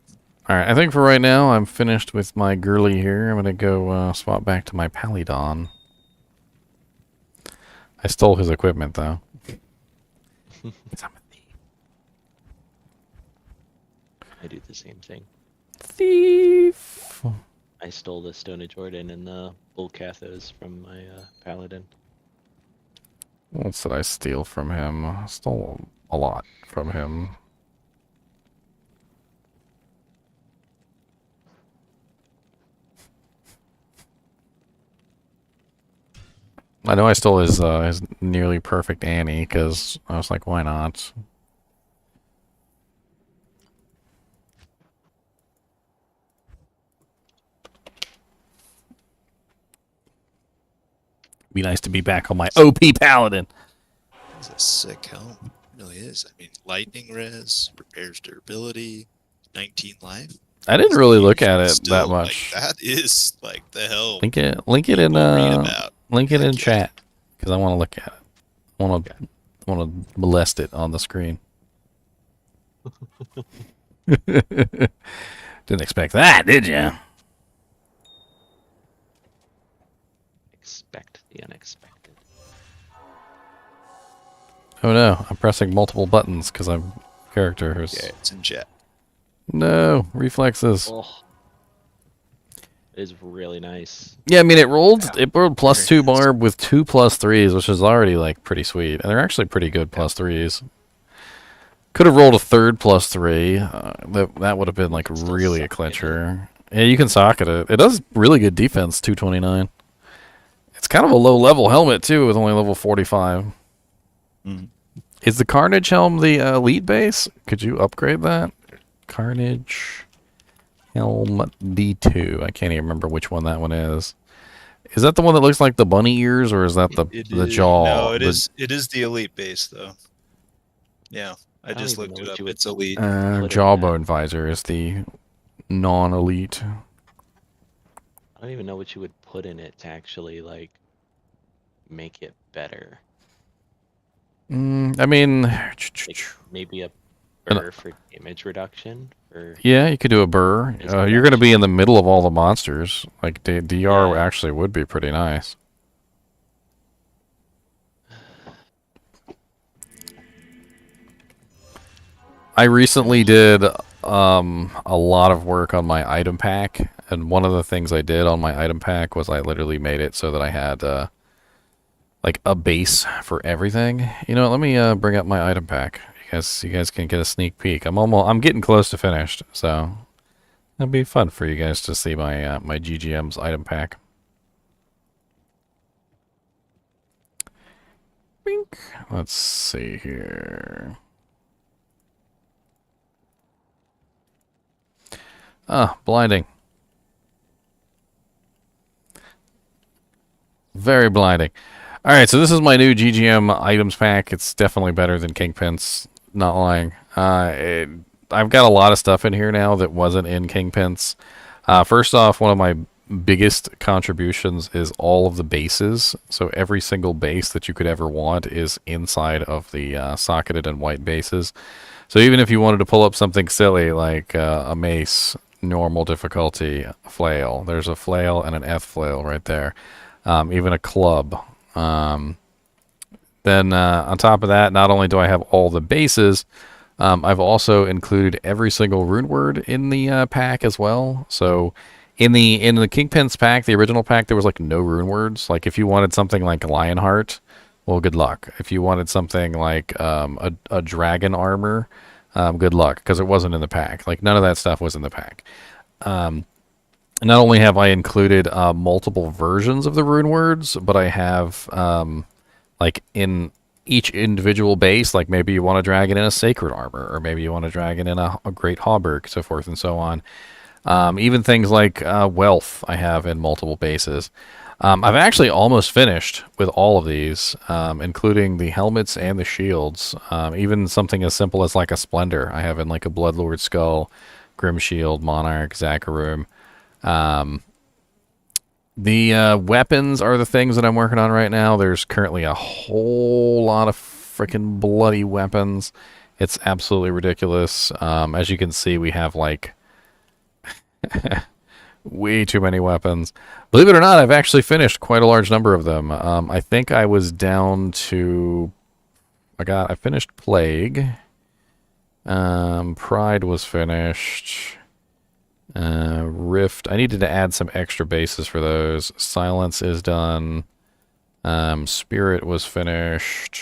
Alright, I think for right now I'm finished with my girly here. I'm gonna go swap back to my paladin. I stole his equipment though. 'Cause I'm a thief. I do the same thing. Thief! I stole the Stone of Jordan and the Bull Cathos from my paladin. What else did I steal from him? I stole a lot from him. I know I stole his nearly perfect Annie because I was like, why not? Be nice to be back on my OP paladin. It's a sick helm. It really is. I mean, lightning res, repairs durability, 19 life. I didn't really look at it Still, that much. Like, that is like the helm. Link it in people read about. link it in Heck yeah. chat because I want to look at it. I want to molest it on the screen. Didn't expect that, did you? Expect the unexpected. Oh no, I'm pressing multiple buttons because I'm a character who's... Yeah, it's in chat. No, reflexes. Oh, it is really nice. Yeah, I mean, it rolled +2 barb with 2 +3s, which is already, like, pretty sweet. And they're actually pretty good +3s. Could have rolled a third +3. That would have been, like, really a clincher. Yeah, you can socket it. It does really good defense, 229. It's kind of a low-level helmet, too, with only level 45. Mhm. Is the Carnage helm the elite base? Could you upgrade that? Carnage helm D2. I can't even remember which one that one is. Is that the one that looks like the bunny ears, or is that the jaw? No, it is the elite base though. Yeah, I don't just even looked know it what up. you would It's elite. put in Jawbone visor is the non-elite. I don't even know what you would put in it to actually like make it better. I mean, Like, maybe a burr for damage reduction, or yeah, you could do a burr. You're going to be in the middle of all the monsters. Like DR Yeah. actually would be pretty nice. I recently did a lot of work on my item pack, and one of the things I did on my item pack was I literally made it so that I had like a base for everything. You know, let me bring up my item pack. You guys can get a sneak peek. I'm getting close to finished, so it'll be fun for you guys to see my my GGM's item pack. Bink. Let's see here. Ah, blinding. Very blinding. Alright, so this is my new GGM items pack. It's definitely better than Kingpin's, not lying. I've got a lot of stuff in here now that wasn't in Kingpin's. First off, one of my biggest contributions is all of the bases. So every single base that you could ever want is inside of the socketed and white bases. So even if you wanted to pull up something silly like a mace, normal difficulty, flail. There's a flail and an F flail right there. Even a club. Then on top of that, not only do I have all the bases, I've also included every single rune word in the pack as well. So in the Kingpin's pack, the original pack, there was like no rune words. Like if you wanted something like Lionheart, well, good luck. If you wanted something like a dragon armor, good luck, because it wasn't in the pack. Like none of that stuff was in the pack. And not only have I included multiple versions of the rune words, but I have like in each individual base, like maybe you want to drag it in a sacred armor, or maybe you want to drag it in a great hauberk, so forth and so on. Even things like wealth I have in multiple bases. I've actually almost finished with all of these, including the helmets and the shields. Even something as simple as like a splendor I have in like a Bloodlord skull, Grim Shield, Monarch, Zakharum. The weapons are the things that I'm working on right now. There's currently a whole lot of freaking bloody weapons. It's absolutely ridiculous. As you can see, we have like way too many weapons. Believe it or not, I've actually finished quite a large number of them. I think I was down to... I finished Plague. Pride was finished. Rift. I needed to add some extra bases for those. Silence is done. Spirit was finished.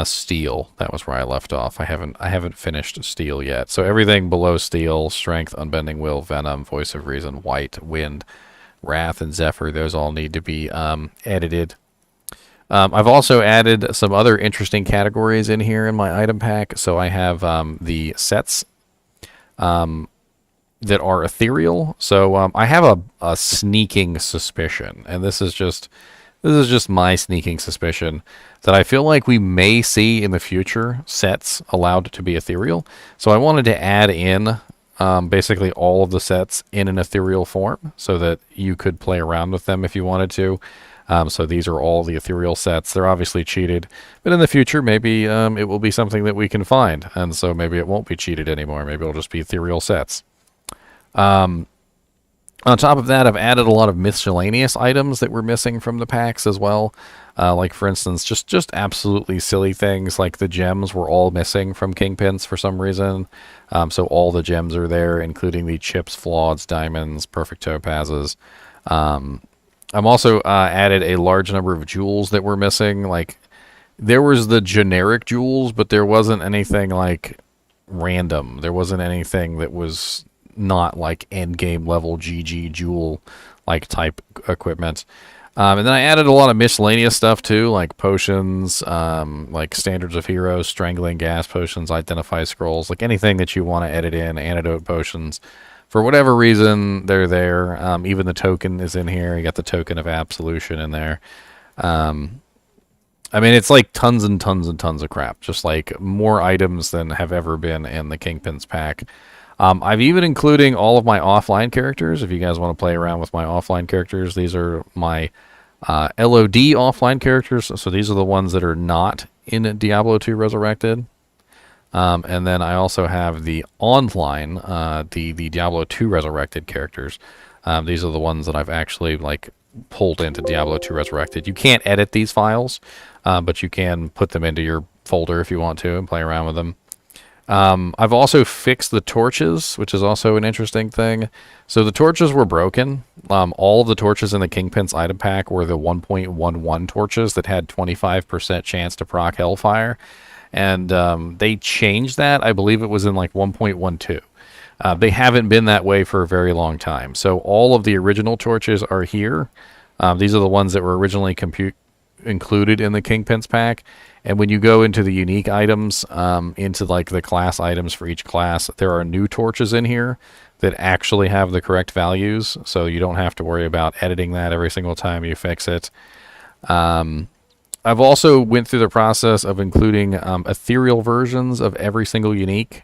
Steel. That was where I left off. I haven't finished Steel yet. So everything below Steel, Strength, Unbending Will, Venom, Voice of Reason, White, Wind, Wrath, and Zephyr, those all need to be edited. I've also added some other interesting categories in here in my item pack. So I have the sets that are ethereal. So I have a sneaking suspicion, and this is just my sneaking suspicion, that I feel like we may see in the future sets allowed to be ethereal. So I wanted to add in basically all of the sets in an ethereal form so that you could play around with them if you wanted to. So these are all the ethereal sets. They're obviously cheated, but in the future, maybe it will be something that we can find. And so maybe it won't be cheated anymore. Maybe it'll just be ethereal sets. On top of that, I've added a lot of miscellaneous items that were missing from the packs as well. Like, for instance, just absolutely silly things like the gems were all missing from Kingpins for some reason. So all the gems are there, including the chips, flaweds, diamonds, perfect topazes. I'm also added a large number of jewels that were missing. Like, there was the generic jewels, but there wasn't anything like random. There wasn't anything that was not like end game level GG jewel like type equipment. And then I added a lot of miscellaneous stuff too, like potions, like standards of heroes, strangling gas potions, identify scrolls, like anything that you want to edit in, antidote potions. For whatever reason, they're there. Even the token is in here. You got the token of absolution in there. I mean, it's like tons and tons and tons of crap. Just like more items than have ever been in the Kingpins pack. I've even including all of my offline characters. If you guys want to play around with my offline characters, these are my LOD offline characters. So these are the ones that are not in Diablo 2 Resurrected. And then I also have the online, the Diablo 2 Resurrected characters. These are the ones that I've actually like pulled into Diablo 2 Resurrected. You can't edit these files, but you can put them into your folder if you want to and play around with them. I've also fixed the torches, which is also an interesting thing. So the torches were broken. All of the torches in the Kingpins item pack were the 1.11 torches that had 25% chance to proc Hellfire. And they changed that. I believe it was in like 1.12. They haven't been that way for a very long time. So all of the original torches are here. These are the ones that were originally included in the Kingpins pack. And when you go into the unique items, into like the class items for each class, there are new torches in here that actually have the correct values. So you don't have to worry about editing that every single time you fix it. I've also went through the process of including ethereal versions of every single unique,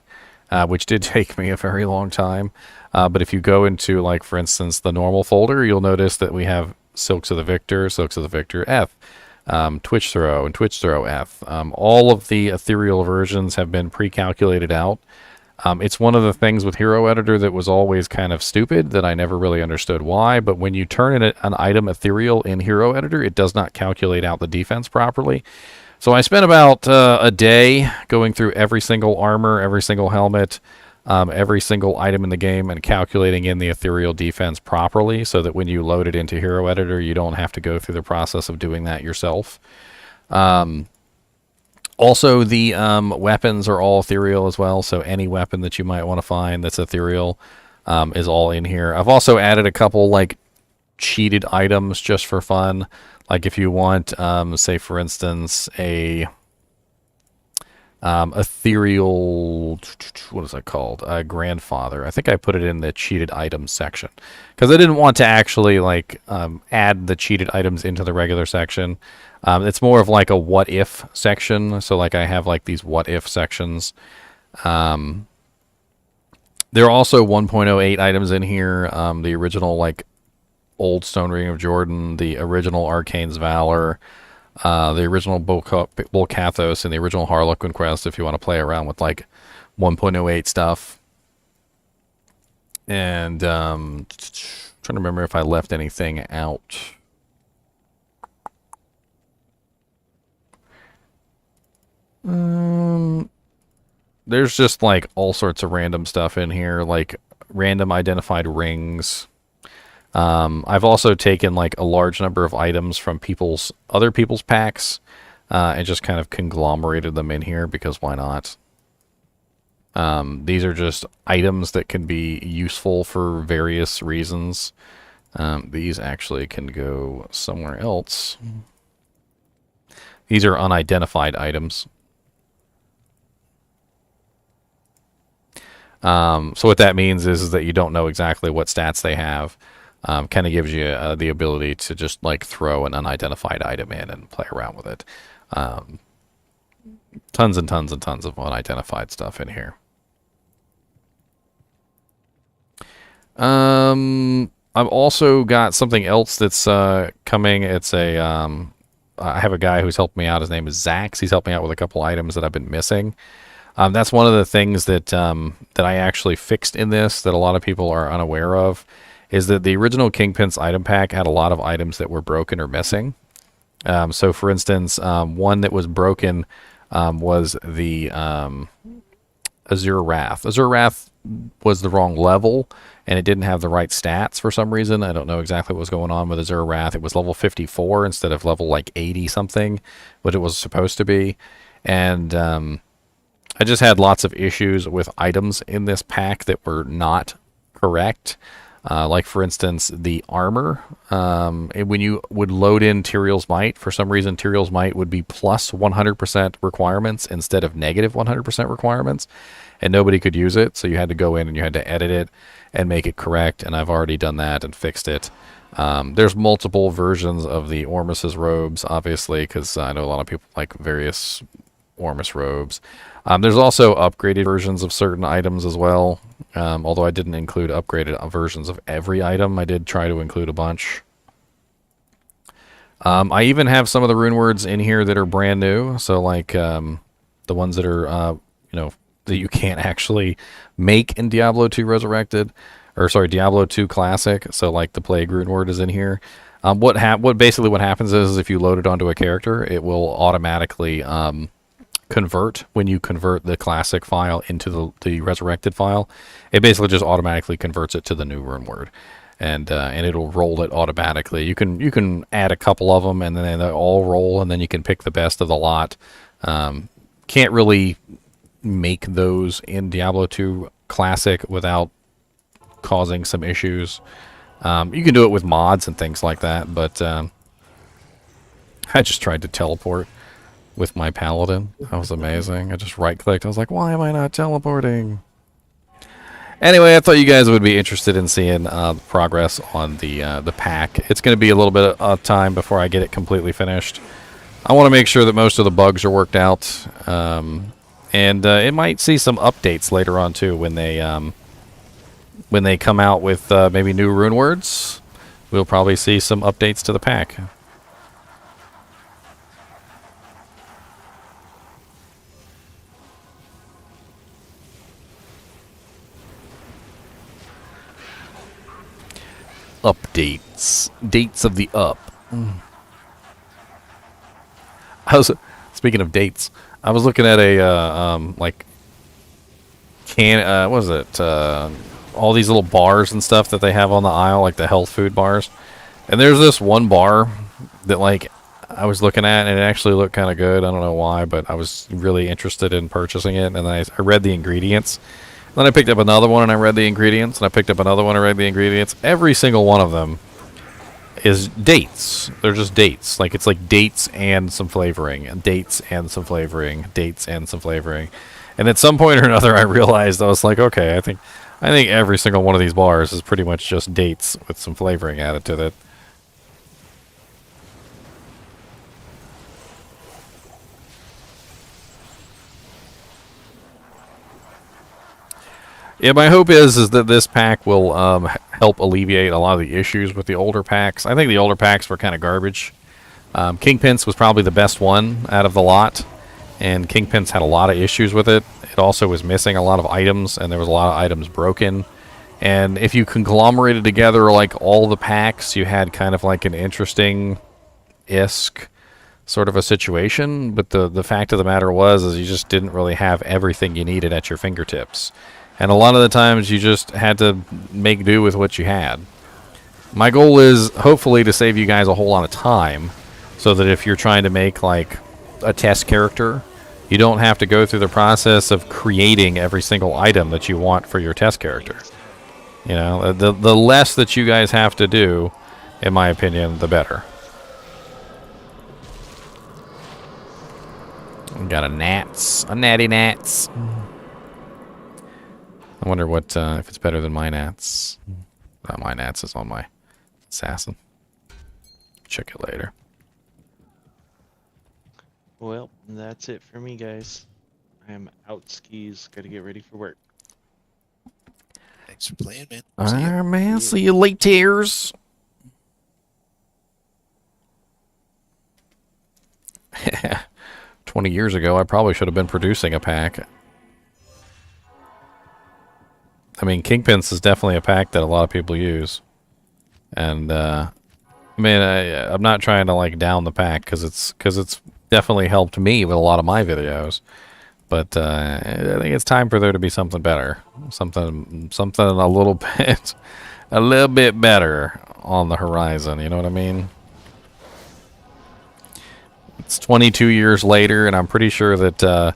which did take me a very long time. But if you go into, like, for instance, the normal folder, you'll notice that we have Silks of the Victor F, Twitch Throw, and Twitch Throw F. All of the ethereal versions have been pre-calculated out. It's one of the things with Hero Editor that was always kind of stupid, that I never really understood why, but when you turn in an item ethereal in Hero Editor, it does not calculate out the defense properly. So I spent about a day going through every single armor, every single helmet, every single item in the game, and calculating in the ethereal defense properly so that when you load it into Hero Editor, you don't have to go through the process of doing that yourself. Also, the weapons are all ethereal as well, so any weapon that you might want to find that's ethereal is all in here. I've also added a couple like cheated items just for fun. Like if you want, say for instance, a ethereal, what is that called? A grandfather. I think I put it in the cheated items section because I didn't want to actually like add the cheated items into the regular section. It's more of like a what if section. So like I have like these what if sections. There are also 1.08 items in here. The original like old Stone Ring of Jordan, the original Arcane's Valor, the original Bolcathos, and the original Harlequin Quest if you want to play around with like 1.08 stuff. And trying to remember if I left anything out. There's just like all sorts of random stuff in here, like random identified rings. I've also taken like a large number of items from other people's packs and just kind of conglomerated them in here because why not? These are just items that can be useful for various reasons. These actually can go somewhere else. These are unidentified items. So what that means is that you don't know exactly what stats they have. Kind of gives you the ability to just like throw an unidentified item in and play around with it. Tons and tons and tons of unidentified stuff in here. I've also got something else that's coming. It's a I have a guy who's helped me out. His name is Zax. He's helped me out with a couple items that I've been missing. That's one of the things that that I actually fixed in this that a lot of people are unaware of, is that the original Kingpin's item pack had a lot of items that were broken or missing. So, for instance, one that was broken was the Azure Wrath. Azure Wrath was the wrong level, and it didn't have the right stats for some reason. I don't know exactly what was going on with Azure Wrath. It was level 54 instead of level like 80 something, what it was supposed to be. And I just had lots of issues with items in this pack that were not correct. Like, for instance, the armor. When you would load in Tyrael's Might, for some reason, Tyrael's Might would be plus 100% requirements instead of negative 100% requirements, and nobody could use it, so you had to go in and you had to edit it and make it correct, and I've already done that and fixed it. There's multiple versions of the Ormus's robes, obviously, because I know a lot of people like various Ormus robes. There's also upgraded versions of certain items as well. Although I didn't include upgraded versions of every item, I did try to include a bunch. I even have some of the rune words in here that are brand new. So like the ones that are, that you can't actually make in Diablo 2 Resurrected, or sorry, Diablo 2 Classic. So like the Plague rune word is in here. What happens is if you load it onto a character, it will automatically convert when you convert the classic file into the resurrected file. It basically just automatically converts it to the new rune word, and it'll roll it automatically. You can add a couple of them, and then they all roll, and then you can pick the best of the lot. Can't really make those in Diablo 2 Classic without causing some issues. You can do it with mods and things like that, but I just tried to teleport with my paladin. That was amazing. I just right-clicked. I was like, why am I not teleporting? Anyway, I thought you guys would be interested in seeing the progress on the pack. It's going to be a little bit of time before I get it completely finished. I want to make sure that most of the bugs are worked out. And it might see some updates later on, too, when they come out with maybe new rune words. We'll probably see some updates to the pack. Updates. Dates of the up. Speaking of dates, I was looking at a what was it? All these little bars and stuff that they have on the aisle, like the health food bars. And there's this one bar that like I was looking at, and it actually looked kind of good. I don't know why, but I was really interested in purchasing it, and I read the ingredients. Then I picked up another one and I read the ingredients, and I picked up another one and read the ingredients. Every single one of them is dates. They're just dates. Like, it's like dates and some flavoring, and dates and some flavoring, dates and some flavoring. And at some point or another, I realized, I was like, okay, I think every single one of these bars is pretty much just dates with some flavoring added to it. Yeah, my hope is that this pack will help alleviate a lot of the issues with the older packs. I think the older packs were kind of garbage. Kingpin's was probably the best one out of the lot, and Kingpin's had a lot of issues with it. It also was missing a lot of items, and there was a lot of items broken. And if you conglomerated together like all the packs, you had kind of like an interesting-esque sort of a situation. But the fact of the matter is you just didn't really have everything you needed at your fingertips. And a lot of the times you just had to make do with what you had. My goal is hopefully to save you guys a whole lot of time, so that if you're trying to make like a test character, you don't have to go through the process of creating every single item that you want for your test character. You know, the less that you guys have to do, in my opinion, the better. We got a natty gnats. I wonder what if it's better than my gnats. My gnats is on my assassin. Check it later. Well, that's it for me, guys. I am out skis. Gotta get ready for work. Thanks for playing, man. Alright, man. See you later. 20 years ago, I probably should have been producing a pack. I mean, Kingpins is definitely a pack that a lot of people use. And, I mean, I'm not trying to, like, down the pack, because it's definitely helped me with a lot of my videos. But, I think it's time for there to be something better. Something a little bit better on the horizon, you know what I mean? It's 22 years later, and I'm pretty sure that,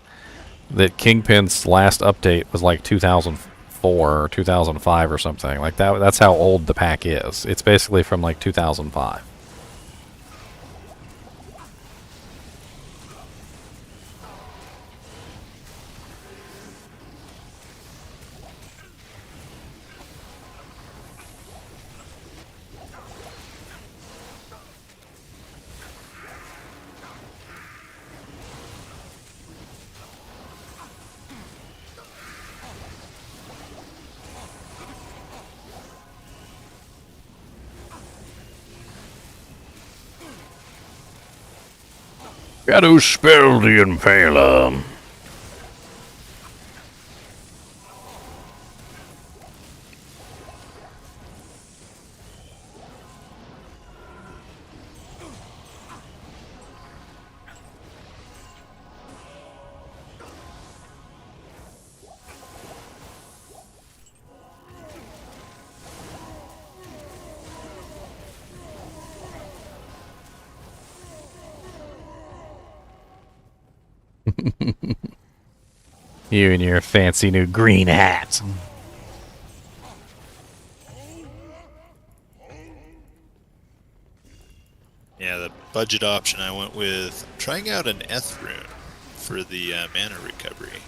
that Kingpin's last update was, like, 2004 or 2005 or something like that. That's how old the pack is. It's basically from like 2005. Gotta spell the impaler. You and your fancy new green hat. Yeah, the budget option I went with, trying out an Eth rune for the mana recovery.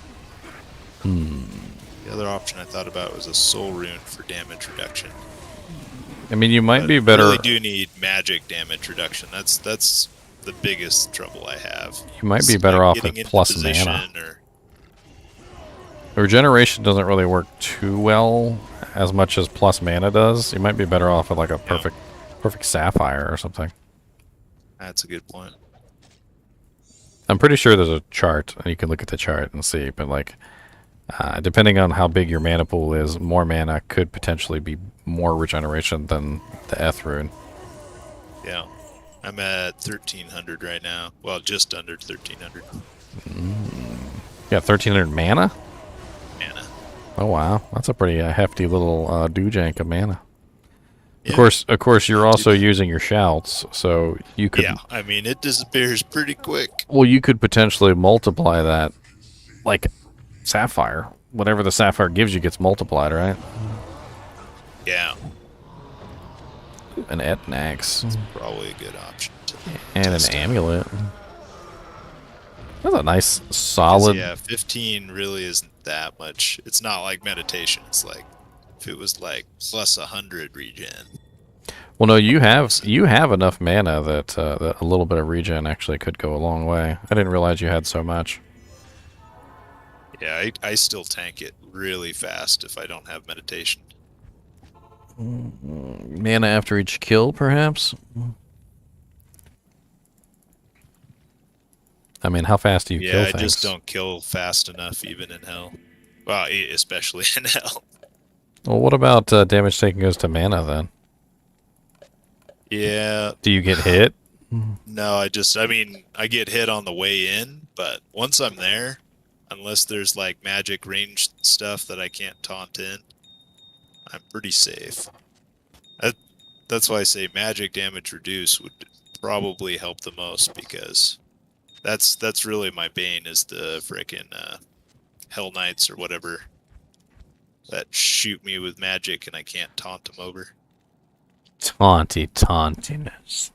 The other option I thought about was a soul rune for damage reduction. I mean, you might be I better. really do need magic damage reduction. That's the biggest trouble I have. You might be better off with plus mana. Regeneration doesn't really work too well as much as plus mana does. You might be better off with like a perfect sapphire or something. That's a good point. I'm pretty sure there's a chart, and you can look at the chart and see, but like, depending on how big your mana pool is, more mana could potentially be more regeneration than the Eth rune. Yeah. I'm at 1300 right now. Well, just under 1300. Yeah, 1300 mana? Mana. Oh wow, that's a pretty hefty little doojank of mana. Yeah. Of course, you're also using your shouts, so you could. Yeah, I mean it disappears pretty quick. Well, you could potentially multiply that, like sapphire, whatever the sapphire gives you gets multiplied, right? Yeah, An etnax probably a good option. and an test out. amulet. That's a nice, 'Cause, solid. yeah, 15 really isn't that much. It's not like meditation. It's like if it was like plus 100 regen. Well, no, you have enough mana that, that a little bit of regen actually could go a long way. I didn't realize you had so much. Yeah, I still tank it really fast if I don't have meditation. Mana after each kill, perhaps? I mean, how fast do you kill Yeah, I things? just don't kill fast enough even in hell. Well, especially in hell. Well, what about damage taken goes to mana then? Yeah. Do you get hit? No, I mean, I get hit on the way in, but once I'm there, unless there's like magic ranged stuff that I can't taunt in, I'm pretty safe. That's why I say magic damage reduce would probably help the most, because that's really my bane, is the frickin' Hell Knights or whatever that shoot me with magic and I can't taunt them over. Tauntiness.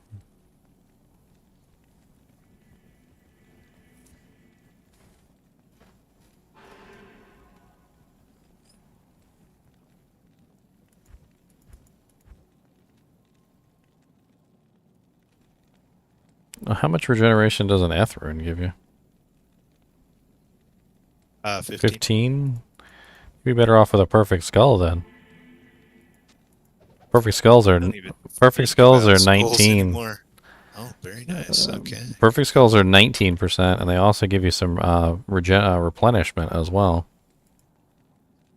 How much regeneration does an Ethrune give you? 15. 15? You'd be better off with a perfect skull then. Perfect skulls are Don't even perfect think skulls about are skulls 19. anymore. Oh, very nice. Okay. Perfect skulls are 19%, and they also give you some replenishment as well.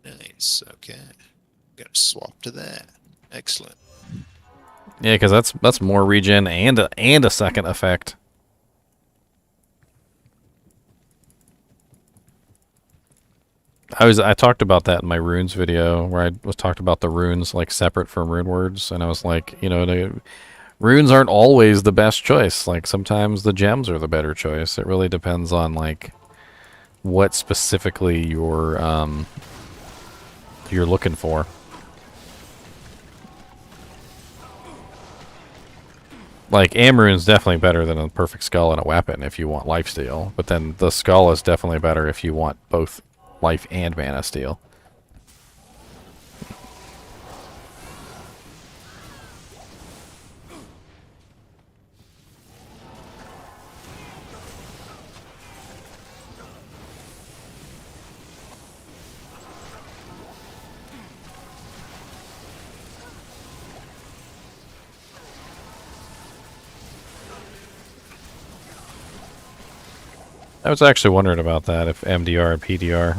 Nice. Okay. Gotta swap to that. Excellent. Yeah, because that's more regen and a second effect. I talked about that in my runes video, where I was talked about the runes like separate from rune words, and I was like, you know, runes aren't always the best choice. Like sometimes the gems are the better choice. It really depends on like what specifically you're looking for. Like, Amrune's definitely better than a perfect skull and a weapon if you want lifesteal, but then the skull is definitely better if you want both life and mana steal. I was actually wondering about that, if MDR and PDR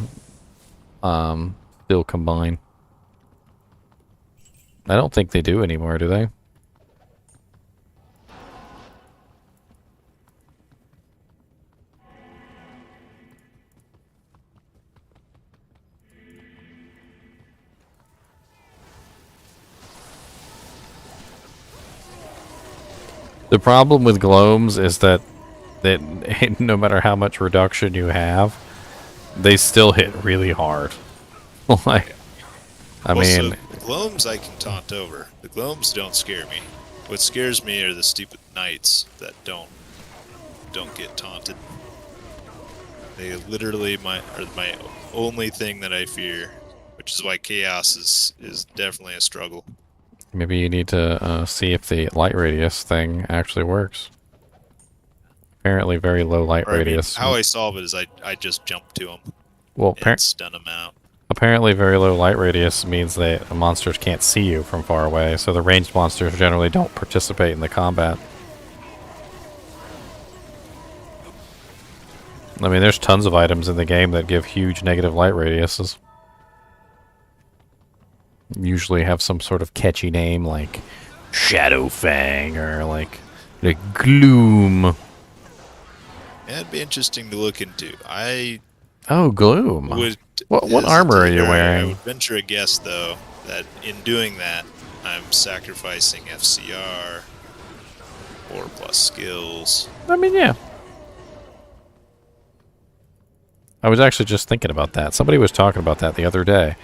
still combine. I don't think they do anymore, do they? The problem with Gloams is that no matter how much reduction you have, they still hit really hard. Like, I mean, the Gloams I can taunt over. The Gloams don't scare me. What scares me are the stupid knights that don't get taunted. They literally are my only thing that I fear, which is why chaos is definitely a struggle. maybe you need to see if the light radius thing actually works. Apparently, very low light Or, I mean, radius. how I solve it is I just jump to them Well, and stun them out. apparently, very low light radius means that monsters can't see you from far away, so the ranged monsters generally don't participate in the combat. I mean, there's tons of items in the game that give huge negative light radiuses. Usually have some sort of catchy name like Shadowfang or like Gloom. That'd be interesting to look into. Oh, Gloom. What armor are you I wearing? would venture a guess, though, that in doing that, I'm sacrificing FCR, 4+ skills. I mean, yeah. I was actually just thinking about that. Somebody was talking about that the other day.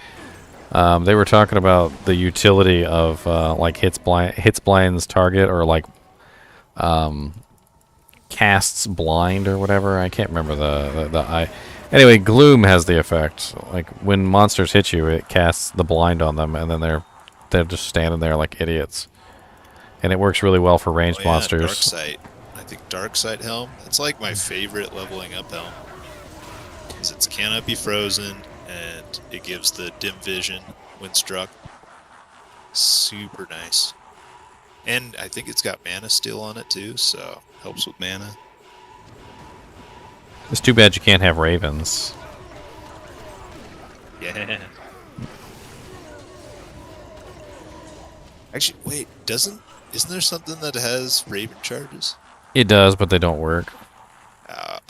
They were talking about the utility of like hits blinds target, or like casts blind or whatever. I can't remember the Anyway, gloom has the effect. Like when monsters hit you, it casts the blind on them, and then they're just standing there like idiots. And it works really well for ranged monsters. Dark Sight. I think Dark Sight Helm. It's like my favorite leveling up helm. Because it cannot be frozen, and it gives the dim vision when struck. Super nice. And I think it's got mana steal on it too, so helps with mana. It's too bad you can't have ravens. Yeah. Actually, wait, isn't there something that has raven charges? It does, but they don't work.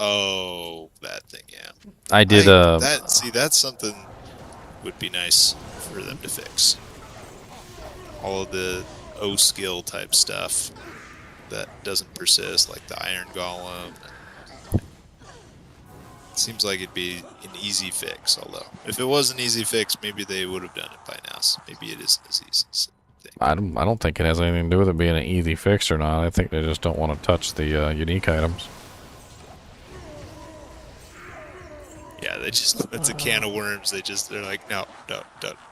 Oh, that thing, yeah. I did that's something would be nice for them to fix. All of the O skill type stuff that doesn't persist, like the Iron Golem. It seems like it'd be an easy fix, although if it was an easy fix, maybe they would have done it by now. So maybe it isn't as easy as I think. I don't think it has anything to do with it being an easy fix or not. I think they just don't want to touch the unique items. Yeah, it's a can of worms. They're like, no, don't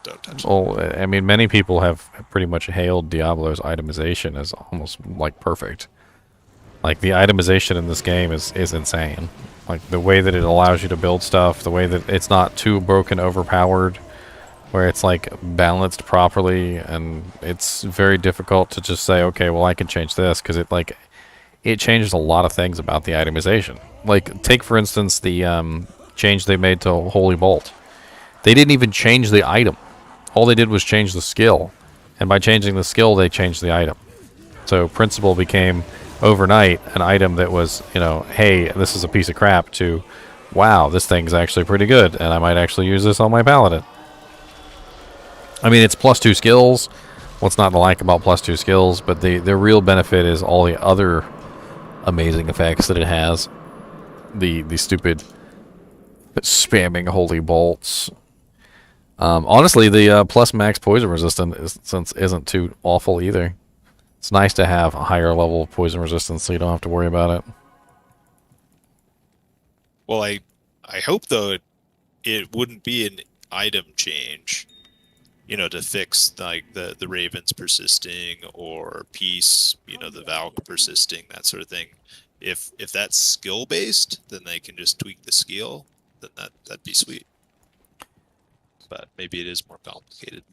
touch it. Well, I mean, many people have pretty much hailed Diablo's itemization as almost like perfect. Like the itemization in this game is insane. Like the way that it allows you to build stuff, the way that it's not too broken, overpowered, where it's like balanced properly, and it's very difficult to just say, okay, well I can change this, because it changes a lot of things about the itemization. Like take for instance the change they made to Holy Bolt. They didn't even change the item. All they did was change the skill, and by changing the skill they changed the item. So Principle became overnight an item that was, you know, hey, this is a piece of crap, to wow, this thing's actually pretty good and I might actually use this on my paladin. I mean, it's +2 skills. What's not to like about +2 skills? But the real benefit is all the other amazing effects that it has. The stupid spamming holy bolts. Honestly, the plus max poison resistance isn't too awful either. It's nice to have a higher level of poison resistance, so you don't have to worry about it. Well, I hope though it wouldn't be an item change, you know, to fix like the ravens persisting, or peace, you know, the Valk persisting, that sort of thing. If that's skill based, then they can just tweak the skill. Then that'd be sweet. But maybe it is more complicated.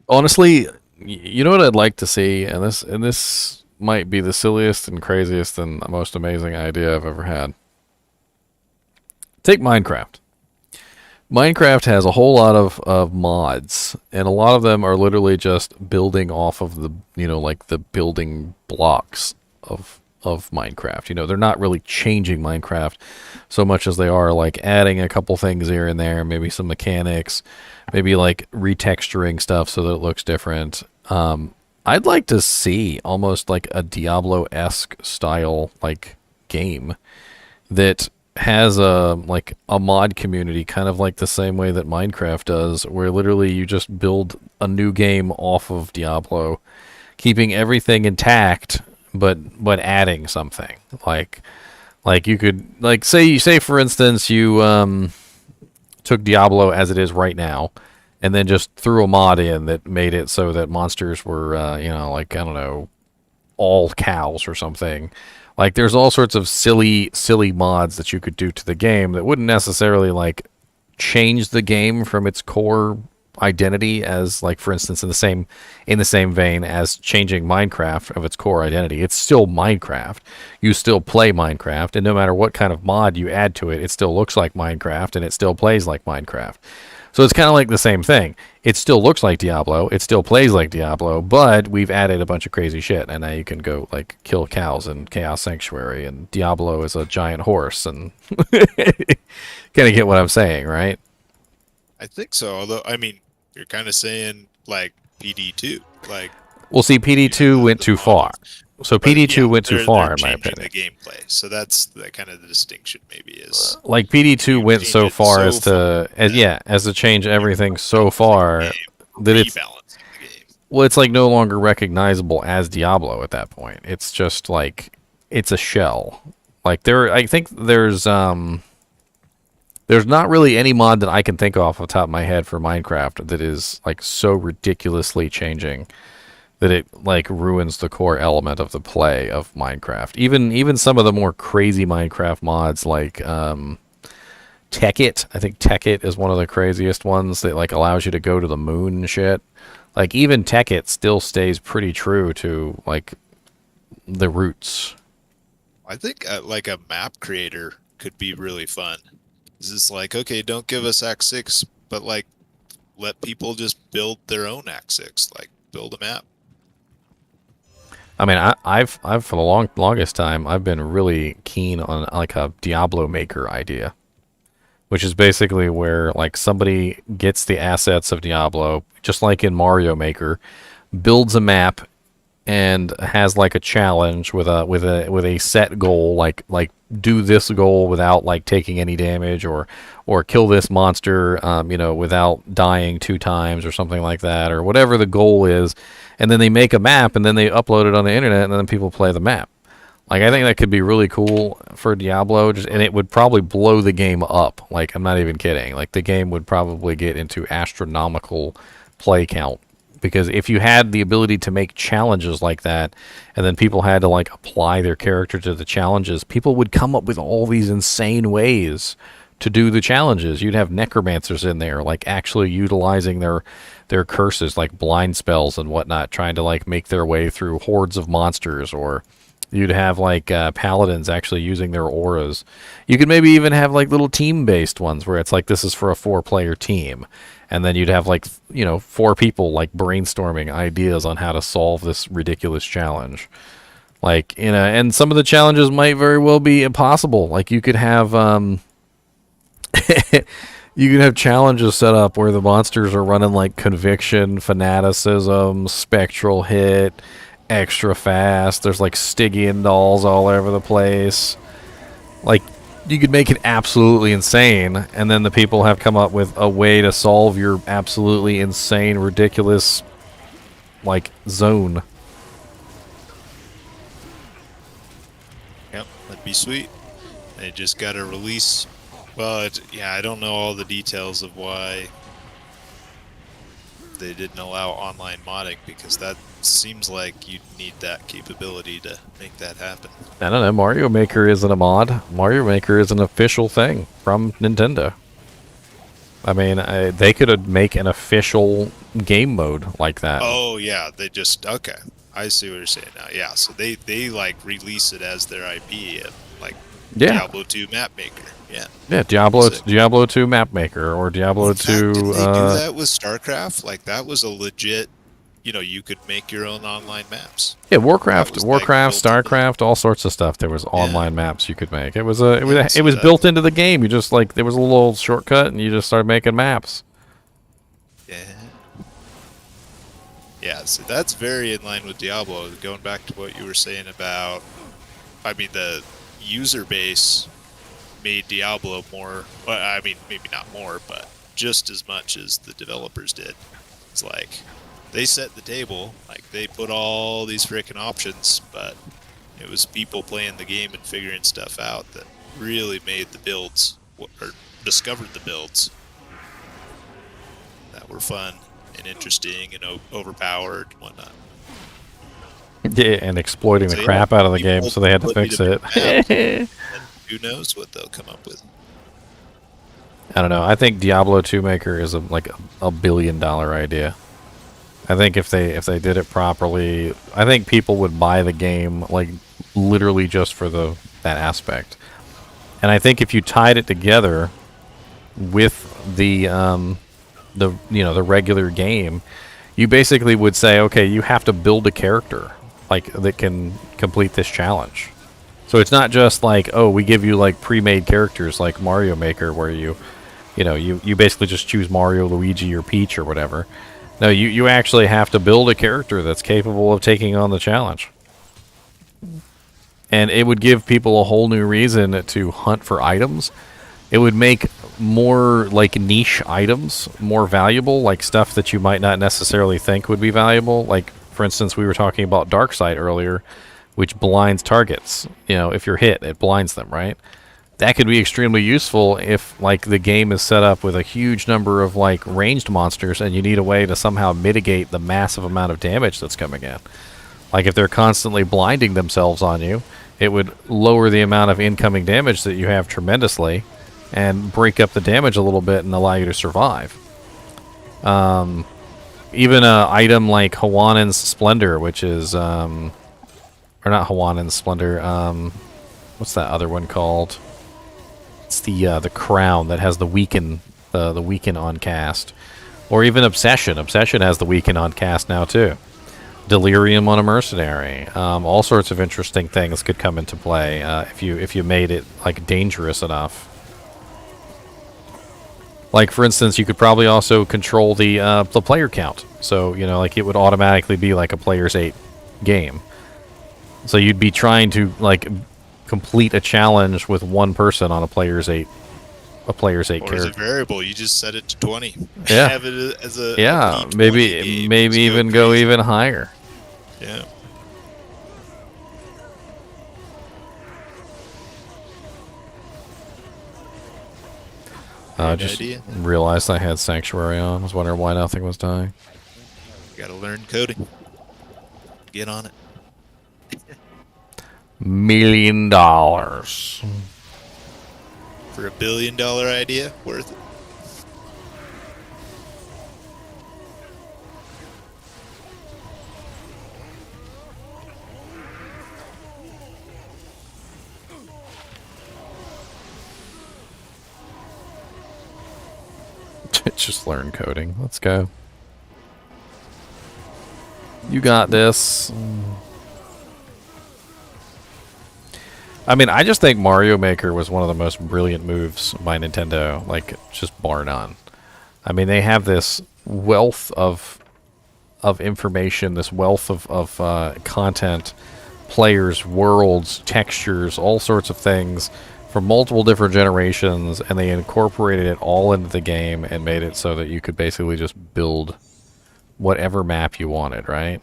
Honestly, you know what I'd like to see, and this might be the silliest and craziest and most amazing idea I've ever had. Take Minecraft. Minecraft has a whole lot of mods, and a lot of them are literally just building off of the, you know, like the building blocks of Minecraft. You know, they're not really changing Minecraft so much as they are like adding a couple things here and there, maybe some mechanics, maybe like retexturing stuff so that it looks different. I'd like to see almost like a Diablo-esque style like game that has a mod community, kind of like the same way that Minecraft does, where literally you just build a new game off of Diablo, keeping everything intact, but adding something. Like you could say for instance you took Diablo as it is right now, and then just threw a mod in that made it so that monsters were you know, like, I don't know, all cows or something. Like, there's all sorts of silly mods that you could do to the game that wouldn't necessarily, like, change the game from its core identity, as, like, for instance, in the same vein as changing Minecraft of its core identity. It's still Minecraft. You still play Minecraft, and no matter what kind of mod you add to it, it still looks like Minecraft, and it still plays like Minecraft. So it's kind of like the same thing. It still looks like Diablo, it still plays like Diablo, but we've added a bunch of crazy shit, and now you can go, like, kill cows in Chaos Sanctuary, and Diablo is a giant horse, and kind of get what I'm saying, right? I think so, although, I mean, you're kind of saying, like, PD2. Like, Well, see, PD2 went too far. So But, PD2 yeah, went too they're far, in my changing opinion. the gameplay. So that's the kind of the distinction, maybe, is Like PD2 you went change so it far so as to, as to change everything so far that it's rebalancing the game. well, it's like no longer recognizable as Diablo at that point. It's just like it's a shell. Like I think there's not really any mod that I can think off the top of my head for Minecraft that is like so ridiculously changing that it like ruins the core element of the play of Minecraft. Even some of the more crazy Minecraft mods like etiquette. I think etiquette is one of the craziest ones that like allows you to go to the moon and shit. Like even etiquette still stays pretty true to like the roots. I think like a map creator could be really fun. It's just like, okay, don't give us Act 6, but like let people just build their own Act 6. Like build a map. I mean, I've for the longest time I've been really keen on like a Diablo Maker idea, which is basically where like somebody gets the assets of Diablo, just like in Mario Maker, builds a map and has like a challenge with a set goal, like do this goal without like taking any damage, or kill this monster without dying 2 times or something like that, or whatever the goal is. And then they make a map and then they upload it on the internet and then people play the map. Like, I think that could be really cool for Diablo, and it would probably blow the game up. Like, I'm not even kidding. Like, the game would probably get into astronomical play count. Because if you had the ability to make challenges like that, and then people had to, like, apply their character to the challenges, people would come up with all these insane ways to do the challenges. You'd have necromancers in there, like, actually utilizing their curses, like blind spells and whatnot, trying to, like, make their way through hordes of monsters, or you'd have like paladins actually using their auras. You could maybe even have like little team-based ones where it's like this is for a 4-player team, and then you'd have like 4 people like brainstorming ideas on how to solve this ridiculous challenge. Like and some of the challenges might very well be impossible. Like you could have you could have challenges set up where the monsters are running like conviction, fanaticism, spectral hit, extra fast. There's like Stygian dolls all over the place. Like, you could make it absolutely insane, and then the people have come up with a way to solve your absolutely insane, ridiculous, like, zone. Yep, that'd be sweet. They just got to release. Well, yeah, I don't know all the details of why they didn't allow online modding, because that seems like you'd need that capability to make that happen. I don't know. Mario Maker isn't a mod. Mario Maker is an official thing from Nintendo. I mean, they could make an official game mode like that. Oh, yeah, they just... Okay, I see what you're saying now. Yeah, so they like, release it as their IP, like Diablo 2 Map Maker. Yeah. Yeah, Diablo 2 Map Maker, or Diablo 2... Did they do that with StarCraft? Like, that was a legit... you could make your own online maps. Yeah, Warcraft, like StarCraft, all sorts of stuff. There was online maps you could make. It was so built into the game. You just like there was a little shortcut, and you just started making maps. Yeah. Yeah, so that's very in line with Diablo. Going back to what you were saying about, I mean, the user base made Diablo more. Well, I mean, maybe not more, but just as much as the developers did. It's like, they set the table, like they put all these freaking options, but it was people playing the game and figuring stuff out that really made the builds, or discovered the builds that were fun and interesting and overpowered and whatnot. Yeah, and exploiting the So, crap out of the people game, so they had to put me fix to it. maps, and who knows what they'll come up with. I don't know. I think Diablo 2 Maker is a $1 billion idea. I think if they did it properly, I think people would buy the game like literally just for that aspect. And I think if you tied it together with the regular game, you basically would say, okay, you have to build a character like that can complete this challenge. So it's not just like, oh, we give you like pre-made characters like Mario Maker, where you basically just choose Mario, Luigi, or Peach or whatever. No, you actually have to build a character that's capable of taking on the challenge. And it would give people a whole new reason to hunt for items. It would make more like niche items more valuable, like stuff that you might not necessarily think would be valuable. Like, for instance, we were talking about Dark Sight earlier, which blinds targets. You know, if you're hit, it blinds them, right? That could be extremely useful if, like, the game is set up with a huge number of, like, ranged monsters and you need a way to somehow mitigate the massive amount of damage that's coming in. Like, if they're constantly blinding themselves on you, it would lower the amount of incoming damage that you have tremendously and break up the damage a little bit and allow you to survive. Even an item like Hawanen's Splendor, which is, or not Hawanen's Splendor, what's that other one called? It's the crown that has the weaken on cast, or even Obsession. Obsession has the weaken on cast now too. Delirium on a Mercenary. All sorts of interesting things could come into play if you made it like dangerous enough. Like, for instance, you could probably also control the player count. So, you know, like, it would automatically be like a player's 8 game. So you'd be trying to, like, complete a challenge with one person on a player's 8 character. Or as a variable, you just set it to 20. Yeah. Have it as a maybe game. maybe Just even go crazy. even higher. Yeah. I Good just idea. realized I had Sanctuary on. I was wondering why nothing was dying. Gotta learn coding. Get on it. $1 million. For $1 billion idea, worth it. Just learn coding. Let's go. You got this. I mean, I just think Mario Maker was one of the most brilliant moves by Nintendo, like, just bar none. I mean, they have this wealth of information, this wealth of content, players, worlds, textures, all sorts of things from multiple different generations, and they incorporated it all into the game and made it so that you could basically just build whatever map you wanted, right?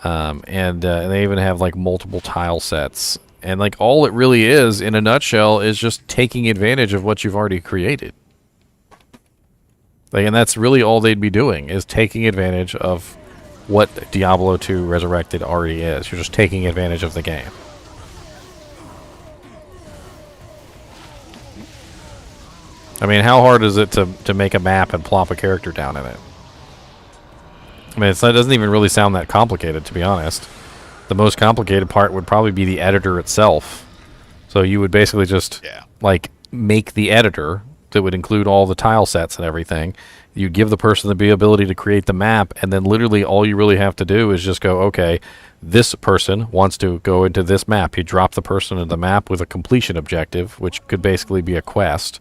And they even have, like, multiple tile sets. And, like, all it really is, in a nutshell, is just taking advantage of what you've already created. Like, and that's really all they'd be doing, is taking advantage of what Diablo 2 Resurrected already is. You're just taking advantage of the game. I mean, how hard is it to make a map and plop a character down in it? I mean, it doesn't even really sound that complicated, to be honest. The most complicated part would probably be the editor itself. So you would basically just, like, make the editor that would include all the tile sets and everything. You give the person the ability to create the map, and then literally all you really have to do is just go, okay, this person wants to go into this map. You drop the person into the map with a completion objective, which could basically be a quest.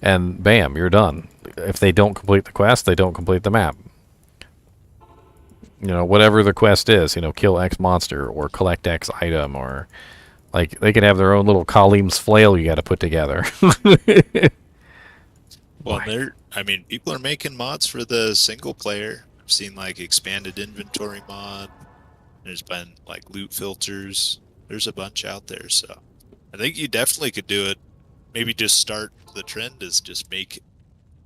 And bam, you're done. If they don't complete the quest, they don't complete the map. You know, whatever the quest is, you know, kill X monster or collect X item, or, like, they could have their own little Kalim's flail you got to put together. Well, I mean, people are making mods for the single player. I've seen, like, expanded inventory mod. There's been, like, loot filters. There's a bunch out there, so I think you definitely could do it. Maybe just start the trend is just make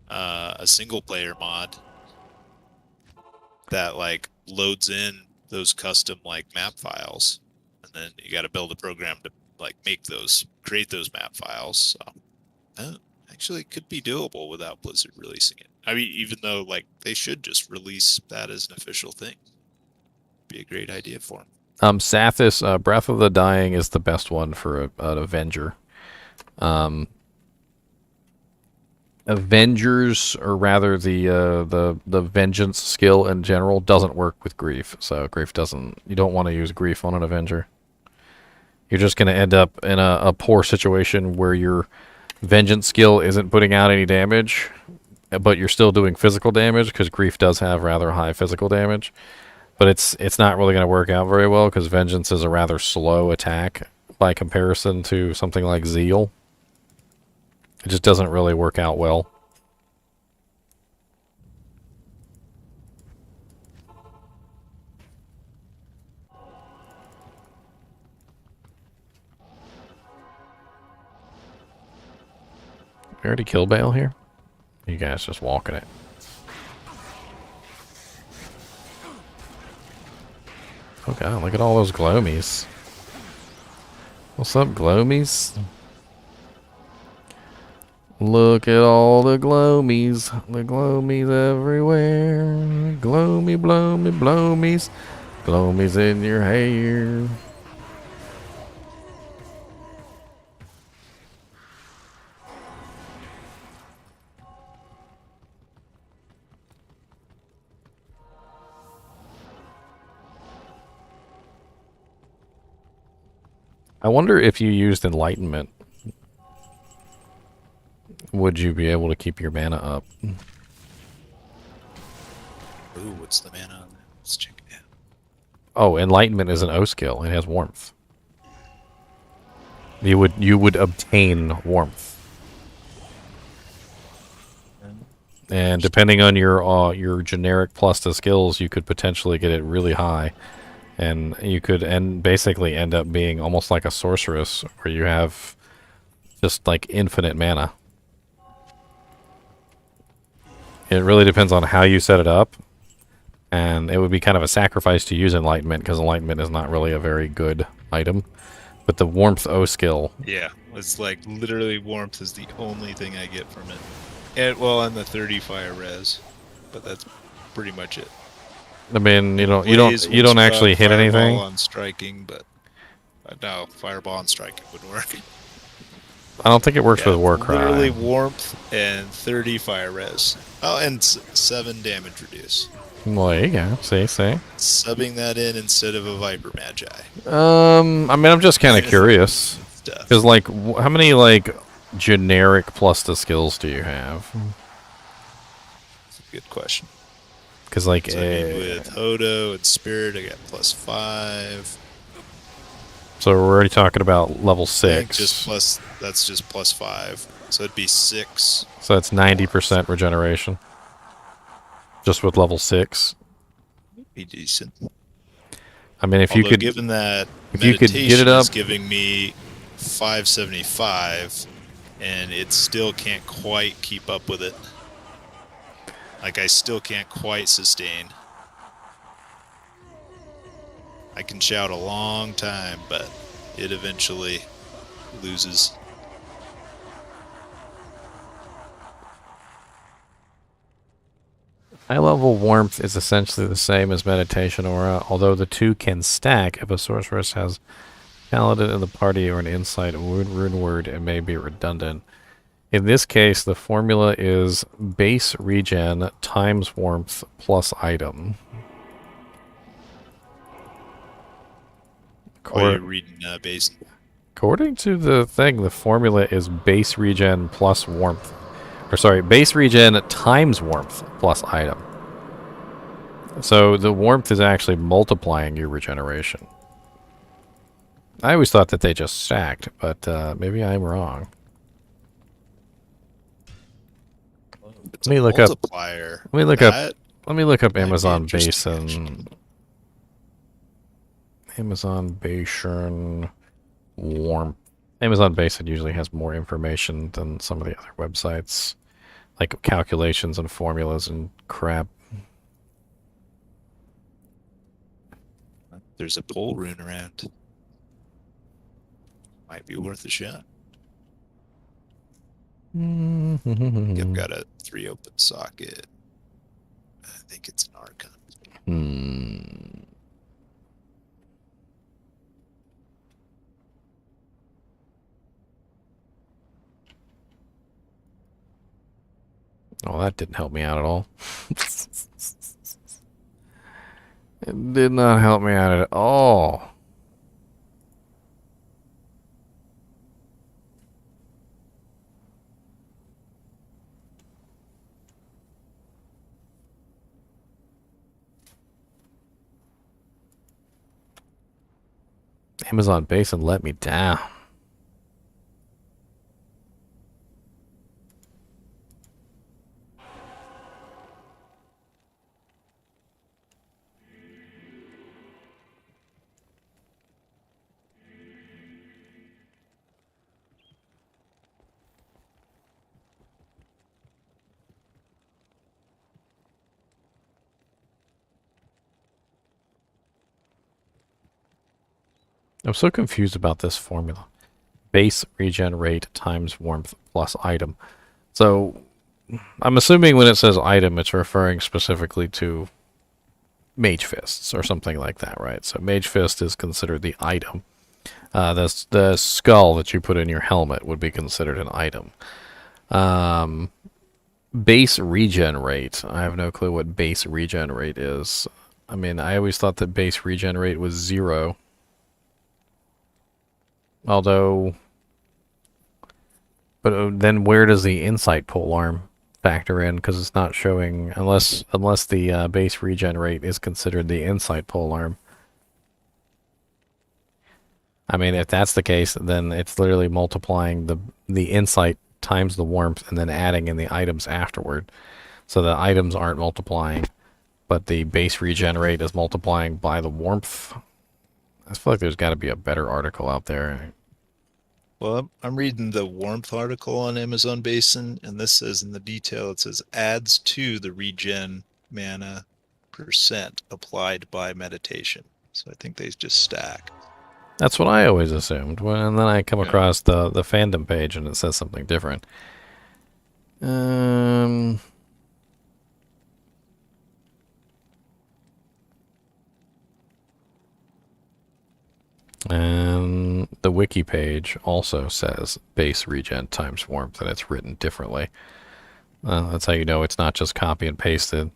a single player mod that, like, loads in those custom, like, map files, and then you got to build a program to, like, create those map files. So actually could be doable without Blizzard releasing it. I mean, even though, like, they should just release that as an official thing. Be a great idea for them. Sathis, Breath of the Dying is the best one for an Avenger. Avengers, or rather the vengeance skill in general, doesn't work with grief. So grief doesn't. You don't want to use grief on an Avenger. You're just going to end up in a poor situation where your vengeance skill isn't putting out any damage, but you're still doing physical damage because Grief does have rather high physical damage. But it's not really going to work out very well because Vengeance is a rather slow attack by comparison to something like Zeal. It just doesn't really work out well. We already killed Baal here? You guys just walking it. Oh god, look at all those glomies. What's up, glomies? Look at all the glomies. The glomies everywhere. Glomy, blomy, blomies. Glomies in your hair. I wonder if you used Enlightenment, would you be able to keep your mana up? Ooh, what's the mana on that? Let's check it out. Oh, Enlightenment is an O skill. It has warmth. You would obtain warmth. And depending on your generic plus the skills, you could potentially get it really high. And you could basically end up being almost like a sorceress, where you have just like infinite mana. It really depends on how you set it up, and it would be kind of a sacrifice to use Enlightenment, because Enlightenment is not really a very good item. But the Warmth O skill... Yeah, it's like literally warmth is the only thing I get from it. And, well, and the 30 fire res, but that's pretty much it. I mean, you don't actually hit anything. Fireball on striking, but no, fireball on striking would work. I don't think it works with Warcry. Literally warmth and 30 fire res. Oh, and 7 damage reduce. Well, there you go. See. Subbing that in instead of a Viper Magi. I mean, I'm just kind of curious. Because, like, how many, like, generic plus the skills do you have? That's a good question. Because, like, so with Hodo and Spirit, I got +5. So we're already talking about level 6. That's just +5. So it'd be 6. So that's 90% regeneration. Just with level 6. Be decent. I mean, if Although you could, given that if you could get it up, is giving me 575, and it still can't quite keep up with it. Like, I still can't quite sustain. I can shout a long time, but it eventually loses. high level warmth is essentially the same as meditation aura, although the two can stack if a sorceress has paladin in the party or an insight rune word. It may be redundant. In this case, the formula is base regen times warmth plus item. Oh, you're reading base. According to the thing, the formula is base regen plus warmth. Or sorry, base regen times warmth plus item. So the warmth is actually multiplying your regeneration. I always thought that they just stacked, but maybe I'm wrong. Let me look up. Let me look up. Let me look up Amazon Basin. Amazon Basin warmth. Amazon Basin usually has more information than some of the other websites, like calculations and formulas and crap. There's a pole rune around. Might be worth a shot. I've got a 3 open socket. I think it's an Archon. Oh, that didn't help me out at all. It did not help me out at all. Amazon Basin let me down. I'm so confused about this formula. Base regen rate times warmth plus item. So I'm assuming when it says item, it's referring specifically to Mage Fists or something like that, right? So Mage Fist is considered the item. The skull that you put in your helmet would be considered an item. Base regen rate. I have no clue what base regen rate is. I mean, I always thought that base regen rate was 0. Although, but then where does the insight polearm factor in? Because it's not showing unless the base regen rate is considered the insight polearm. I mean, if that's the case, then it's literally multiplying the insight times the warmth and then adding in the items afterward. So the items aren't multiplying, but the base regen rate is multiplying by the warmth. I feel like there's got to be a better article out there. Well, I'm reading the warmth article on Amazon Basin, and this says in the detail, it says adds to the regen mana percent applied by meditation. So I think they just stack. That's what I always assumed. And then I come across the fandom page and it says something different. And the wiki page also says base regen times warmth, and it's written differently. That's how you know it's not just copy and pasted.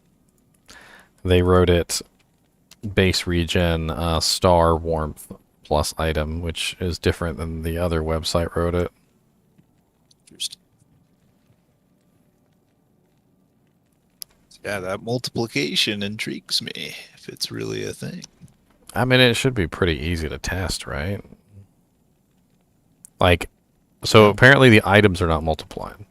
They wrote it base regen star warmth plus item, which is different than the other website wrote it. Yeah, that multiplication intrigues me, if it's really a thing. I mean, it should be pretty easy to test, right? Like, so apparently the items are not multiplied.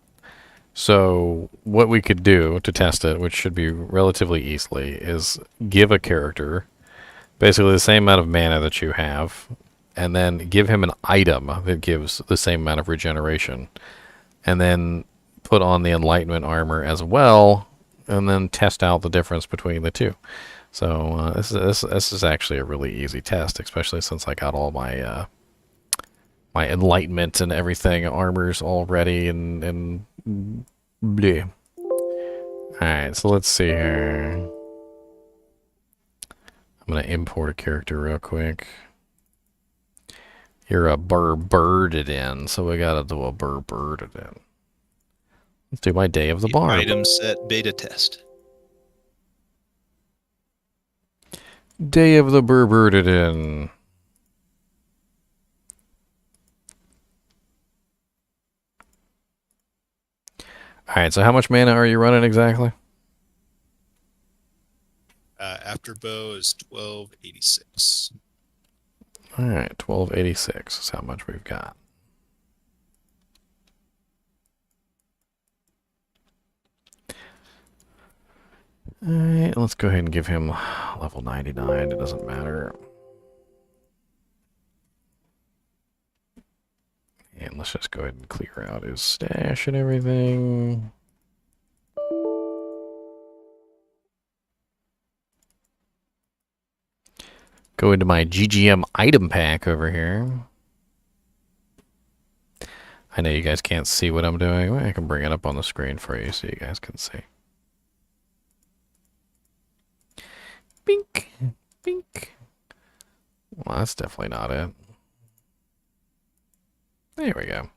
So what we could do to test it, which should be relatively easily, is give a character basically the same amount of mana that you have, and then give him an item that gives the same amount of regeneration, and then put on the enlightenment armor as well, and then test out the difference between the two. So this is actually a really easy test, especially since I got all my my enlightenment and everything armors all ready and bleh. All right, so let's see here. I'm gonna import a character real quick. You're a birded in, so we gotta do a birded in. Let's do my day of the barb. Item set beta test. Day of the birded in. Alright, so how much mana are you running exactly? After bow is 1286. Alright, 1286 is how much we've got. Alright, let's go ahead and give him level 99. It doesn't matter. And let's just go ahead and clear out his stash and everything. Go into my GGM item pack over here. I know you guys can't see what I'm doing. I can bring it up on the screen for you so you guys can see. Bink, bink. Well, that's definitely not it. There we go.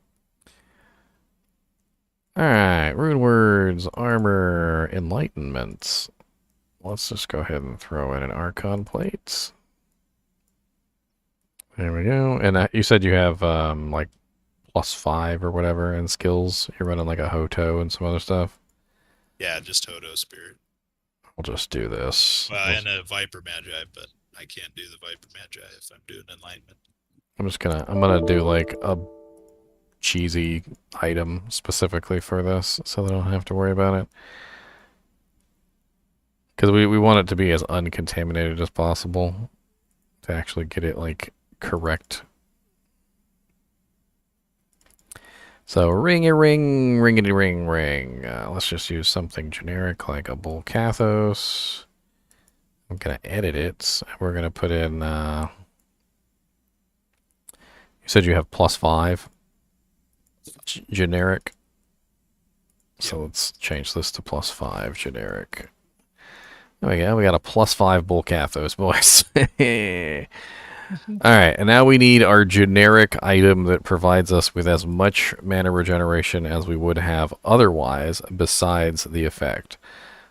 Alright, rune words, armor, enlightenment. Let's just go ahead and throw in an Archon plate. There we go. And you said you have like +5 or whatever in skills. You're running like a Hoto and some other stuff. Yeah, just Hoto Spirit. I'll just do this. Well, and a Viper Magi, but I can't do the Viper Magi if I'm doing Enlightenment. I'm gonna do like a cheesy item specifically for this, so that I don't have to worry about it. Because we want it to be as uncontaminated as possible to actually get it like correct. So ring-a-ring, ring-a-ring, ring. Let's just use something generic like a bull cathos. I'm gonna edit it. We're gonna put in. You said you have +5 generic. So let's change this to +5 generic. There we go. We got a +5 bull cathos, boys. All right, and now we need our generic item that provides us with as much mana regeneration as we would have otherwise, besides the effect.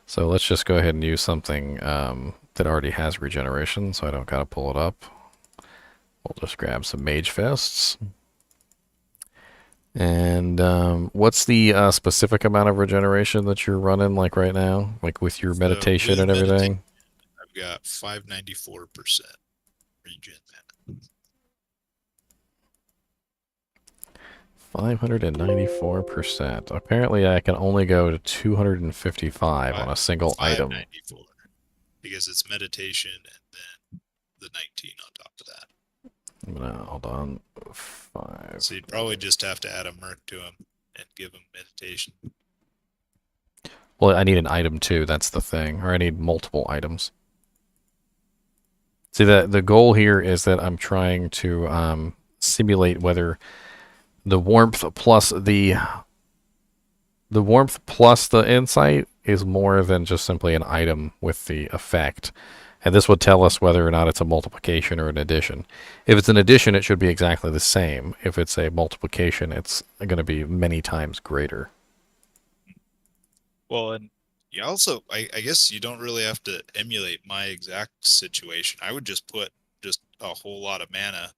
So let's just go ahead and use something that already has regeneration, so I don't gotta pull it up. We'll just grab some Mage Fists. And what's the specific amount of regeneration that you're running, like right now, like with your meditation and everything? I've got 594% regen mana. 594%. Apparently, I can only go to 255 on a single item. 594, because it's meditation and then the 19 on top of that. I'm gonna hold on. 5. So you'd probably just have to add a merc to him and give him meditation. Well, I need an item too. That's the thing, or I need multiple items. See, the goal here is that I'm trying to simulate whether the warmth plus the insight is more than just simply an item with the effect. And this would tell us whether or not it's a multiplication or an addition. If it's an addition, it should be exactly the same. If it's a multiplication, it's going to be many times greater. Well, and you also, I guess you don't really have to emulate my exact situation. I would just put just a whole lot of mana,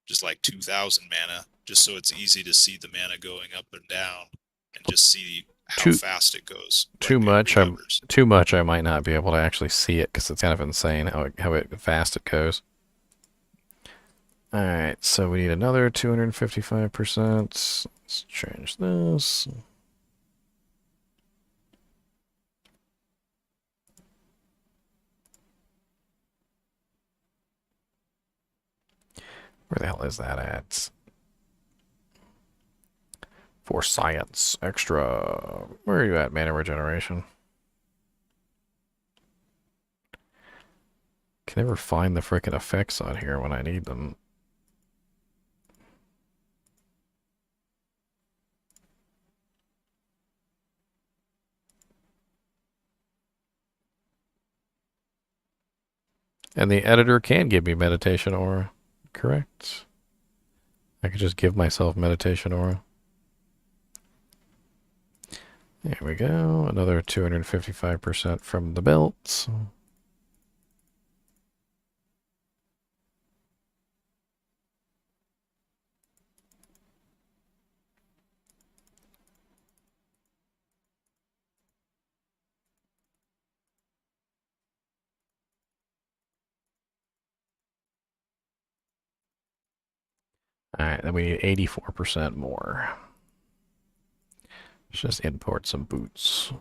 just like 2,000 mana, just so it's easy to see the mana going up and down, and just see how fast it goes. Too much, I might not be able to actually see it because it's kind of insane how fast it goes. All right, so we need another 255%. Let's change this. Where the hell is that at? For science, extra. Where are you at, mana regeneration? Can never find the frickin' effects on here when I need them. And the editor can give me meditation aura, correct? I could just give myself meditation aura. There we go. Another 255% from the belt. Alright, then we need 84% more. Let's just import some boots.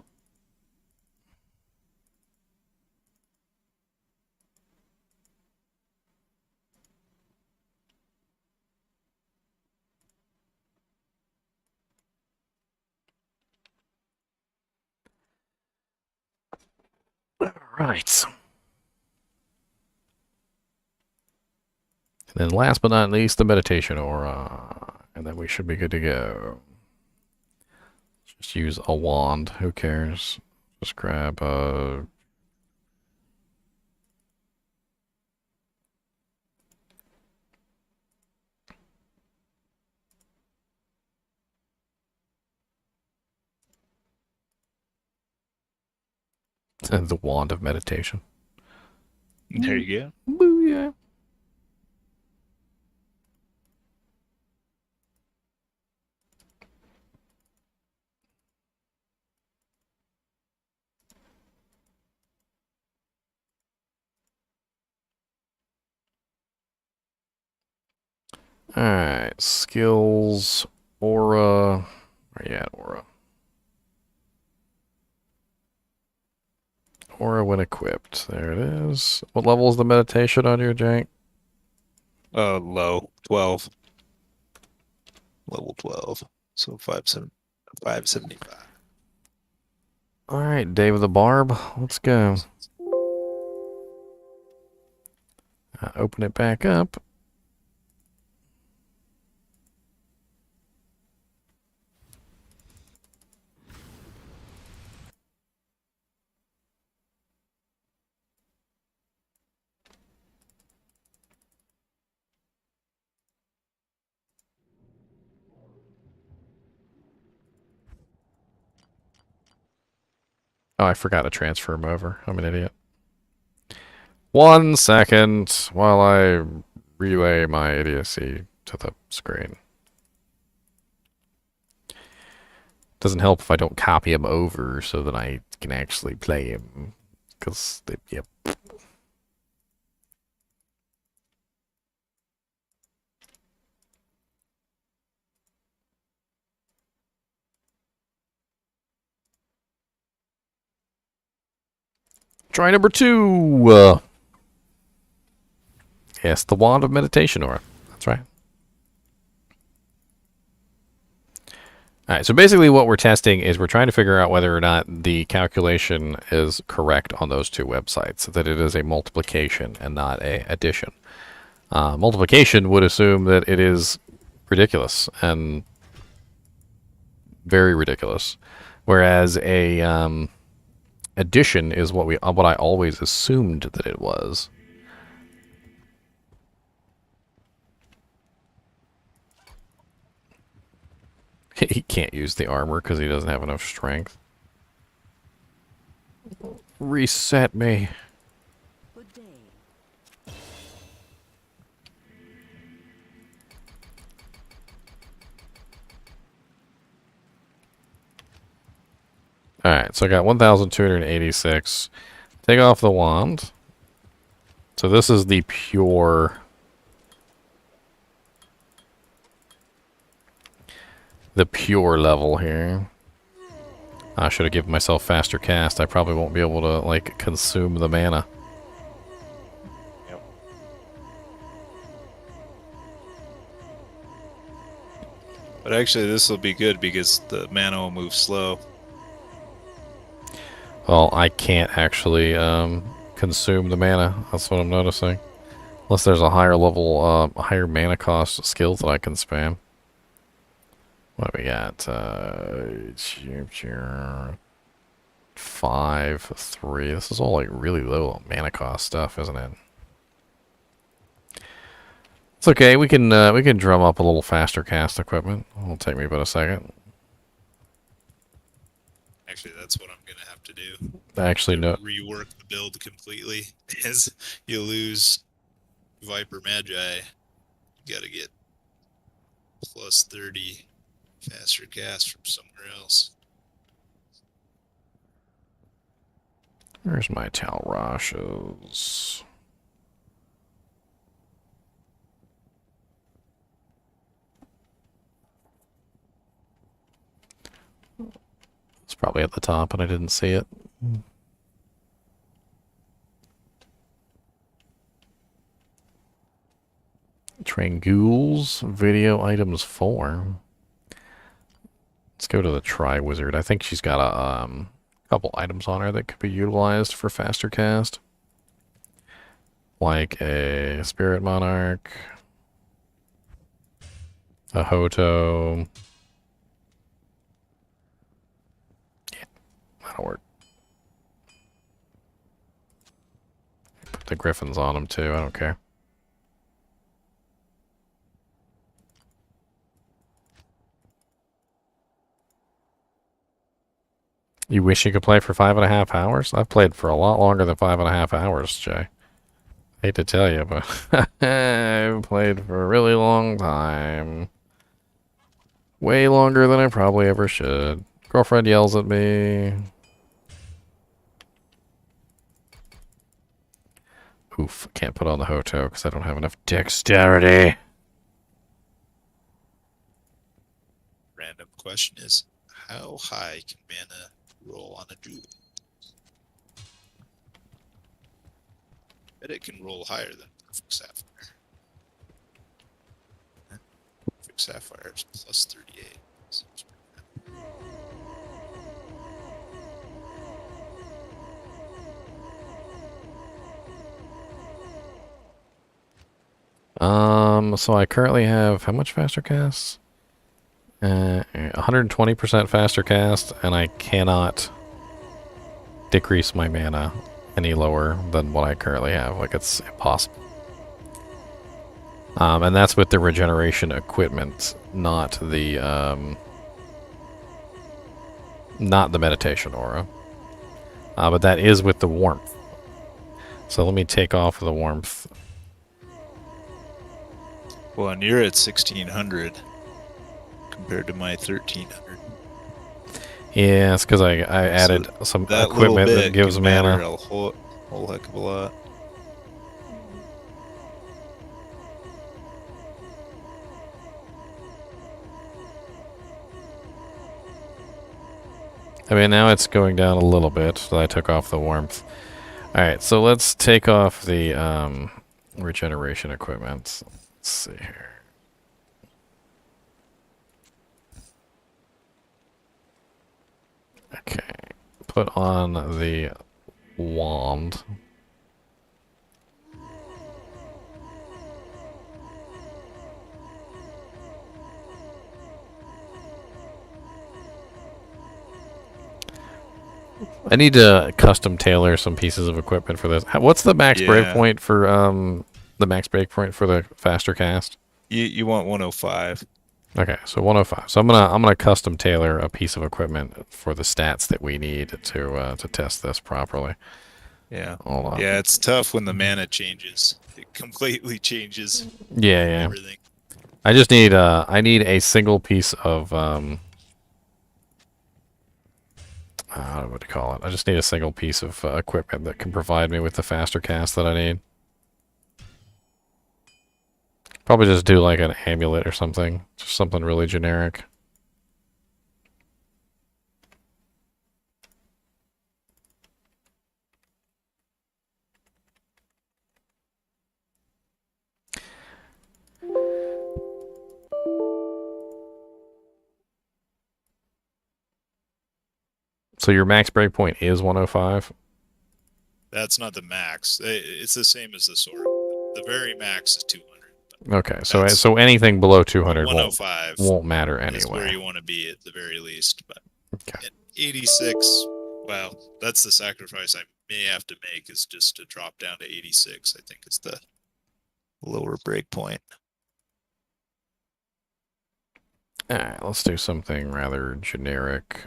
Alright. And then last but not least, the meditation aura. And then we should be good to go. Just use a wand. Who cares? Just grab a... the wand of meditation. There you go. Booyah. Alright, skills, aura. Where you at, aura? Aura when equipped. There it is. What level is the meditation on your Jank? Low 12. Level 12. So 575. Alright, Dave the Barb. Let's go. Open it back up. Oh, I forgot to transfer him over. I'm an idiot. 1 second while I relay my idiocy to the screen. Doesn't help if I don't copy him over so that I can actually play him. Because, yep. Try number 2. Yes, the Wand of Meditation Aura. That's right. Alright, so basically what we're testing is we're trying to figure out whether or not the calculation is correct on those 2 websites, that it is a multiplication and not a addition. Multiplication would assume that it is ridiculous and very ridiculous, whereas a addition is what I always assumed that it was. He can't use the armor because he doesn't have enough strength. Reset me. Good day. Alright, so I got 1,286. Take off the wand. So this is the pure... the pure level here. I should have given myself faster cast. I probably won't be able to, like, consume the mana. Yep. But actually, this will be good because the mana will move slow. Well, I can't actually consume the mana. That's what I'm noticing. Unless there's a higher level, higher mana cost skills that I can spam. What do we got? 5, 3. This is all like really low mana cost stuff, isn't it? It's okay. We can drum up a little faster cast equipment. It'll take me about a second. Actually, that's what I'm gonna have to do. Actually, no. Rework the build completely, as you lose Viper Magi. You gotta get plus 30 faster cast from somewhere else. Where's my Talrashes? It's probably at the top and I didn't see it. Trangules, video items 4. Let's go to the Tri-Wizard. I think she's got a couple items on her that could be utilized for faster cast. Like a Spirit Monarch, a Hoto. Yeah, that'll work. Put the Griffins on them too, I don't care. You wish you could play for 5.5 hours? I've played for a lot longer than 5.5 hours, Jay. Hate to tell you, but I've played for a really long time. Way longer than I probably ever should. Girlfriend yells at me. Oof, can't put on the Hoto because I don't have enough dexterity. question is, how high can mana roll on a Druid? Bet it can roll higher than Perfect Sapphire. Perfect Sapphire is plus 38. Seems pretty good. So I currently have how much faster cast? 120% faster cast, and I cannot decrease my mana any lower than what I currently have. Like, it's impossible. And that's with the regeneration equipment, not the meditation aura. But that is with the warmth. So let me take off the warmth. Well, and you're at 1600 compared to my 1300. Yeah, it's because I added some That equipment little that bit gives can matter mana. a whole heck of a lot. I mean, now it's going down a little bit, so I took off the warmth. Alright, so let's take off the regeneration equipment. Let's see here. Okay, put on the wand. I need to custom tailor some pieces of equipment for this. What's the max breakpoint for the faster cast? You want 105. Okay, so 105. So I'm gonna custom tailor a piece of equipment for the stats that we need to test this properly. Yeah. Hold on. Yeah, it's tough when the mana changes. It completely changes Yeah. everything. I just need I need a single piece of what do you call it? I just need a single piece of equipment that can provide me with the faster cast that I need. Probably just do like an amulet or something. Just something really generic. So your max breakpoint is 105? That's not the max. It's the same as the sword. The very max is 200. Okay, so anything below 200 105 won't matter is where anyway. you want to be at the very least. But Okay. at 86, well, that's the sacrifice I may have to make, is just to drop down to 86. I think is the lower breakpoint. Alright, let's do something rather generic.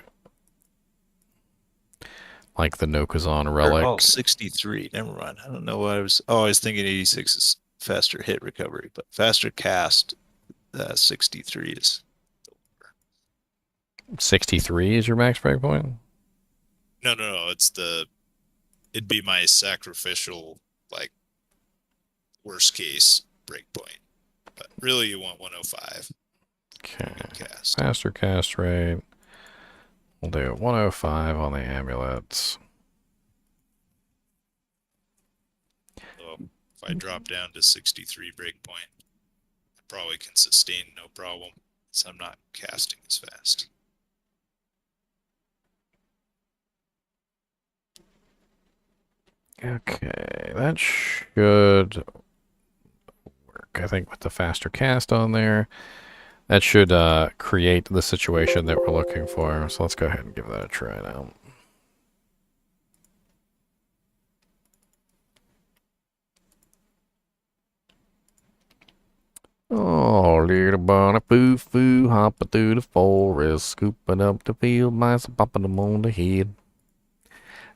Like the Nokazan relic. Oh, 63. Never mind. I don't know what I was. Oh, I was thinking 86 is faster hit recovery, but faster cast, 63 is. 63 is your max breakpoint? No. It'd be my sacrificial, like, worst case breakpoint. But really, you want 105. Okay. Cast. Faster cast rate. We'll do 105 on the amulets. So if I drop down to 63 breakpoint, I probably can sustain no problem, so I'm not casting as fast. Okay, that should work. I think with the faster cast on there, that should create the situation that we're looking for. So let's go ahead and give that a try now. Oh, little bunny foo-foo, hopping through the forest, scooping up the field mice, popping them on the head.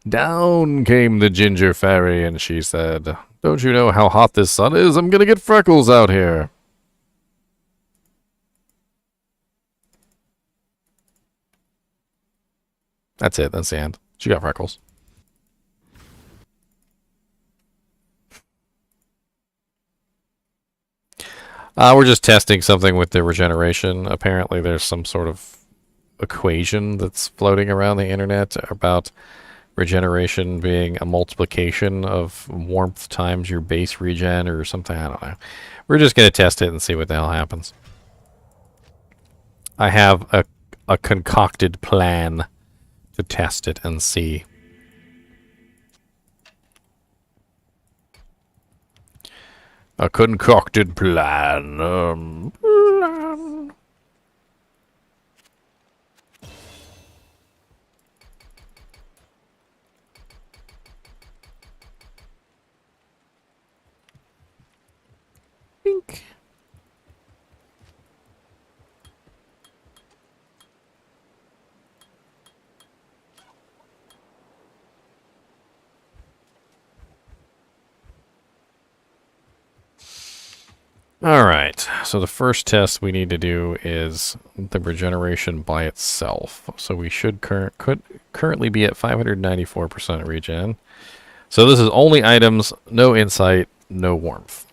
Down came the ginger fairy, and she said, "Don't you know how hot this sun is? I'm gonna get freckles out here." That's it. That's the end. She got freckles. We're just testing something with the regeneration. Apparently, there's some sort of equation that's floating around the internet about regeneration being a multiplication of warmth times your base regen or something. I don't know. We're just going to test it and see what the hell happens. I have a concocted plan to test it and see. A concocted plan. Bink. Alright, so the first test we need to do is the regeneration by itself. So we should currently be at 594% regen. So this is only items, no insight, no warmth.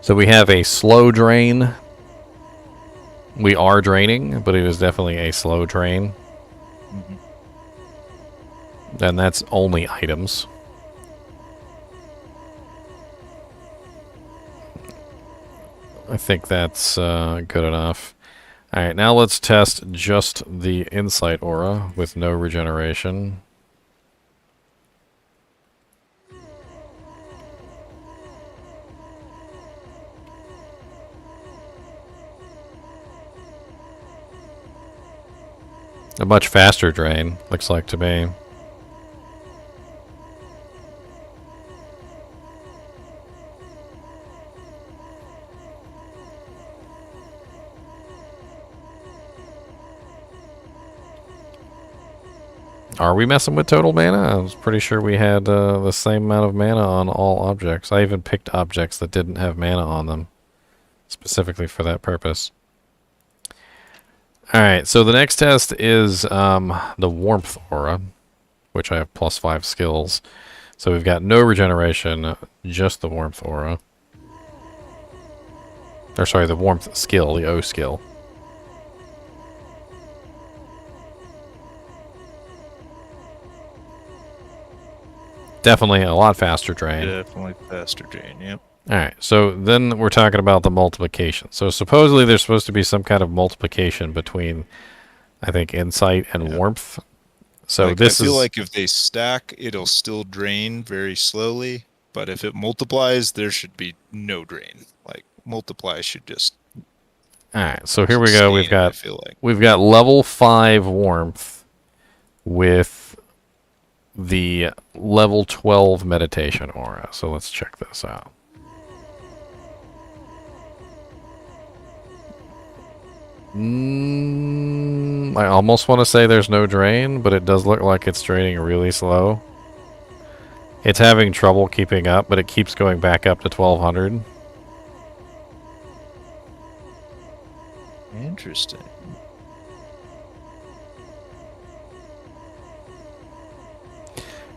So we have a slow drain. We are draining, but it is definitely a slow drain. And that's only items. I think that's good enough. Alright, now let's test just the insight aura with no regeneration. A much faster drain, looks like to me. Are we messing with total mana? I was pretty sure we had the same amount of mana on all objects. I even picked objects that didn't have mana on them, specifically for that purpose. Alright, so the next test is the warmth aura, which I have +5 skills. So we've got no regeneration, just the warmth aura. Or sorry, the warmth skill, the O skill. Definitely a lot faster drain. Definitely faster drain, yep. Alright, so then we're talking about the multiplication. So supposedly there's supposed to be some kind of multiplication between, I think, insight and warmth. So like, this I feel is... like if they stack, it'll still drain very slowly. But if it multiplies, there should be no drain. Like, multiply should just... Alright, so here we go. We've got, I feel like. we've got level 5 warmth with the level 12 meditation aura. So let's check this out. I almost want to say there's no drain, but it does look like it's draining really slow. It's having trouble keeping up, but it keeps going back up to 1200. Interesting.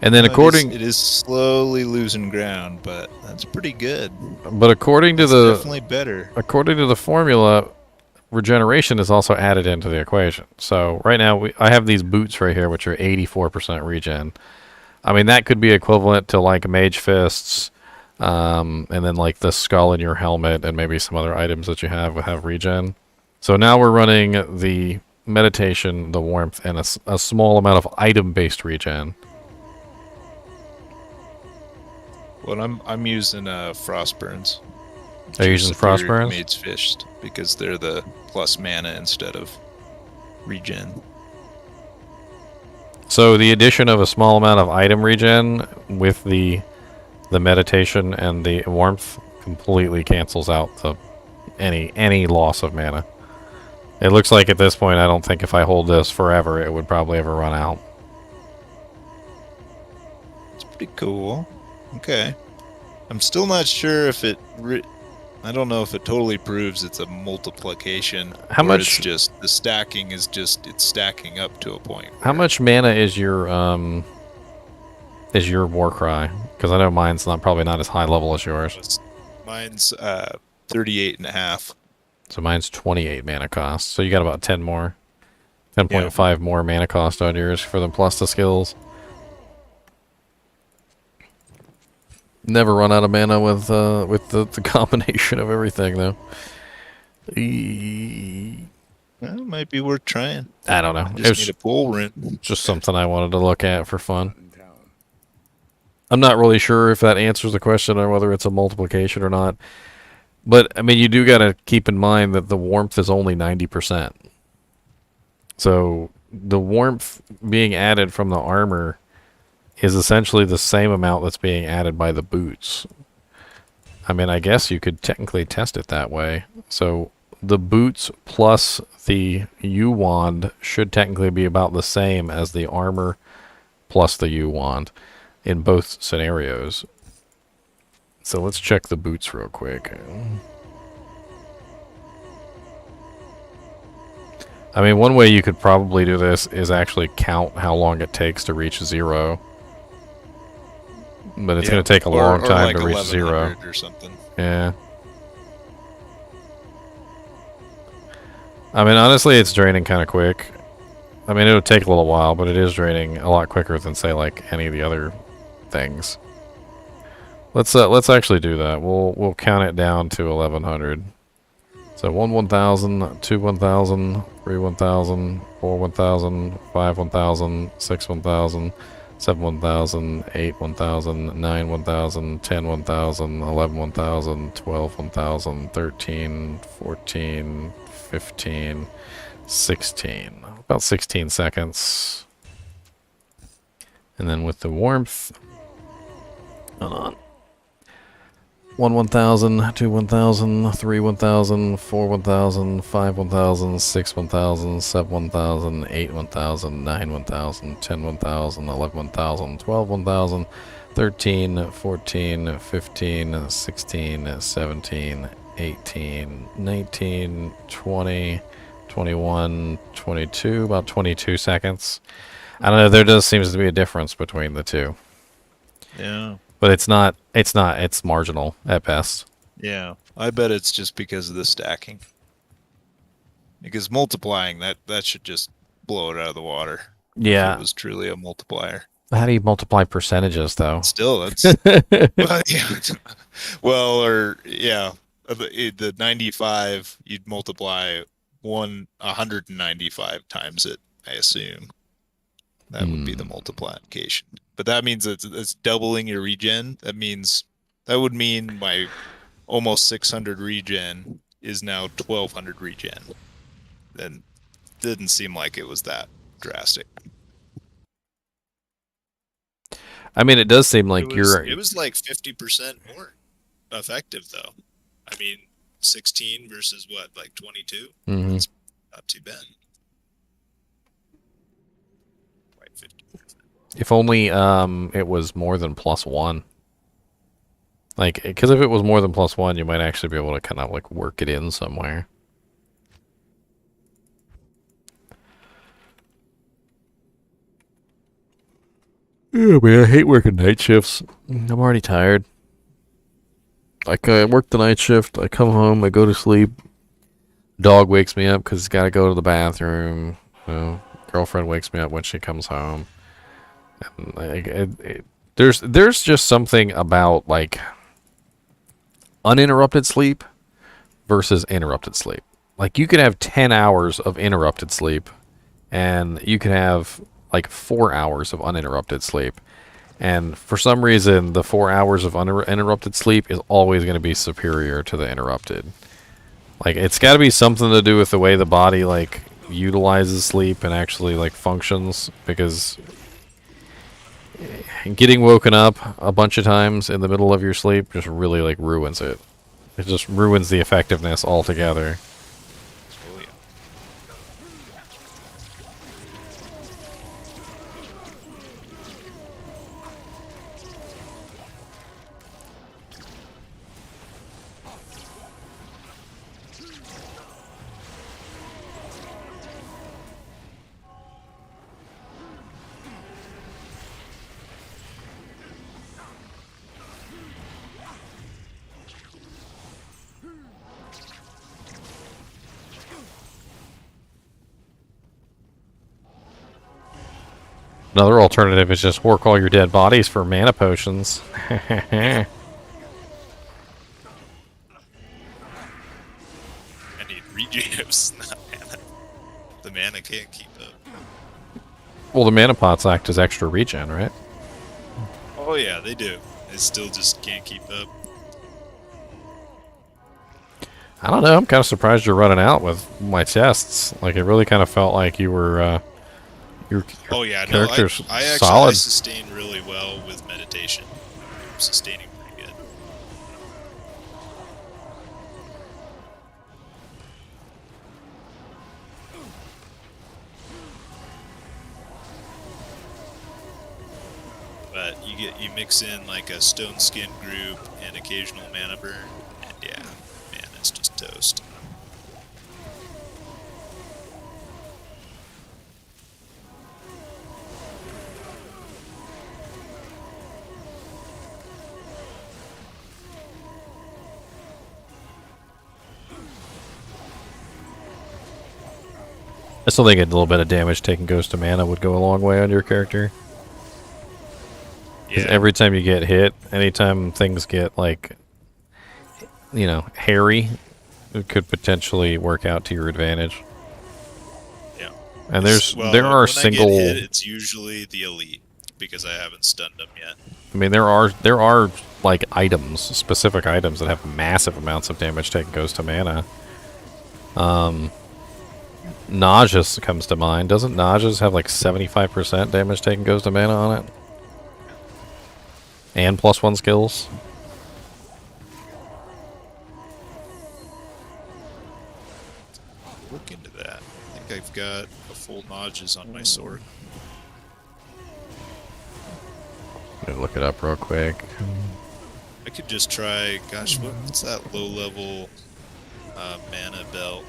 And then according... It is slowly losing ground, but that's pretty good. But according to It's definitely better. According to the formula, regeneration is also added into the equation. So right now, I have these boots right here, which are 84% regen. I mean, that could be equivalent to like mage fists, and then like the skull in your helmet, and maybe some other items that you have regen. So now we're running the meditation, the warmth, and a small amount of item-based regen. Well, I'm using Frostburns. Are you using Frostburns? Maid's Fished, because they're the plus mana instead of regen. So the addition of a small amount of item regen with the meditation and the warmth completely cancels out the any loss of mana. It looks like at this point, I don't think if I hold this forever, it would probably ever run out. It's pretty cool. Okay. I'm still not sure if it... I don't know if it totally proves it's a multiplication. How much... It's just... The stacking is just... It's stacking up to a point. How much mana is your is your war cry? Because I know mine's probably not as high level as yours. Mine's 38.5. So mine's 28 mana cost. So you got about 10 more. 10.5 more mana cost on yours for the plus the skills. Never run out of mana with the combination of everything though. Well, it might be worth trying. I don't know. I just need a pool rune. Just something I wanted to look at for fun. I'm not really sure if that answers the question or whether it's a multiplication or not. But, I mean, you do got to keep in mind that the warmth is only 90%. So, the warmth being added from the armor is essentially the same amount that's being added by the boots. I mean, I guess you could technically test it that way. So, the boots plus the U-wand should technically be about the same as the armor plus the U-wand in both scenarios. So let's check the boots real quick. I mean, one way you could probably do this is actually count how long it takes to reach 0. But it's going to take a long time like to reach 0. Or something. Yeah. I mean, honestly, it's draining kind of quick. I mean, it'll take a little while, but it is draining a lot quicker than, say, like any of the other things. Let's actually do that. We'll count it down to 1100. So 1 1000, 2 1000, 3 1000, 4 1000, 5 1000, 6 1000, 7 1000, 8 1000, 9 1000, 10 1000, 11 1000, 12 1000, 13, 14, 15, 16. About 16 seconds. And then with the warmth, hold on. 1 1000, 2 1000, 3 1000, 4 1000, 5 1000, 6 1000, 7 1000, 8 1000, 9 1000, 10 1000, 11 1000, 12 1000, 13, 14, 15, 16, 17, 18, 19, 20, 21, 22, about 22 seconds. I don't know, there does seems to be a difference between the two. Yeah. But it's marginal at best. Yeah. I bet it's just because of the stacking. Because multiplying, that should just blow it out of the water. Yeah. If it was truly a multiplier. How do you multiply percentages, though? Still, that's... well, or, yeah. The 95, you'd multiply 195 times it, I assume. That would be the multiplication. But that means it's doubling your regen. That would mean my almost 600 regen is now 1200 regen. Then didn't seem like it was that drastic. I mean, it does seem like it was like 50% more effective, though. I mean, 16 versus what, like 22? Mm-hmm. It's not too bad. Quite 50%. If only it was more than +1. Like, because if it was more than +1, you might actually be able to kind of like work it in somewhere. Yeah, man, I hate working night shifts. I'm already tired. Like, I work the night shift, I come home, I go to sleep. Dog wakes me up because he's got to go to the bathroom. You know, girlfriend wakes me up when she comes home. And like, there's just something about like uninterrupted sleep versus interrupted sleep. Like, you could have 10 hours of interrupted sleep, and you could have like 4 hours of uninterrupted sleep. And for some reason, the 4 hours of uninterrupted sleep is always going to be superior to the interrupted. Like, it's got to be something to do with the way the body like utilizes sleep and actually like functions, because getting woken up a bunch of times in the middle of your sleep just really like ruins it. It just ruins the effectiveness altogether. Another alternative is just work all your dead bodies for mana potions. I need rejuice, not mana. The mana can't keep up. Well, the mana pots act as extra regen, right? Oh yeah, they do. They still just can't keep up. I don't know. I'm kind of surprised you're running out with my chests. Like, it really kind of felt like you were, your Oh yeah, no, character's I actually solid. sustain really well with meditation. I'm sustaining pretty good. But you mix in like a stone skin group and occasional mana burn, and yeah, man, it's just toast. I still think a little bit of damage taken goes to mana would go a long way on your character. 'Cause Yeah, every time you get hit, anytime things get, like, you know, hairy, it could potentially work out to your advantage. yeah. And Well, there are when single. I get hit, it's usually the elite because I haven't stunned them yet. I mean, there are like items, specific items that have massive amounts of damage taken goes to mana. Nauseous comes to mind. Doesn't Nauseous have like 75% damage taken goes to mana on it? And +1 skills? Look into that. I think I've got a full Nodges on my sword. Let me look it up real quick. I could just try. Gosh, what's that low-level mana belt?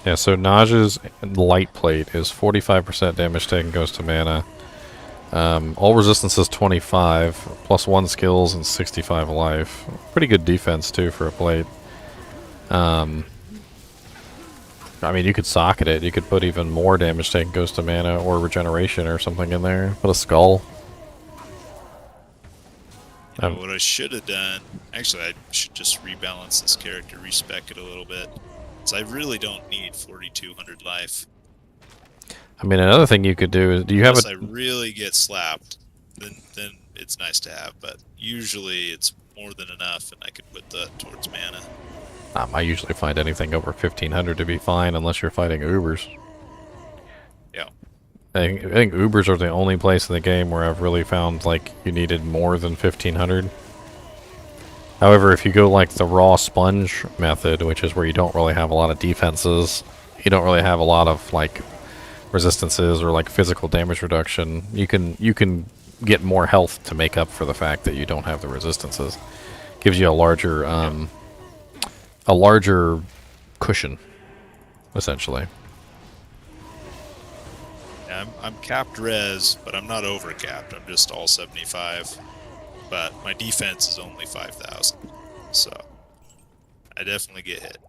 Yeah, so Nauseous light plate is 45% damage taken goes to mana. All resistance is 25, +1 skills and 65 life. Pretty good defense too for a plate. I mean, you could socket it. You could put even more damage taken goes to mana or regeneration or something in there. Put a skull. You know, what I should have done. Actually, I should just rebalance this character, respec it a little bit. So I really don't need 4,200 life. I mean, another thing you could do is, do you have Unless a? I really get slapped, then it's nice to have. But usually it's more than enough, and I could put that towards mana. I usually find anything over 1,500 to be fine, unless you're fighting Ubers. Yeah. I think Ubers are the only place in the game where I've really found like you needed more than 1,500. However, if you go like the raw sponge method, which is where you don't really have a lot of defenses, you don't really have a lot of like resistances or like physical damage reduction, you can get more health to make up for the fact that you don't have the resistances. Gives you a larger cushion, essentially. Yeah, I'm capped res, but I'm not over capped. I'm just all 75. But my defense is only 5,000, so I definitely get hit.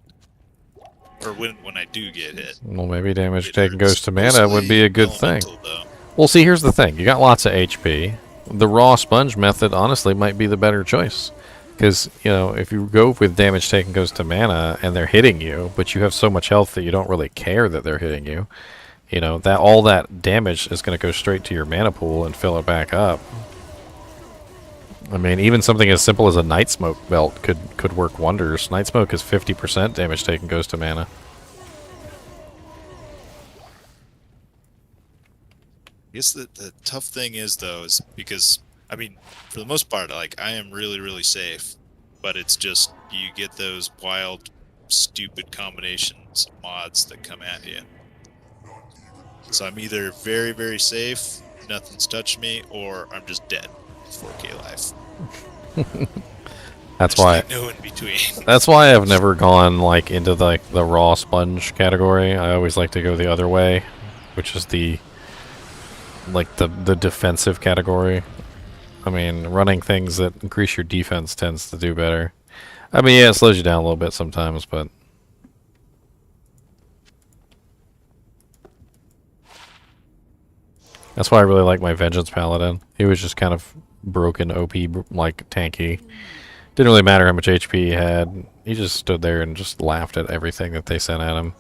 Or when I do get hit. Well, maybe damage It taken hurts. goes to mana would be a good Mostly thing. elemental, though. Well, see, here's the thing. You got lots of HP. The raw sponge method, honestly, might be the better choice. Because, you know, if you go with damage taken goes to mana and they're hitting you, but you have so much health that you don't really care that they're hitting you, you know, that all that damage is going to go straight to your mana pool and fill it back up. I mean, even something as simple as a Night Smoke belt could work wonders. Night Smoke is 50% damage taken goes to mana. I guess the tough thing is, though, is because, I mean, for the most part, like, I am really, really safe. But it's just, you get those wild, stupid combinations of mods that come at you. So I'm either very, very safe, nothing's touched me, or I'm just dead. 4K life. That's There's why. like no in between. That's why I've never gone like into the raw sponge category. I always like to go the other way, which is the defensive category. I mean, running things that increase your defense tends to do better. I mean, yeah, it slows you down a little bit sometimes, but That's why I really like my Vengeance Paladin. He was just kind of broken OP, like tanky. Didn't really matter how much HP he had. He just stood there and just laughed at everything that they sent at him.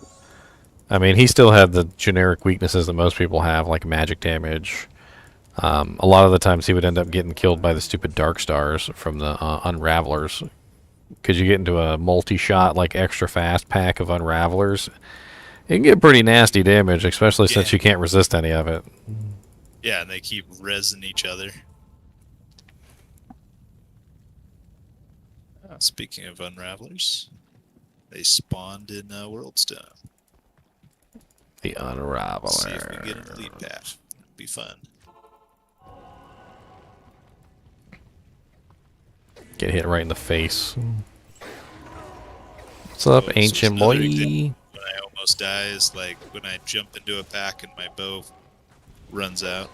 I mean, he still had the generic weaknesses that most people have, like magic damage. A lot of the times he would end up getting killed by the stupid Dark Stars from the Unravelers. Because you get into a multi-shot, like extra fast pack of Unravelers, it can get pretty nasty damage, especially since you can't resist any of it. Yeah, and they keep resin each other. Speaking of Unravelers, they spawned in Worldstone. The Unraveler. See if we can get an elite path. It'll be fun. Get hit right in the face. What's up, ancient boy? When I almost die is like when I jump into a pack and my bow runs out.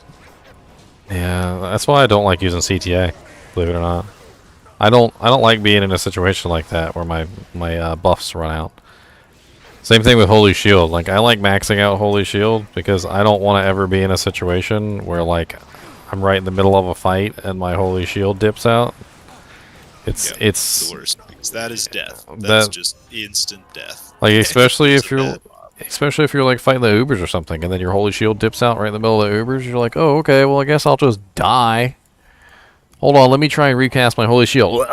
Yeah, that's why I don't like using CTA, believe it or not. I don't like being in a situation like that where my buffs run out. Same thing with Holy Shield. Like, I like maxing out Holy Shield because I don't want to ever be in a situation where, like, I'm right in the middle of a fight and my Holy Shield dips out. It's the worst, because that is death. That's just instant death. Like, especially if you're like fighting the Ubers or something, and then your Holy Shield dips out right in the middle of the Ubers. You're like, oh, okay, well, I guess I'll just die. Hold on, let me try and recast my Holy Shield.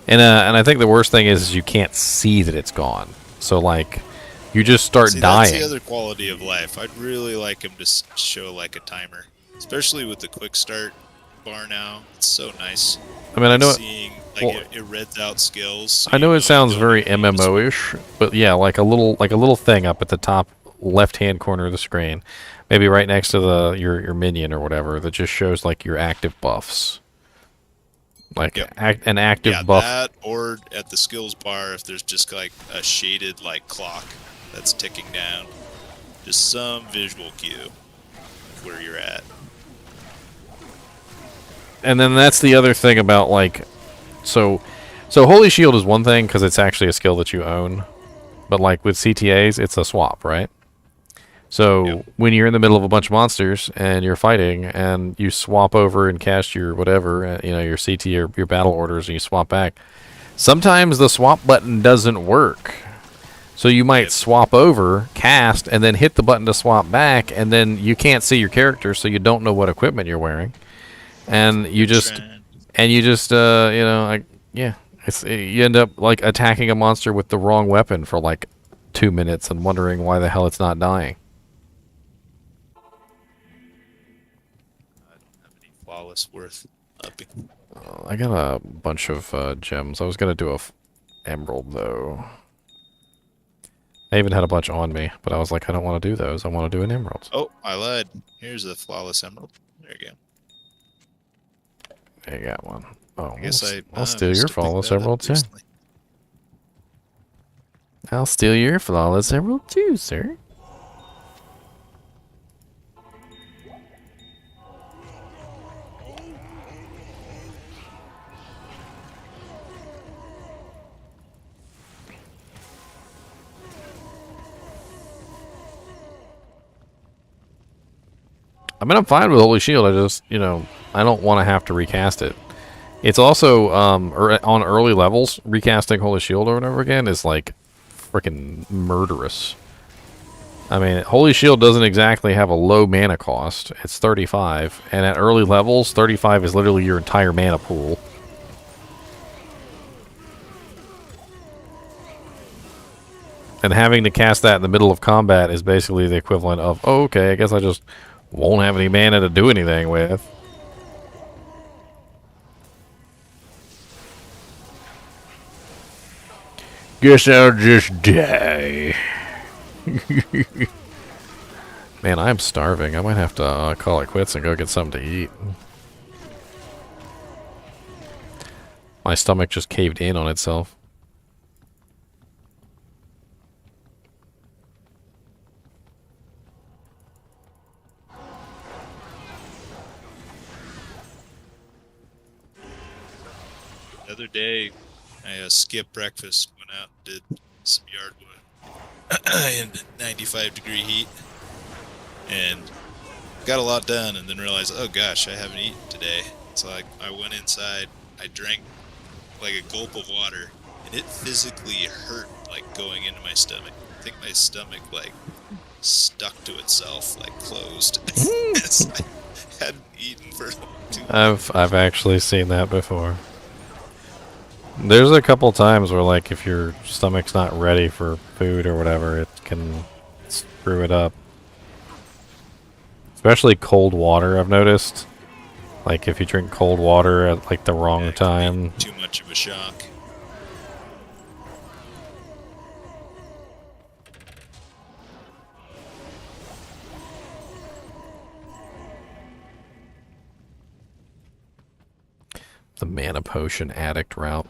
And I think the worst thing is you can't see that it's gone. So, like, you just start dying. That's the other quality of life. I'd really like him to show, like, a timer. Especially with the quick start bar now. It's so nice. I mean, I know seeing, like, it reads out skills. So I know it sounds very MMO-ish, but yeah, like a little thing up at the top left-hand corner of the screen, maybe right next to your minion or whatever, that just shows like your active buffs. Like an active buff. That, or at the skills bar, if there's just like a shaded like clock that's ticking down, just some visual cue of where you're at. And then that's the other thing about, like, so Holy Shield is one thing because it's actually a skill that you own, but like with CTAs, it's a swap, right? So when you're in the middle of a bunch of monsters and you're fighting and you swap over and cast your whatever, your CT or your battle orders, and you swap back, sometimes the swap button doesn't work. So you might swap over, cast, and then hit the button to swap back, and then you can't see your character, so you don't know what equipment you're wearing. And you just you end up like attacking a monster with the wrong weapon for like 2 minutes and wondering why the hell it's not dying. I don't have any flawless worth upping. I got a bunch of gems. I was gonna do a emerald though. I even had a bunch on me, but I was like, I don't want to do those. I want to do an emerald. Oh, I lied. Here's a flawless emerald. There you go. I got one. Oh, I'll steal your flawless emerald too. I'll steal your flawless emerald too, sir. I mean, I'm fine with Holy Shield. I just, I don't want to have to recast it. It's also, on early levels, recasting Holy Shield over and over again is, like, freaking murderous. I mean, Holy Shield doesn't exactly have a low mana cost. It's 35. And at early levels, 35 is literally your entire mana pool. And having to cast that in the middle of combat is basically the equivalent of, oh, okay, I guess I just won't have any mana to do anything with. Guess I'll just die. Man, I'm starving. I might have to call it quits and go get something to eat. My stomach just caved in on itself. The other day, I skipped breakfast, went out and did some yard work. in 95-degree heat, and got a lot done, and then realized, oh gosh, I haven't eaten today. So I went inside, I drank like a gulp of water, and it physically hurt, like going into my stomach. I think my stomach like stuck to itself, like closed. I hadn't eaten for 2 months. I've actually seen that before. There's a couple times where, like, if your stomach's not ready for food or whatever, it can screw it up. Especially cold water, I've noticed. Like, if you drink cold water at, like, the wrong It can be time. too much of a shock. The mana potion addict route.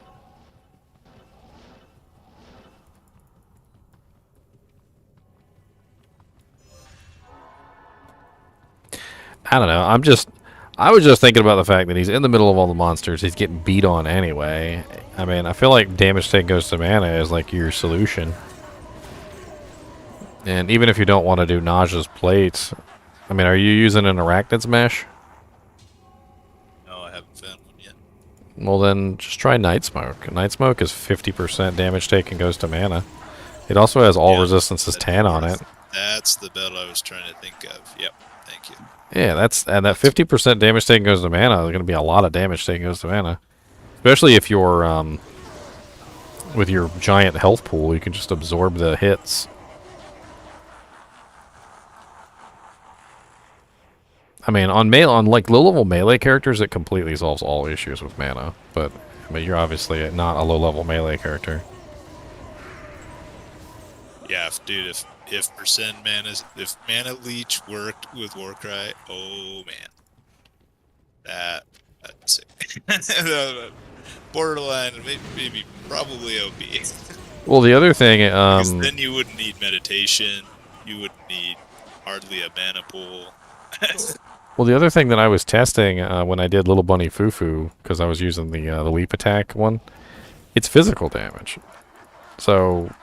I don't know. I was just thinking about the fact that he's in the middle of all the monsters. He's getting beat on anyway. I mean, I feel like damage taken goes to mana is like your solution. And even if you don't want to do Naja's Plate, I mean, are you using an Arachnid's Mesh? No, I haven't found one yet. Well, then just try Night Smoke. Night Smoke is 50% damage taken goes to mana. It also has all resistances 10 on it. That's the build I was trying to think of. Yep, thank you. Yeah, that 50% damage taken goes to mana. There's going to be a lot of damage taken goes to mana. Especially if you're, with your giant health pool, you can just absorb the hits. I mean, on like low-level melee characters, it completely solves all issues with mana. But I mean, you're obviously not a low-level melee character. Yeah, if if mana leech worked with Warcry, oh man, that's it. Borderline, maybe probably OP. Well, the other thing, Because then you wouldn't need meditation, you wouldn't need hardly a mana pool. well, the other thing that I was testing when I did Little Bunny Fufu, because I was using the leap attack one, it's physical damage. So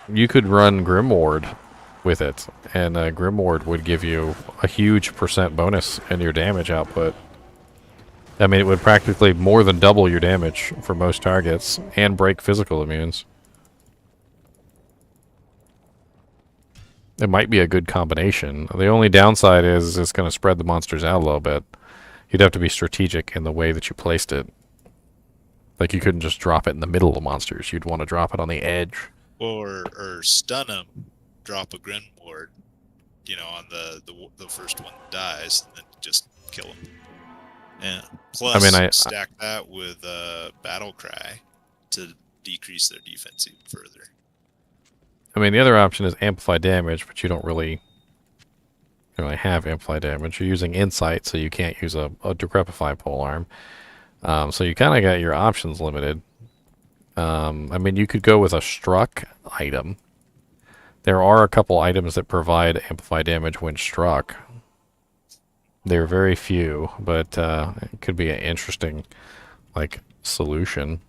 you could run Grimward with it, and Grimward would give you a huge % bonus in your damage output. I mean, it would practically more than double your damage for most targets, and break physical immunes. It might be a good combination. The only downside is it's going to spread the monsters out a little bit. You'd have to be strategic in the way that you placed it. Like, you couldn't just drop it in the middle of monsters. You'd want to drop it on the edge. Or stun them, drop a Grimward, on the first one that dies, and then just kill them. Yeah. Plus, I mean, stack that with Battle Cry to decrease their defense even further. I mean, the other option is amplify damage, but you don't really have amplify damage. You're using Insight, so you can't use a Decrepify polearm. So you kind of got your options limited. I mean, you could go with a struck item. There are a couple items that provide amplify damage when struck. They're very few, but it could be an interesting, like, solution.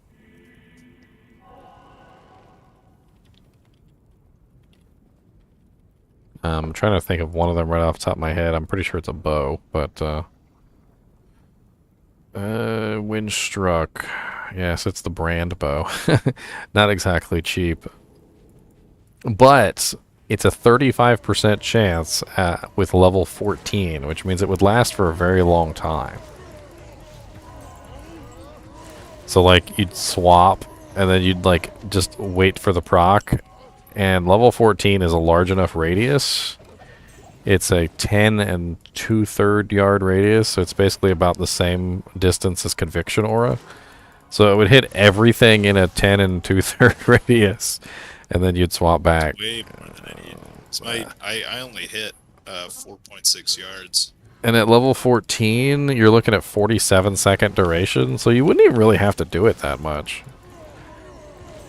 I'm trying to think of one of them right off the top of my head. I'm pretty sure it's a bow, but when struck. Yes, it's the brand bow. Not exactly cheap. But it's a 35% chance with level 14, which means it would last for a very long time. So, like, you'd swap, and then you'd, like, just wait for the proc. And level 14 is a large enough radius. It's a 10 and 2/3 yard radius, so it's basically about the same distance as Conviction Aura. So it would hit everything in a 10 and 2/3 radius, and then you'd swap back. Way more than I need. So I only hit 4.6 yards. And at level 14, you're looking at 47-second duration, so you wouldn't even really have to do it that much.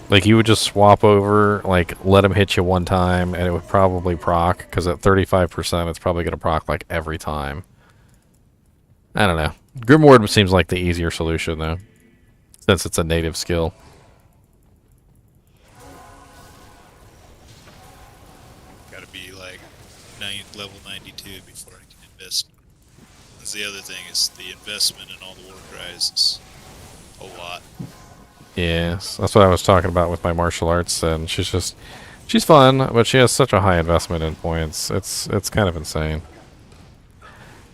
Like, you would just swap over, like, let him hit you one time, and it would probably proc, because at 35%, it's probably going to proc, like, every time. I don't know. Grimward seems like the easier solution, though, since it's a native skill. level 92 before I can invest. That's the other thing, is the investment in all the war cries is a lot. Yes, that's what I was talking about with my martial arts, and she's fun, but she has such a high investment in points. It's kind of insane.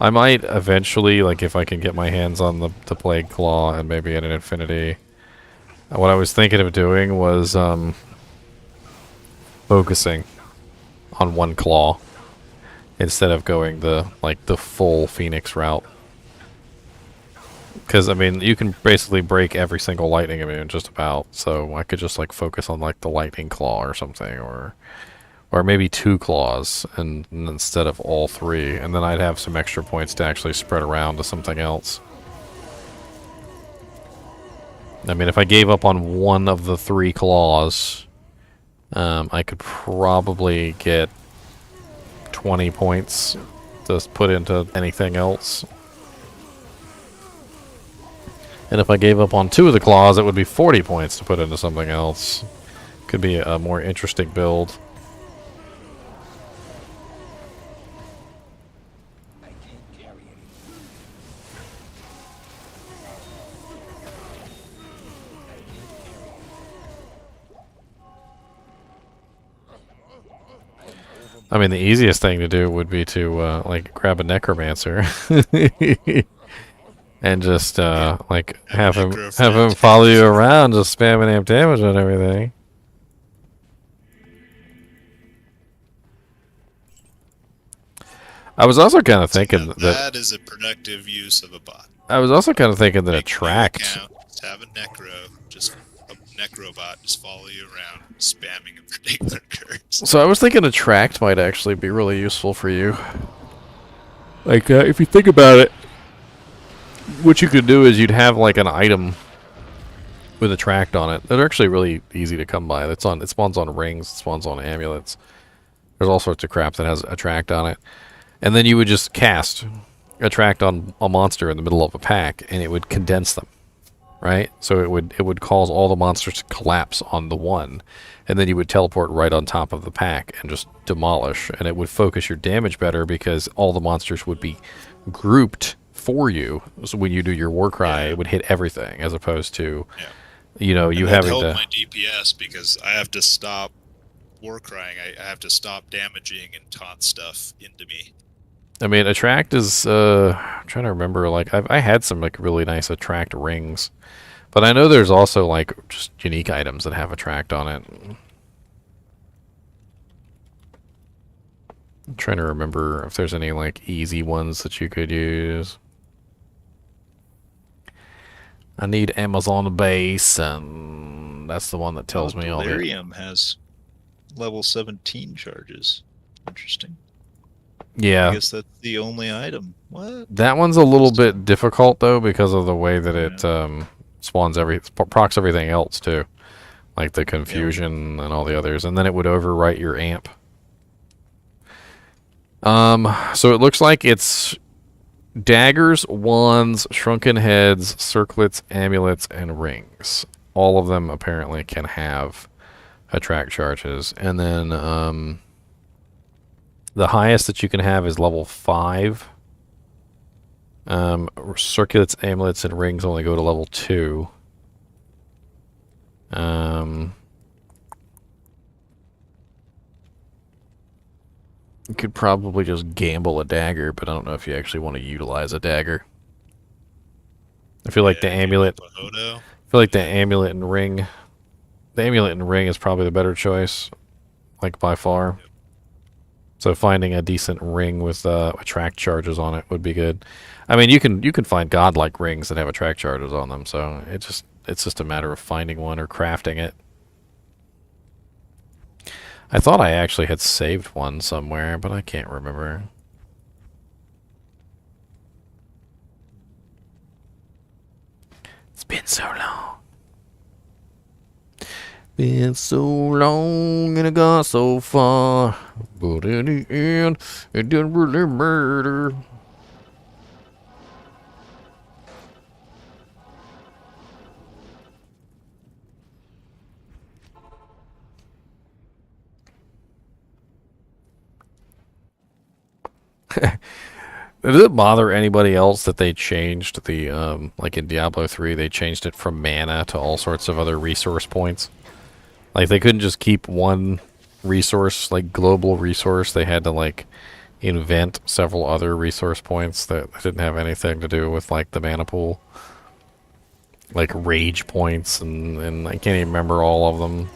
I might eventually, like, if I can get my hands on the Plague Claw and maybe at an Infinity. What I was thinking of doing was focusing on one claw instead of going the full Phoenix route. Because I mean, you can basically break every single lightning immune just about. So I could just like focus on like the lightning claw or something, or maybe 2 claws and instead of all 3, and then I'd have some extra points to actually spread around to something else. I mean, if I gave up on one of the 3 claws, I could probably get 20 points to put into anything else. And if I gave up on 2 of the claws, it would be 40 points to put into something else. Could be a more interesting build. I mean, the easiest thing to do would be to, like, grab a Necromancer and just, like, have him follow you around, just spamming amp damage on everything. I was also kind of thinking that is a productive use of a bot. I was also kind of thinking that attract. Just have a necrobot just follow you around, spamming a particular curse. So I was thinking attract might actually be really useful for you. Like, if you think about it, what you could do is you'd have like an item with attract on it. They're actually really easy to come by. It spawns on rings, it spawns on amulets. There's all sorts of crap that has attract on it. And then you would just cast attract on a monster in the middle of a pack, and it would condense them, right? So it would cause all the monsters to collapse on the one, and then you would teleport right on top of the pack and just demolish, and it would focus your damage better because all the monsters would be grouped for you. So when you do your war cry, it would hit everything, as opposed to, you know, you having to. My DPS, because I have to stop war crying. I have to stop damaging and taunt stuff into me. I mean, attract is, I'm trying to remember, like, I had some, like, really nice attract rings. But I know there's also, like, just unique items that have attract on it. I'm trying to remember if there's any, like, easy ones that you could use. I need Amazon base, and that's the one that tells me all the... Delirium has level 17 charges. Interesting. Yeah. I guess that's the only item. What? That one's a little bit difficult, though, because of the way that it procs everything else, too. Like the confusion and all the others. And then it would overwrite your amp. So it looks like it's daggers, wands, shrunken heads, circlets, amulets, and rings. All of them apparently can have attract charges. And then, the highest that you can have is level 5. Circlets, amulets, and rings only go to level 2. You could probably just gamble a dagger, but I don't know if you actually want to utilize a dagger. I feel like the amulet. I feel like the amulet and ring. The amulet and ring is probably the better choice, like by far. So finding a decent ring with attract charges on it would be good. I mean, you can find godlike rings that have attract charges on them. So it's just a matter of finding one or crafting it. I thought I actually had saved one somewhere, but I can't remember. It's been so long. Been so long and I got so far, but in the end, it didn't really matter. Does it bother anybody else that they changed the, like in Diablo 3, they changed it from mana to all sorts of other resource points? Like, they couldn't just keep one resource, like global resource. They had to, like, invent several other resource points that didn't have anything to do with, like, the mana pool. Like, rage points, and I can't even remember all of them.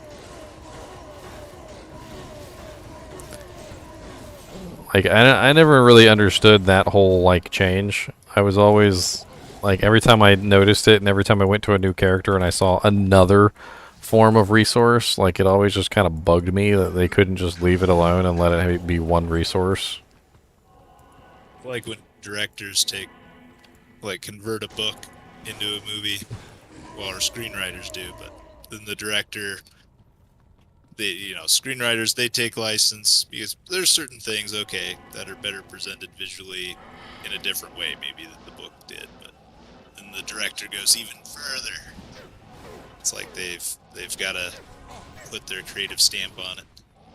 Like, I never really understood that whole, like, change. I was always, like, every time I noticed it and every time I went to a new character and I saw another form of resource, like, it always just kind of bugged me that they couldn't just leave it alone and let it be one resource. Like when directors convert a book into a movie, well, our screenwriters do, but then the director... screenwriters, they take license because there's certain things, okay, that are better presented visually in a different way, maybe than the book did. But then the director goes even further. It's like they've got to put their creative stamp on it.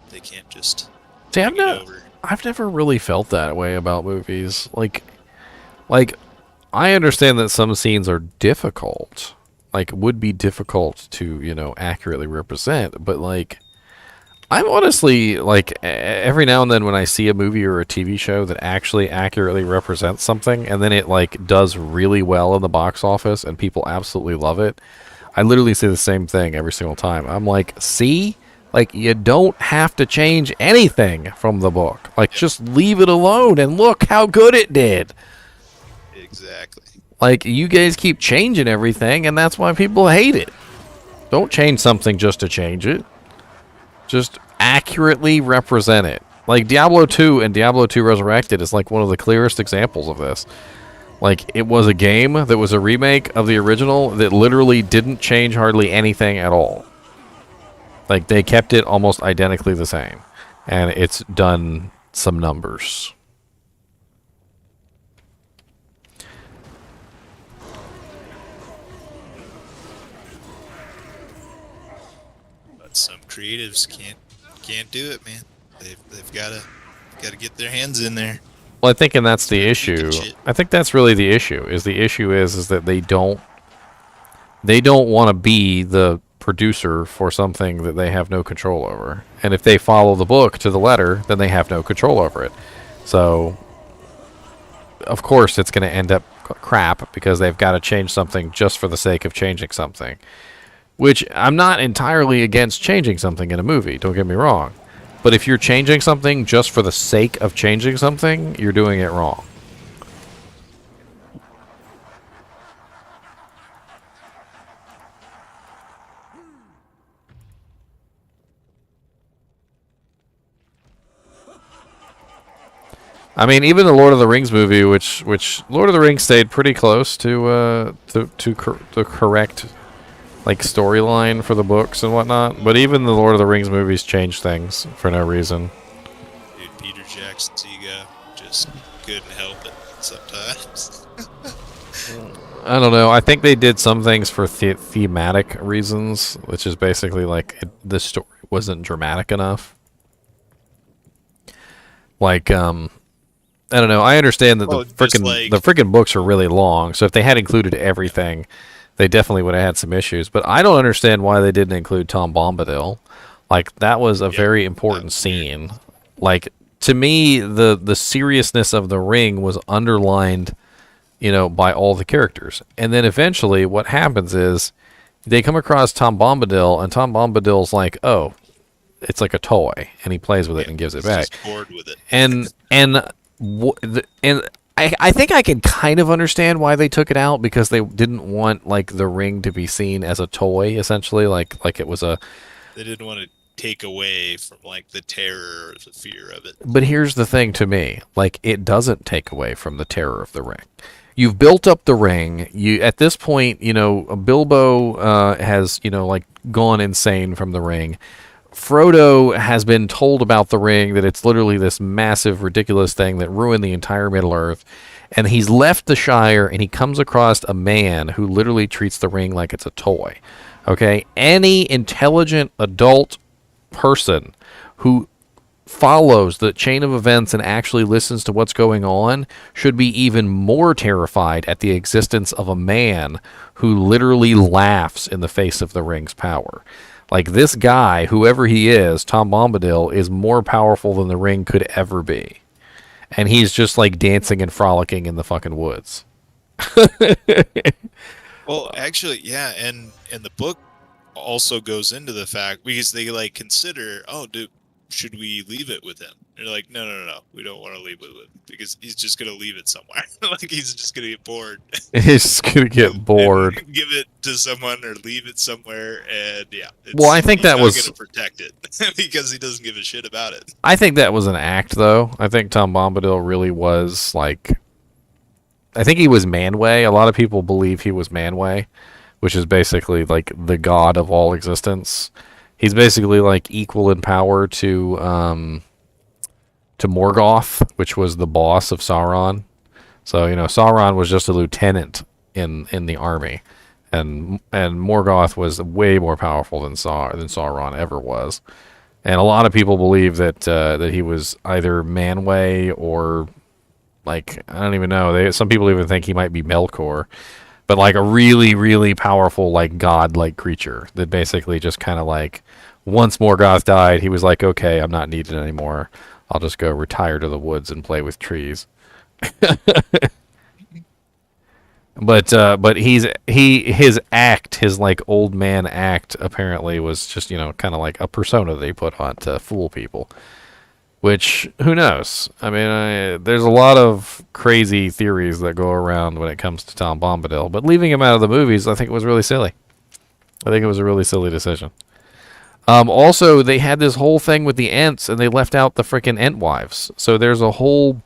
They can't just See, bring it over. I've never really felt that way about movies. Like, I understand that some scenes are difficult, like would be difficult to accurately represent, but like. I'm honestly, like, every now and then when I see a movie or a TV show that actually accurately represents something, and then it, like, does really well in the box office, and people absolutely love it, I literally say the same thing every single time. I'm like, see? Like, you don't have to change anything from the book. Like, just leave it alone, and look how good it did. Exactly. Like, you guys keep changing everything, and that's why people hate it. Don't change something just to change it. Just accurately represent it. Like Diablo 2 and Diablo 2 Resurrected is like one of the clearest examples of this. Like, it was a game that was a remake of the original that literally didn't change hardly anything at all. Like, they kept it almost identically the same. And it's done some numbers. Some creatives can't do it, man. They've got to get their hands in there. Well, I think, and that's the issue. I think that's really the issue. Is that they don't want to be the producer for something that they have no control over. And if they follow the book to the letter, then they have no control over it. So, of course, it's going to end up crap because they've got to change something just for the sake of changing something. Which, I'm not entirely against changing something in a movie, don't get me wrong. But if you're changing something just for the sake of changing something, you're doing it wrong. I mean, even the Lord of the Rings movie, which Lord of the Rings stayed pretty close to the correct, like, storyline for the books and whatnot. But even the Lord of the Rings movies changed things for no reason. Dude, Peter Jackson's ego just couldn't help it sometimes. I don't know. I think they did some things for thematic reasons, which is basically like the story wasn't dramatic enough. Like, I don't know. I understand that the freaking books are really long, so if they had included everything, they definitely would have had some issues. But I don't understand why they didn't include Tom Bombadil. Like, that was a very important scene. Like, to me, the seriousness of the ring was underlined, by all the characters. And then eventually what happens is they come across Tom Bombadil, and Tom Bombadil's like, oh, it's like a toy, and he plays with it and gives it back. Just bored with it. And I think I can kind of understand why they took it out, because they didn't want, like, the ring to be seen as a toy, essentially, like it was a... They didn't want to take away from, like, the terror or the fear of it. But here's the thing to me, like, it doesn't take away from the terror of the ring. You've built up the ring. You, at this point, Bilbo has, like, gone insane from the ring. Frodo has been told about the ring, that it's literally this massive, ridiculous thing that ruined the entire Middle-earth. And he's left the Shire, and he comes across a man who literally treats the ring like it's a toy. Okay? Any intelligent adult person who follows the chain of events and actually listens to what's going on should be even more terrified at the existence of a man who literally laughs in the face of the ring's power. Like, this guy, whoever he is, Tom Bombadil, is more powerful than the ring could ever be. And he's just like dancing and frolicking in the fucking woods. Well, actually, yeah, and the book also goes into the fact, because they like consider, should we leave it with him? They're like, no, we don't want to leave it with him because he's just gonna leave it somewhere. Like, he's just gonna get bored. He's just gonna get bored. Give it to someone or leave it somewhere, and yeah. Well, I think that was gonna protect it because he doesn't give a shit about it. I think that was an act, though. I think Tom Bombadil really was like. I think he was Manwë. A lot of people believe he was Manwë, which is basically like the god of all existence. He's basically like equal in power to Morgoth, which was the boss of Sauron. So, you know, Sauron was just a lieutenant in the army, and Morgoth was way more powerful than Sauron ever was. And a lot of people believe that that he was either Manwë or, like, I don't even know. Some people even think he might be Melkor, but like a really, really powerful, like, god-like creature that basically just kind of like, once Morgoth died, he was like, okay, I'm not needed anymore. I'll just go retire to the woods and play with trees. But his act, his like old man act, apparently was just, you know, kind of like a persona they put on to fool people. Which, who knows? I mean, there's a lot of crazy theories that go around when it comes to Tom Bombadil, but leaving him out of the movies, I think it was really silly. I think it was a really silly decision. Also, they had this whole thing with the Ents, and they left out the frickin' Ent wives. So there's a whole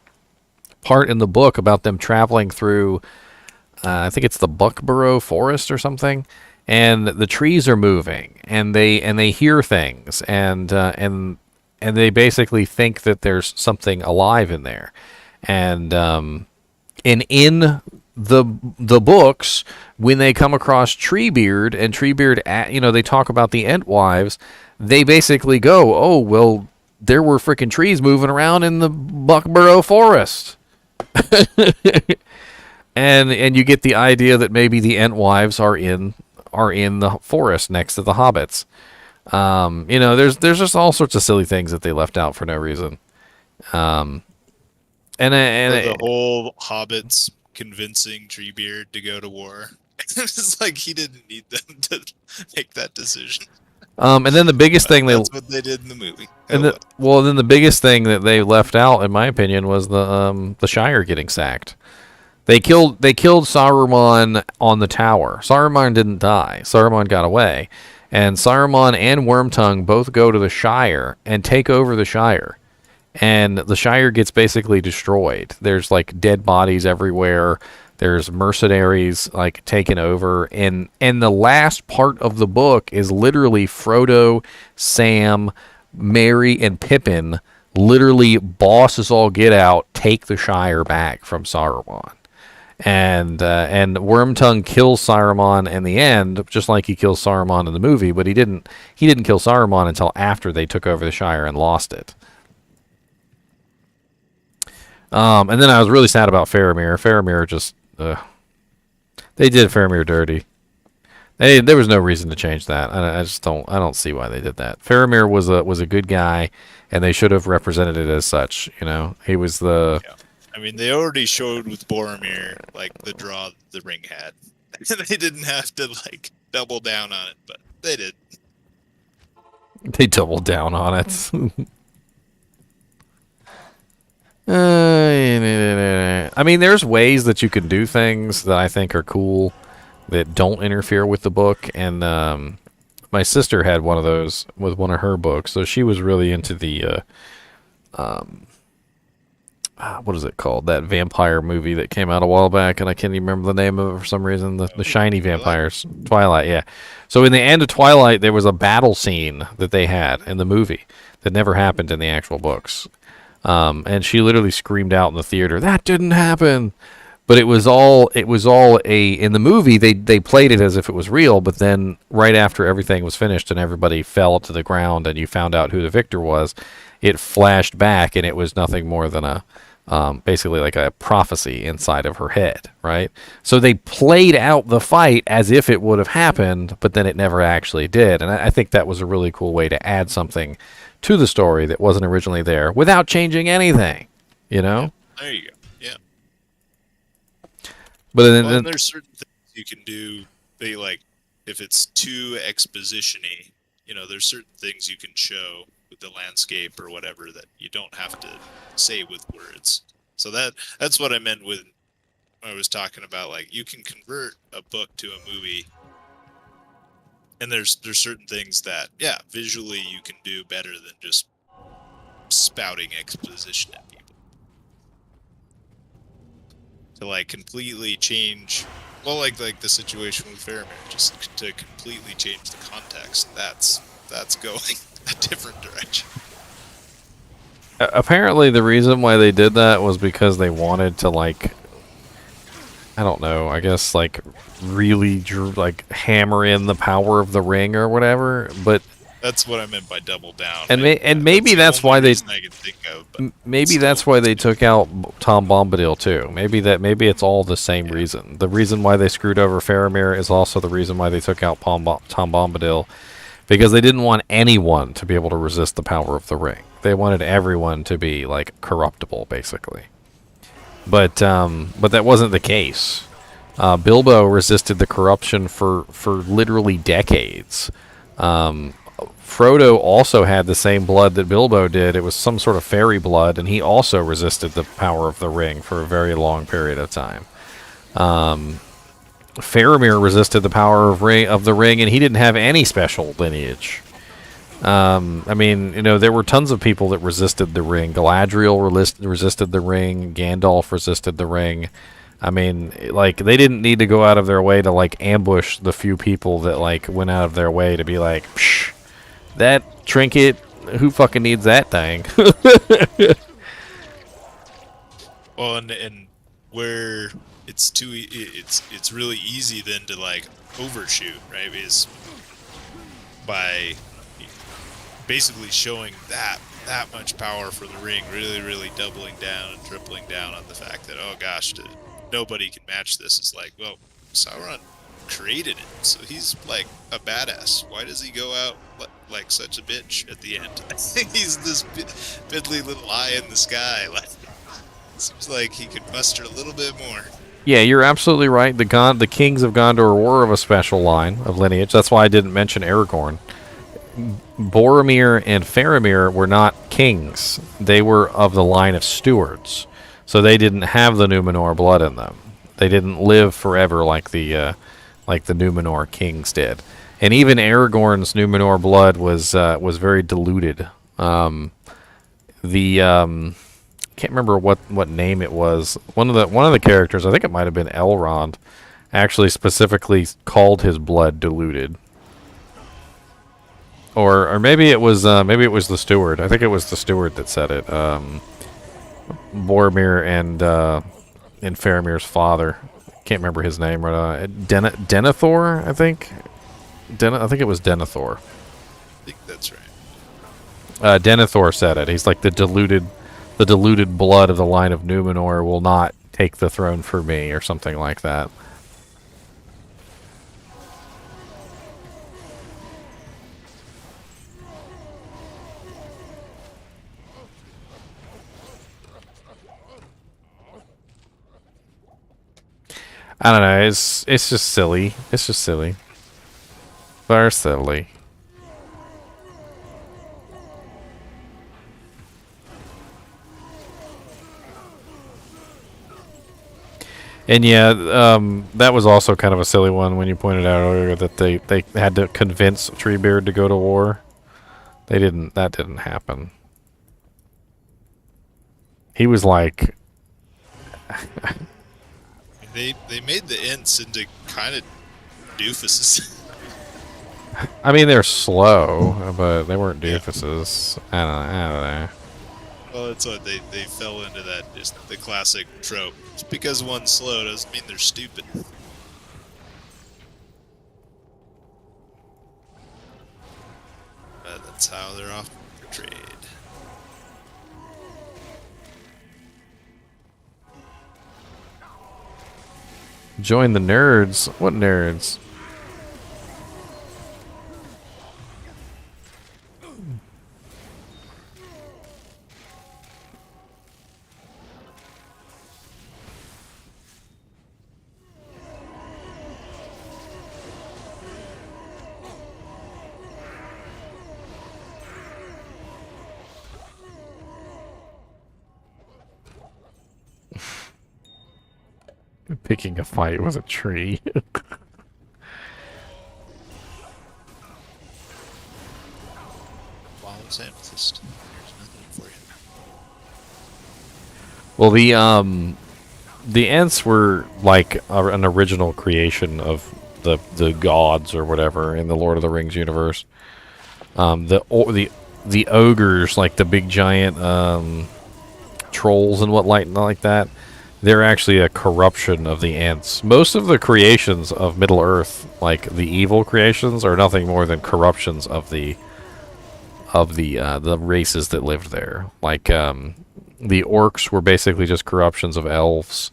part in the book about them traveling through, I think it's the Buckborough Forest or something, and the trees are moving, and they hear things, and they basically think that there's something alive in there, and in the books, when they come across Treebeard, and Treebeard, you know, they talk about the Entwives, they basically go, oh, well, there were freaking trees moving around in the Buckborough Forest. and you get the idea that maybe the Entwives are in the forest next to the hobbits. You know, there's just all sorts of silly things that they left out for no reason. And the whole hobbits convincing Treebeard to go to war. It's like he didn't need them to make that decision. And then the biggest thing that's what they did in the movie. Then the biggest thing that they left out, in my opinion, was the Shire getting sacked. They killed Saruman on the tower. Saruman didn't die. Saruman got away. And Saruman and Wormtongue both go to the Shire and take over the Shire. And the Shire gets basically destroyed. There's like dead bodies everywhere. There's mercenaries like taken over. And the last part of the book is literally Frodo, Sam, Merry, and Pippin literally bosses all get out, take the Shire back from Saruman. And Wormtongue kills Saruman in the end, just like he kills Saruman in the movie, but he didn't kill Saruman until after they took over the Shire and lost it. And then I was really sad about Faramir. Faramir just they did Faramir dirty. There was no reason to change that. I don't see why they did that. Faramir was a good guy, and they should have represented it as such. You know, he was the. Yeah. I mean, they already showed with Boromir, like, the draw the ring had. They didn't have to, like, double down on it, but they did. They doubled down on it. I mean, there's ways that you can do things that I think are cool that don't interfere with the book, and my sister had one of those with one of her books, so she was really into the what is it called? That vampire movie that came out a while back, and I can't even remember the name of it for some reason. The shiny vampires. Twilight, yeah. So in the end of Twilight, there was a battle scene that they had in the movie that never happened in the actual books. And she literally screamed out in the theater, "That didn't happen!" But it was all in the movie they played it as if it was real, but then right after everything was finished and everybody fell to the ground and you found out who the victor was, it flashed back and it was nothing more than a basically like a prophecy inside of her head, right? So they played out the fight as if it would have happened, but then it never actually did. And I think that was a really cool way to add something to the story that wasn't originally there without changing anything, you know? There you go. Yeah. But then There's certain things you can do. They like if it's too exposition-y, there's certain things you can show with the landscape or whatever that you don't have to say with words. So that's what I meant when I was talking about, like, you can convert a book to a movie, and there's certain things that, yeah, visually you can do better than just spouting exposition at people. To like completely change, well, like the situation with Faramir, just to completely change the context. That's going a different direction. apparently the reason why they did that was because they wanted to, like, I don't know, I guess, like, really hammer in the power of the ring or whatever, but That's what I meant by double down. and maybe that's why they I can think of, but maybe that's why they took out Tom Bombadil too. Maybe it's all the same reason. The reason why they screwed over Faramir is also the reason why they took out Tom Bombadil, because they didn't want anyone to be able to resist the power of the ring. They wanted everyone to be like corruptible, basically. But that wasn't the case. Bilbo resisted the corruption for literally decades. Frodo also had the same blood that Bilbo did. It was some sort of fairy blood, and he also resisted the power of the ring for a very long period of time. Faramir resisted the power of the ring, and he didn't have any special lineage. I mean, there were tons of people that resisted the ring. Galadriel resisted the ring. Gandalf resisted the ring. I mean, like, they didn't need to go out of their way to, like, ambush the few people that, like, went out of their way to be like, psh, that trinket, who fucking needs that thing? well, and where it's really easy then to like overshoot, right? Is by basically showing that much power for the ring, really doubling down and tripling down on the fact that, oh gosh, nobody can match this. It's like, well, Sauron created it, so he's like a badass. Why does he go out like such a bitch at the end? He's this piddly little eye in the sky. Like, seems like he could muster a little bit more. Yeah, you're absolutely right. The kings of Gondor were of a special line of lineage. That's why I didn't mention Aragorn. Boromir and Faramir were not kings. They were of the line of stewards. So they didn't have the Numenor blood in them. They didn't live forever like the Numenor kings did. And even Aragorn's Numenor blood was very diluted. Can't remember what name it was. One of the characters, I think it might have been Elrond, actually specifically called his blood diluted. Or maybe it was the steward. I think it was the steward that said it. Boromir and Faramir's father. Can't remember his name. Denethor, I think. I think it was Denethor. I think that's right. Denethor said it. He's like, the diluted blood of the line of Numenor will not take the throne for me, or something like that. I don't know. It's just silly. It's just silly. Very silly. And yeah, that was also kind of a silly one when you pointed out earlier that they had to convince Treebeard to go to war. That didn't happen. He was like... They made the Ents into kind of doofuses. I mean, they're slow, but they weren't doofuses. I don't know. Well, that's what they fell into that, just the classic trope. Just because one's slow doesn't mean they're stupid. But that's how they're often portrayed. Join the nerds. What nerds? Picking a fight with a tree. Flawless amethyst. There's nothing for you. Well, the Ents were like an original creation of the gods or whatever in the Lord of the Rings universe. The ogres, like the big giant trolls and what like that, they're actually a corruption of the Ents. Most of the creations of Middle Earth, like the evil creations, are nothing more than corruptions of the races that lived there. Like the orcs were basically just corruptions of elves.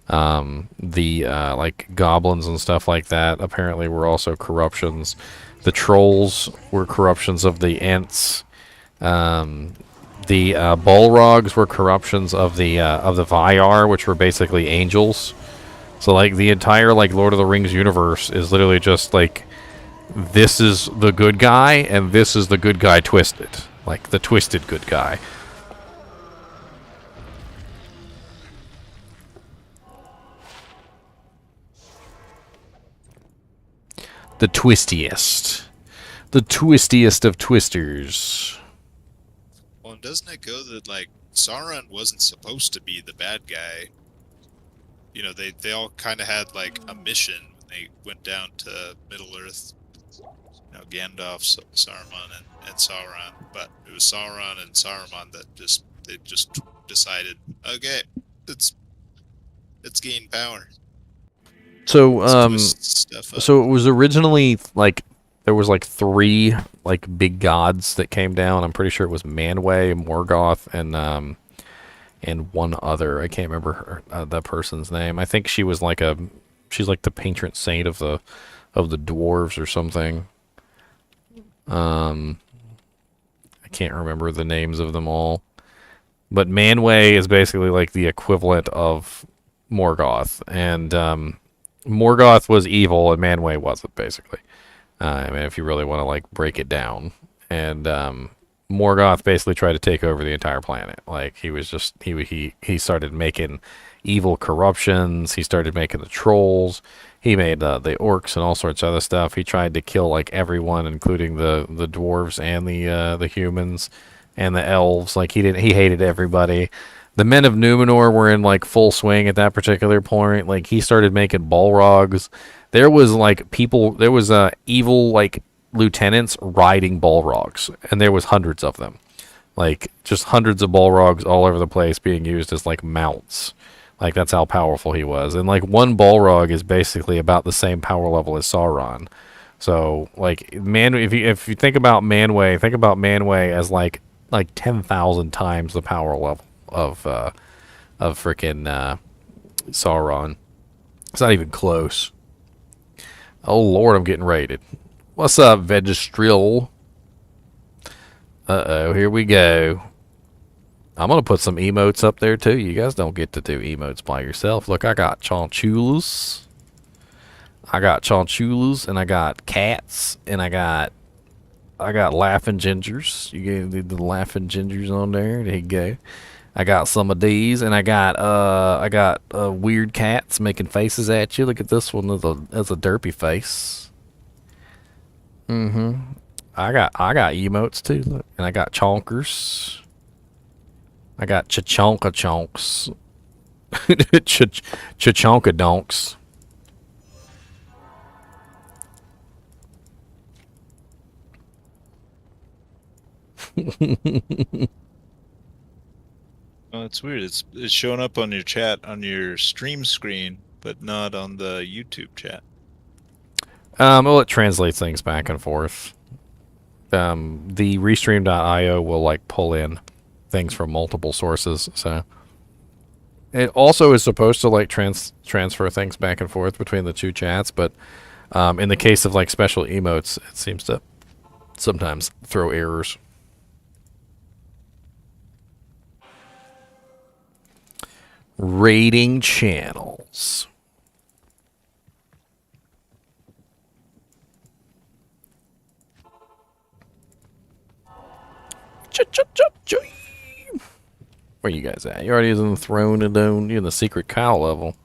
Like goblins and stuff like that apparently were also corruptions. The trolls were corruptions of the Ents. The Balrogs were corruptions of the Vyar, which were basically angels. So like the entire like Lord of the Rings universe is literally just like, this is the good guy and this is the good guy twisted, like the twisted good guy. The twistiest of twisters. Well, and doesn't it go that, like, Sauron wasn't supposed to be the bad guy? You know, they all kind of had, like, a mission when they went down to Middle-earth. You know, Gandalf, Saruman, and Sauron. But it was Sauron and Saruman that just decided, okay, let's gain power. So, Let's twist stuff up. so it was originally, like, there was, like, 3, like, big gods that came down. I'm pretty sure it was Manwë, Morgoth, and one other. I can't remember that person's name. I think she was like she's like the patron saint of the dwarves or something. I can't remember the names of them all. But Manwë is basically like the equivalent of Morgoth, and Morgoth was evil and Manwë wasn't, basically. I mean, if you really want to like break it down. And Morgoth basically tried to take over the entire planet. Like, he was just he started making evil corruptions. He started making the trolls. He made the orcs and all sorts of other stuff. He tried to kill like everyone, including the dwarves and the humans and the elves. Like, he hated everybody. The men of Numenor were in like full swing at that particular point. Like, he started making Balrogs. There was like evil like lieutenants riding Balrogs, and there was hundreds of them. Like, just hundreds of Balrogs all over the place being used as like mounts. Like, that's how powerful he was. And like one Balrog is basically about the same power level as Sauron. So like, if you think about Manwë as like 10,000 times the power level of freaking Sauron. It's not even close. Oh Lord, I'm getting raided. What's up, Vegestrill? Uh-oh, here we go. I'm going to put some emotes up there, too. You guys don't get to do emotes by yourself. Look, I got Chinchillas. And I got cats. And I got laughing gingers. You get the laughing gingers on there. There you go. I got some of these, and I got weird cats making faces at you. Look at this one. That's a derpy face. I got emotes too. Look. And I got chonkers. I got chachonka chonks. Chachonka donks. Oh, it's weird. It's showing up on your chat on your stream screen, but not on the YouTube chat. Well, it translates things back and forth. The restream.io will like pull in things from multiple sources, so it also is supposed to like transfer things back and forth between the two chats, but in the case of like special emotes, it seems to sometimes throw errors. Rating channels. Where you guys at? You already in the throne and down. You're in the secret cow level.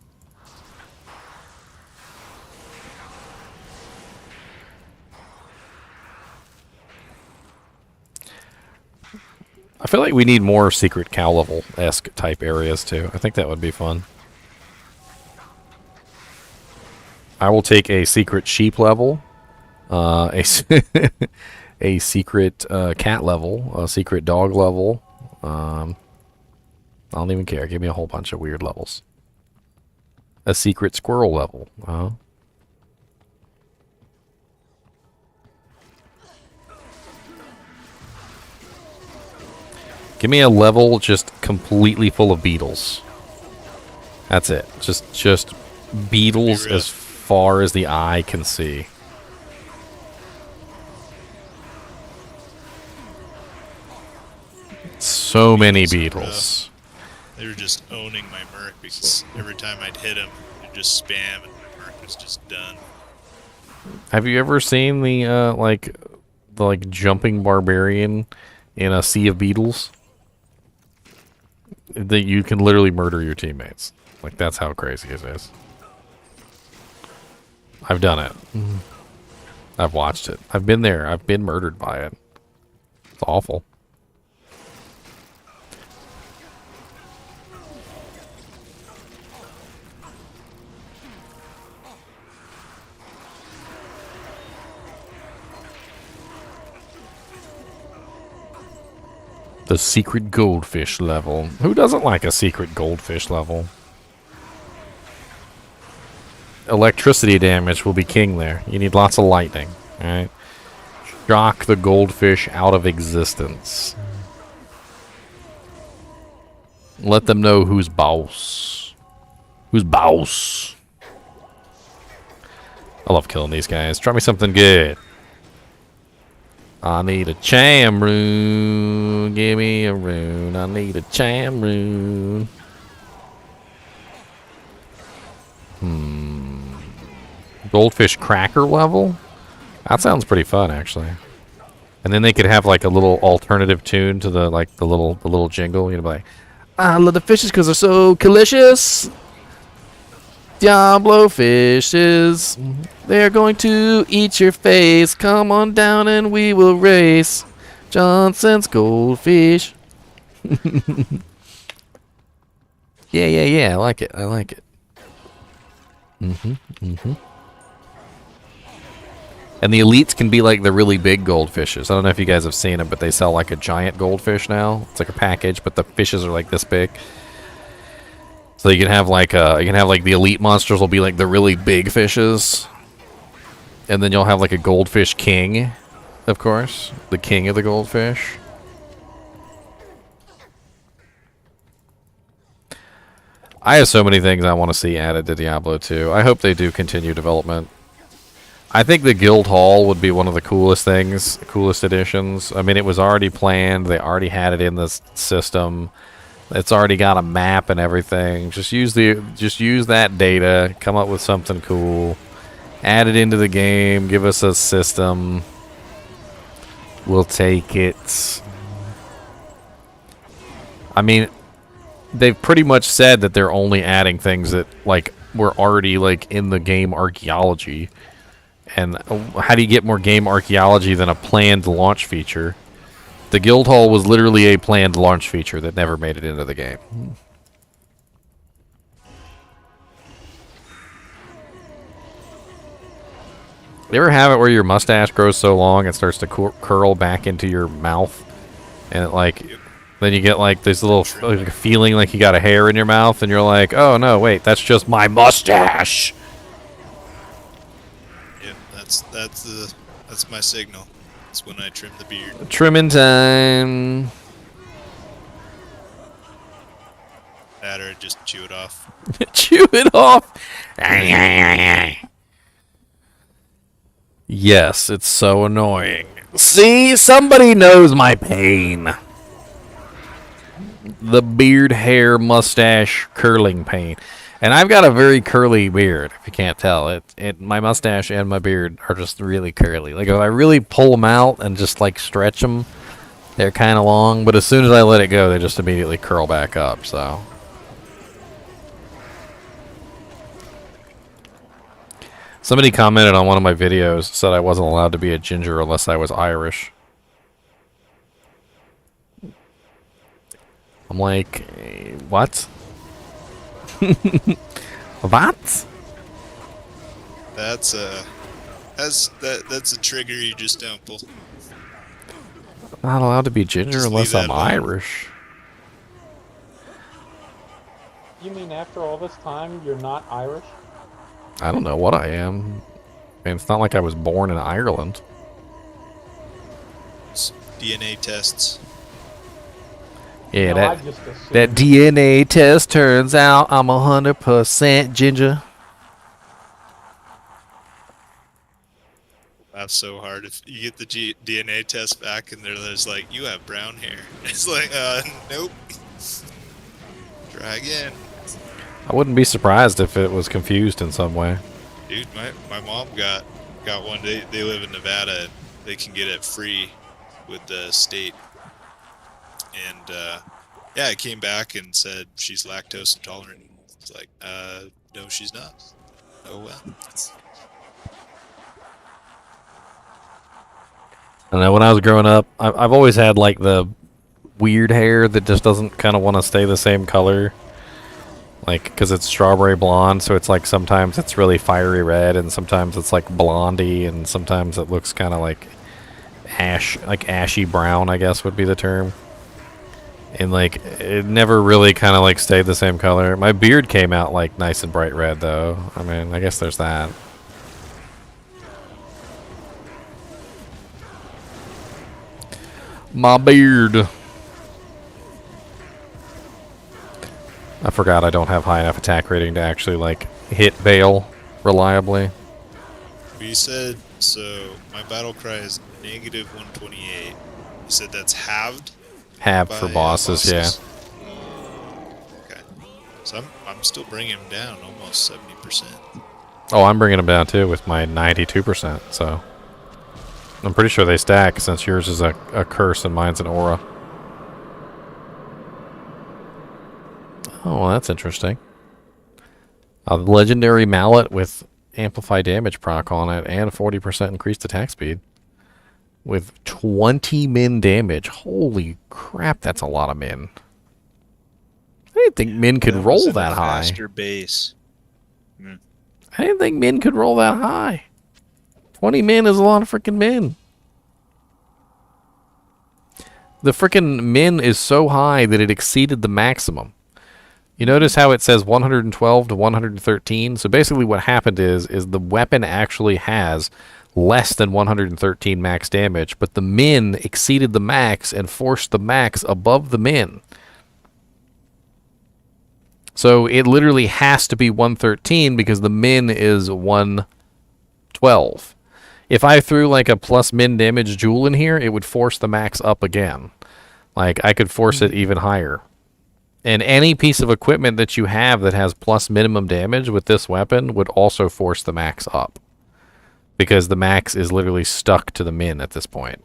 I feel like we need more secret cow level-esque type areas too. I think that would be fun. I will take a secret sheep level, a secret cat level, a secret dog level. I don't even care. Give me a whole bunch of weird levels. A secret squirrel level. Give me a level just completely full of beetles. That's it. Just beetles as far as the eye can see. So many beetles. They were just owning my Merc because every time I'd hit him, they'd just spam and the Merc was just done. Have you ever seen the like jumping barbarian in a sea of beetles? That you can literally murder your teammates. Like, that's how crazy it is. I've done it. I've watched it. I've been there. I've been murdered by it. It's awful. The secret goldfish level. Who doesn't like a secret goldfish level? Electricity damage will be king there. You need lots of lightning. Alright? Shock the goldfish out of existence. Let them know who's boss. Who's boss? I love killing these guys. Try me something good. I need a cham rune. Give me a rune. I need a cham rune. Goldfish cracker level? That sounds pretty fun, actually. And then they could have like a little alternative tune to the little jingle. You know, like, I love the fishes because they're so delicious. Diablo fishes, they're going to eat your face. Come on down and we will race. Johnson's goldfish. Yeah. I like it. And the elites can be like the really big goldfishes. I don't know if you guys have seen them, but they sell like a giant goldfish now. It's like a package, but the fishes are like this big. So you can have like the elite monsters will be like the really big fishes, and then you'll have like a goldfish king, of course, the king of the goldfish. I have so many things I want to see added to Diablo 2. I hope they do continue development. I think the guild hall would be one of the coolest things, coolest additions. I mean, it was already planned. They already had it in the system. It's already got a map and everything. Just use that data, come up with something cool, add it into the game, give us a system. We'll take it. I mean, they've pretty much said that they're only adding things that like were already like in the game archaeology. And how do you get more game archaeology than a planned launch feature? The guild hall was literally a planned launch feature that never made it into the game. You ever have it where your mustache grows so long it starts to curl back into your mouth, and it like Then you get like this little like, feeling like you got a hair in your mouth, and you're like, oh no, wait, that's just my mustache. Yep, that's my signal. That's when I trim the beard. Trimming time. That or just chew it off. Chew it off. Yes, it's so annoying. See, somebody knows my pain. The beard, hair, mustache, curling pain. And I've got a very curly beard, if you can't tell. My mustache and my beard are just really curly. Like, if I really pull them out and just, like, stretch them, they're kind of long. But as soon as I let it go, they just immediately curl back up, so... Somebody commented on one of my videos, said I wasn't allowed to be a ginger unless I was Irish. I'm like, what? What? That's a trigger you just don't pull. I'm not allowed to be ginger Just unless leave I'm that alone. Irish. You mean after all this time, you're not Irish? I don't know what I am. I mean, it's not like I was born in Ireland. It's DNA tests. Yeah, No, I that just assumed. that DNA test turns out I'm 100% ginger. That's so hard. If you get the DNA test back and they're just like, you have brown hair. It's like, nope. Try again. I wouldn't be surprised if it was confused in some way. Dude, my mom got one. They live in Nevada and they can get it free with the state. And yeah, it came back and said she's lactose intolerant. It's like, no, she's not. Oh well. I know when I was growing up, I've always had like the weird hair that just doesn't kind of want to stay the same color. Like, because it's strawberry blonde, so it's like sometimes it's really fiery red, and sometimes it's like blondie, and sometimes it looks kind of like ashy brown, I guess would be the term. And like, it never really kind of like stayed the same color. My beard came out like nice and bright red, though. I mean, I guess there's that. My beard. I forgot I don't have high enough attack rating to actually, like, hit Baal reliably. You said, so my battle cry is negative 128. You said that's halved? Halved by, for bosses, yeah. Okay. So I'm still bringing him down almost 70%. Oh, I'm bringing them down, too, with my 92%, so... I'm pretty sure they stack, since yours is a curse and mine's an aura. Oh, well, that's interesting. A legendary mallet with amplified damage proc on it and 40% increased attack speed. With 20 min damage. Holy crap, that's a lot of min. I didn't think min could roll that high. Faster base. I didn't think min could roll that high. 20 min is a lot of freaking min. The freaking min is so high that it exceeded the maximum. You notice how it says 112 to 113? So basically what happened is the weapon actually has less than 113 max damage, but the min exceeded the max and forced the max above the min. So it literally has to be 113 because the min is 112. If I threw like a plus min damage jewel in here, it would force the max up again. Like I could force it even higher. And any piece of equipment that you have that has plus minimum damage with this weapon would also force the max up. Because the max is literally stuck to the min at this point.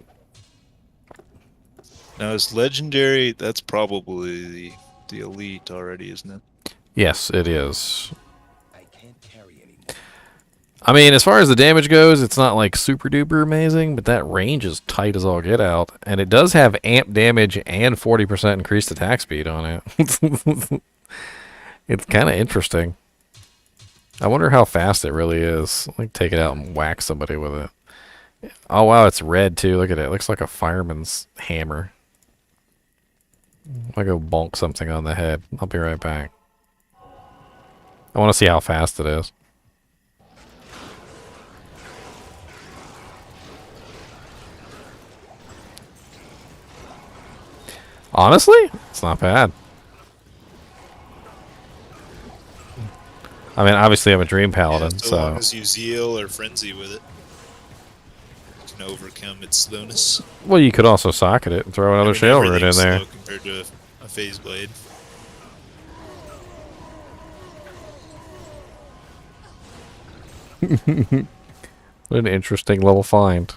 Now, is legendary, that's probably the elite already, isn't it? Yes, it is. I mean, as far as the damage goes, it's not like super duper amazing, but that range is tight as all get out. And it does have amp damage and 40% increased attack speed on it. It's kind of interesting. I wonder how fast it really is. Like, take it out and whack somebody with it. Oh, wow, it's red, too. Look at it. It looks like a fireman's hammer. I'll go bonk something on the head. I'll be right back. I want to see how fast it is. Honestly, it's not bad. I mean, obviously I'm a Dream Paladin, so long as you zeal or frenzy with it, you can overcome its slowness. Well, you could also socket it and throw another Shale Root in there. Slow compared to a Phase Blade. What an interesting little find.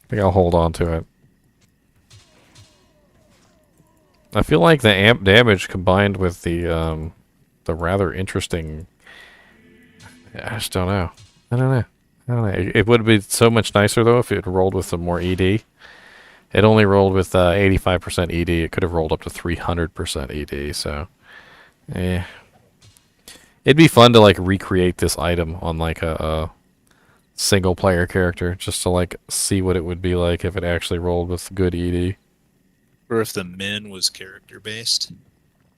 I think I'll hold on to it. I feel like the amp damage combined with the rather interesting... I just don't know. I don't know. It would be so much nicer, though, if it rolled with some more ED. It only rolled with 85% ED. It could have rolled up to 300% ED, so... Eh. It'd be fun to, like, recreate this item on, like, a single-player character, just to, like, see what it would be like if it actually rolled with good ED. Or if the min was character-based.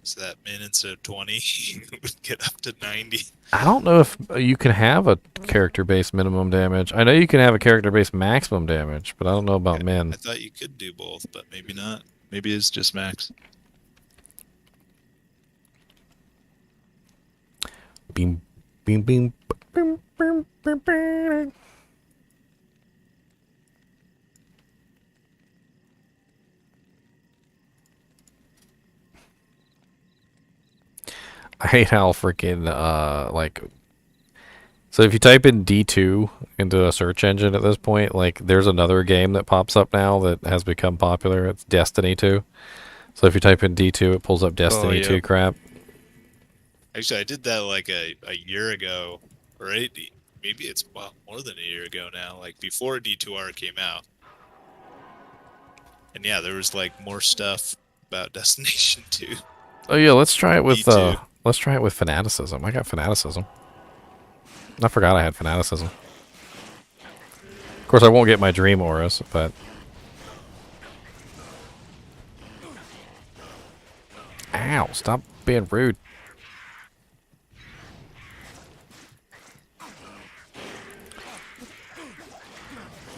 So that min instead of 20 would get up to 90. I don't know if you can have a character-based minimum damage. I know you can have a character-based maximum damage, but I don't know about min. I thought you could do both, but maybe not. Maybe it's just max. Beam, beam, beam, beam, beam, beam, beam. I hate how freaking, like... So if you type in D2 into a search engine at this point, like, there's another game that pops up now that has become popular. It's Destiny 2. So if you type in D2, it pulls up Destiny 2 crap. Actually, I did that like a year ago, or maybe it's more than a year ago now, like before D2R came out. And yeah, there was like more stuff about Destination 2. Oh yeah, let's try it with D2. let's try it with fanaticism. I got fanaticism. I forgot I had fanaticism. Of course, I won't get my dream auras, but ow! Stop being rude.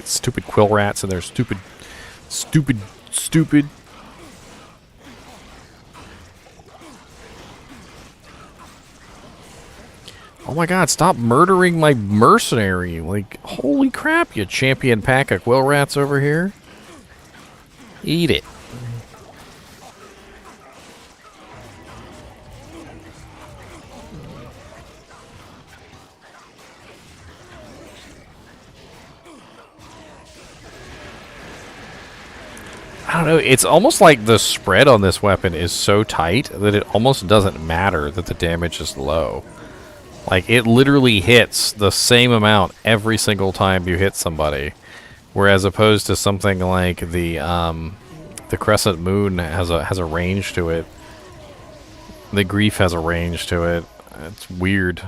Stupid quill rats and their stupid. Oh my god, stop murdering my mercenary. Like, holy crap, you champion pack of quill rats over here. Eat it. I don't know, it's almost like the spread on this weapon is so tight that it almost doesn't matter that the damage is low. Like, it literally hits the same amount every single time you hit somebody. Whereas opposed to something like the Crescent Moon has a range to it. The Grief has a range to it. It's weird.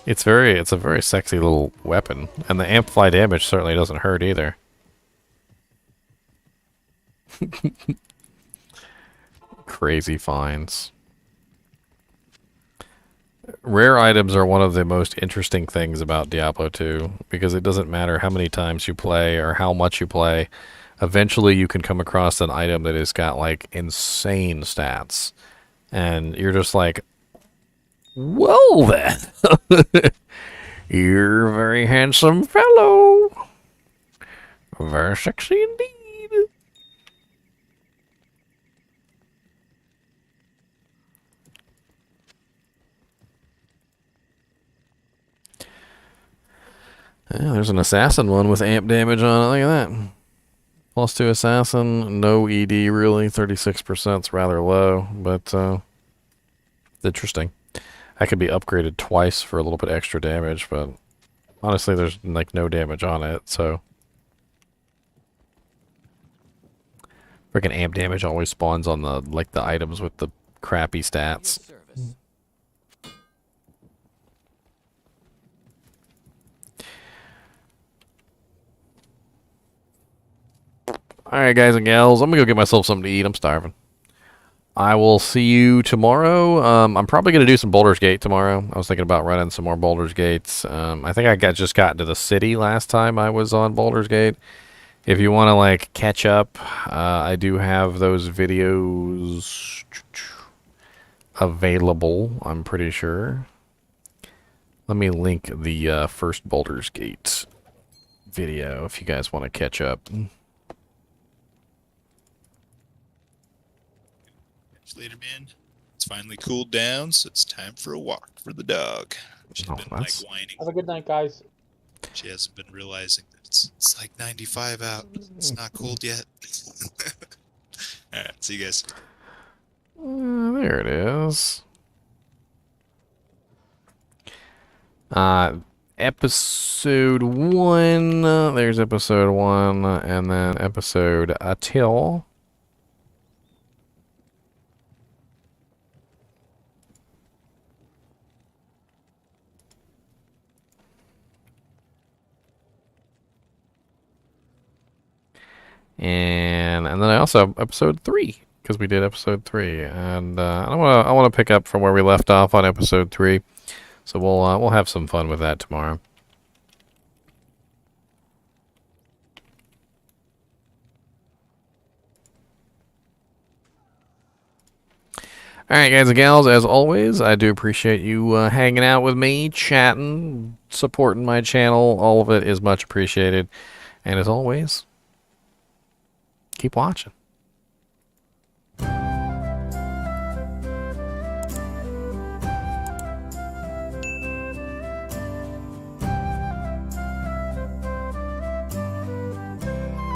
It's a very sexy little weapon. And the amplify damage certainly doesn't hurt either. Crazy finds. Rare items are one of the most interesting things about Diablo 2 because it doesn't matter how many times you play or how much you play. Eventually you can come across an item that has got like insane stats and you're just like, well then, you're a very handsome fellow. Very sexy indeed. Yeah, there's an assassin one with amp damage on it. Look at that. Plus 2 assassin, no ED really. 36% is rather low, but it's interesting. I could be upgraded twice for a little bit extra damage, but honestly, there's like no damage on it, so. Freaking amp damage always spawns on the the items with the crappy stats. Alright, guys and gals, I'm gonna go get myself something to eat. I'm starving. I will see you tomorrow. I'm probably going to do some Baldur's Gate tomorrow. I was thinking about running some more Baldur's Gates. I think I just got into the city last time I was on Baldur's Gate. If you want to like catch up, I do have those videos available, I'm pretty sure. Let me link the first Baldur's Gate video if you guys want to catch up. Later, man. It's finally cooled down, so it's time for a walk for the dog. She's been like whining. Have a good night, guys. She hasn't been realizing that it's like 95 out. It's not cold yet. Alright, see you guys. There it is. Episode 1. There's episode 1, and then episode till. And then I also have episode 3, because we did episode 3, and I want to pick up from where we left off on episode 3, so we'll have some fun with that tomorrow. All right, guys and gals, as always, I do appreciate you hanging out with me, chatting, supporting my channel. All of it is much appreciated, and as always, keep watching.